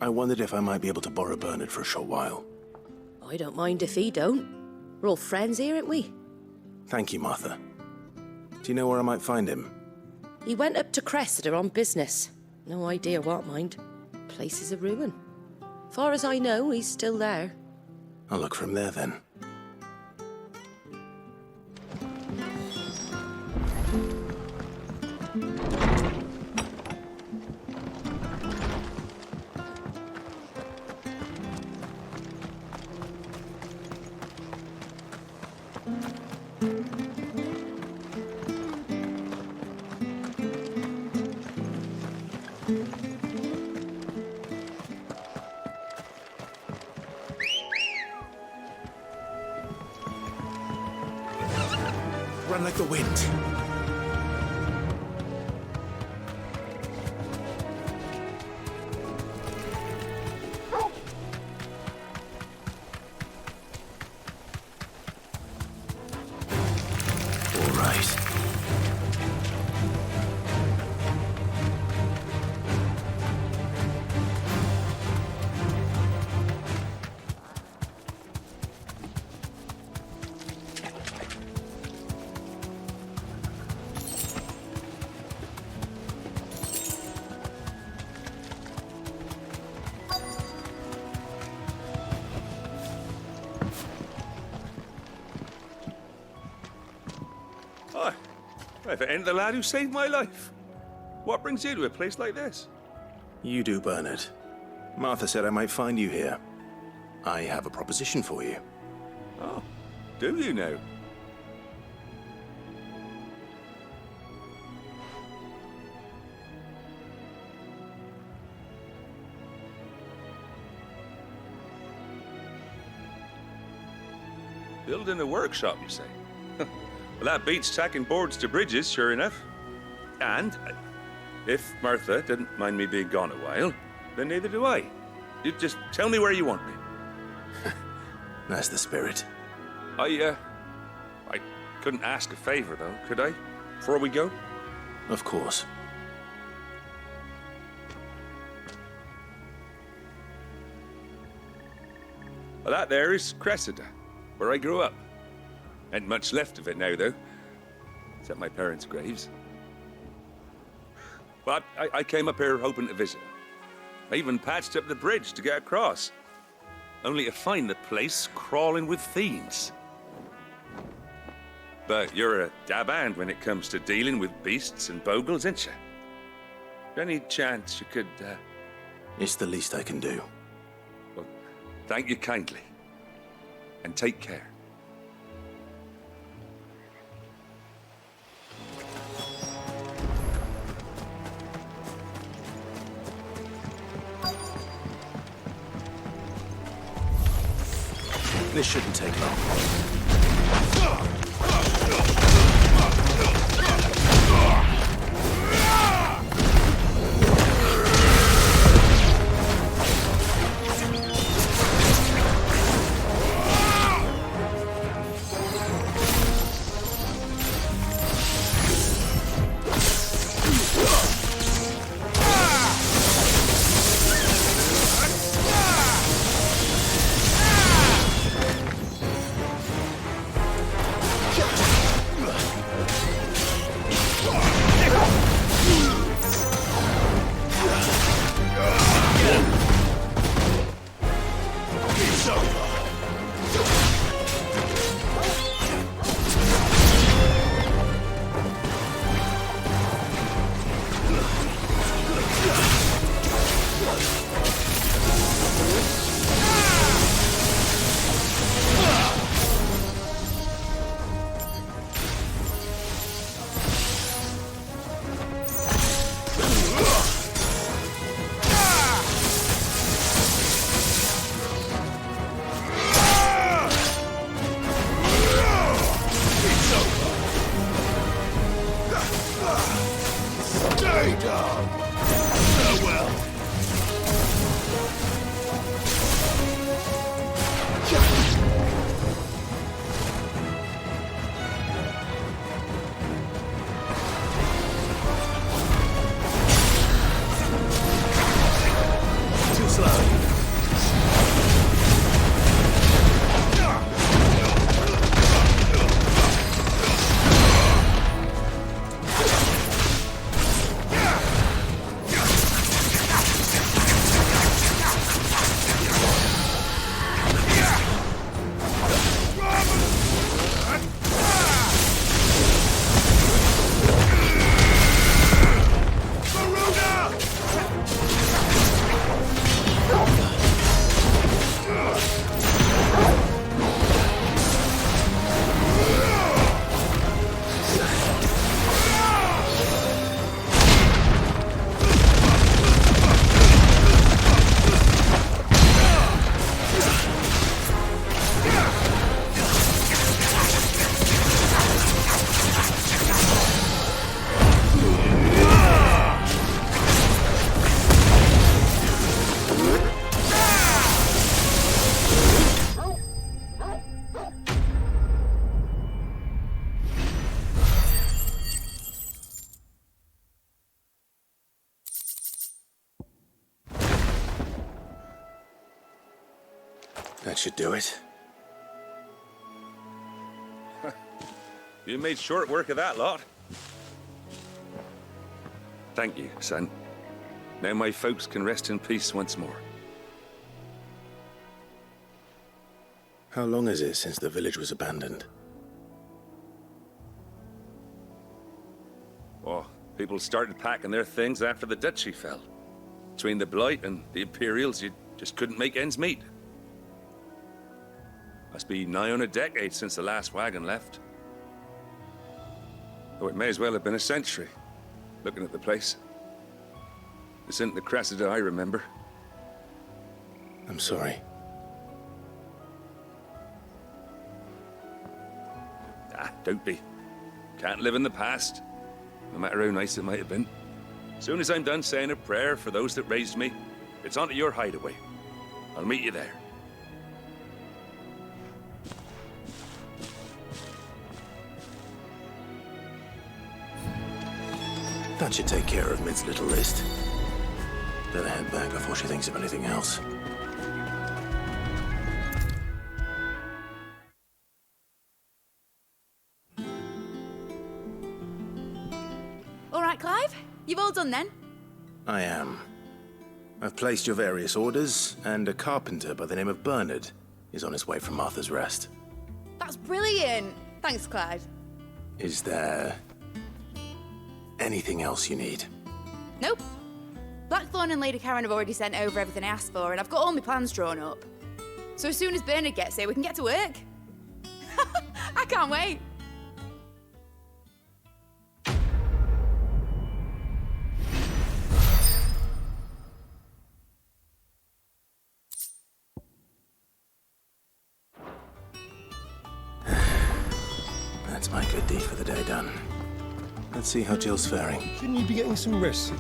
I wondered if I might be able to borrow Bernard for a short while. I don't mind if he don't. We're all friends here, aren't we? Thank you, Martha. Do you know where I might find him? He went up to Cressida on business. No idea what, mind. Place is a ruin. Far as I know, he's still there. I'll look for him there then. Run like the wind. All right. If it ain't the lad who saved my life. What brings you to a place like this? You do, Bernard. Martha said I might find you here. I have a proposition for you. Oh, do you now? Building a workshop, you say? Well, that beats tacking boards to bridges, sure enough. And if Martha didn't mind me being gone a while, then neither do I. You just tell me where you want me. That's the spirit. I couldn't ask a favor, though, could I? Before we go? Of course. Well, that there is Cressida, where I grew up. Ain't much left of it now, though. Except my parents' graves. But I came up here hoping to visit. I even patched up the bridge to get across. Only to find the place crawling with fiends. But you're a dab hand when it comes to dealing with beasts and bogles, ain't you? Any chance you could, It's the least I can do. Well, thank you kindly. And take care. This shouldn't take long. That should do it. You made short work of that lot. Thank you, son. Now my folks can rest in peace once more. How long is it since the village was abandoned? Oh, people started packing their things after the duchy fell. Between the Blight and the Imperials, you just couldn't make ends meet. Must be nigh on a decade since the last wagon left. Though it may as well have been a century, looking at the place. This isn't the Cressida I remember. I'm sorry. Ah, don't be. Can't live in the past, no matter how nice it might have been. Soon as I'm done saying a prayer for those that raised me, it's on to your hideaway. I'll meet you there. That should take care of Mid's little list. Better head back before she thinks of anything else. All right, Clive? You've all done then? I am. I've placed your various orders, and a carpenter by the name of Bernard is on his way from Martha's Rest. That's brilliant. Thanks, Clive. Is there anything else you need? Nope. Blackthorn and Lady Karen have already sent over everything I asked for, and I've got all my plans drawn up. So as soon as Bernard gets here, we can get to work. I can't wait. That's my good deed for the day done. Let's see how Jill's faring. Shouldn't you be getting some rest?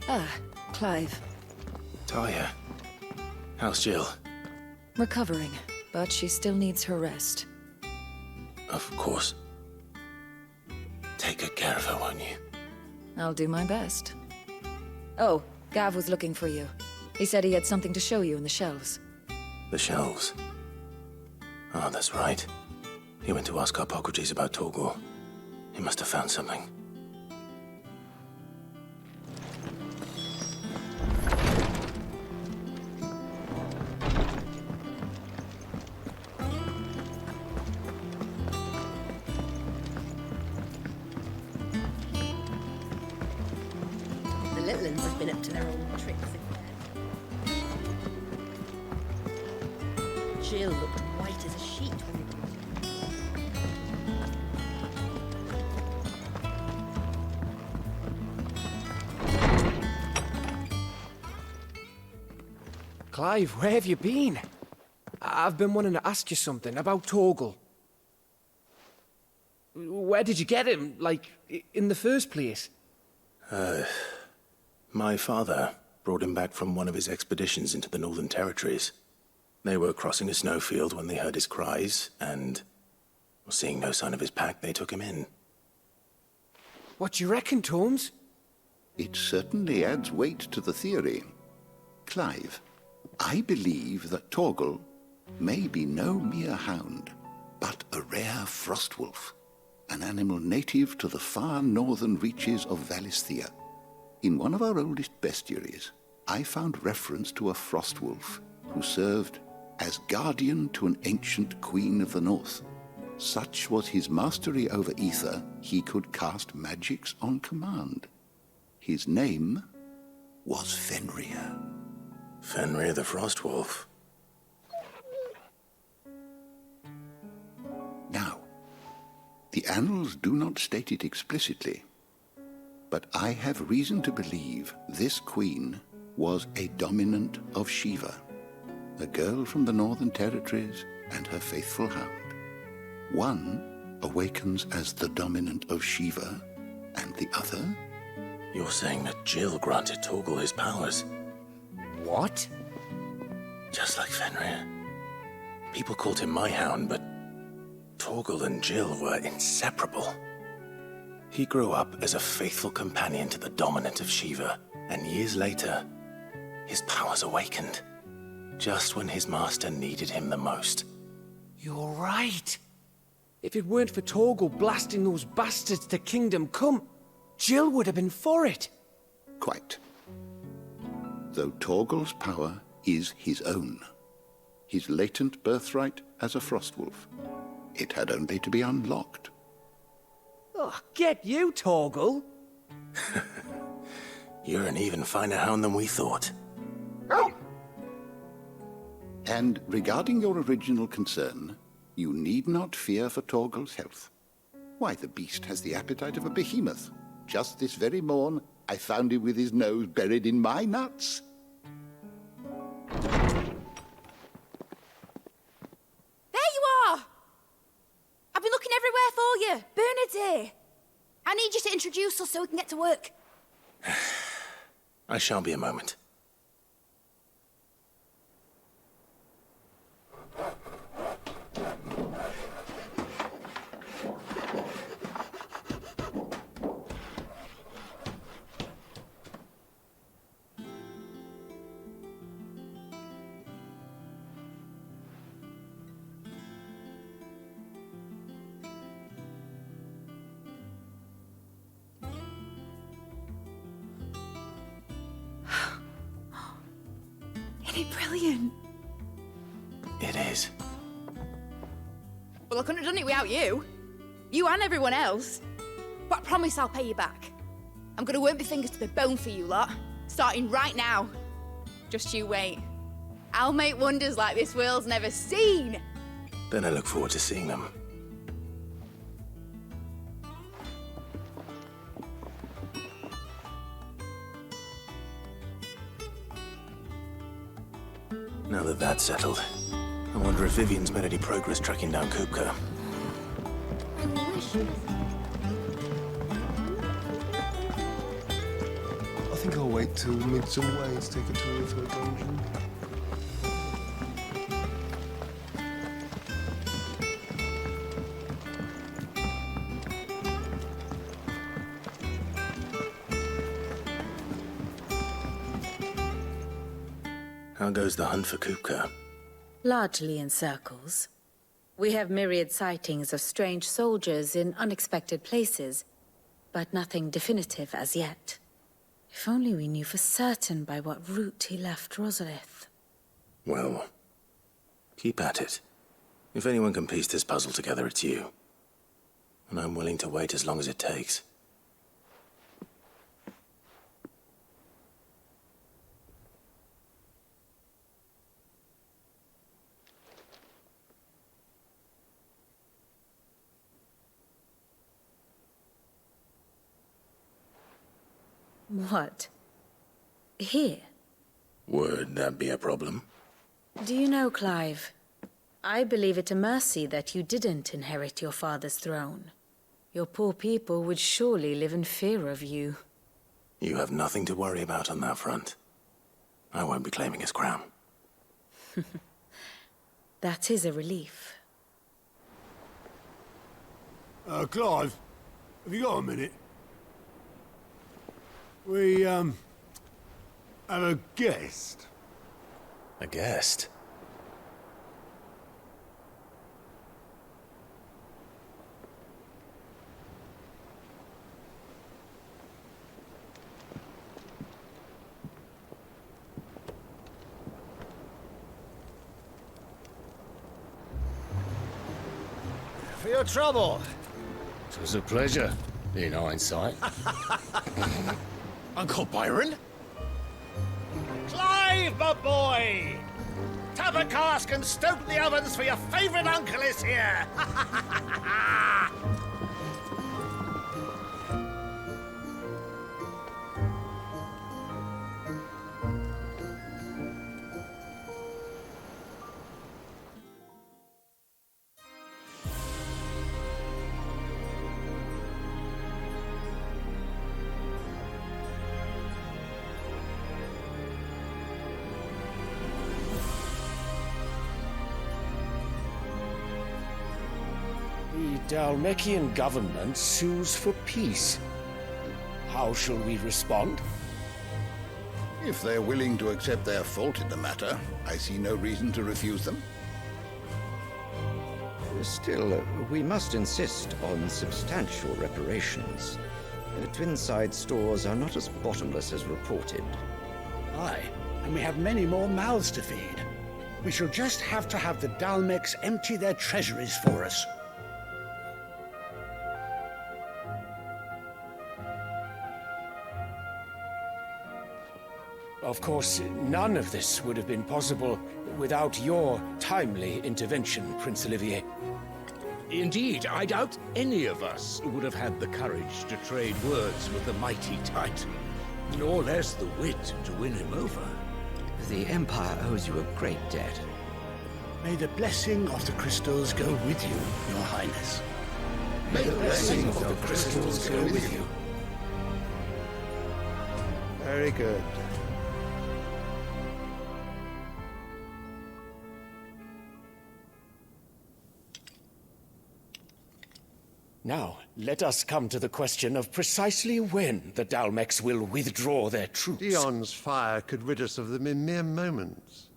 Ah, Clive. Talia, how's Jill? Recovering, but she still needs her rest. Of course. Take good care of her, won't you? I'll do my best. Oh, Gav was looking for you. He said he had something to show you in the shelves. The shelves? Oh, that's right. He went to ask Harpocrates about Torgor. He must have found something. The little ones have been up to their old tricks again. Jill looked white as a sheet when we Clive, where have you been? I've been wanting to ask you something about Torgal. Where did you get him, like, in the first place? My father brought him back from one of his expeditions into the Northern Territories. They were crossing a snowfield when they heard his cries, and seeing no sign of his pack, they took him in. What do you reckon, Torms? It certainly adds weight to the theory. Clive, I believe that Torgal may be no mere hound, but a rare frostwolf, an animal native to the far northern reaches of Valisthea. In one of our oldest bestiaries, I found reference to a frostwolf who served as guardian to an ancient queen of the north. Such was his mastery over ether, he could cast magics on command. His name was Fenrir. Fenrir the Frostwolf. Now, the annals do not state it explicitly, but I have reason to believe this queen was a dominant of Shiva, a girl from the Northern Territories and her faithful hound. One awakens as the dominant of Shiva, and the other? You're saying that Jill granted Torgal his powers? What? Just like Fenrir. People called him my hound, but Torgal and Jill were inseparable. He grew up as a faithful companion to the dominant of Shiva, and years later, his powers awakened, just when his master needed him the most. You're right. If it weren't for Torgal blasting those bastards to Kingdom Come, Jill would have been for it. Quite. Though Torgal's power is his own, his latent birthright as a Frostwolf, it had only to be unlocked. Oh, get you, Torgal. You're an even finer hound than we thought. And regarding your original concern, you need not fear for Torgal's health. Why, the beast has the appetite of a behemoth. Just this very morn, I found him with his nose buried in my nuts. There you are! I've been looking everywhere for you. Bernard's here. I need you to introduce us so we can get to work. I shan't be a moment. Isn't it brilliant? It is. Well, I couldn't have done it without you. You and everyone else. But I promise I'll pay you back. I'm gonna work my fingers to the bone for you lot, starting right now. Just you wait. I'll make wonders like this world's never seen. Then I look forward to seeing them. Now that that's settled, I wonder if Vivian's made any progress tracking down Kupka. I think I'll wait till Midsummer Way to take a tour of her dungeon. How goes the hunt for Kupka? Largely in circles. We have myriad sightings of strange soldiers in unexpected places, but nothing definitive as yet. If only we knew for certain by what route he left Rosalith. Well, keep at it. If anyone can piece this puzzle together, it's you. And I'm willing to wait as long as it takes. What? Here? Would that be a problem? Do you know, Clive? I believe it a mercy that you didn't inherit your father's throne. Your poor people would surely live in fear of you. You have nothing to worry about on that front. I won't be claiming his crown. That is a relief. Clive, have you got a minute? We, have a guest. A guest? For your trouble. It was a pleasure, in hindsight. Uncle Byron? Clive, my boy! Tap a cask and stoke the ovens for your favourite uncle is here! Dalmekian government sues for peace. How shall we respond? If they're willing to accept their fault in the matter, I see no reason to refuse them. Still, we must insist on substantial reparations. Twinside stores are not as bottomless as reported. Aye, and we have many more mouths to feed. We shall just have to have the Dalmecs empty their treasuries for us. Of course, none of this would have been possible without your timely intervention, Prince Olivier. Indeed, I doubt any of us would have had the courage to trade words with the mighty Titan, nor less the wit to win him over. The Empire owes you a great debt. May the blessing of the crystals go with you, Your Highness. May the blessing of the crystals go with you. Very good. Now, let us come to the question of precisely when the Dalmecs will withdraw their troops. Dion's fire could rid us of them in mere moments.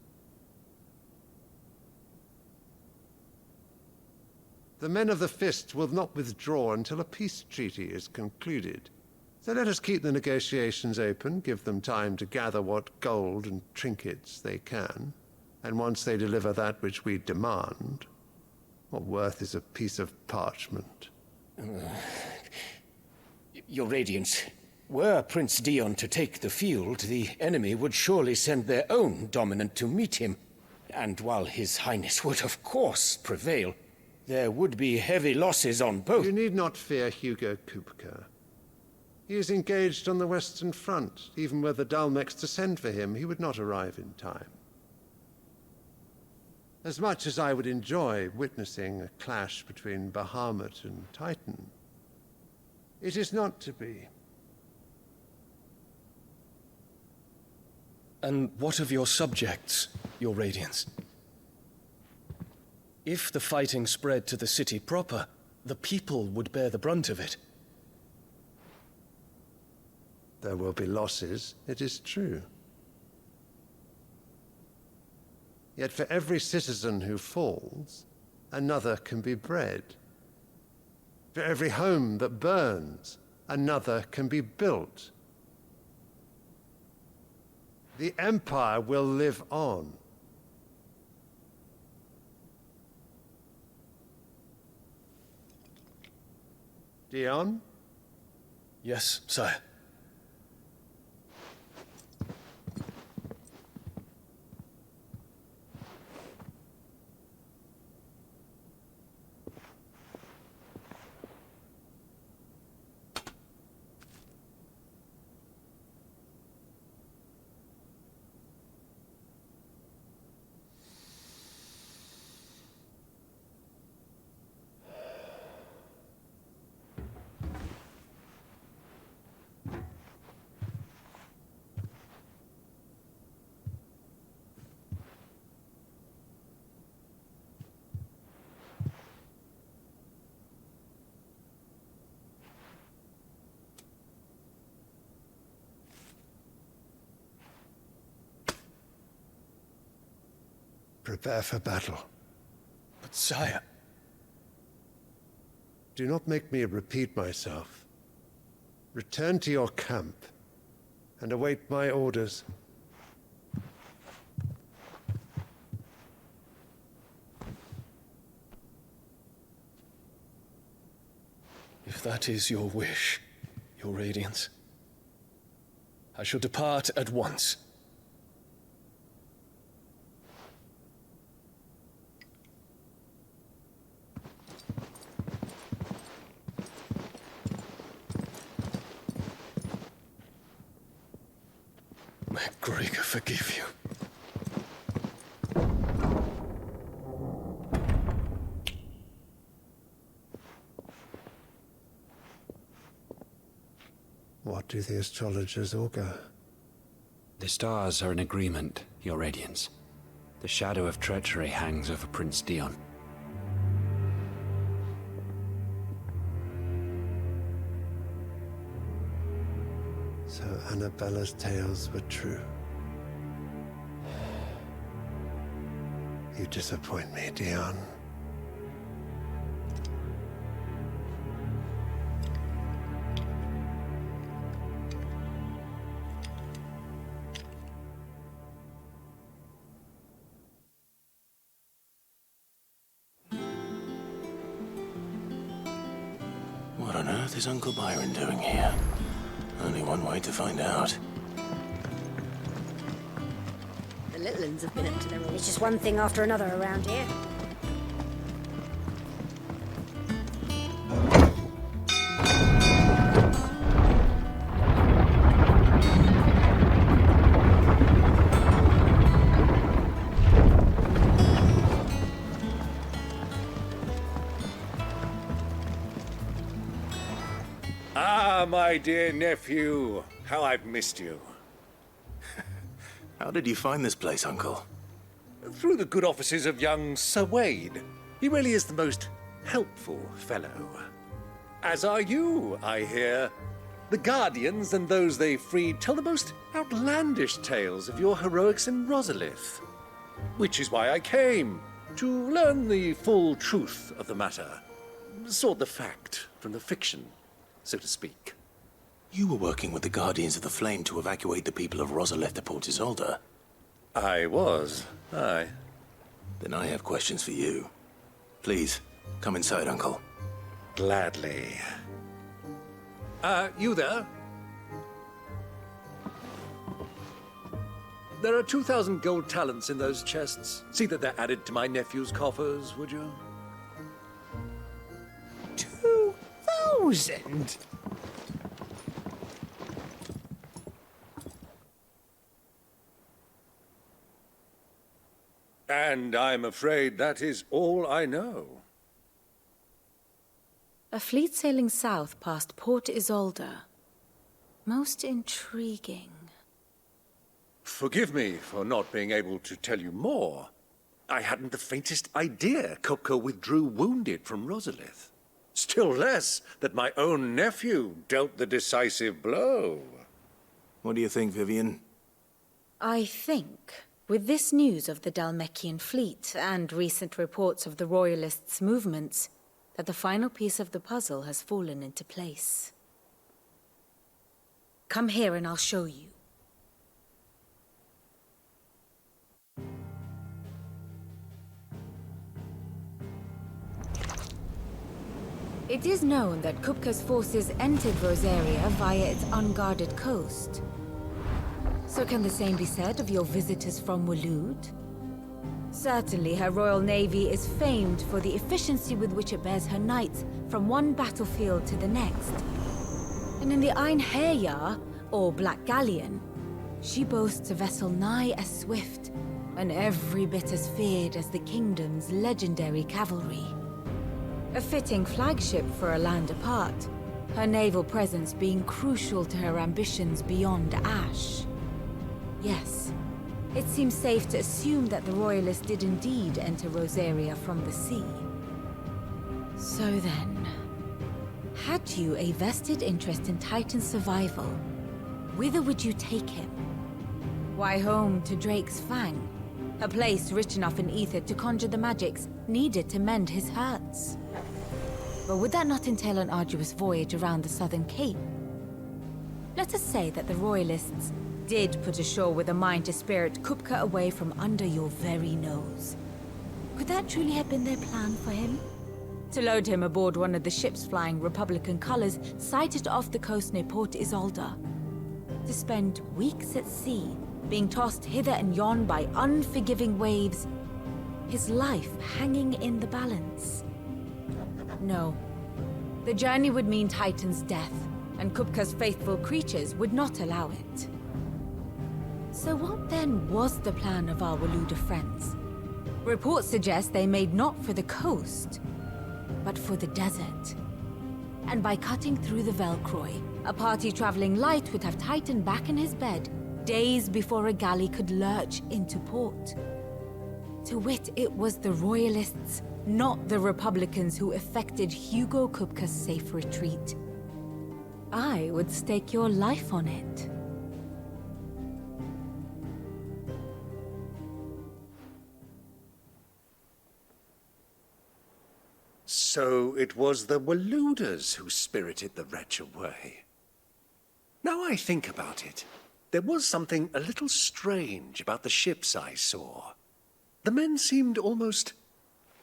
The men of the Fist will not withdraw until a peace treaty is concluded. So let us keep the negotiations open, give them time to gather what gold and trinkets they can, and once they deliver that which we demand, what worth is a piece of parchment? Your Radiance, were Prince Dion to take the field, the enemy would surely send their own dominant to meet him. And while His Highness would of course prevail, there would be heavy losses on both. You need not fear Hugo Kupka. He is engaged on the Western Front. Even were the Dalmecs to send for him, he would not arrive in time. As much as I would enjoy witnessing a clash between Bahamut and Titan, it is not to be. And what of your subjects, Your Radiance? If the fighting spread to the city proper, the people would bear the brunt of it. There will be losses, it is true. Yet for every citizen who falls, another can be bred. For every home that burns, another can be built. The Empire will live on. Dion? Yes, sire. Prepare for battle. But sire... Do not make me repeat myself. Return to your camp and await my orders. If that is your wish, Your Radiance, I shall depart at once. May Gregor forgive you. What do the astrologers augur? The stars are in agreement, Your Radiance. The shadow of treachery hangs over Prince Dion. So Annabella's tales were true. You disappoint me, Dion. What on earth is Uncle Byron doing here? Only one way to find out. The little uns have been up to their own. It's just one thing after another around here. Ah, my dear nephew, how I've missed you. How did you find this place, Uncle? Through the good offices of young Sir Wade. He really is the most helpful fellow. As are you, I hear. The Guardians and those they freed tell the most outlandish tales of your heroics in Rosalith. Which is why I came, to learn the full truth of the matter. Sort the fact from the fiction, so to speak. You were working with the Guardians of the Flame to evacuate the people of Rosalith to Port Isolde. I was, aye. Then I have questions for you. Please, come inside, Uncle. Gladly. You there? There are 2,000 gold talents in those chests. See that they're added to my nephew's coffers, would you? 2,000? And I'm afraid that is all I know. A fleet sailing south past Port Isolde. Most intriguing. Forgive me for not being able to tell you more. I hadn't the faintest idea Kupka withdrew wounded from Rosalith. Still less that my own nephew dealt the decisive blow. What do you think, Vivian? I think, with this news of the Dalmekian fleet and recent reports of the Royalists' movements, that the final piece of the puzzle has fallen into place. Come here and I'll show you. It is known that Kupka's forces entered Rosaria via its unguarded coast. So can the same be said of your visitors from Waloed? Certainly her Royal Navy is famed for the efficiency with which it bears her knights from one battlefield to the next. And in the Einherjar, or Black Galleon, she boasts a vessel nigh as swift and every bit as feared as the kingdom's legendary cavalry. A fitting flagship for a land apart, her naval presence being crucial to her ambitions beyond Ash. Yes, it seems safe to assume that the Royalists did indeed enter Rosaria from the sea. So then, had you a vested interest in Titan's survival, whither would you take him? Why, home to Drake's Fang, a place rich enough in ether to conjure the magics needed to mend his hurts. But would that not entail an arduous voyage around the southern cape? Let us say that the Royalists did put ashore with a mind to spirit Kupka away from under your very nose. Could that truly have been their plan for him? To load him aboard one of the ships flying Republican colors sighted off the coast near Port Isolde? To spend weeks at sea, being tossed hither and yon by unforgiving waves, his life hanging in the balance? No. The journey would mean Titan's death, and Kupka's faithful creatures would not allow it. So what then was the plan of our Waloed friends? Reports suggest they made not for the coast, but for the desert. And by cutting through the Velcroy, a party traveling light would have Titan back in his bed days before a galley could lurch into port. To wit, it was the Royalists, not the Republicans, who effected Hugo Kupka's safe retreat. I would stake your life on it. So it was the Waluders who spirited the wretch away. Now I think about it, there was something a little strange about the ships I saw. The men seemed almost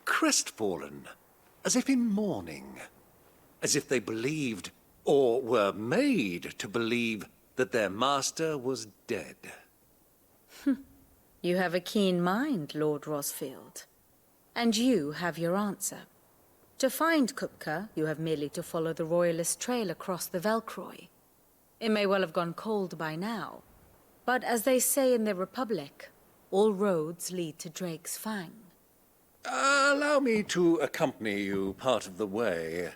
crestfallen, as if in mourning, as if they believed, or were made to believe, that their master was dead. You have a keen mind, Lord Rosfield. And you have your answer. To find Kupka, you have merely to follow the Royalist trail across the Velcroy. It may well have gone cold by now, but as they say in the Republic, all roads lead to Drake's Fang. Allow me to accompany you part of the way.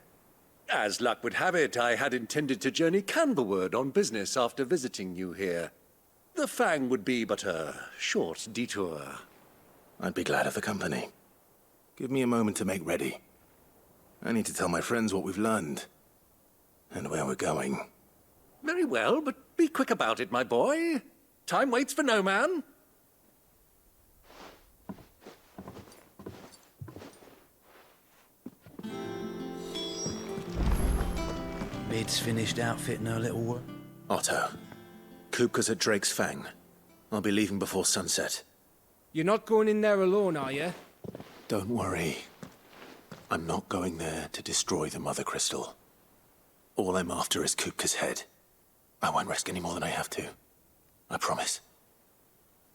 As luck would have it, I had intended to journey Candlewood on business after visiting you here. The Fang would be but a short detour. I'd be glad of the company. Give me a moment to make ready. I need to tell my friends what we've learned, and where we're going. Very well, but be quick about it, my boy. Time waits for no man. Bid's finished outfitting her little work. Otto, Kupka's at Drake's Fang. I'll be leaving before sunset. You're not going in there alone, are you? Don't worry. I'm not going there to destroy the Mother Crystal. All I'm after is Kupka's head. I won't risk any more than I have to. I promise.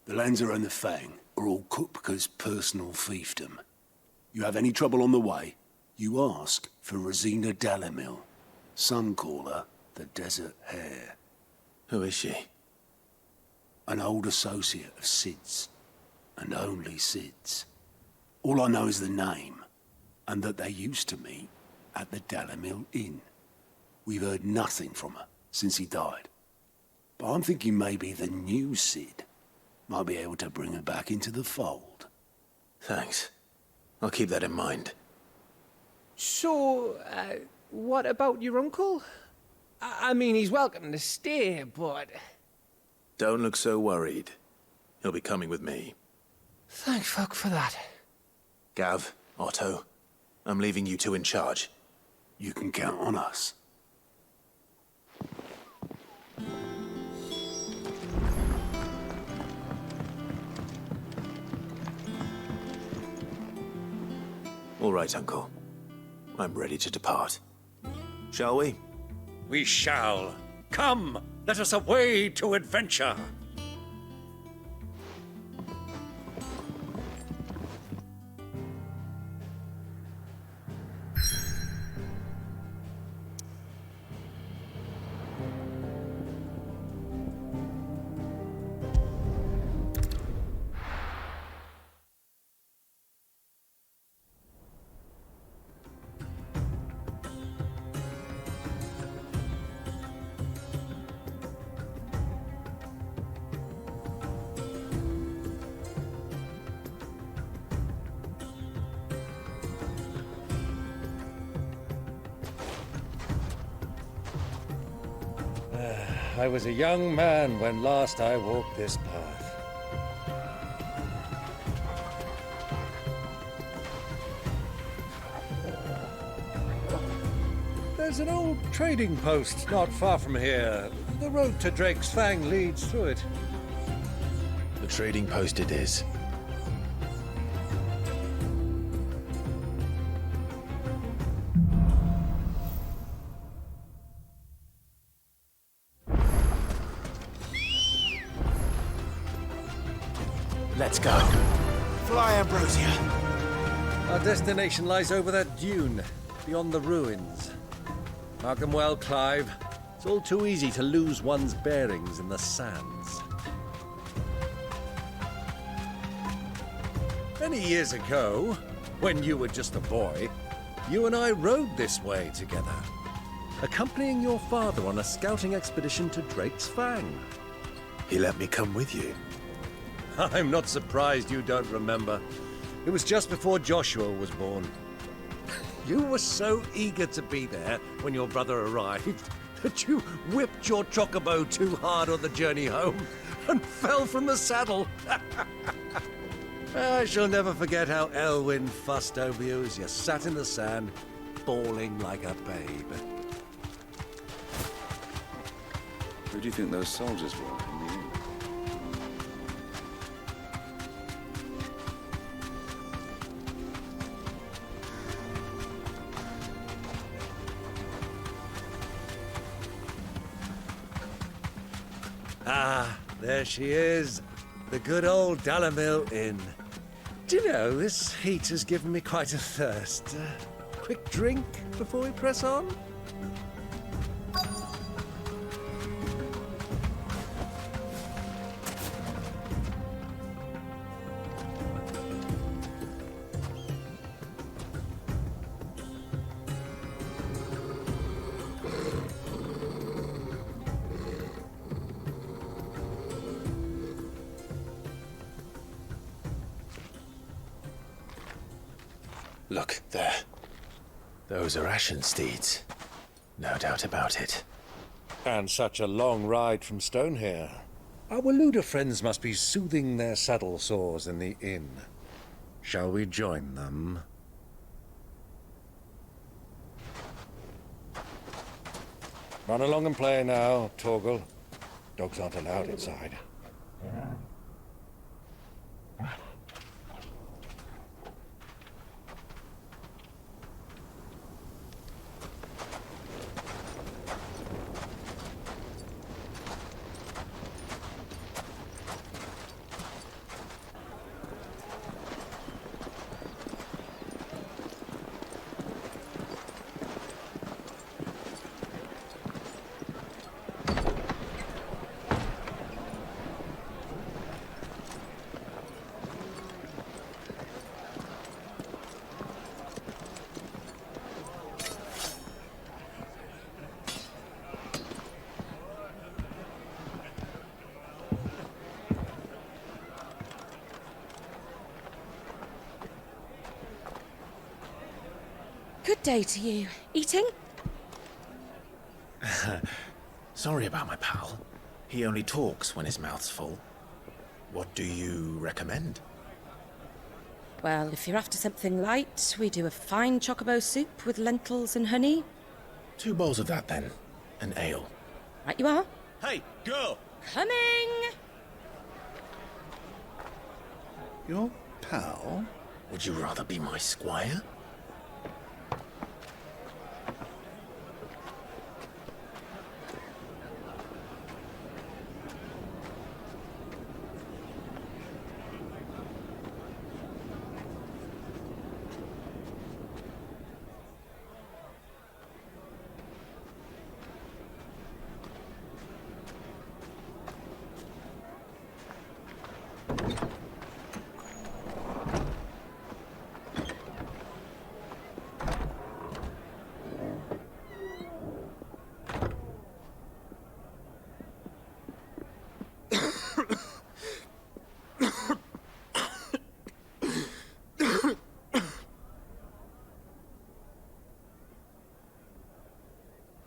The Lanza and the Fang are all Kupka's personal fiefdom. You have any trouble on the way, you ask for Rosina Dalimil. Some call her the Desert Hare. Who is she? An old associate of Sid's, and only Sid's. All I know is the name, and that they used to meet at the Dalimil Inn. We've heard nothing from her since he died. But I'm thinking maybe the new Sid might be able to bring her back into the fold. Thanks. I'll keep that in mind. So, what about your uncle? I mean, he's welcome to stay, but... Don't look so worried. He'll be coming with me. Thank fuck for that. Gav, Otto, I'm leaving you two in charge. You can count on us. All right, Uncle. I'm ready to depart. Shall we? We shall. Come, let us away to adventure. I was a young man when last I walked this path. There's an old trading post not far from here. The road to Drake's Fang leads through it. The trading post it is. Let's go. Fly, Ambrosia. Our destination lies over that dune, beyond the ruins. Mark them well, Clive. It's all too easy to lose one's bearings in the sands. Many years ago, when you were just a boy, you and I rode this way together, accompanying your father on a scouting expedition to Drake's Fang. He let me come with you. I'm not surprised you don't remember. It was just before Joshua was born. You were so eager to be there when your brother arrived that you whipped your chocobo too hard on the journey home and fell from the saddle. I shall never forget how Elwyn fussed over you as you sat in the sand, bawling like a babe. Who do you think those soldiers were in the inn? Ah, there she is. The good old Dalimil Inn. Do you know, this heat has given me quite a thirst. Quick drink before we press on? Look, there. Those are Ashen steeds. No doubt about it. And such a long ride from Stonehere. Our Waluda friends must be soothing their saddle sores in the inn. Shall we join them? Run along and play now, Torgal. Dogs aren't allowed inside. Good day to you. Eating? Sorry about my pal. He only talks when his mouth's full. What do you recommend? Well, if you're after something light, we do a fine chocobo soup with lentils and honey. 2 bowls of that, then. An ale. Right you are. Hey, girl! Coming! Your pal? Would you rather be my squire?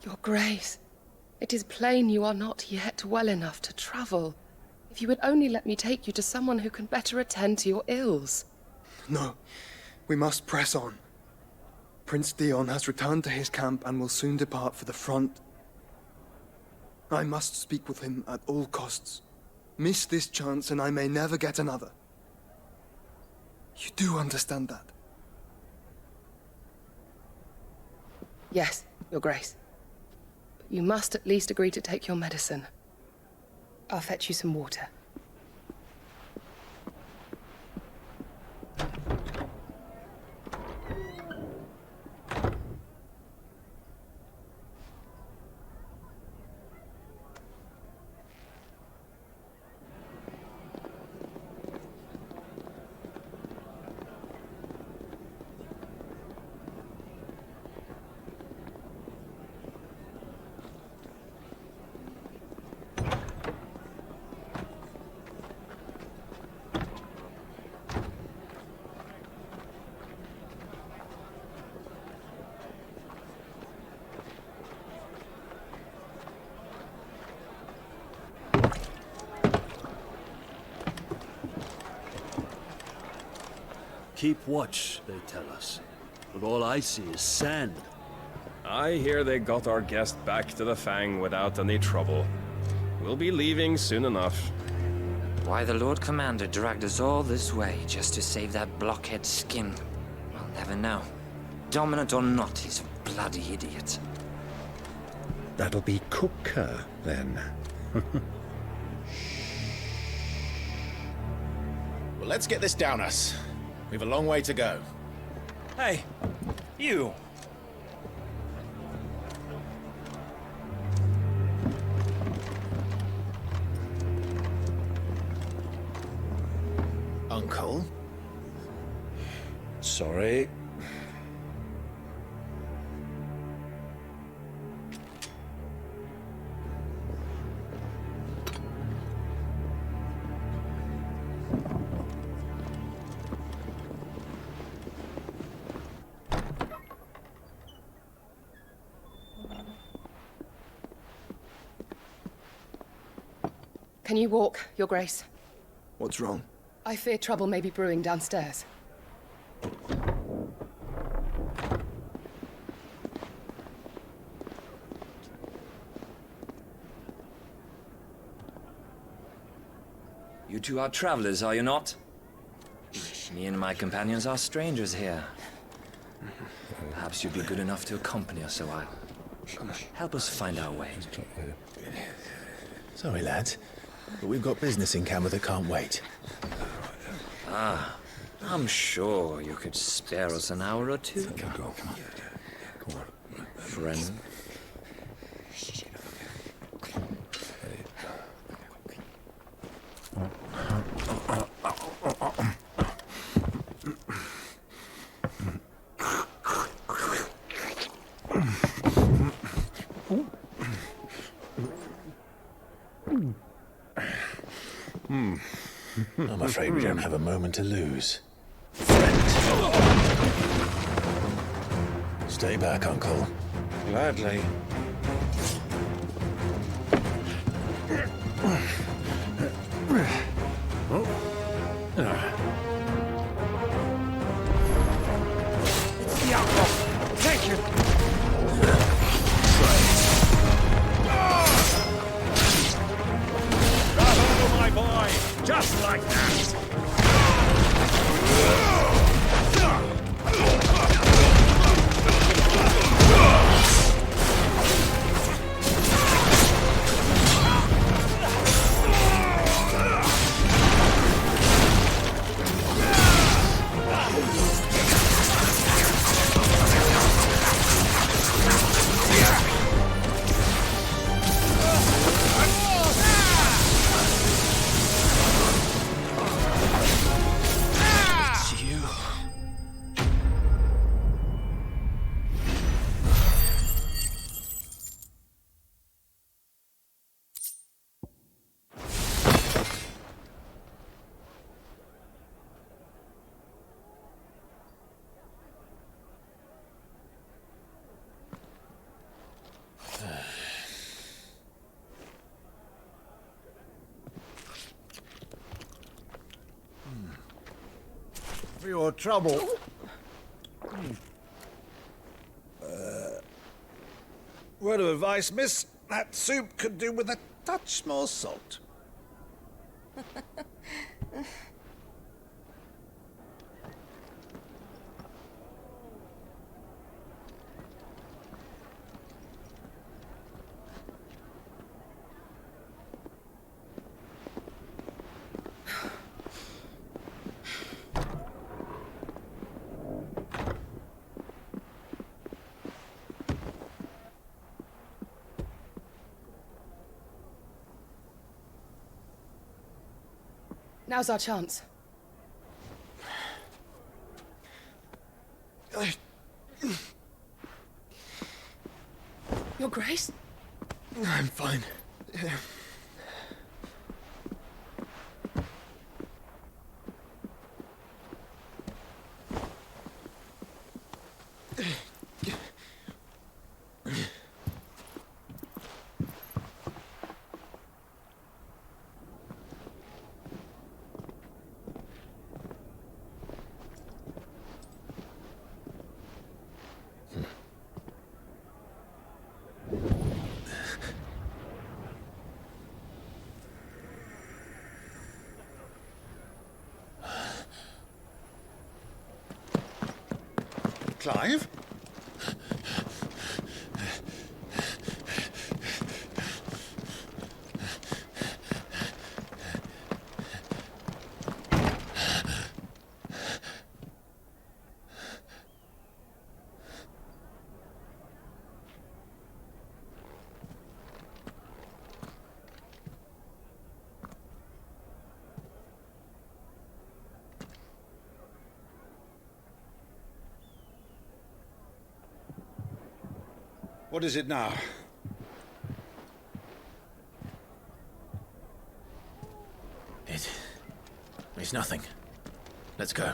Your Grace, it is plain you are not yet well enough to travel. If you would only let me take you to someone who can better attend to your ills. No, we must press on. Prince Dion has returned to his camp and will soon depart for the front. I must speak with him at all costs. Miss this chance and I may never get another. You do understand that? Yes, Your Grace. But you must at least agree to take your medicine. I'll fetch you some water. Keep watch, they tell us. But all I see is sand. I hear they got our guest back to the Fang without any trouble. We'll be leaving soon enough. Why the Lord Commander dragged us all this way just to save that blockhead skin, we'll never know. Dominant or not, he's a bloody idiot. That'll be Cooker, then. Well, let's get this down us. We've a long way to go. Hey, you! Uncle? Sorry. Can you walk, Your Grace? What's wrong? I fear trouble may be brewing downstairs. You two are travelers, are you not? Me and my companions are strangers here. Perhaps you'd be good enough to accompany us a while. Help us find our way. Sorry, lads, but we've got business in camera that can't wait. Ah, I'm sure you could spare us an hour or two. Come on. Friend. I'm afraid we don't have a moment to lose. Stay back, Uncle. Gladly. It's the outlaw! Thank you! Bravo, my boy! Just like that! For your trouble. Word of advice, miss. That soup could do with a touch more salt. Now's our chance. Your Grace? I'm fine. Clive? What is it now? It's nothing. Let's go.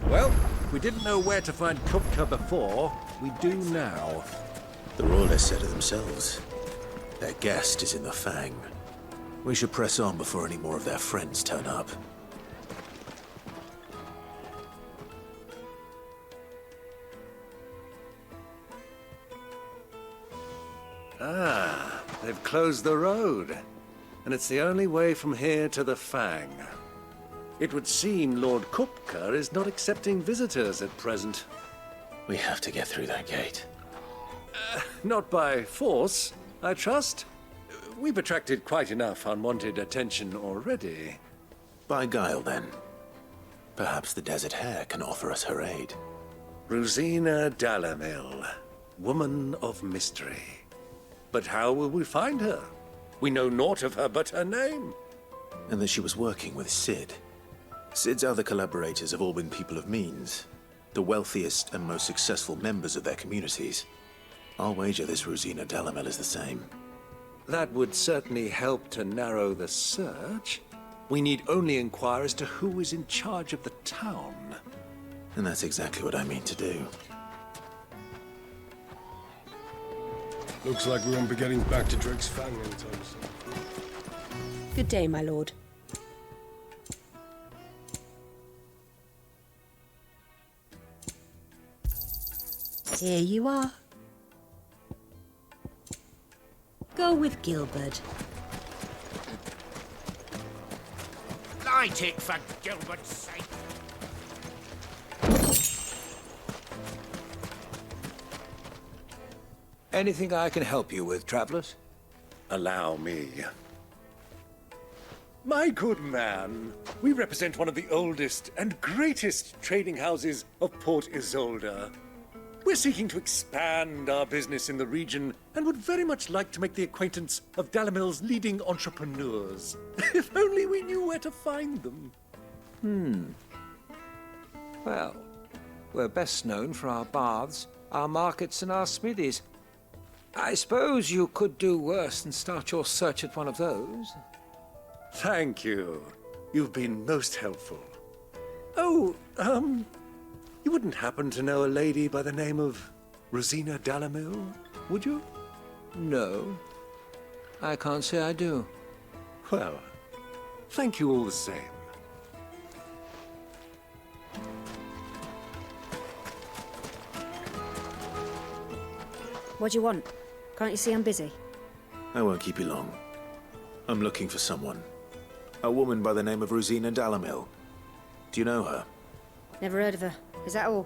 Well, we didn't know where to find Kupka before. We do now. The Royalists said it themselves. Their guest is in the Fang. We should press on before any more of their friends turn up. Ah, they've closed the road. And it's the only way from here to the Fang. It would seem Lord Kupka is not accepting visitors at present. We have to get through that gate. Not by force, I trust. We've attracted quite enough unwanted attention already. By guile, then. Perhaps the Desert Hare can offer us her aid. Rosina Dalimil, woman of mystery. But how will we find her? We know naught of her but her name. And that she was working with Sid. Sid's other collaborators have all been people of means, the wealthiest and most successful members of their communities. I'll wager this Rosina Dalimil is the same. That would certainly help to narrow the search. We need only inquire as to who is in charge of the town. And that's exactly what I mean to do. Looks like we won't be getting back to Drake's Fang anytime soon. Good day, my lord. Here you are. Go with Gilbert. Light it for Gilbert's sake. Anything I can help you with, travelers? Allow me. My good man, we represent one of the oldest and greatest trading houses of Port Isolde. We're seeking to expand our business in the region and would very much like to make the acquaintance of Dalimil's leading entrepreneurs. If only we knew where to find them. Well, we're best known for our baths, our markets, and our smithies. I suppose you could do worse than start your search at one of those. Thank you. You've been most helpful. Oh, you wouldn't happen to know a lady by the name of Rosina Dalimil, would you? No, I can't say I do. Well, thank you all the same. What do you want? Can't you see I'm busy? I won't keep you long. I'm looking for someone. A woman by the name of Rosina Dalimil. Do you know her? Never heard of her. Is that all?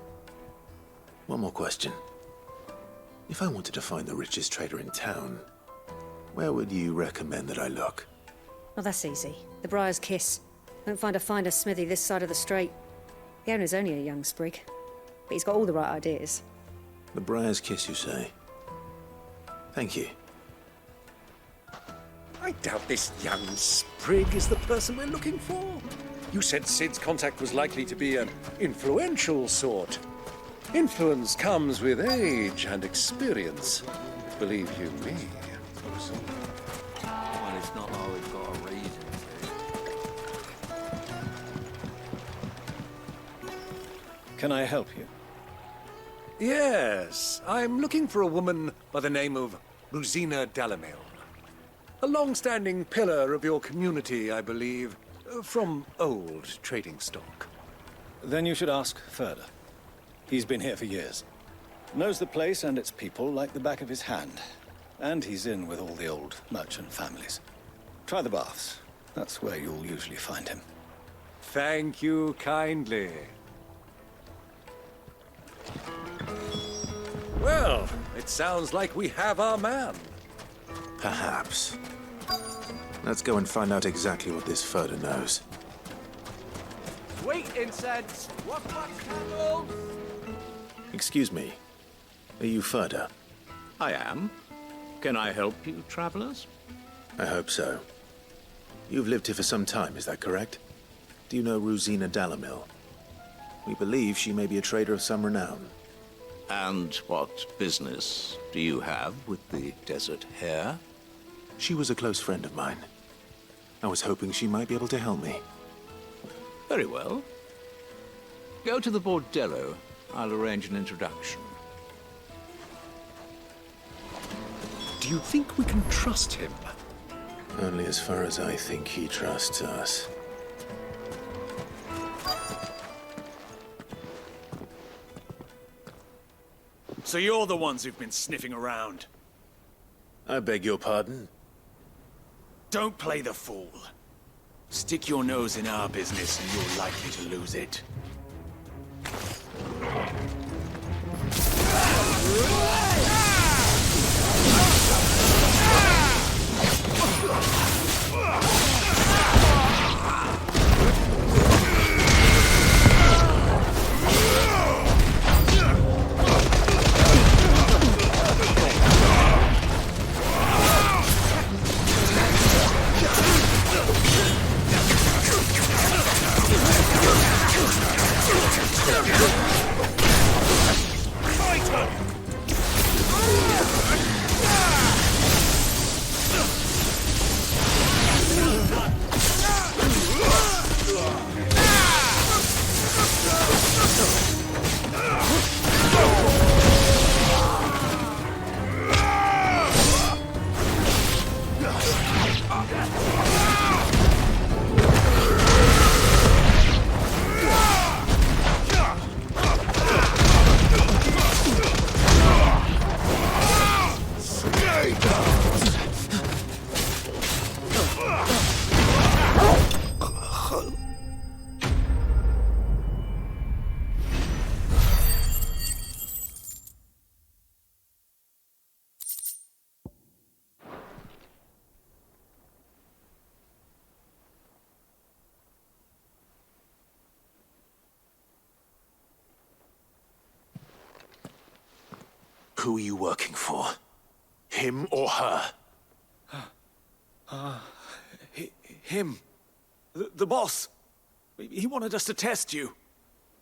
One more question. If I wanted to find the richest trader in town, where would you recommend that I look? Oh, that's easy. The Briar's Kiss. Won't find a finer smithy this side of the strait. The owner's only a young sprig, but he's got all the right ideas. The Briar's Kiss, you say? Thank you. I doubt this young sprig is the person we're looking for. You said Sid's contact was likely to be an influential sort. Influence comes with age and experience. Believe you me. Well, it's not like we've got a reason to. Can I help you? Yes, I'm looking for a woman by the name of Rosina Dalimil. A long-standing pillar of your community, I believe, from old trading stock. Then you should ask further. He's been here for years. Knows the place and its people like the back of his hand. And he's in with all the old merchant families. Try the baths. That's where you'll usually find him. Thank you kindly. Well, it sounds like we have our man. Perhaps. Let's go and find out exactly what this Furder knows. Sweet incense! What candles? Excuse me. Are you Furder? I am. Can I help you, travelers? I hope so. You've lived here for some time, is that correct? Do you know Rosina Dalimil? We believe she may be a trader of some renown. And what business do you have with the desert hare? She was a close friend of mine. I was hoping she might be able to help me. Very well. Go to the bordello. I'll arrange an introduction. Do you think we can trust him? Only as far as I think he trusts us. So you're the ones who've been sniffing around? I beg your pardon? Don't play the fool. Stick your nose in our business and you're likely to lose it. Who are you working for? Him or her? Him. The boss. He wanted us to test you.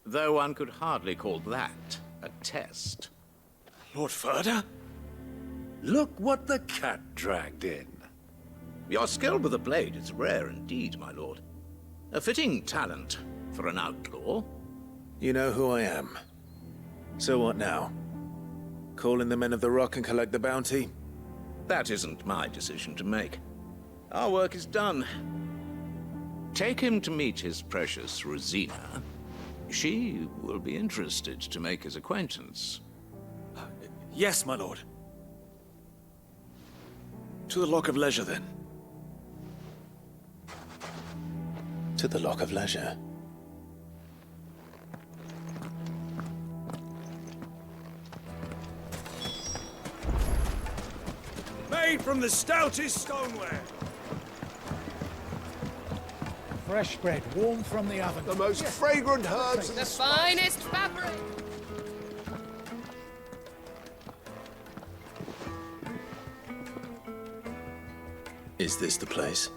Though one could hardly call that a test. Lord Furder? Look what the cat dragged in. Your skill with the blade is rare indeed, my lord. A fitting talent for an outlaw. You know who I am. So what now? Call in the Men of the Rock and collect the bounty? That isn't my decision to make. Our work is done. Take him to meet his precious Rosina. She will be interested to make his acquaintance. Yes, my lord. To the Lock of Leisure, then. To the Lock of Leisure. Made from the stoutest stoneware. Fresh bread, warm from the oven. The most fragrant herbs. The finest fabric. Is this the place?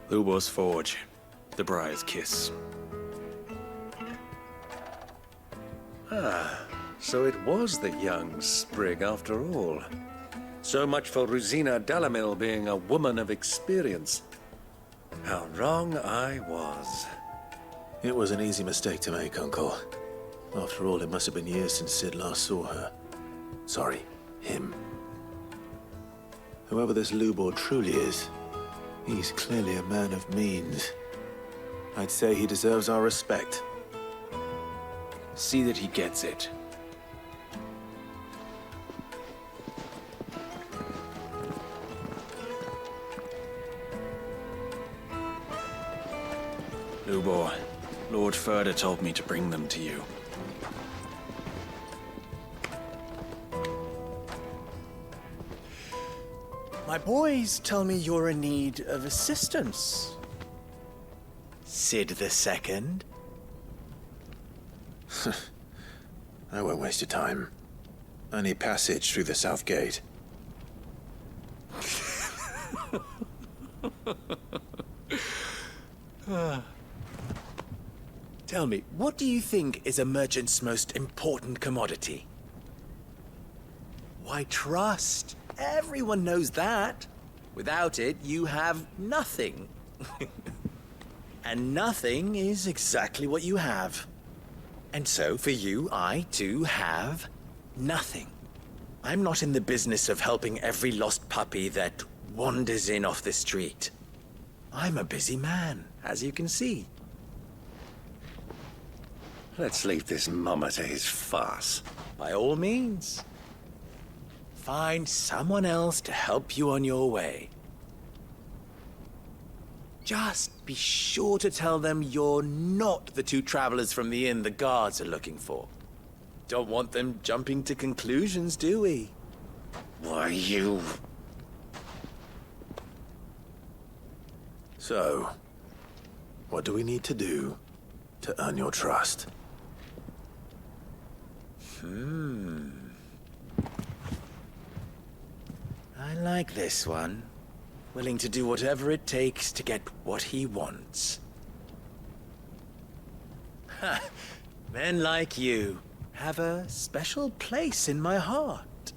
Lubo's Forge. The Briar's Kiss. So it was the young sprig after all. So much for Rosina Dalimil being a woman of experience. How wrong I was. It was an easy mistake to make, Uncle. After all, it must have been years since Sid last saw her. Sorry, him. Whoever this Lubor truly is, he's clearly a man of means. I'd say he deserves our respect. See that he gets it. Lubor, Lord Furder told me to bring them to you. My boys tell me you're in need of assistance. Sid the Second? I won't waste your time. I need passage through the south gate. Tell me, what do you think is a merchant's most important commodity? Why, trust. Everyone knows that. Without it, you have nothing. And nothing is exactly what you have. And so, for you, I, too, have nothing. I'm not in the business of helping every lost puppy that wanders in off the street. I'm a busy man, as you can see. Let's leave this mummer to his farce. By all means. Find someone else to help you on your way. Just be sure to tell them you're not the two travelers from the inn the guards are looking for. Don't want them jumping to conclusions, do we? Why, you... So, what do we need to do to earn your trust? I like this one. Willing to do whatever it takes to get what he wants. Ha! Men like you have a special place in my heart.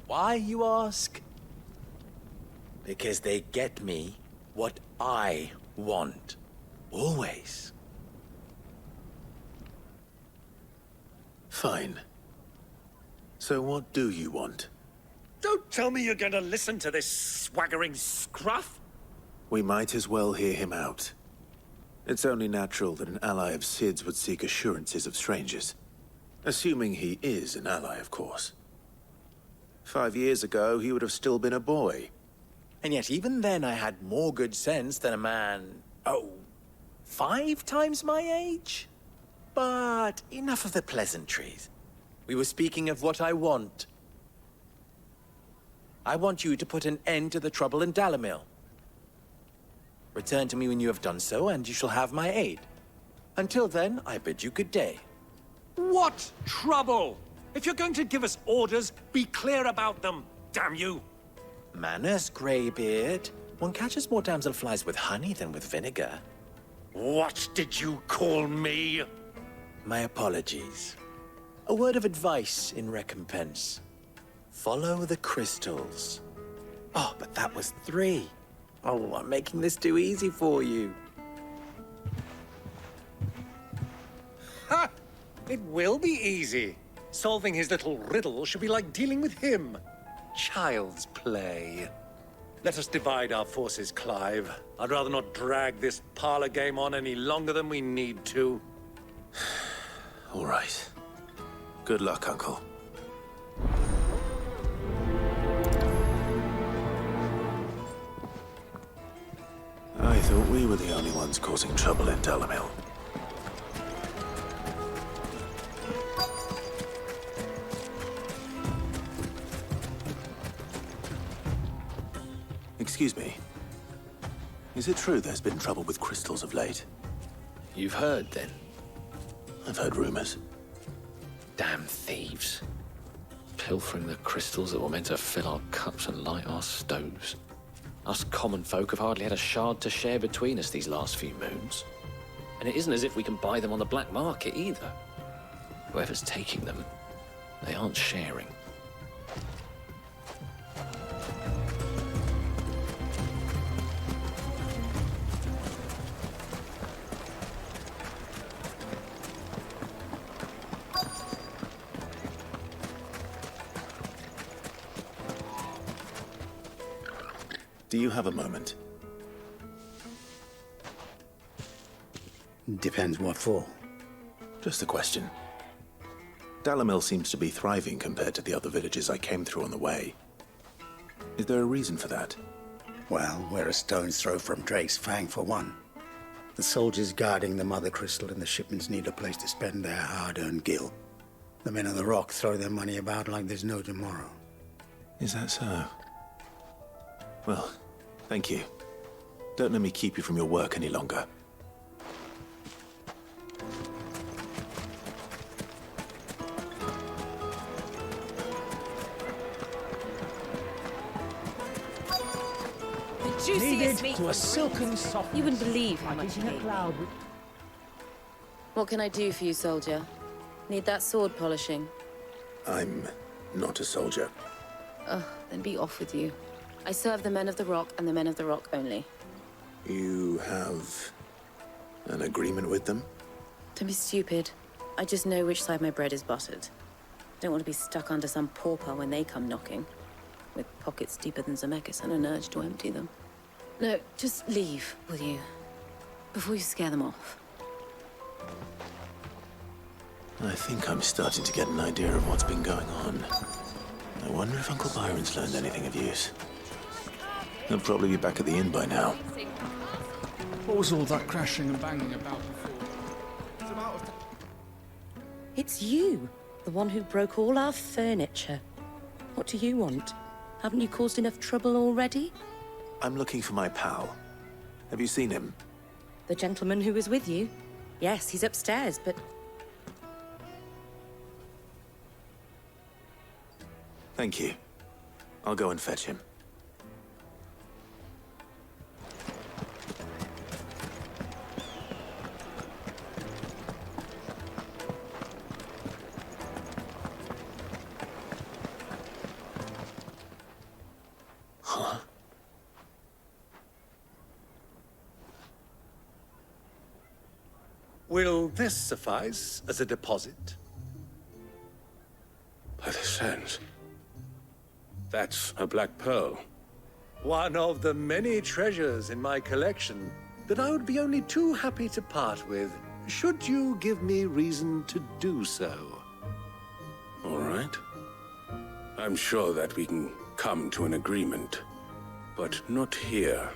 Why, you ask? Because they get me what I want. Always. Fine. So what do you want? Don't tell me you're going to listen to this swaggering scruff! We might as well hear him out. It's only natural that an ally of Sid's would seek assurances of strangers. Assuming he is an ally, of course. 5 years ago, he would have still been a boy. And yet even then I had more good sense than a man, 5 times my age? But enough of the pleasantries. We were speaking of what I want. I want you to put an end to the trouble in Dalimil. Return to me when you have done so, and you shall have my aid. Until then, I bid you good day. What trouble? If you're going to give us orders, be clear about them, damn you! Manners, Greybeard. One catches more damselflies with honey than with vinegar. What did you call me? My apologies. A word of advice in recompense. Follow the crystals. Oh, but that was 3. Oh, I'm making this too easy for you. Ha! It will be easy. Solving his little riddle should be like dealing with him. Child's play. Let us divide our forces, Clive. I'd rather not drag this parlor game on any longer than we need to. All right. Good luck, Uncle. I thought we were the only ones causing trouble in Dalimil. Excuse me. Is it true there's been trouble with crystals of late? You've heard, then? I've heard rumors. Damn thieves. Pilfering the crystals that were meant to fill our cups and light our stoves. Us common folk have hardly had a shard to share between us these last few moons. And it isn't as if we can buy them on the black market either. Whoever's taking them, they aren't sharing. Do you have a moment? Depends what for. Just a question. Dalimil seems to be thriving compared to the other villages I came through on the way. Is there a reason for that? Well, we're a stone's throw from Drake's Fang, for one. The soldiers guarding the Mother Crystal and the shipments need a place to spend their hard-earned gil. The men of the Rock throw their money about like there's no tomorrow. Is that so? Well, thank you. Don't let me keep you from your work any longer. Juiciest meat to a silken soft. You wouldn't believe how much you hate me. What can I do for you, soldier? Need that sword polishing? I'm not a soldier. Ugh, then be off with you. I serve the men of the Rock and the men of the Rock only. You have an agreement with them? Don't be stupid. I just know which side my bread is buttered. Don't want to be stuck under some pauper when they come knocking. With pockets deeper than Zemeckis and an urge to empty them. No, just leave, will you? Before you scare them off. I think I'm starting to get an idea of what's been going on. I wonder if Uncle Byron's learned anything of use. He'll probably be back at the inn by now. What was all that crashing and banging about before? It's you, the one who broke all our furniture. What do you want? Haven't you caused enough trouble already? I'm looking for my pal. Have you seen him? The gentleman who was with you? Yes, he's upstairs, but... Thank you. I'll go and fetch him. Huh? Will this suffice as a deposit? By the sands. That's a black pearl. One of the many treasures in my collection that I would be only too happy to part with, should you give me reason to do so. All right. I'm sure that we can come to an agreement, but not here.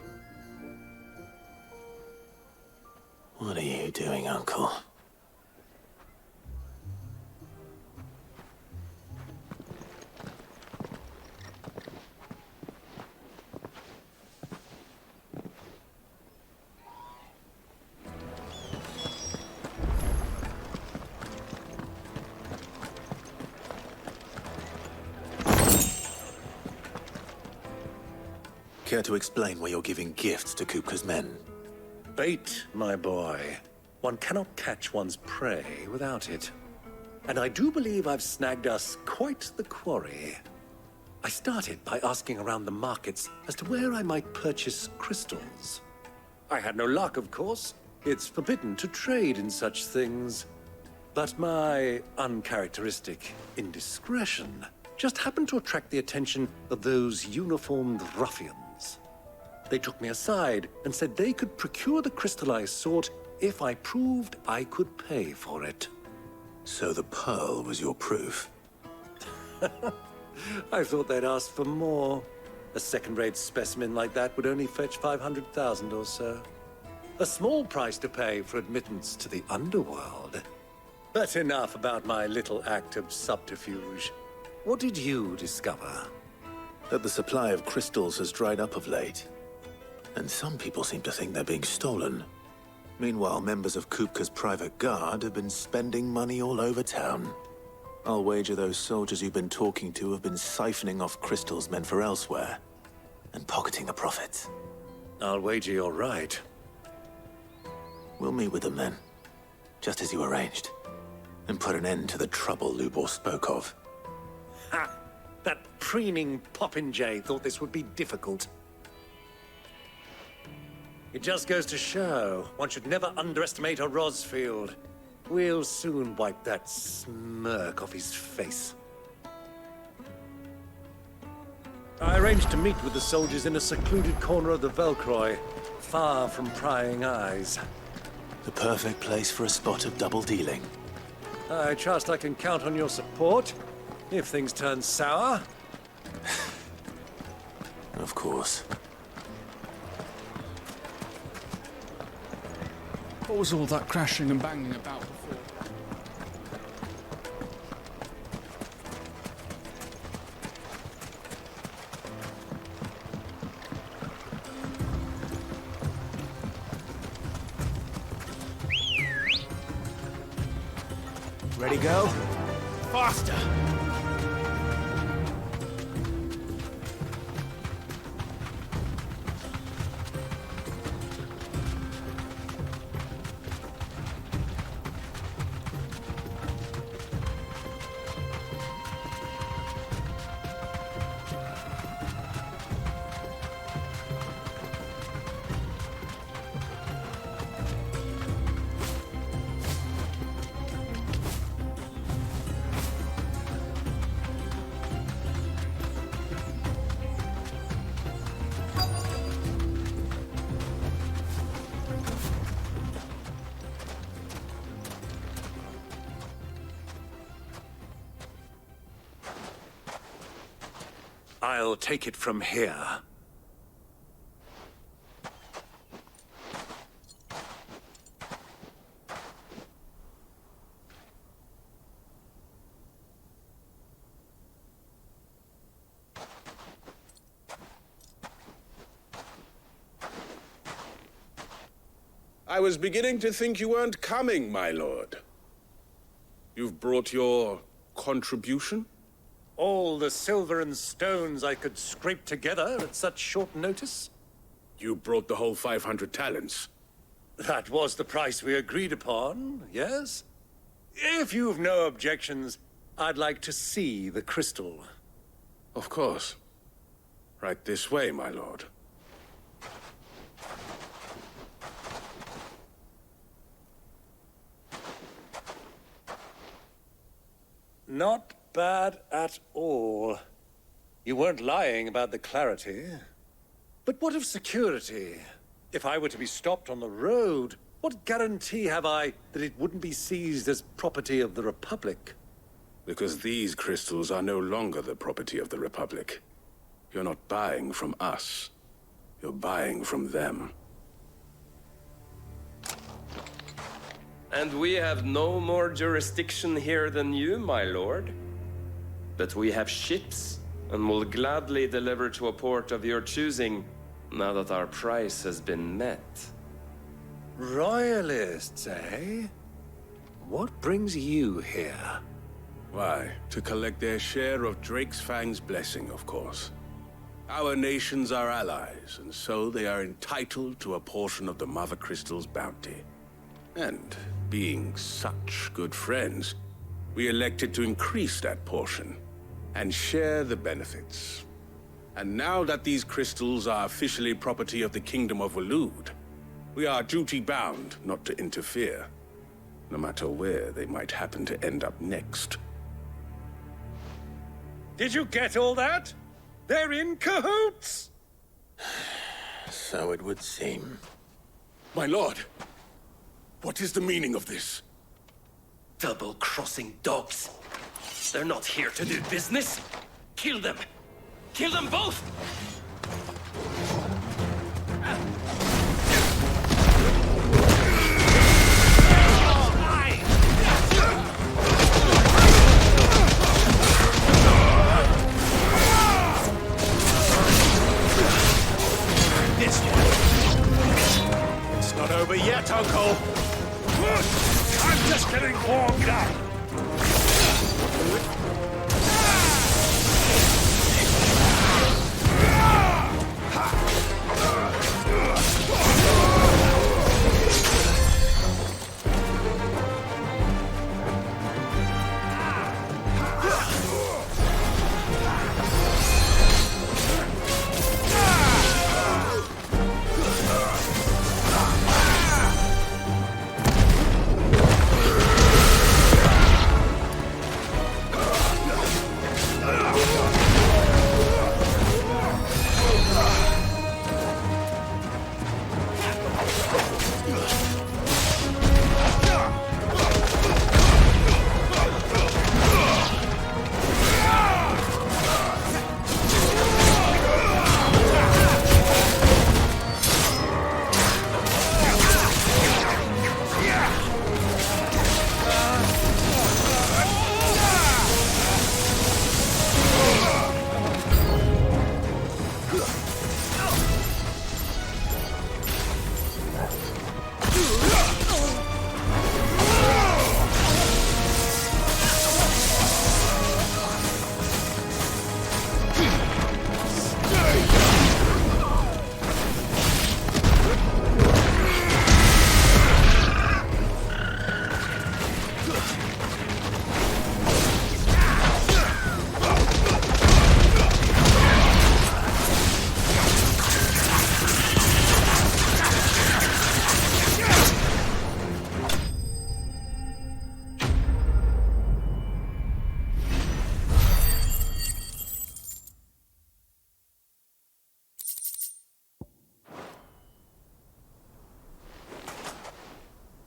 What are you doing, Uncle? Care to explain why you're giving gifts to Kupka's men? Bait, my boy. One cannot catch one's prey without it. And I do believe I've snagged us quite the quarry. I started by asking around the markets as to where I might purchase crystals. I had no luck, of course. It's forbidden to trade in such things. But my uncharacteristic indiscretion just happened to attract the attention of those uniformed ruffians. They took me aside and said they could procure the crystal I sought if I proved I could pay for it. So the pearl was your proof? I thought they'd ask for more. A second-rate specimen like that would only fetch 500,000 or so. A small price to pay for admittance to the underworld. But enough about my little act of subterfuge. What did you discover? That the supply of crystals has dried up of late. And some people seem to think they're being stolen. Meanwhile, members of Kupka's private guard have been spending money all over town. I'll wager those soldiers you've been talking to have been siphoning off crystals meant for elsewhere, and pocketing the profits. I'll wager you're right. We'll meet with them then, just as you arranged. and put an end to the trouble Lubor spoke of. Ha! That preening popinjay thought this would be difficult. It just goes to show, one should never underestimate a Rosfield. We'll soon wipe that smirk off his face. I arranged to meet with the soldiers in a secluded corner of the Velcroy, far from prying eyes. The perfect place for a spot of double dealing. I trust I can count on your support, if things turn sour. Of course. What was all that crashing and banging about before? Ready, go? Faster! I'll take it from here. I was beginning to think you weren't coming, my lord. You've brought your contribution? All the silver and stones I could scrape together at such short notice? You brought the whole 500 talents. That was the price we agreed upon, yes? If you've no objections, I'd like to see the crystal. Of course. Right this way, my lord. Not bad at all. You weren't lying about the clarity. But what of security? If I were to be stopped on the road, what guarantee have I that it wouldn't be seized as property of the Republic? Because these crystals are no longer the property of the Republic. You're not buying from us. You're buying from them. And we have no more jurisdiction here than you, my lord. But we have ships, and will gladly deliver to a port of your choosing, now that our price has been met. Royalists, eh? What brings you here? Why, to collect their share of Fang's blessing, of course. Our nations are allies, and so they are entitled to a portion of the Mother Crystal's bounty. And being such good friends, we elected to increase that portion and share the benefits. And now that these crystals are officially property of the Kingdom of Waloed, we are duty-bound not to interfere, no matter where they might happen to end up next. Did you get all that? They're in cahoots! So it would seem. My lord, what is the meaning of this? Double-crossing dogs. They're not here to do business. Kill them! Kill them both! This one. It's not over yet, Uncle. I'm just getting warmed up.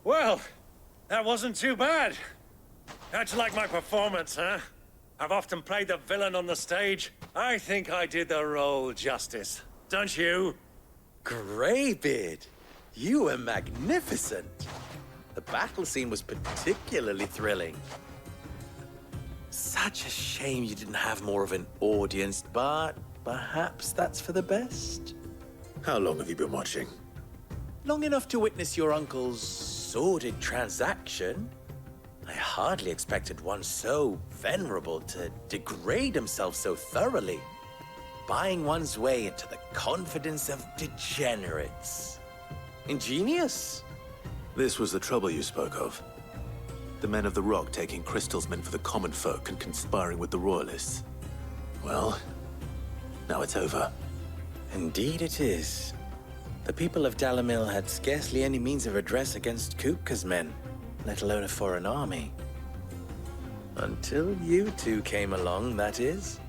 Well, that wasn't too bad. How'd you like my performance, huh? I've often played the villain on the stage. I think I did the role justice. Don't you? Greybeard, you were magnificent. The battle scene was particularly thrilling. Such a shame you didn't have more of an audience, but perhaps that's for the best. How long have you been watching? Long enough to witness your uncle's sordid transaction. I hardly expected one so venerable to degrade himself so thoroughly, buying one's way into the confidence of degenerates. Ingenious. This was the trouble you spoke of. The men of the Rock taking crystals meant for the common folk and conspiring with the Royalists. Well, now it's over. Indeed it is. The people of Dalimil had scarcely any means of redress against Kupka's men, let alone a foreign army. Until you two came along, that is.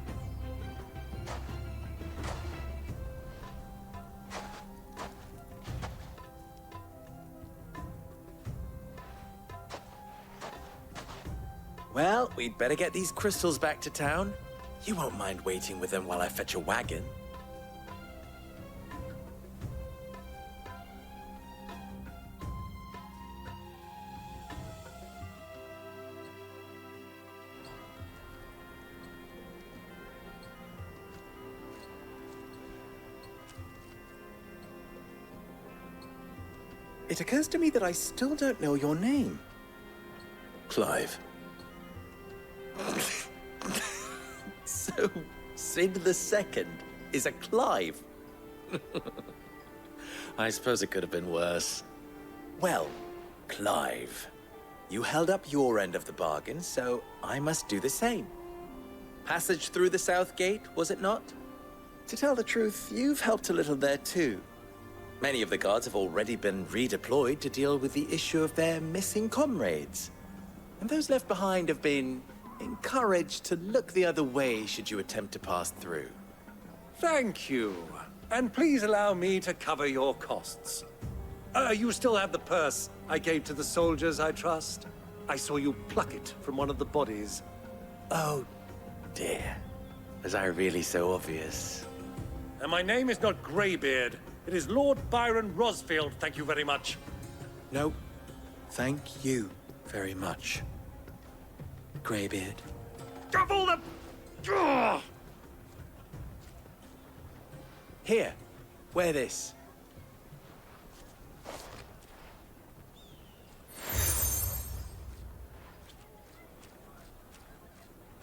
Well, we'd better get these crystals back to town. You won't mind waiting with them while I fetch a wagon. It occurs to me that I still don't know your name. Clive. So, Sid the Second is a Clive. I suppose it could have been worse. Well, Clive, you held up your end of the bargain, so I must do the same. Passage through the South Gate, was it not? To tell the truth, you've helped a little there too. Many of the guards have already been redeployed to deal with the issue of their missing comrades. And those left behind have been encouraged to look the other way should you attempt to pass through. Thank you. And please allow me to cover your costs. You still have the purse I gave to the soldiers, I trust? I saw you pluck it from one of the bodies. Oh, dear. Was I really so obvious? And my name is not Greybeard. It is Lord Byron Rosfield, thank you very much. No, thank you very much, Greybeard. Double the... Ugh! Here, wear this.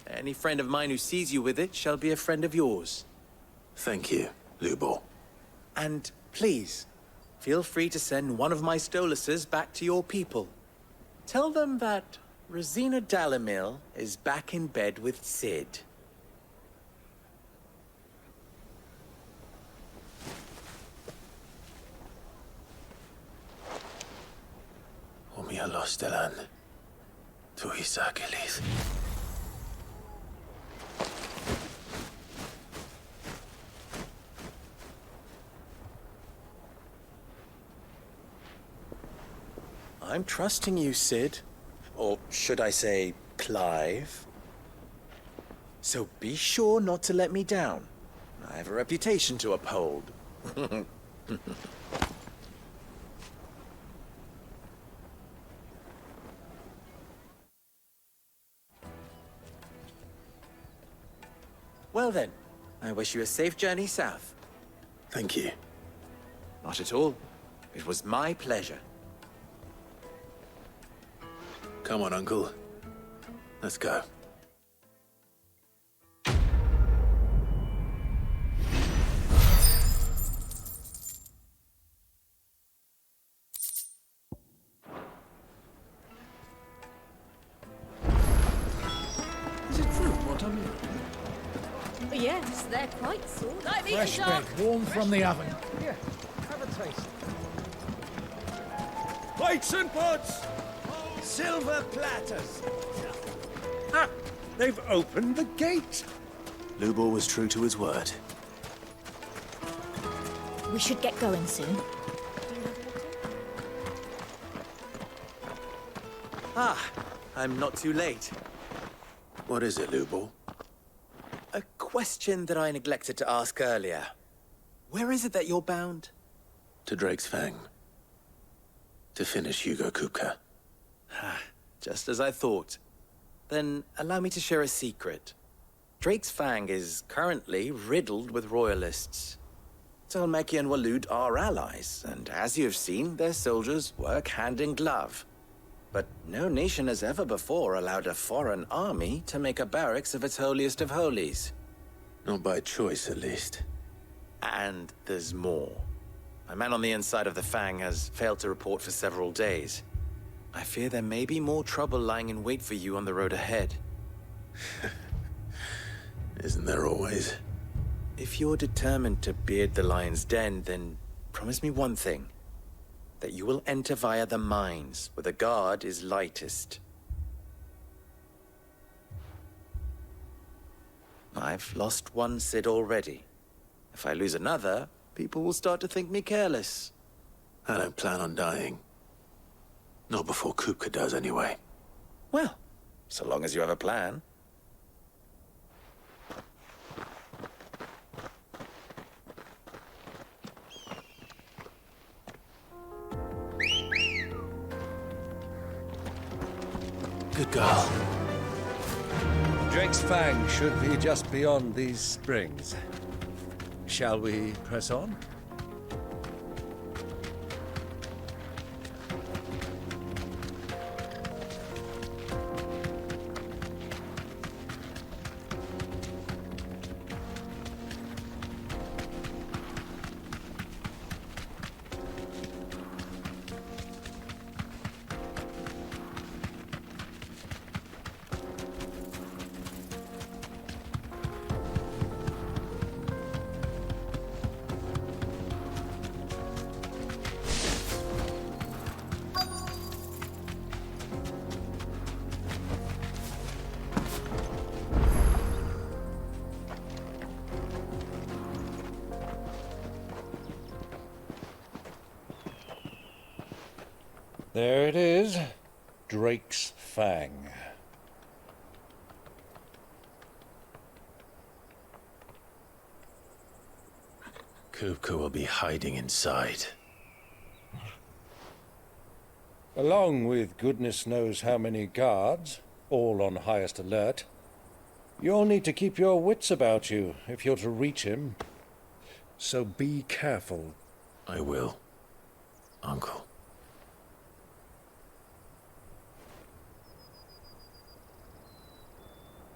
Any friend of mine who sees you with it shall be a friend of yours. Thank you, Lubor. And please, feel free to send one of my Stoluses back to your people. Tell them that Rosina Dalimil is back in bed with Sid. Omia Lostelan. Tuisakelis. I'm trusting you, Sid. Or should I say, Clive? So be sure not to let me down. I have a reputation to uphold. Well then, I wish you a safe journey south. Thank you. Not at all. It was my pleasure. Come on, Uncle. Let's go. Is it true what I'm... Yes, they're quite sore. I've eaten Fresh dark. bread, warm from the oven. Here, have a taste. Plates and pots! Silver platters! Ah! They've opened the gate! Lubor was true to his word. We should get going soon. Ah, I'm not too late. What is it, Lubo? A question that I neglected to ask earlier. Where is it that you're bound? To Drake's Fang. To finish Hugo Kupka. Just as I thought. Then allow me to share a secret. Drake's Fang is currently riddled with royalists. Talmeki and Walud are allies, and as you've seen, their soldiers work hand in glove. But no nation has ever before allowed a foreign army to make a barracks of its holiest of holies. Not by choice, at least. And there's more. A man on the inside of the Fang has failed to report for several days. I fear there may be more trouble lying in wait for you on the road ahead. Isn't there always? If you're determined to beard the lion's den, then promise me one thing. That you will enter via the mines, where the guard is lightest. I've lost one Cid already. If I lose another, people will start to think me careless. I don't plan on dying. Not before Kupka does, anyway. Well, so long as you have a plan. Good girl. Drake's Fang should be just beyond these springs. Shall we press on? There it is, Drake's Fang. Kupka will be hiding inside. Along with goodness knows how many guards, all on highest alert. You'll need to keep your wits about you if you're to reach him. So be careful. I will, Uncle.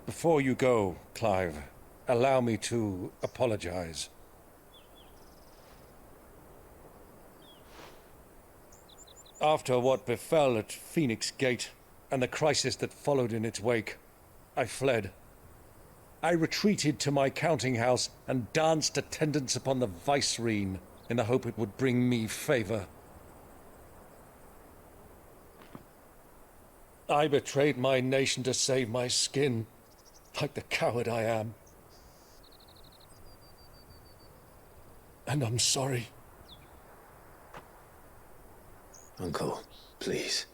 Before you go, Clive, allow me to apologize. After what befell at Phoenix Gate and the crisis that followed in its wake, I fled. I retreated to my counting house and danced attendance upon the vicereine in the hope it would bring me favor. I betrayed my nation to save my skin, like the coward I am. And I'm sorry. Uncle, please.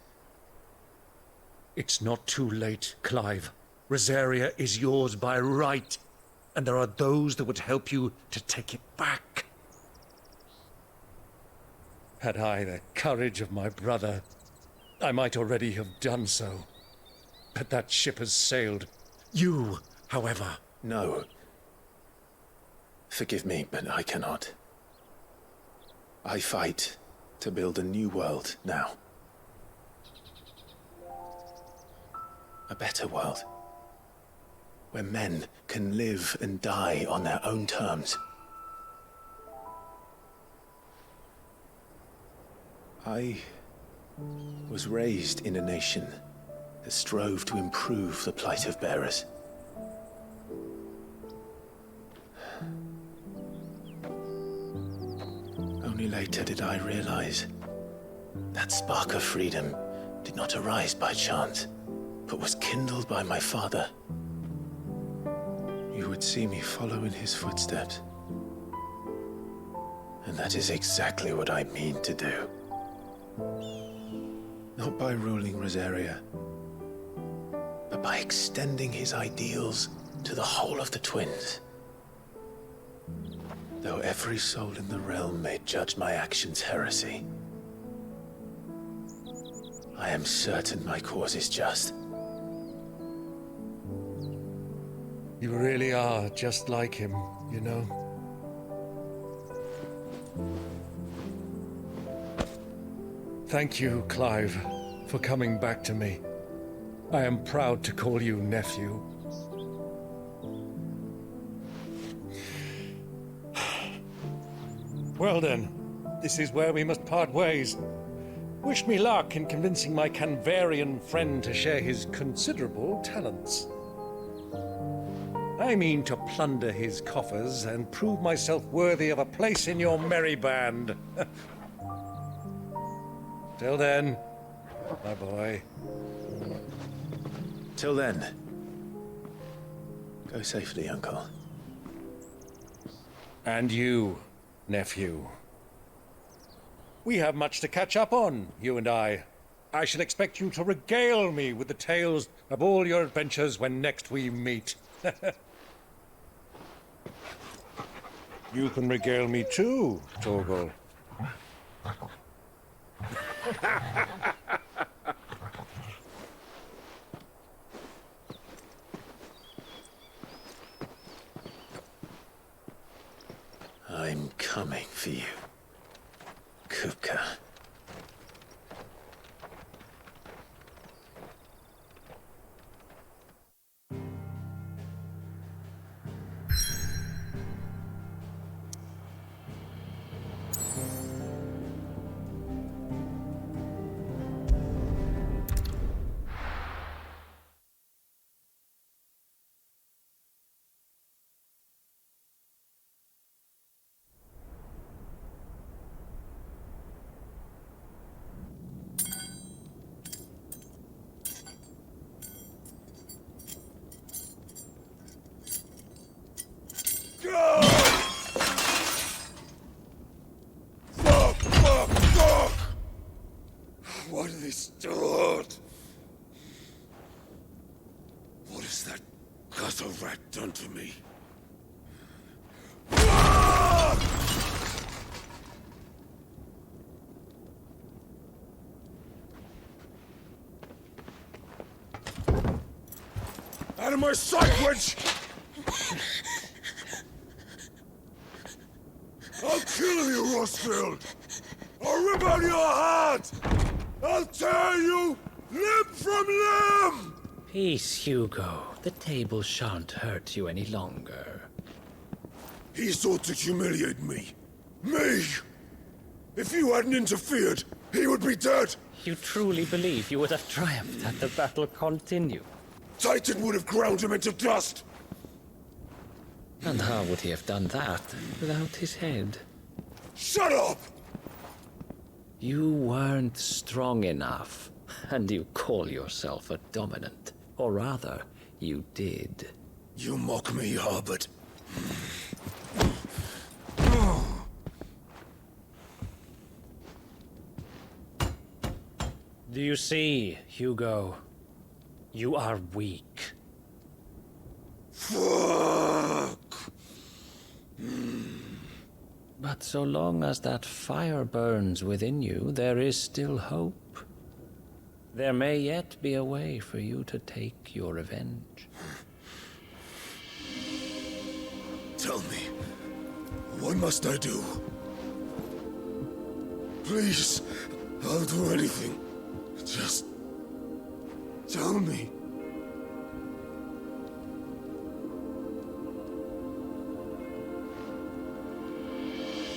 It's not too late, Clive. Rosaria is yours by right, and there are those that would help you to take it back. Had I the courage of my brother, I might already have done so. But that ship has sailed. You, however... No. Forgive me, but I cannot. I fight to build a new world now. A better world. Where men can live and die on their own terms. I was raised in a nation that strove to improve the plight of bearers. Only later did I realize that spark of freedom did not arise by chance, but was kindled by my father. You would see me follow in his footsteps. And that is exactly what I mean to do. Not by ruling Rosaria, but by extending his ideals to the whole of the twins. Though every soul in the realm may judge my actions heresy, I am certain my cause is just. You really are just like him, you know? Thank you, Clive, for coming back to me. I am proud to call you nephew. Well then, this is where we must part ways. Wish me luck in convincing my Canvarian friend to share his considerable talents. I mean to plunder his coffers and prove myself worthy of a place in your merry band. Till then, my boy. Till then, go safely, Uncle. And you, nephew. We have much to catch up on, you and I. I shall expect you to regale me with the tales of all your adventures when next we meet. You can regale me too, Torgal. I'm coming for you, Kupka. What are they stored? What has that gutter rat done to me? Out of my sight, witch! I'll kill you, Rosfield! I'll rip out your heart! I'll tear you limb from limb! Peace, Hugo. The table shan't hurt you any longer. He sought to humiliate me. Me! If you hadn't interfered, he would be dead! You truly believe you would have triumphed had the battle continued? Titan would have ground him into dust! And how would he have done that without his head? Shut up! You weren't strong enough, and you call yourself a dominant. Or rather, you did. You mock me, Harbert. Do you see, Hugo? You are weak. Fuck! But so long as that fire burns within you, there is still hope. There may yet be a way for you to take your revenge. Tell me, what must I do? Please, I'll do anything. Just tell me.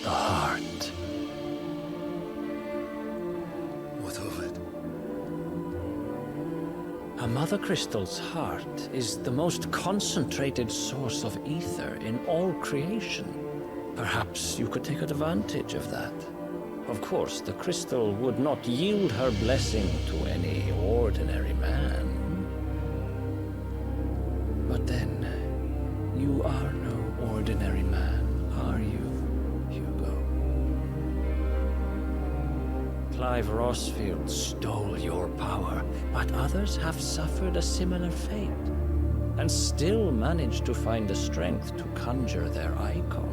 The heart. What of it? A mother crystal's heart is the most concentrated source of ether in all creation. Perhaps you could take advantage of that. Of course, the crystal would not yield her blessing to any ordinary man. But then, you are no ordinary man, are you, Hugo? Clive Rossfield stole your power, but others have suffered a similar fate, and still managed to find the strength to conjure their icon.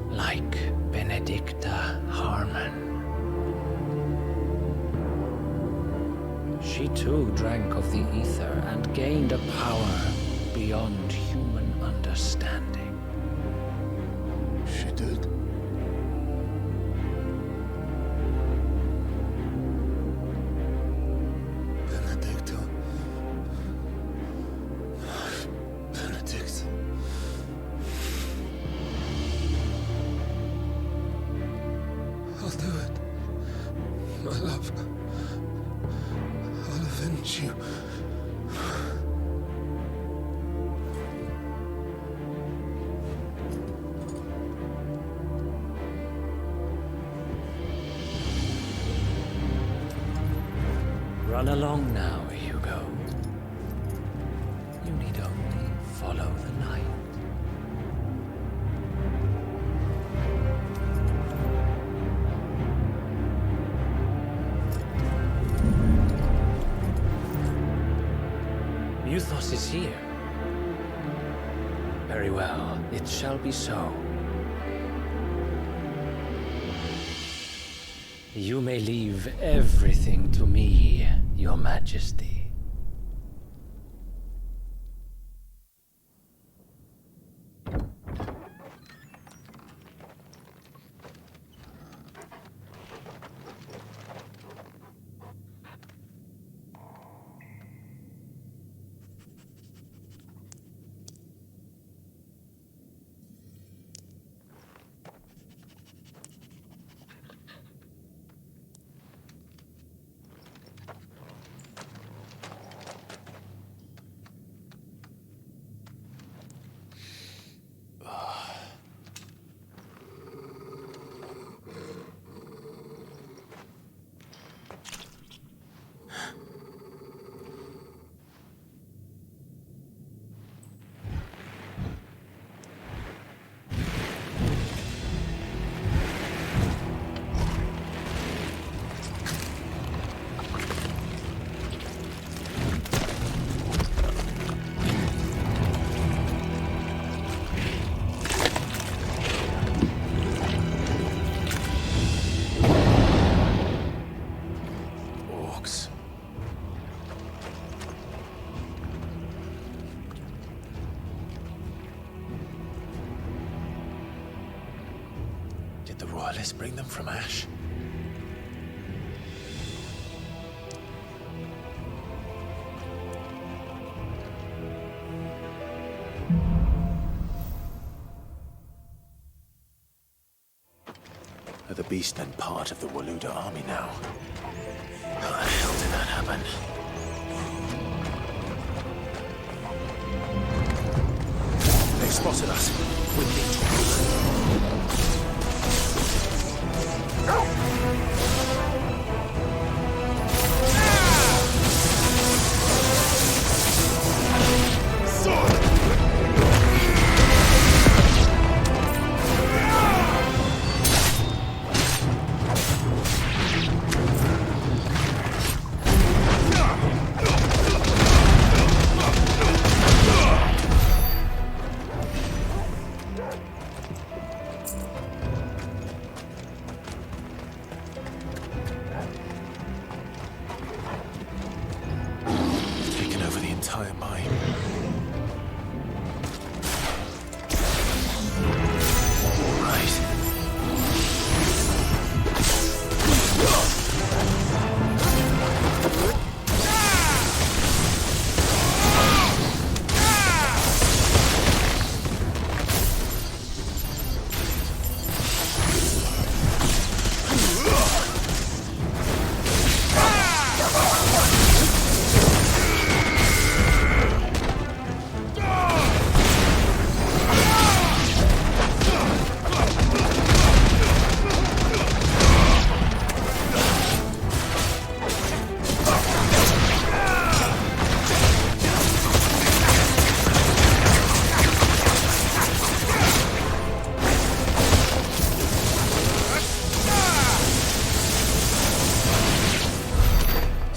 Like Benedicta Harmon. She too drank of the ether and gained a power beyond human understanding. She did? Benedicta. Benedict. I'll do it. My love. I'll avenge you. Run along now, Hugo. You need only follow the light. Muthos is here. Very well, it shall be so. You may leave everything to me, Your Majesty. Did the Royalists bring them from Ash? Are the Beast then part of the Waluda army now? How the hell did that happen? They've spotted us. We need to move.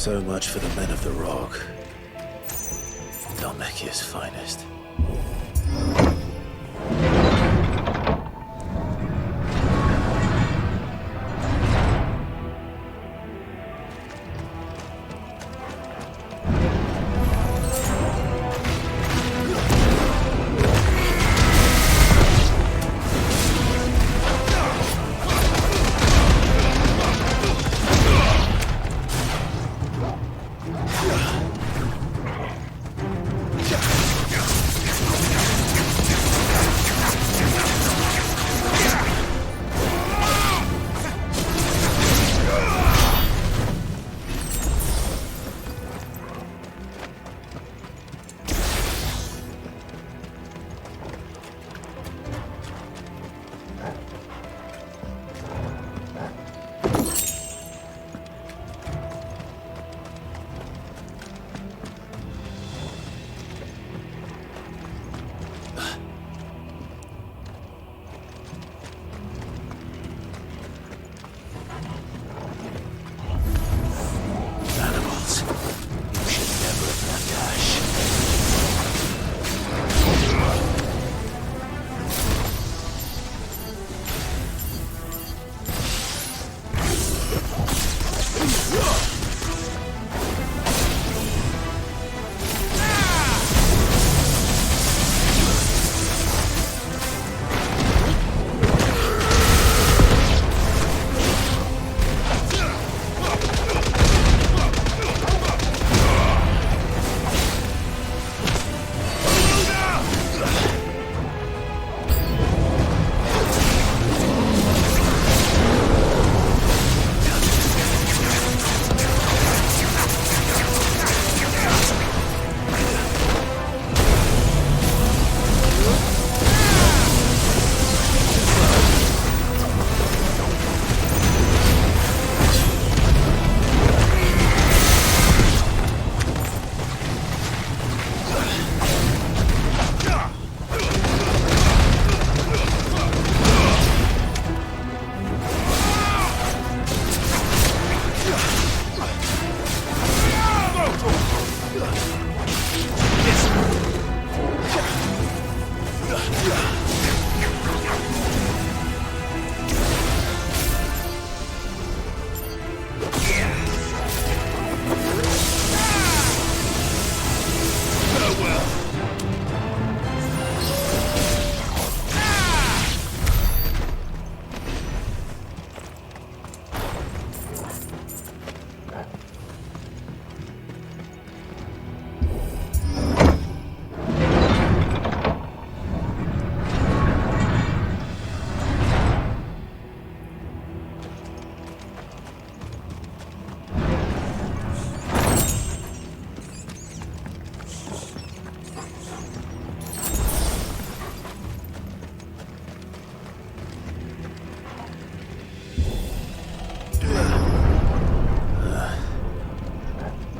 So much for the men of the Rock. Dhalmekia's finest.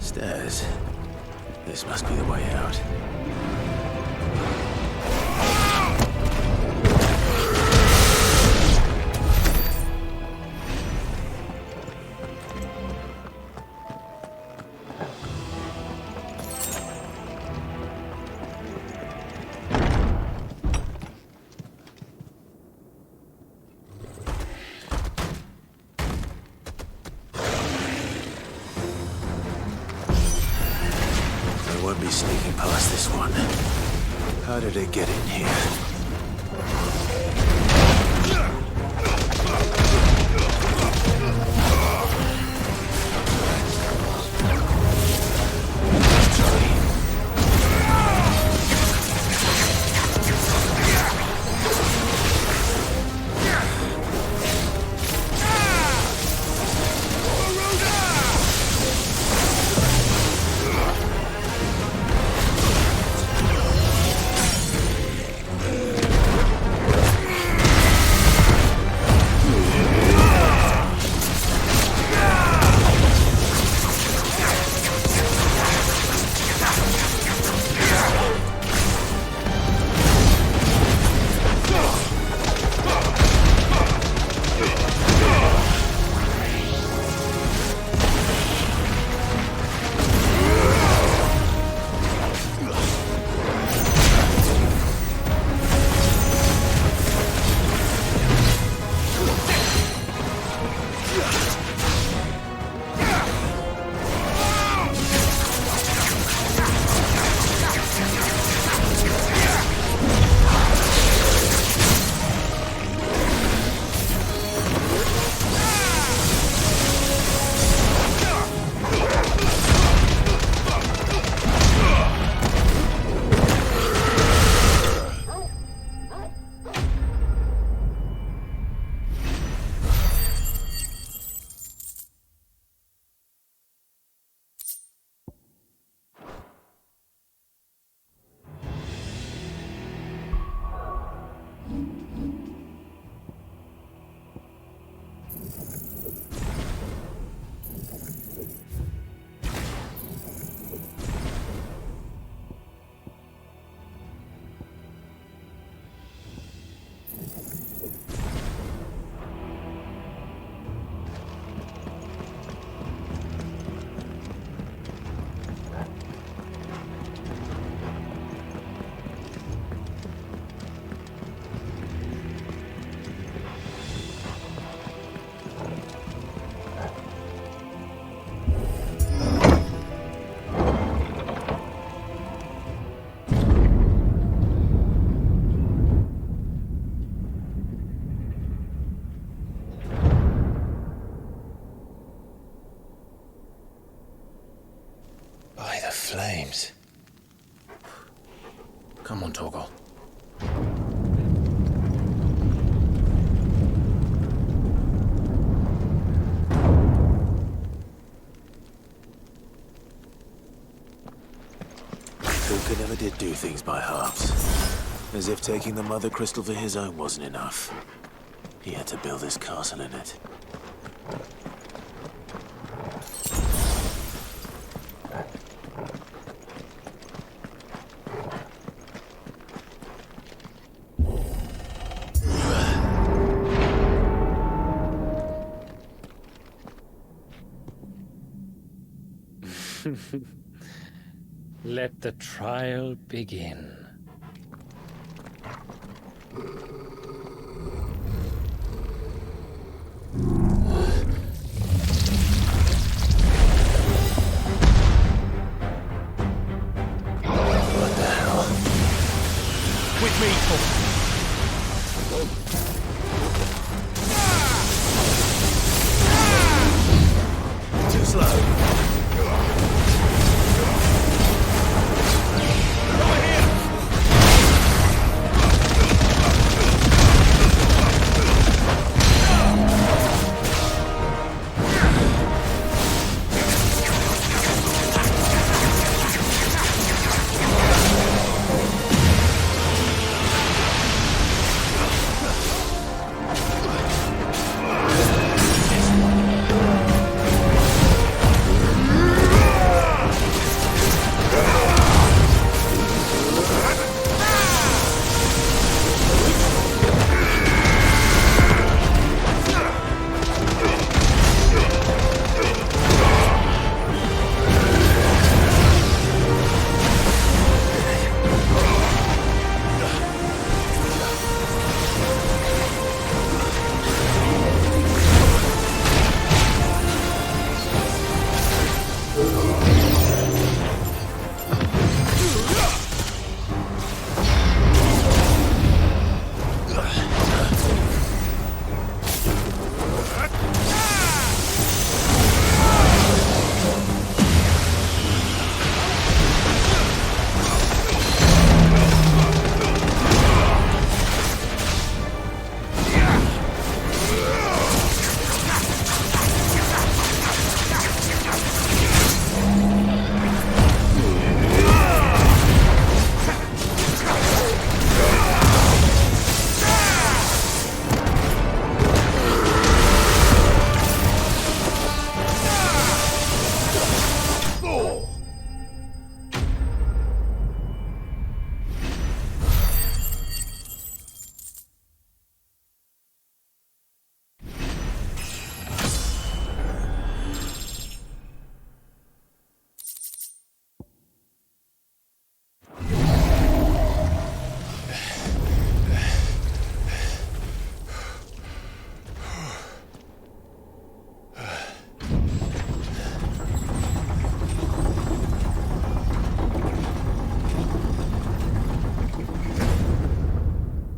Stairs. This must be the way out. Won't be sneaking past this one. How did it get in here? flames. Come on, Torgal. Vulcan never did do things by halves. As if taking the Mother Crystal for his own wasn't enough. He had to build his castle in it. Let the trial begin. What the hell? With me, Too slow.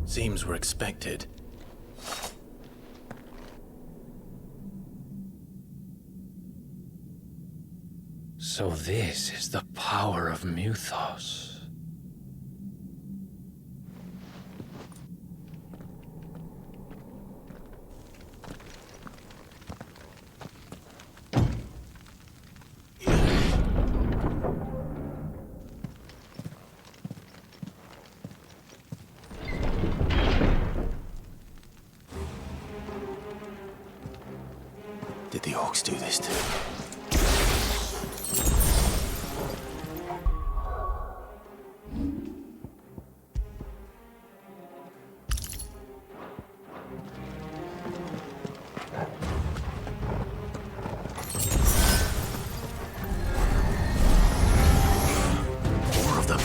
Seems we're expected. So this is the power of Muthos. Did the orcs do this too? More of them.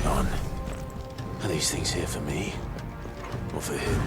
Hang on. Are these things here for me? Or for him?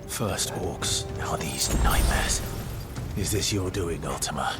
First orcs, now these nightmares. Is this your doing, Ultima?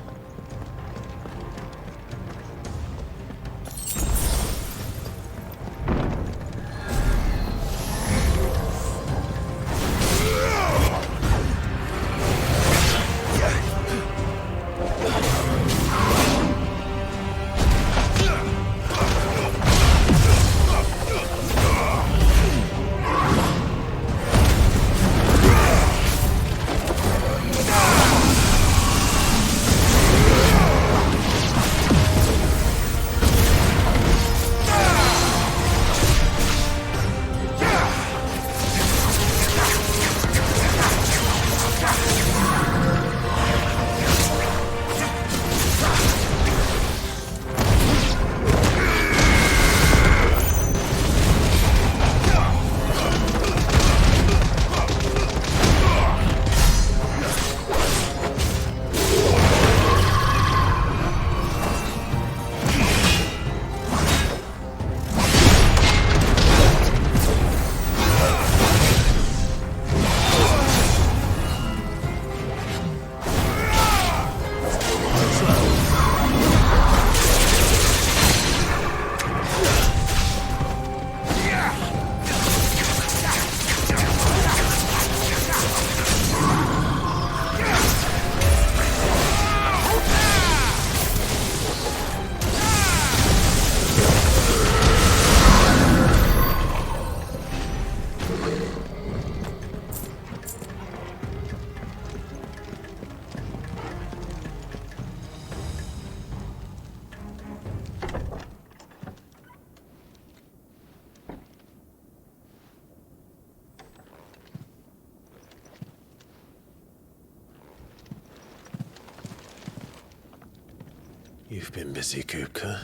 You've been busy, Kupka.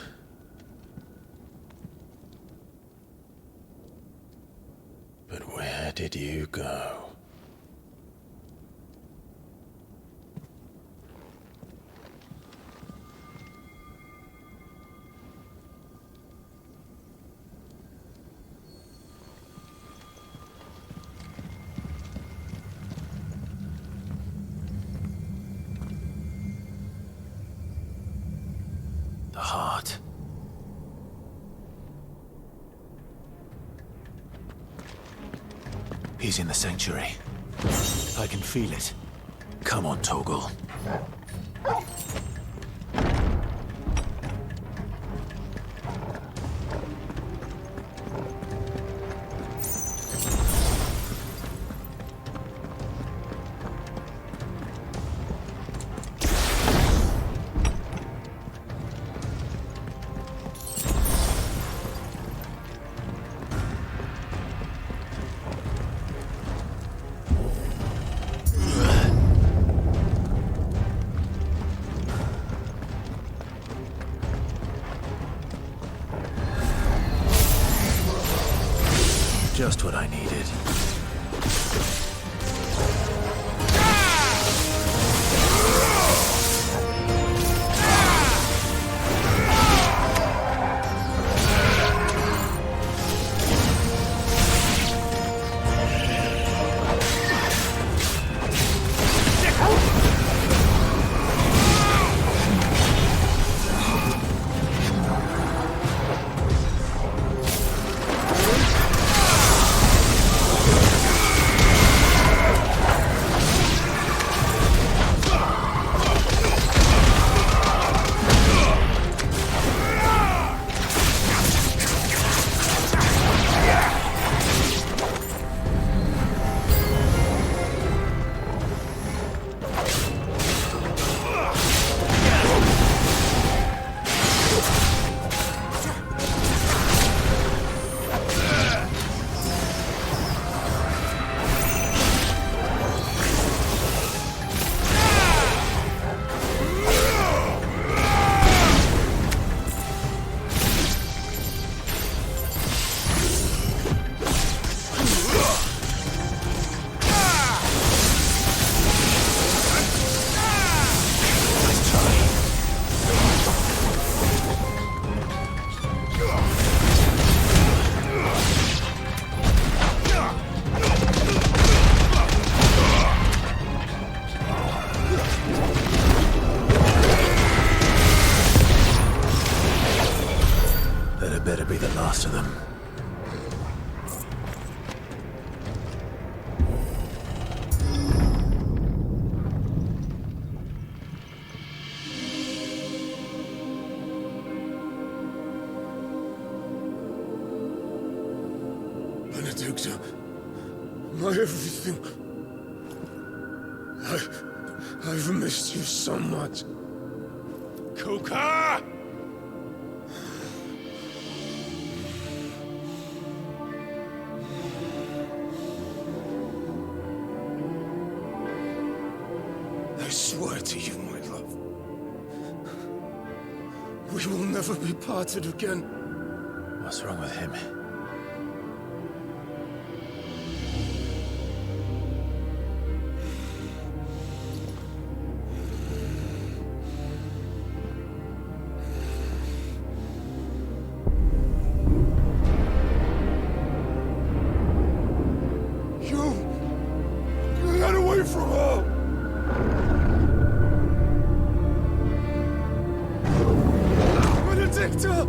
But where did you go? The heart. He's in the sanctuary. I can feel it. Come on, Torgal. Just what I needed. Better be the last of them. Benedicta, my everything. I've missed you so much. Kuka! I swear to you, my love, we will never be parted again. What's wrong with him? Get away from her! Benedicta!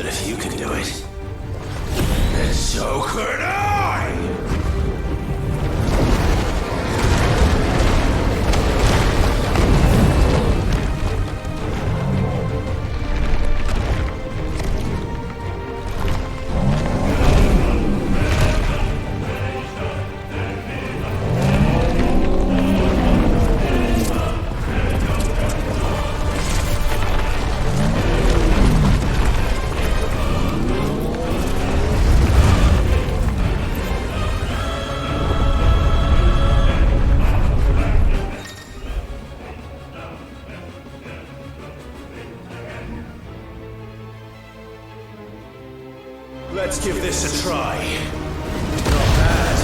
But if you can do it, then so could I! Let's give this a try. Not bad.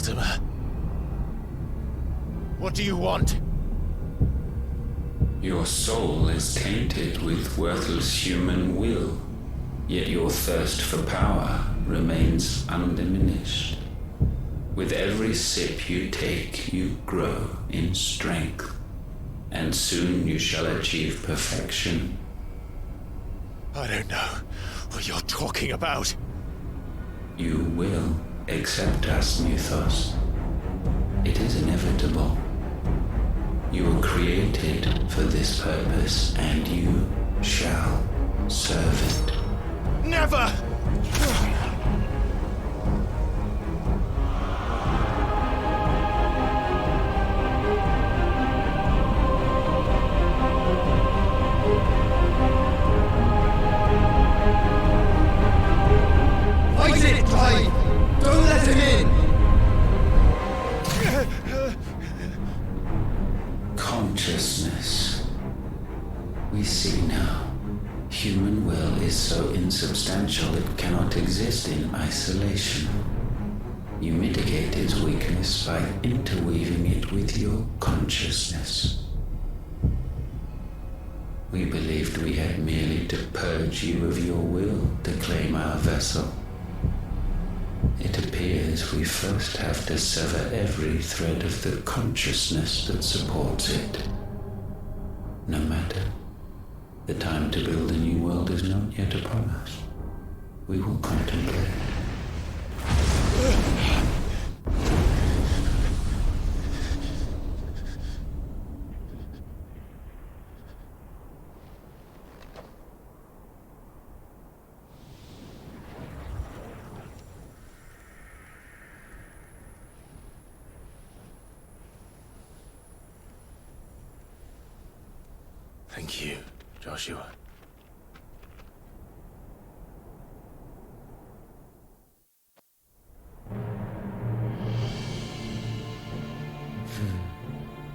Mortimer. What do you want? Your soul is tainted with worthless human will, yet your thirst for power remains undiminished. With every sip you take, you grow in strength, and soon you shall achieve perfection. I don't know what you're talking about. You will accept us, Muthos. It is inevitable. You were created for this purpose, and you shall serve it. Never! Fight it, Clyde! Don't let him in! Consciousness. We see now. Human will is so insubstantial it cannot exist in isolation. You mitigate its weakness by interweaving it with your consciousness. We believed we had merely to purge you of your will to claim our vessel. It appears we first have to sever every thread of the consciousness that supports it. No matter. The time to build a new world is not yet upon us. We will contemplate. Thank you, Joshua.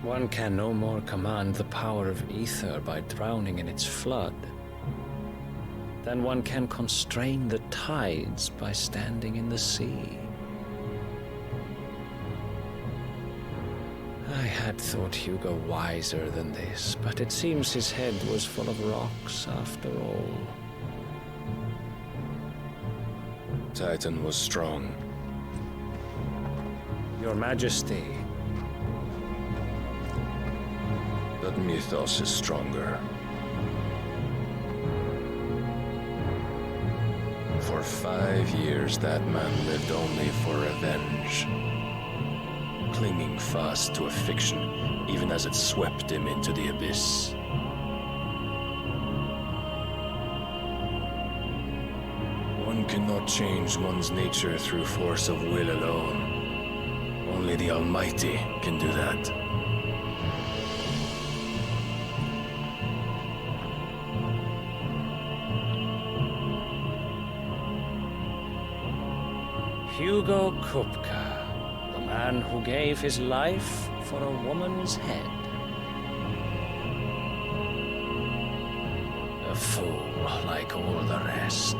One can no more command the power of ether by drowning in its flood than one can constrain the tides by standing in the sea. I had thought Hugo wiser than this, but it seems his head was full of rocks after all. Titan was strong. Your Majesty. But Mythos is stronger. For 5 years, that man lived only for revenge. Clinging fast to a fiction, even as it swept him into the abyss. One cannot change one's nature through force of will alone. Only the Almighty can do that. Hugo Kupka. The man who gave his life for a woman's head. A fool like all the rest.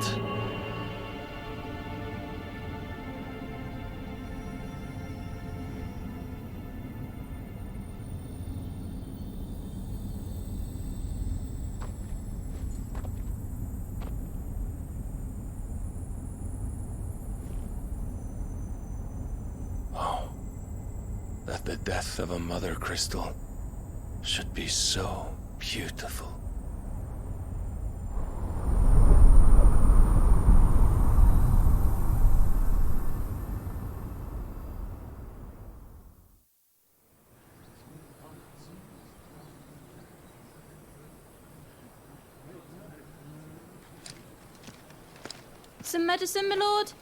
That the death of a mother crystal should be so beautiful. Some medicine, my lord?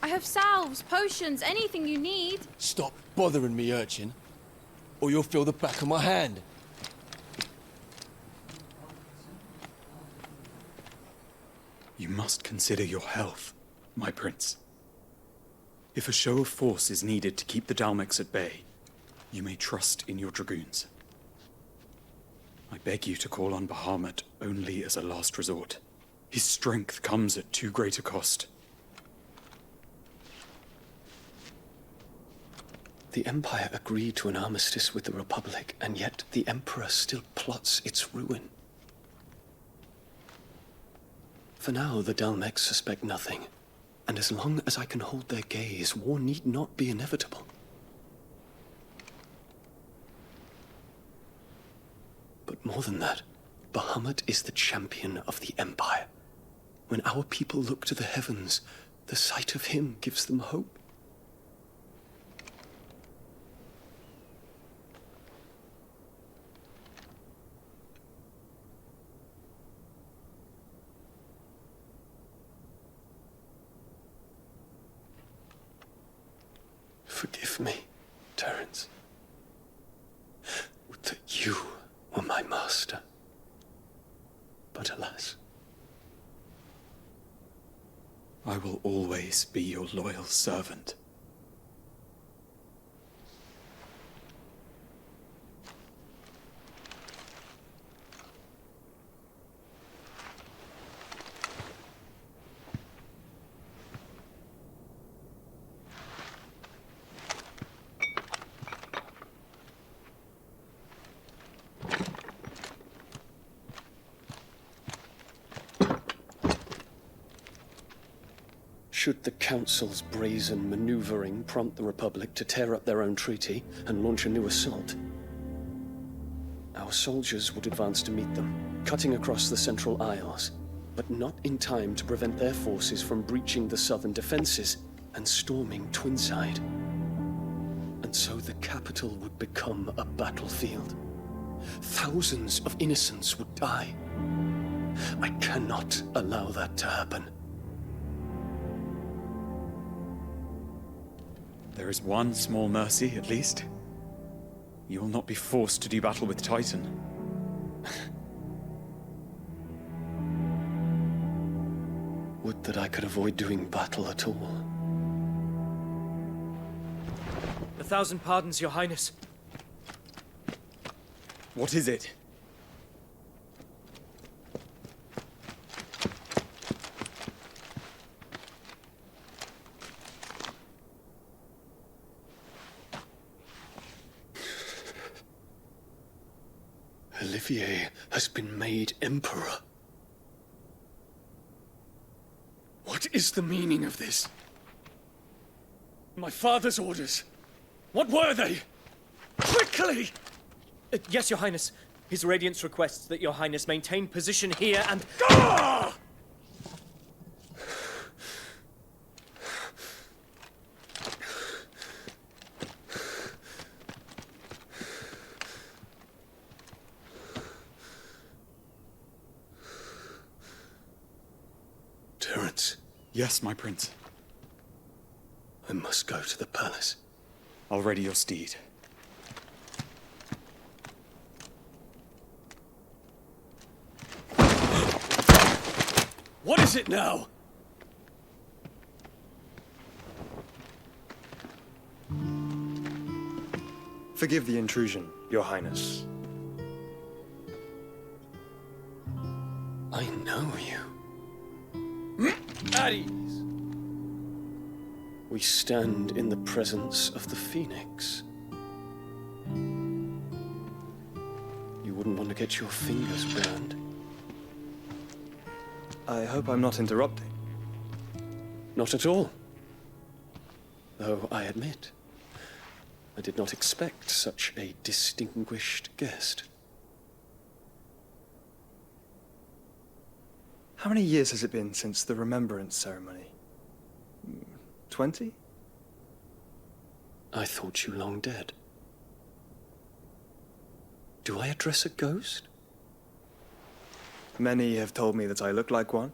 I have salves, potions, anything you need. Stop bothering me, urchin, or you'll feel the back of my hand. You must consider your health, my prince. If a show of force is needed to keep the Dalmex at bay, you may trust in your dragoons. I beg you to call on Bahamut only as a last resort. His strength comes at too great a cost. The Empire agreed to an armistice with the Republic, and yet the Emperor still plots its ruin. For now, the Dalmex suspect nothing, and as long as I can hold their gaze, war need not be inevitable. But more than that, Bahamut is the champion of the Empire. When our people look to the heavens, the sight of him gives them hope. Forgive me, Terence. Would that you were my master. But alas. I will always be your loyal servant. Should the Council's brazen maneuvering prompt the Republic to tear up their own treaty and launch a new assault, our soldiers would advance to meet them, cutting across the Central Isles, but not in time to prevent their forces from breaching the southern defenses and storming Twinside. And so the capital would become a battlefield. Thousands of innocents would die. I cannot allow that to happen. There is one small mercy, at least. You will not be forced to do battle with Titan. Would that I could avoid doing battle at all. 1,000 pardons, Your Highness. What is it? Olivier has been made Emperor. What is the meaning of this? My father's orders. What were they? Quickly! Yes, Your Highness. His Radiance requests that Your Highness maintain position here and... Ah! Terence. Yes, my prince. I must go to the palace. I'll ready your steed. What is it now? Forgive the intrusion, Your Highness. I know you. At ease. We stand in the presence of the Phoenix. You wouldn't want to get your fingers burned. I hope I'm not interrupting. Not at all. Though I admit, I did not expect such a distinguished guest. How many years has it been since the Remembrance ceremony? 20? I thought you long dead. Do I address a ghost? Many have told me that I look like one.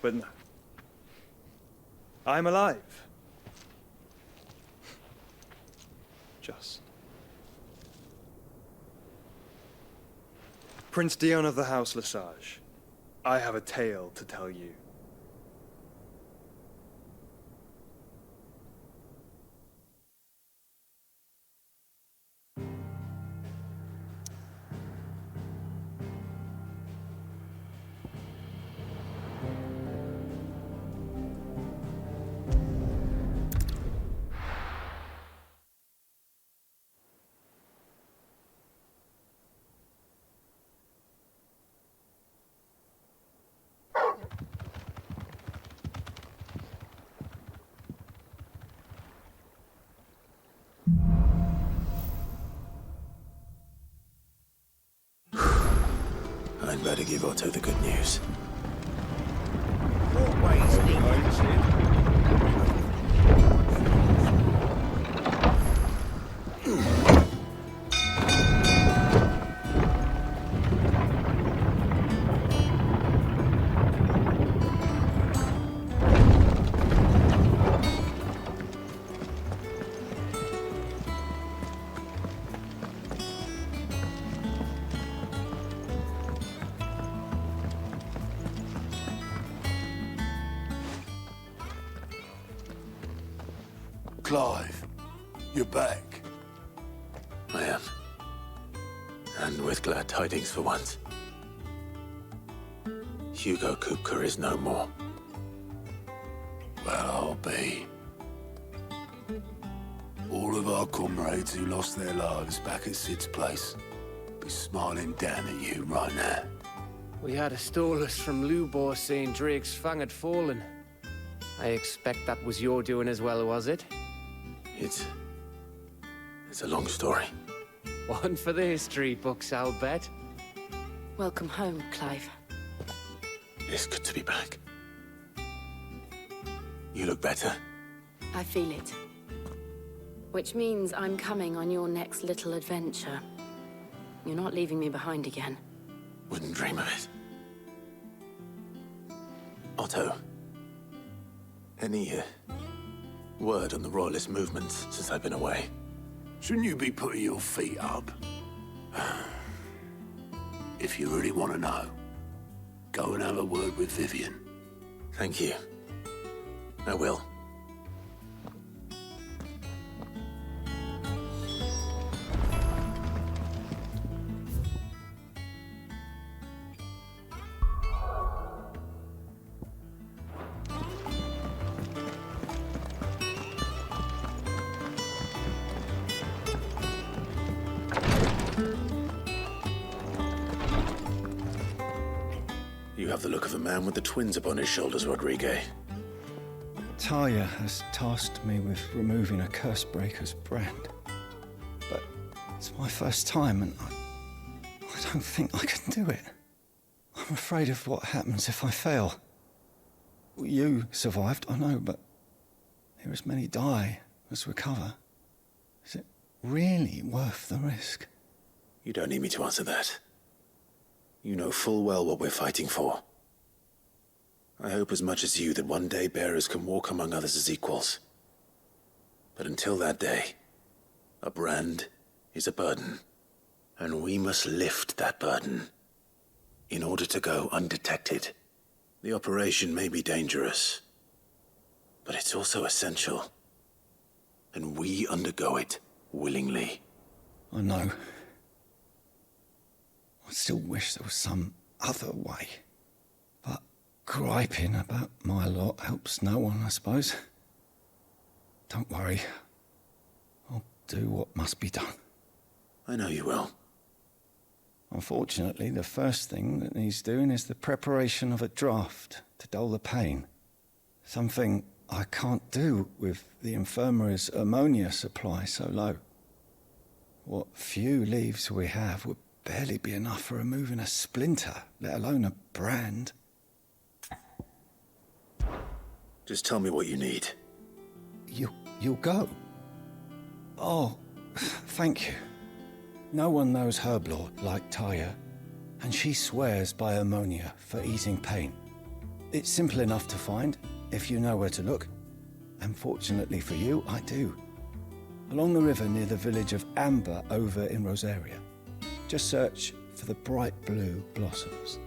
But no. I'm alive. Just. Prince Dion of the House Lesage, I have a tale to tell you. I'd better give Otto the good news. Clive, you're back. I am. And with glad tidings for once. Hugo Kupka is no more. Well, I'll be. All of our comrades who lost their lives back at Sid's place be smiling down at you right now. We had a stolus from Lubor saying Drake's Fang had fallen. I expect that was your doing as well, was it? It's a long story. One for the history books, I'll bet. Welcome home, Clive. It's good to be back. You look better. I feel it. Which means I'm coming on your next little adventure. You're not leaving me behind again. Wouldn't dream of it. Otto, any word on the Royalist movements since I've been away? Shouldn't you be putting your feet up? If you really want to know, go and have a word with Vivian. Thank you. I will. You have the look of a man with the twins upon his shoulders, Rodrigue. Talia has tasked me with removing a Cursebreaker's brand. But it's my first time, and I don't think I can do it. I'm afraid of what happens if I fail. You survived, I know, but there as many die as recover. Is it really worth the risk? You don't need me to answer that. You know full well what we're fighting for. I hope as much as you that one day bearers can walk among others as equals. But until that day, a brand is a burden, and we must lift that burden in order to go undetected. The operation may be dangerous, but it's also essential, and we undergo it willingly. I know. I still wish there was some other way. But griping about my lot helps no one, I suppose. Don't worry. I'll do what must be done. I know you will. Unfortunately, the first thing that needs doing is the preparation of a draft to dull the pain. Something I can't do with the infirmary's ammonia supply so low. What few leaves we have would barely be enough for removing a splinter, let alone a brand. Just tell me what you need. You'll go? Oh, thank you. No one knows Herblord like Taya, and she swears by ammonia for easing pain. It's simple enough to find, if you know where to look. And fortunately for you, I do. Along the river near the village of Amber over in Rosaria. Just search for the bright blue blossoms.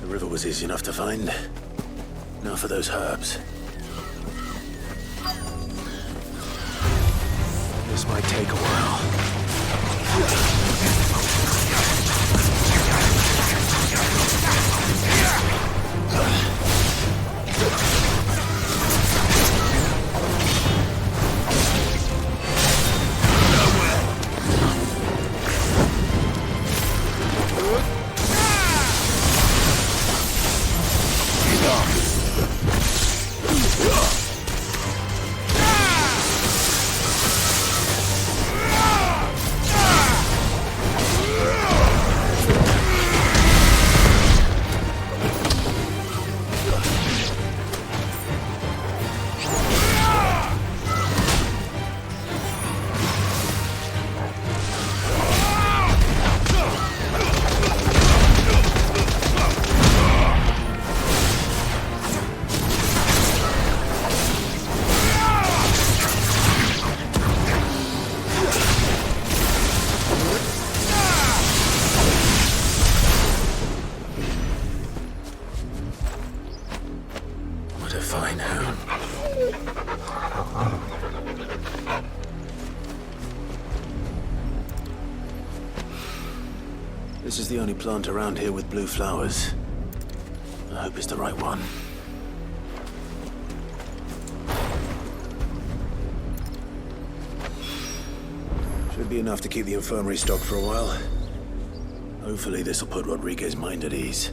The river was easy enough to find. Now for those herbs. This might take a while. I know. This is the only plant around here with blue flowers. I hope it's the right one. Should be enough to keep the infirmary stocked for a while. Hopefully this will put Rodriguez's mind at ease.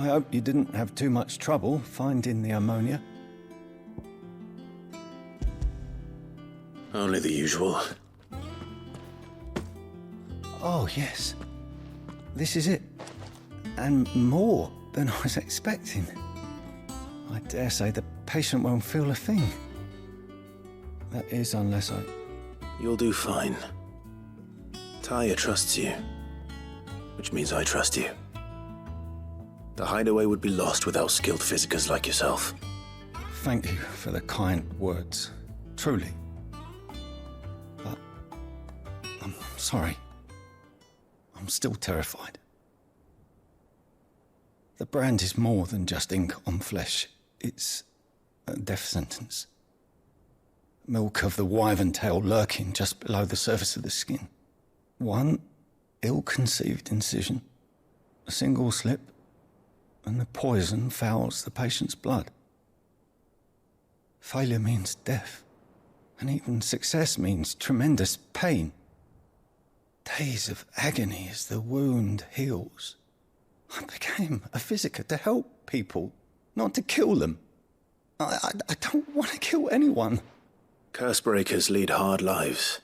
I hope you didn't have too much trouble finding the ammonia. Only the usual. Oh, yes. This is it. And more than I was expecting. I dare say the patient won't feel a thing. That is, unless I... You'll do fine. Taya trusts you, which means I trust you. The Hideaway would be lost without skilled physicers like yourself. Thank you for the kind words. Truly. But I'm sorry. I'm still terrified. The brand is more than just ink on flesh. It's a death sentence. Milk of the wyvern tail lurking just below the surface of the skin. One ill-conceived incision, a single slip, and the poison fouls the patient's blood. Failure means death, and even success means tremendous pain. Days of agony as the wound heals. I became a physiker to help people, not to kill them. I don't want to kill anyone. Cursebreakers lead hard lives,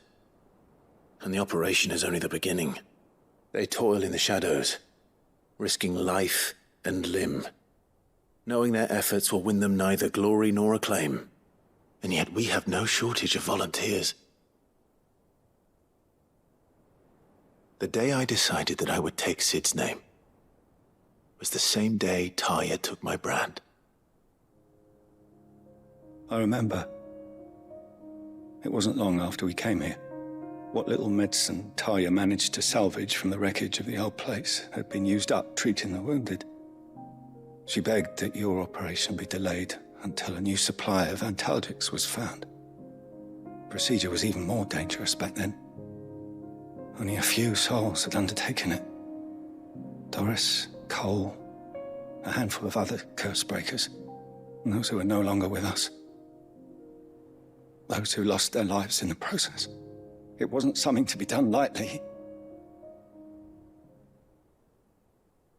and the operation is only the beginning. They toil in the shadows, risking life and limb, knowing their efforts will win them neither glory nor acclaim. And yet we have no shortage of volunteers. The day I decided that I would take Sid's name was the same day Taya took my brand. I remember. It wasn't long after we came here. What little medicine Taya managed to salvage from the wreckage of the old place had been used up treating the wounded. She begged that your operation be delayed until a new supply of antalgics was found. Procedure was even more dangerous back then. Only a few souls had undertaken it. Doris, Cole, a handful of other cursebreakers, and those who are no longer with us. Those who lost their lives in the process. It wasn't something to be done lightly.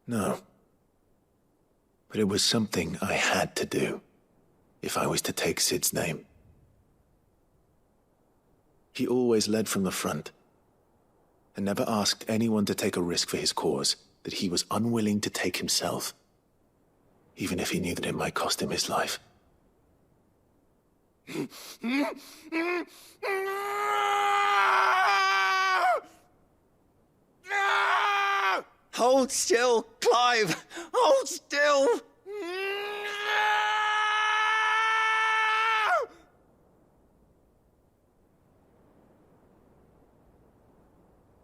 No. But it was something I had to do, if I was to take Sid's name. He always led from the front, and never asked anyone to take a risk for his cause that he was unwilling to take himself, even if he knew that it might cost him his life. Hold still, Clive! Hold still!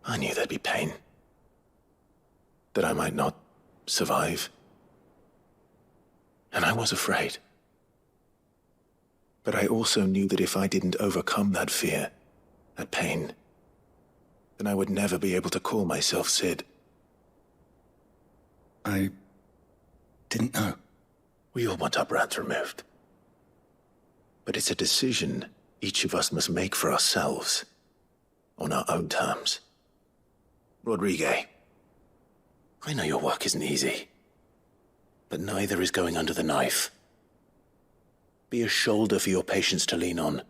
I knew there'd be pain. That I might not survive. And I was afraid. But I also knew that if I didn't overcome that fear, that pain, then I would never be able to call myself Sid. I didn't know. We all want our brands removed. But it's a decision each of us must make for ourselves, on our own terms. Rodriguez, I know your work isn't easy, but neither is going under the knife. Be a shoulder for your patients to lean on.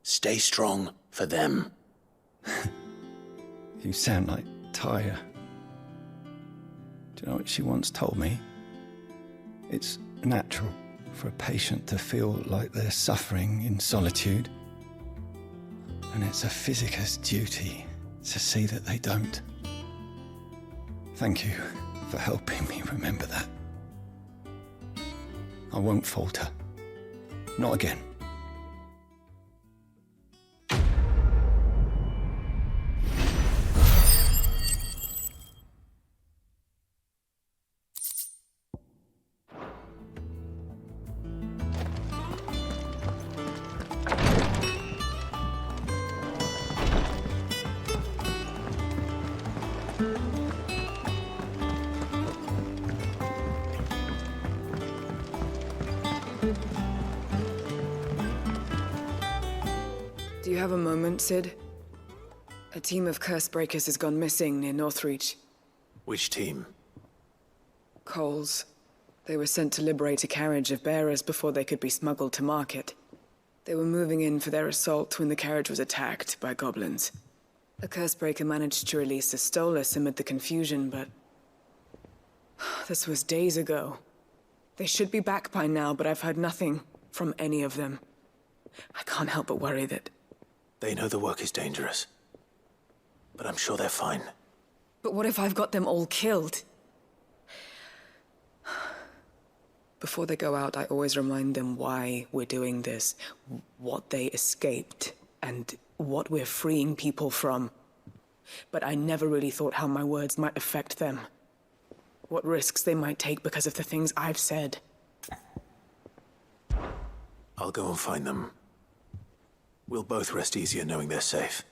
Stay strong for them. You sound like Taya. Do you know what she once told me? It's natural for a patient to feel like they're suffering in solitude. And it's a physiker's duty to see that they don't. Thank you for helping me remember that. I won't falter. Not again. have a moment, Sid? A team of curse breakers has gone missing near Northreach. Which team? Coles. They were sent to liberate a carriage of bearers before they could be smuggled to market. They were moving in for their assault when the carriage was attacked by goblins. A curse breaker managed to release a Stolas amid the confusion, but... this was days ago. They should be back by now, but I've heard nothing from any of them. I can't help but worry that... They know the work is dangerous. But I'm sure they're fine. But what if I've got them all killed? Before they go out, I always remind them why we're doing this, what they escaped, and what we're freeing people from. But I never really thought how my words might affect them. What risks they might take because of the things I've said. I'll go and find them. We'll both rest easier knowing they're safe.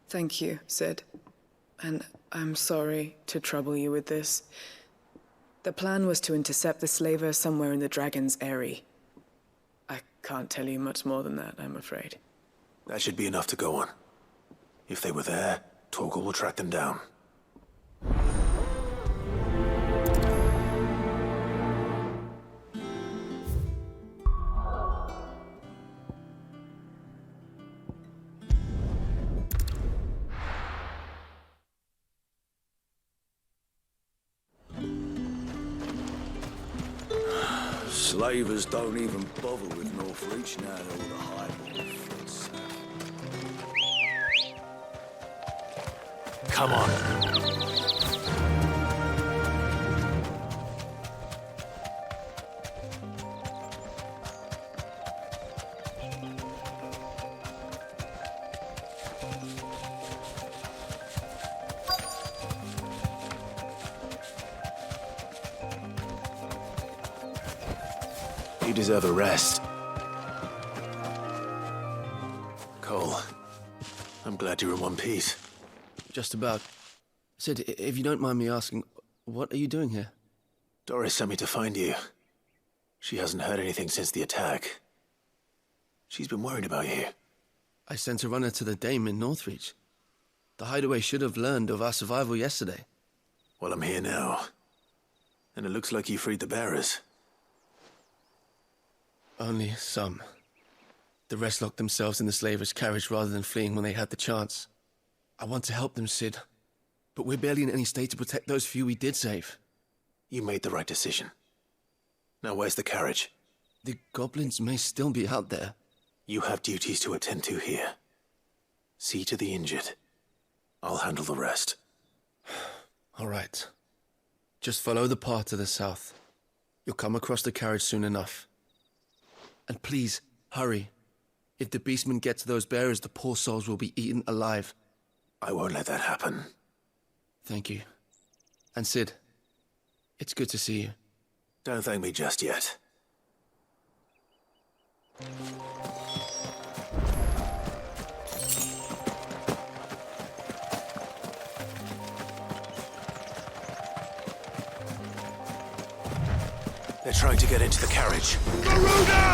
Thank you, Sid. And I'm sorry to trouble you with this. The plan was to intercept the slaver somewhere in the Dragon's Eyrie. I can't tell you much more than that, I'm afraid. That should be enough to go on. If they were there, Torgal will track them down. Slavers don't even bother with Northreach now they're all the Hideaway fits. Come on. You deserve a rest. Cole, I'm glad you're in one piece. Just about. Sid, if you don't mind me asking, what are you doing here? Doris sent me to find you. She hasn't heard anything since the attack. She's been worried about you. I sent a runner to the Dame in Northreach. The Hideaway should have learned of our survival yesterday. Well, I'm here now. And it looks like you freed the bearers. Only some. The rest locked themselves in the slaver's carriage rather than fleeing when they had the chance. I want to help them, Sid. But we're barely in any state to protect those few we did save. You made the right decision. Now where's the carriage? The goblins may still be out there. You have duties to attend to here. See to the injured. I'll handle the rest. All right. Just follow the path to the south. You'll come across the carriage soon enough. And please, hurry. If the beastmen get to those bearers, the poor souls will be eaten alive. I won't let that happen. Thank you. And Sid, it's good to see you. Don't thank me just yet. They're trying to get into the carriage. Garuda!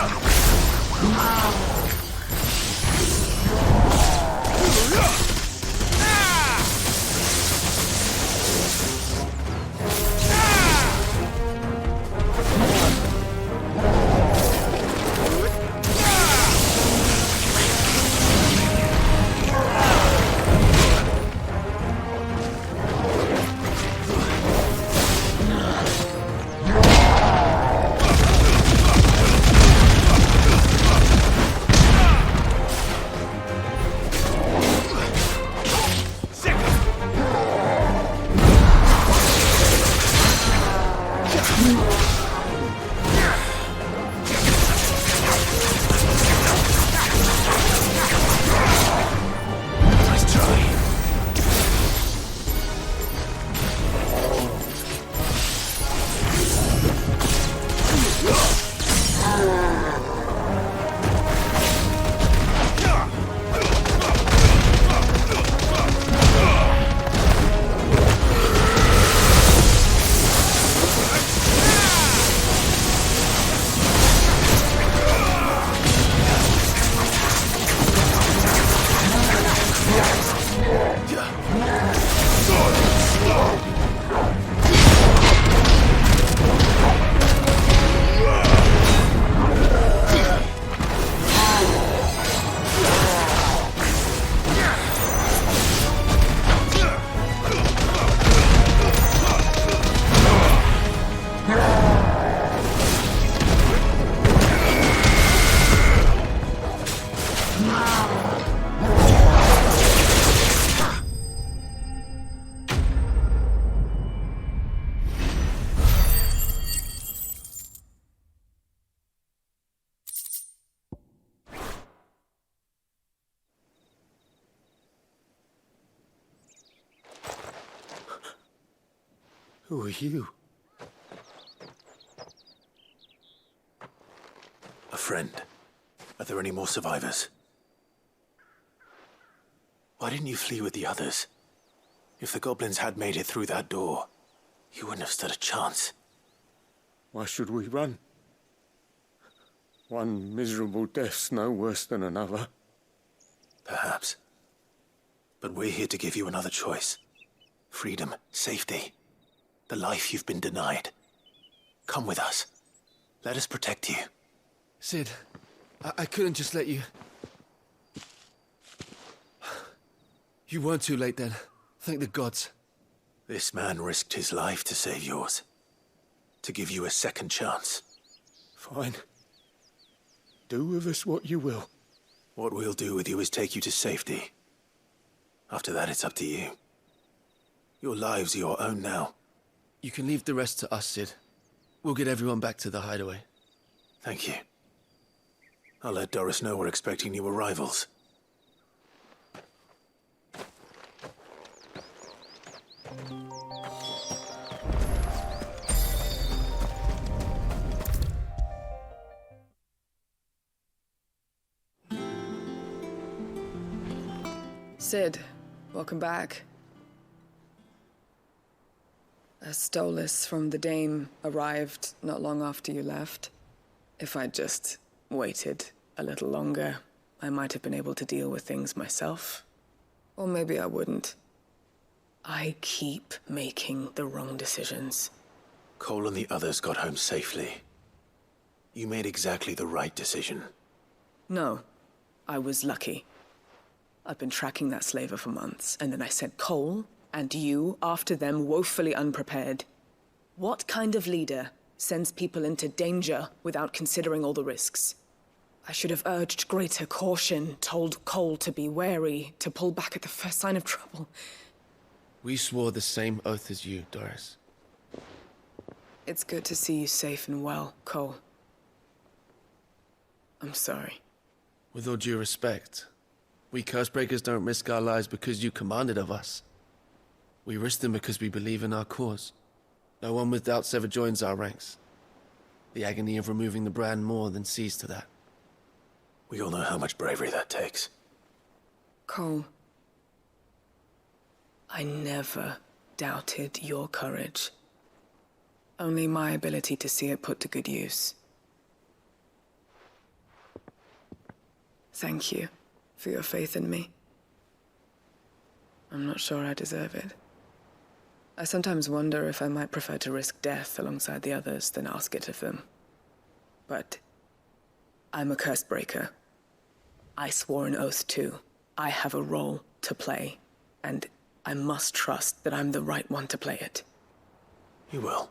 Who are you? A friend. Are there any more survivors? Why didn't you flee with the others? If the goblins had made it through that door, you wouldn't have stood a chance. Why should we run? One miserable death's no worse than another. Perhaps. But we're here to give you another choice. Freedom, safety, the life you've been denied. Come with us. Let us protect you. Sid, I couldn't just let you... You weren't too late then. Thank the gods. This man risked his life to save yours. To give you a second chance. Fine. Do with us what you will. What we'll do with you is take you to safety. After that, it's up to you. Your lives are your own now. You can leave the rest to us, Sid. We'll get everyone back to the hideaway. Thank you. I'll let Doris know we're expecting new arrivals. Sid, welcome back. A Stolas from the Dame arrived not long after you left. If I'd just waited a little longer, I might have been able to deal with things myself. Or maybe I wouldn't. I keep making the wrong decisions. Cole and the others got home safely. You made exactly the right decision. No, I was lucky. I've been tracking that slaver for months, and then I sent Cole and you after them woefully unprepared. What kind of leader sends people into danger without considering all the risks? I should have urged greater caution, told Cole to be wary, to pull back at the first sign of trouble. We swore the same oath as you, Doris. It's good to see you safe and well, Cole. I'm sorry. With all due respect, we Cursebreakers don't risk our lives because you commanded of us. We risk them because we believe in our cause. No one with doubts ever joins our ranks. The agony of removing the brand more than sees to that. We all know how much bravery that takes. Cole, I never doubted your courage. Only my ability to see it put to good use. Thank you for your faith in me. I'm not sure I deserve it. I sometimes wonder if I might prefer to risk death alongside the others than ask it of them. But I'm a Cursebreaker. I swore an oath too. I have a role to play, and I must trust that I'm the right one to play it. You will.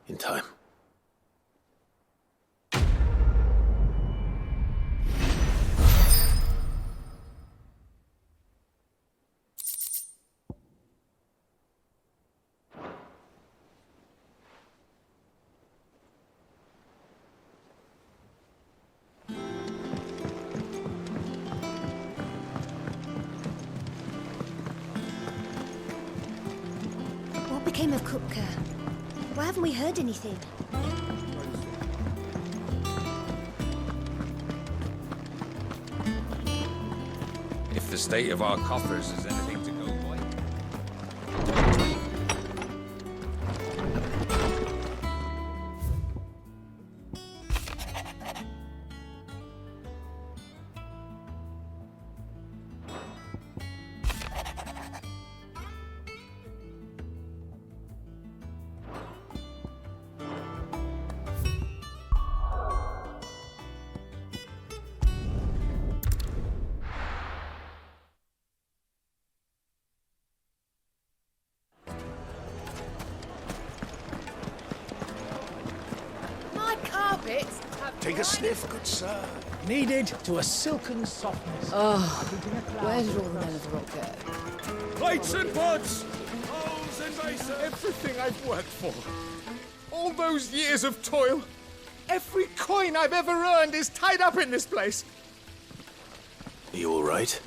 In time. What became of Kupka? Why haven't we heard anything? If the state of our coffers is anything to go by. Take a sniff, good sir. Kneaded to a silken softness. Oh, where did all the men of the rock go? Plates and pots! Bowls and basins! Everything I've worked for. All those years of toil. Every coin I've ever earned is tied up in this place. Are you all right?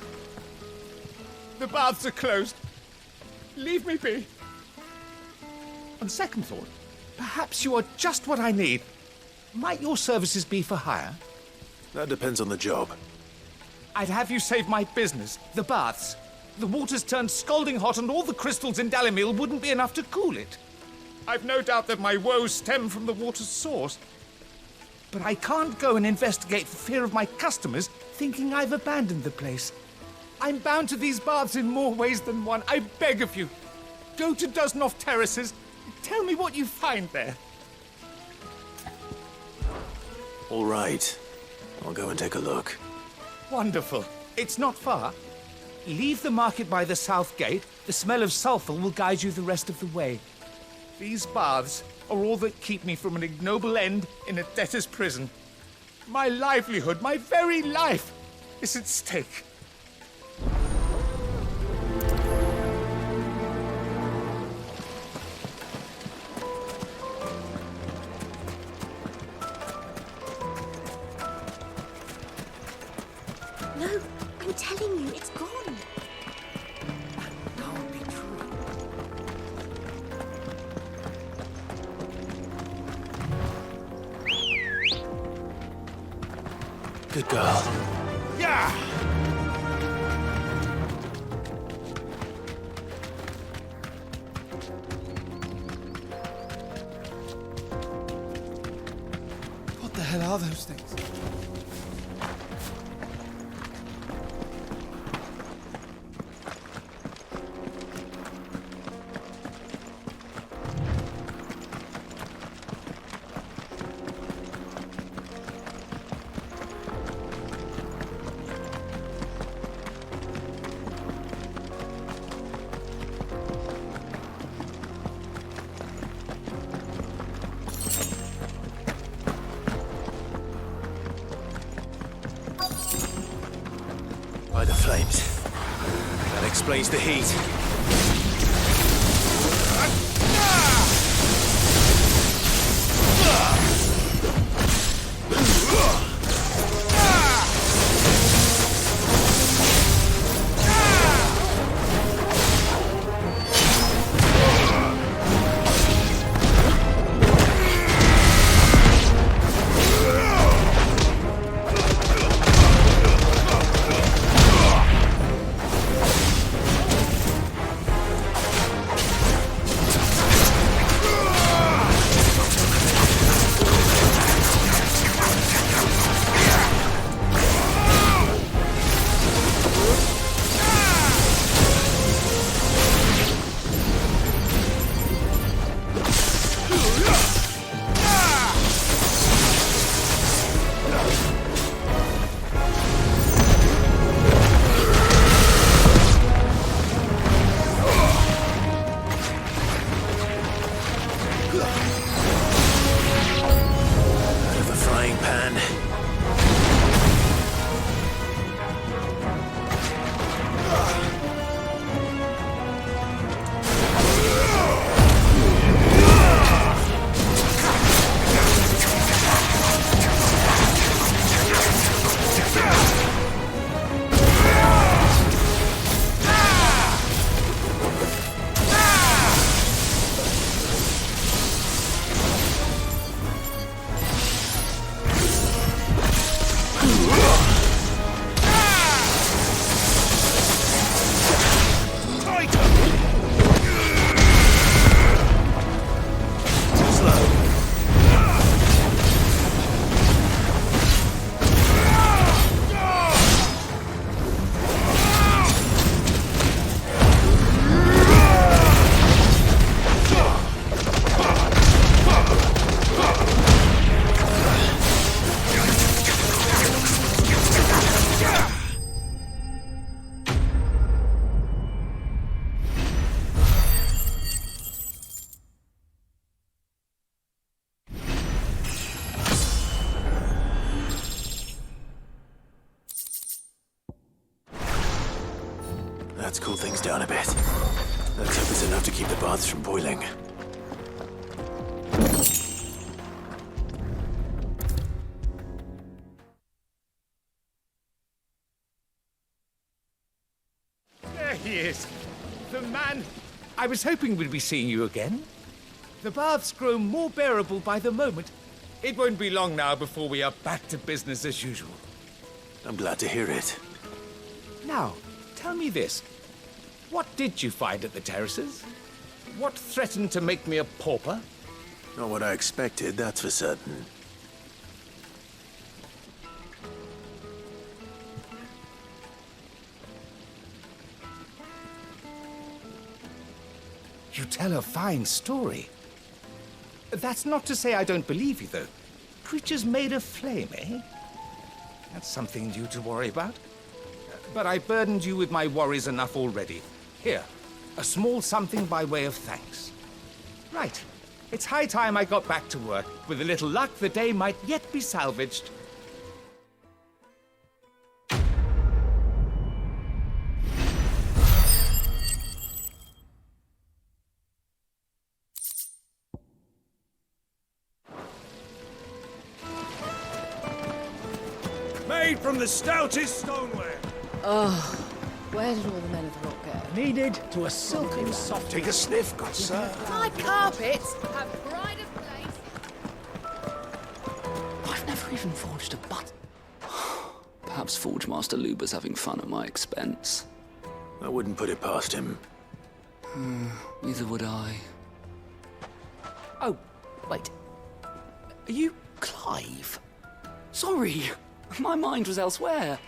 The baths are closed. Leave me be. On second thought, perhaps you are just what I need. Might your services be for hire? That depends on the job. I'd have you save my business, the baths. The water's turned scalding hot and all the crystals in Dalimil wouldn't be enough to cool it. I've no doubt that my woes stem from the water's source. But I can't go and investigate for fear of my customers thinking I've abandoned the place. I'm bound to these baths in more ways than one. I beg of you. Go to Dusnoff Terraces. Tell me what you find there. All right. I'll go and take a look. Wonderful. It's not far. Leave the market by the south gate. The smell of sulfur will guide you the rest of the way. These baths are all that keep me from an ignoble end in a debtor's prison. My livelihood, my very life, is at stake. No, I'm telling you, it's gone. Can't be true. Good girl. Yeah! What the hell are those things? By the flames. That explains the heat. That's cooled things down a bit. Let's hope it's enough to keep the baths from boiling. There he is. The man. I was hoping we'd be seeing you again. The baths grow more bearable by the moment. It won't be long now before we are back to business as usual. I'm glad to hear it. Now, tell me this. What did you find at the terraces? What threatened to make me a pauper? Not what I expected, that's for certain. You tell a fine story. That's not to say I don't believe you, though. Creatures made of flame, eh? That's something new to worry about. But I burdened you with my worries enough already. Here, a small something by way of thanks. Right. It's high time I got back to work. With a little luck, the day might yet be salvaged. Made from the stoutest stoneware. Oh, where did all the men of the rock go? Needed to a silken soft. Take a sniff, good sir. My carpets have pride of place. I've never even forged a button. Perhaps Forge Master Luber's having fun at my expense. I wouldn't put it past him. Neither would I. Oh, wait. Are you Clive? Sorry, my mind was elsewhere.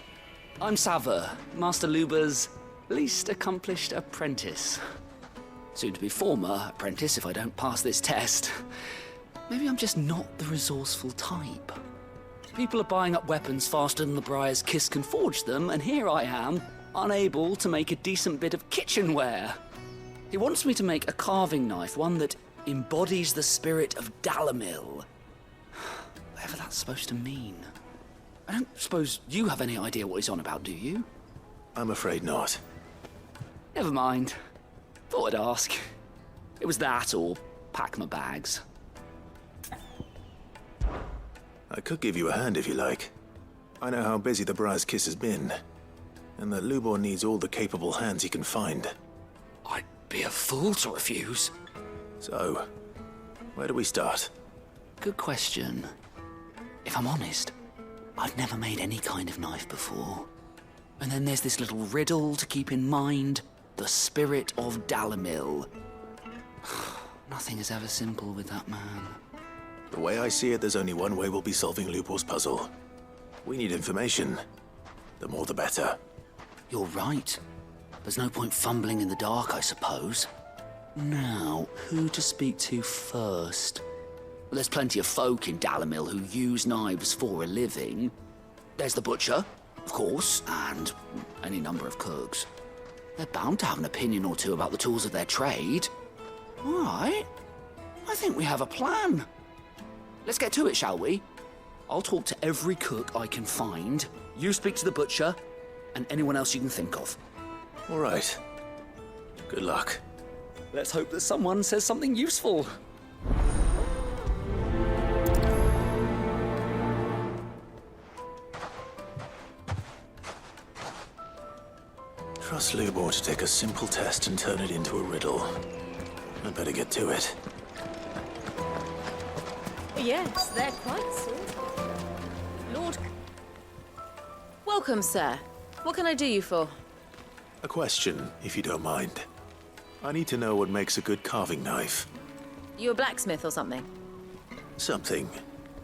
I'm Sava, Master Luber's least accomplished apprentice. Soon to be former apprentice if I don't pass this test. Maybe I'm just not the resourceful type. People are buying up weapons faster than the Briar's Kiss can forge them, and here I am, unable to make a decent bit of kitchenware. He wants me to make a carving knife, one that embodies the spirit of Dalimil. Whatever that's supposed to mean. I don't suppose you have any idea what he's on about, do you? I'm afraid not. Never mind. Thought I'd ask. It was that or pack my bags. I could give you a hand if you like. I know how busy the Briar's Kiss has been, and that Lubor needs all the capable hands he can find. I'd be a fool to refuse. So, where do we start? Good question. If I'm honest, I've never made any kind of knife before. And then there's this little riddle to keep in mind. The spirit of Dalimil. Nothing is ever simple with that man. The way I see it, there's only one way we'll be solving Lubor's puzzle. We need information. The more the better. You're right. There's no point fumbling in the dark, I suppose. Now, who to speak to first? Well, there's plenty of folk in Dalimil who use knives for a living. There's the butcher, of course, and any number of cooks. They're bound to have an opinion or two about the tools of their trade. All right. I think we have a plan. Let's get to it, shall we? I'll talk to every cook I can find. You speak to the butcher, and anyone else you can think of. All right. Good luck. Let's hope that someone says something useful. Trust Lubor to take a simple test and turn it into a riddle. I'd better get to it. Yes, they're quite sort. Lord... Welcome, sir. What can I do you for? A question, if you don't mind. I need to know what makes a good carving knife. You a blacksmith or something? Something,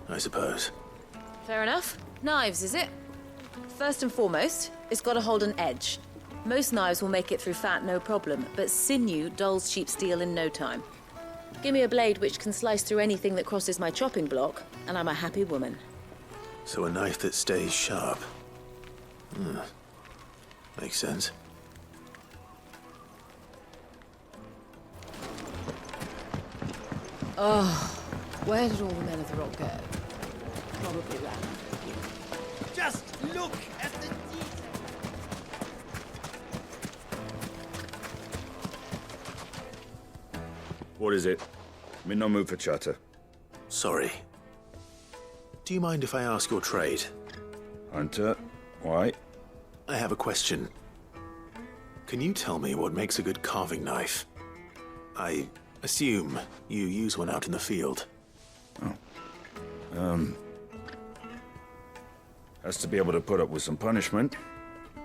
I suppose. Fair enough. Knives, is it? First and foremost, it's got to hold an edge. Most knives will make it through fat, no problem, but sinew dulls cheap steel in no time. Give me a blade which can slice through anything that crosses my chopping block, and I'm a happy woman. So a knife that stays sharp. Makes sense. Oh, where did all the men of the rock go? Probably round. Just look at the detail. What is it? I'm in no mood for chatter. Sorry. Do you mind if I ask your trade? Hunter, why? I have a question. Can you tell me what makes a good carving knife? I Assume you use one out in the field. Has to be able to put up with some punishment.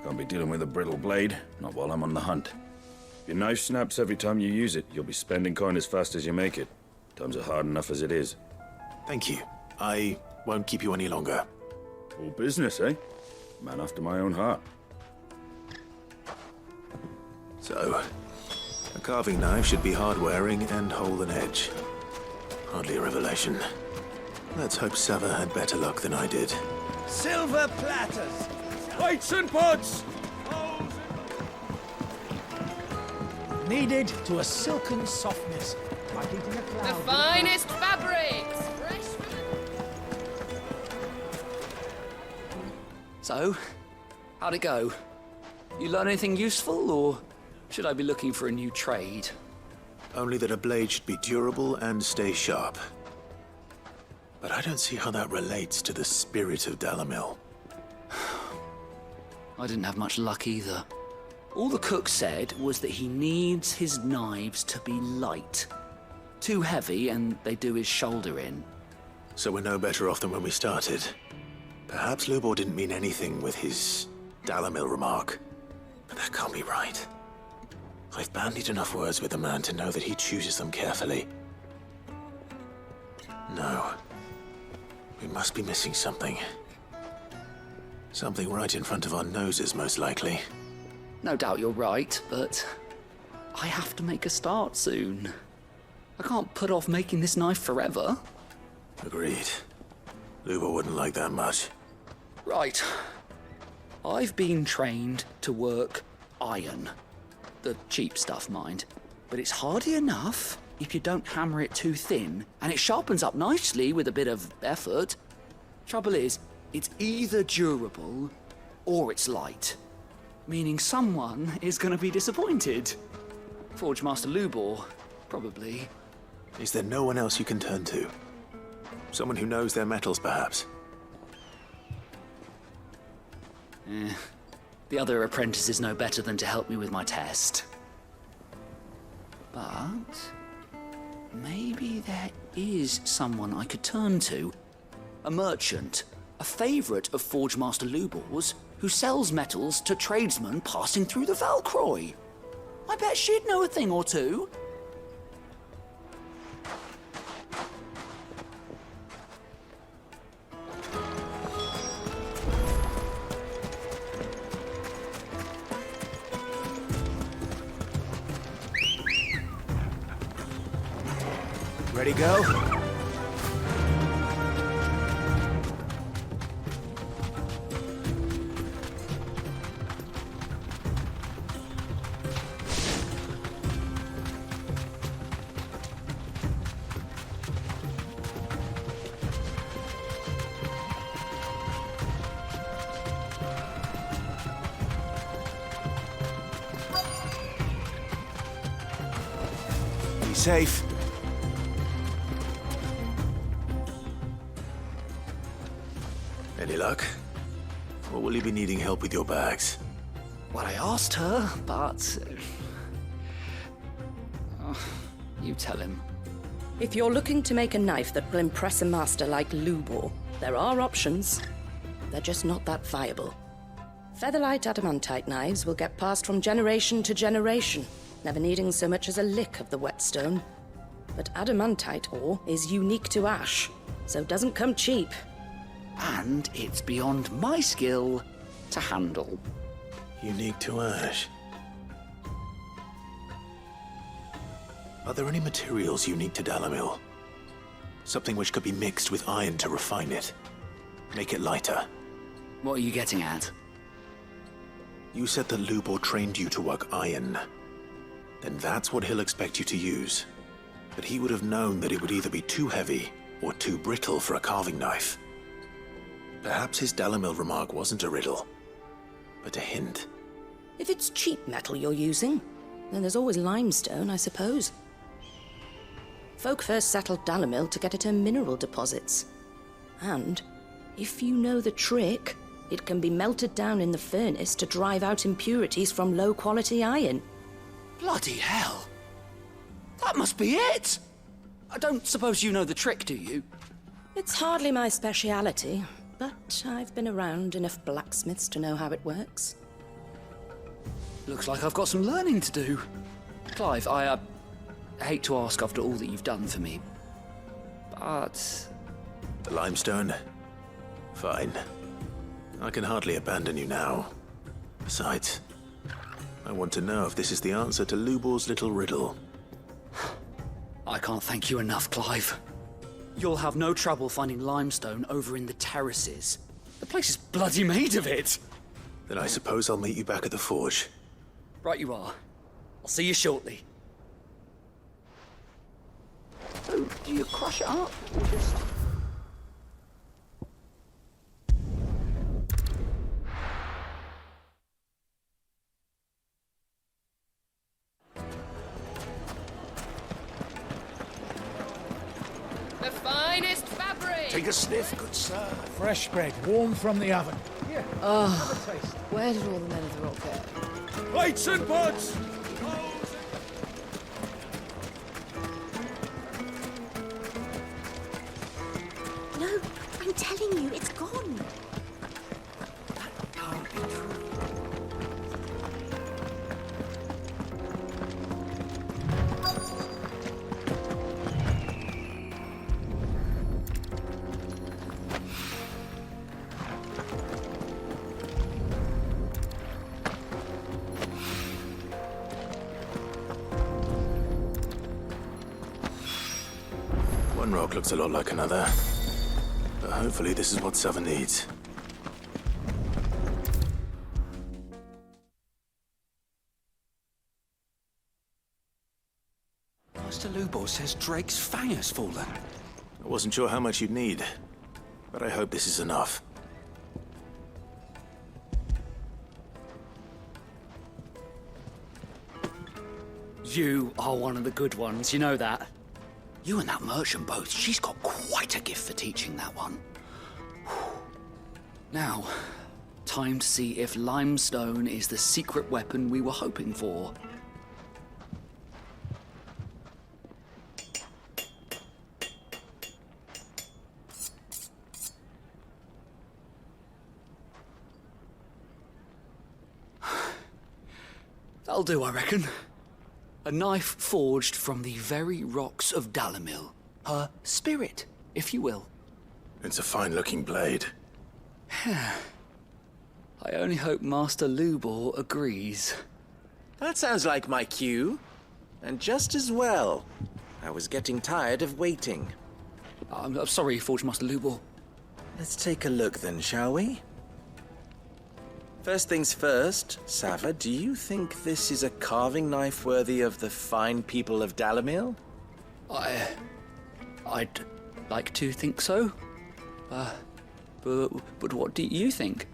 Can't be dealing with a brittle blade, not while I'm on the hunt. If your knife snaps every time you use it, you'll be spending coin as fast as you make it. Times are hard enough as it is. Thank you. I won't keep you any longer. All business, eh? Man after my own heart. So, a carving knife should be hard-wearing and hold an edge. Hardly a revelation. Let's hope Sava had better luck than I did. Silver platters! Plates and pots! Kneaded to a silken softness, like eating a cloud. The finest fabrics! Fresh from So, how'd it go? You learn anything useful, or should I be looking for a new trade? Only that a blade should be durable and stay sharp. But I don't see how that relates to the spirit of Dalimil. I didn't have much luck either. All the cook said was that he needs his knives to be light. Too heavy and they do his shoulder in. So we're no better off than when we started. Perhaps Lubor didn't mean anything with his Dalimil remark. But that can't be right. I've bandied enough words with the man to know that he chooses them carefully. No. We must be missing something. Something right in front of our noses, most likely. No doubt you're right, but I have to make a start soon. I can't put off making this knife forever. Agreed. Lubor wouldn't like that much. Right. I've been trained to work iron. The cheap stuff, mind. But it's hardy enough if you don't hammer it too thin, and it sharpens up nicely with a bit of effort. Trouble is, it's either durable or it's light. Meaning someone is going to be disappointed. Forge Master Lubor, probably. Is there no one else you can turn to? Someone who knows their metals, perhaps? The other apprentices know better than to help me with my test. But maybe there is someone I could turn to. A merchant, a favourite of Forge Master Lubor's, who sells metals to tradesmen passing through the Valcroy. I bet she'd know a thing or two. Ready, go? Be safe. Any luck? Or will you be needing help with your bags? Well, I asked her, but... you tell him. If you're looking to make a knife that will impress a master like Lubor, there are options. They're just not that viable. Featherlight adamantite knives will get passed from generation to generation, never needing so much as a lick of the whetstone. But adamantite ore is unique to ash, so it doesn't come cheap. And it's beyond my skill to handle. Unique to ash. Are there any materials unique to Dalimil? Something which could be mixed with iron to refine it. Make it lighter. What are you getting at? You said that Lubor trained you to work iron. Then that's what he'll expect you to use. But he would have known that it would either be too heavy or too brittle for a carving knife. Perhaps his Dalimil remark wasn't a riddle, but a hint. If it's cheap metal you're using, then there's always limestone, I suppose. Folk first settled Dalimil to get at her mineral deposits. And, if you know the trick, it can be melted down in the furnace to drive out impurities from low-quality iron. Bloody hell! That must be it! I don't suppose you know the trick, do you? It's hardly my speciality, but I've been around enough blacksmiths to know how it works. Looks like I've got some learning to do. Clive, I hate to ask after all that you've done for me, but... The limestone? Fine. I can hardly abandon you now. Besides, I want to know if this is the answer to Lubor's little riddle. I can't thank you enough, Clive. You'll have no trouble finding limestone over in the terraces. The place is bloody made of it. Then I suppose I'll meet you back at the forge. Right you are. I'll see you shortly. So, do you crush it up or just... The finest fabric! Take a sniff, good sir. Fresh bread, warm from the oven. Here, Oh, have a taste. where did all the men of the rock go? Plates and pots! No, I'm telling you, it's gone. Can't be true. One rock looks a lot like another. But hopefully this is what Sava needs. Master Lubor says Drake's Fang has fallen. I wasn't sure how much you'd need, but I hope this is enough. You are one of the good ones, you know that. You and that merchant both, she's got quite a gift for teaching that one. Now, time to see if limestone is the secret weapon we were hoping for. That'll do, I reckon. A knife forged from the very rocks of Dalimil. Her spirit, if you will. It's a fine-looking blade. I only hope Master Lubor agrees. That sounds like my cue. And just as well. I was getting tired of waiting. I'm sorry, Forge Master Lubor. Let's take a look then, shall we? First things first, Sava, do you think this is a carving knife worthy of the fine people of Dalimil? I'd like to think so. But what do you think?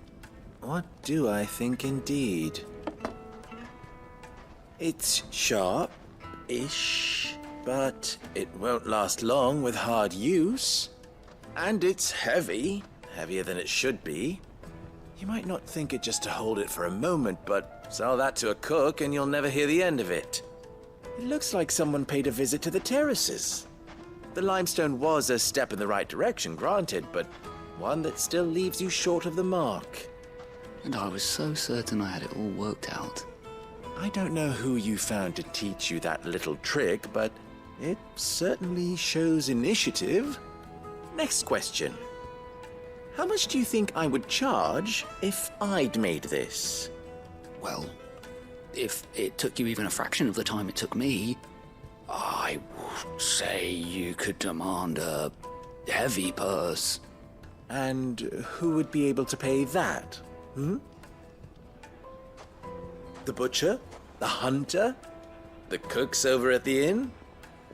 What do I think indeed? It's sharp-ish, but it won't last long with hard use. And it's heavy, heavier than it should be. You might not think it just to hold it for a moment, but sell that to a cook and you'll never hear the end of it. It looks like someone paid a visit to the terraces. The limestone was a step in the right direction, granted, but one that still leaves you short of the mark. And I was so certain I had it all worked out. I don't know who you found to teach you that little trick, but it certainly shows initiative. Next question. How much do you think I would charge if I'd made this? Well, if it took you even a fraction of the time it took me, I would say you could demand a heavy purse. And who would be able to pay that? The butcher? The hunter? The cooks over at the inn?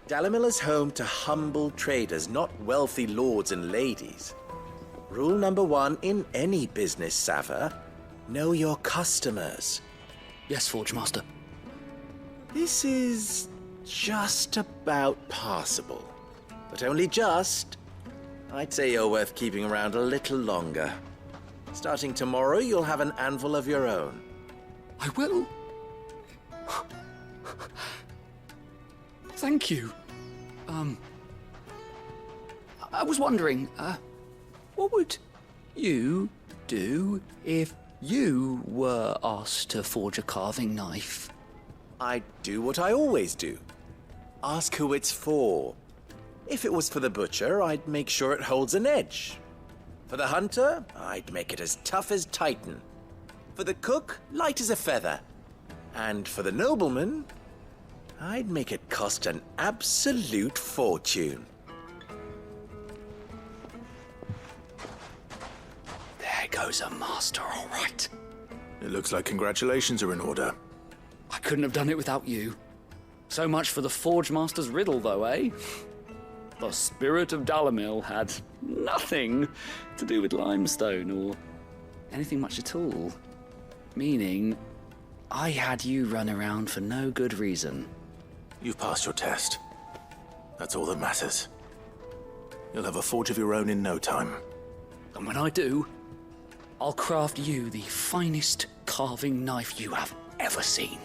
Dalimil is home to humble traders, not wealthy lords and ladies. Rule number 1 in any business, Sava. Know your customers. Yes, Forge Master. This is just about passable. But only just. I'd say you're worth keeping around a little longer. Starting tomorrow, you'll have an anvil of your own. Thank you. I was wondering, what would you do if you were asked to forge a carving knife? I'd do what I always do. Ask who it's for. If it was for the butcher, I'd make sure it holds an edge. For the hunter, I'd make it as tough as Titan. For the cook, light as a feather. And for the nobleman, I'd make it cost an absolute fortune. There goes a master, all right. It looks like congratulations are in order. I couldn't have done it without you. So much for the Forge Master's riddle, though, eh? The spirit of Dalimil had nothing to do with limestone or anything much at all. Meaning, I had you run around for no good reason. You've passed your test. That's all that matters. You'll have a forge of your own in no time. And when I do, I'll craft you the finest carving knife you have ever seen.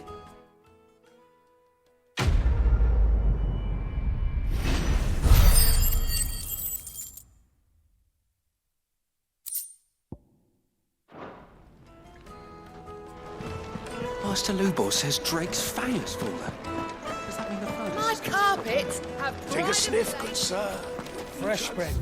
Master Lubor says Drake's Fang has fallen. Does that mean the furnace? My carpets have Take a sniff, good sir. Fresh bread.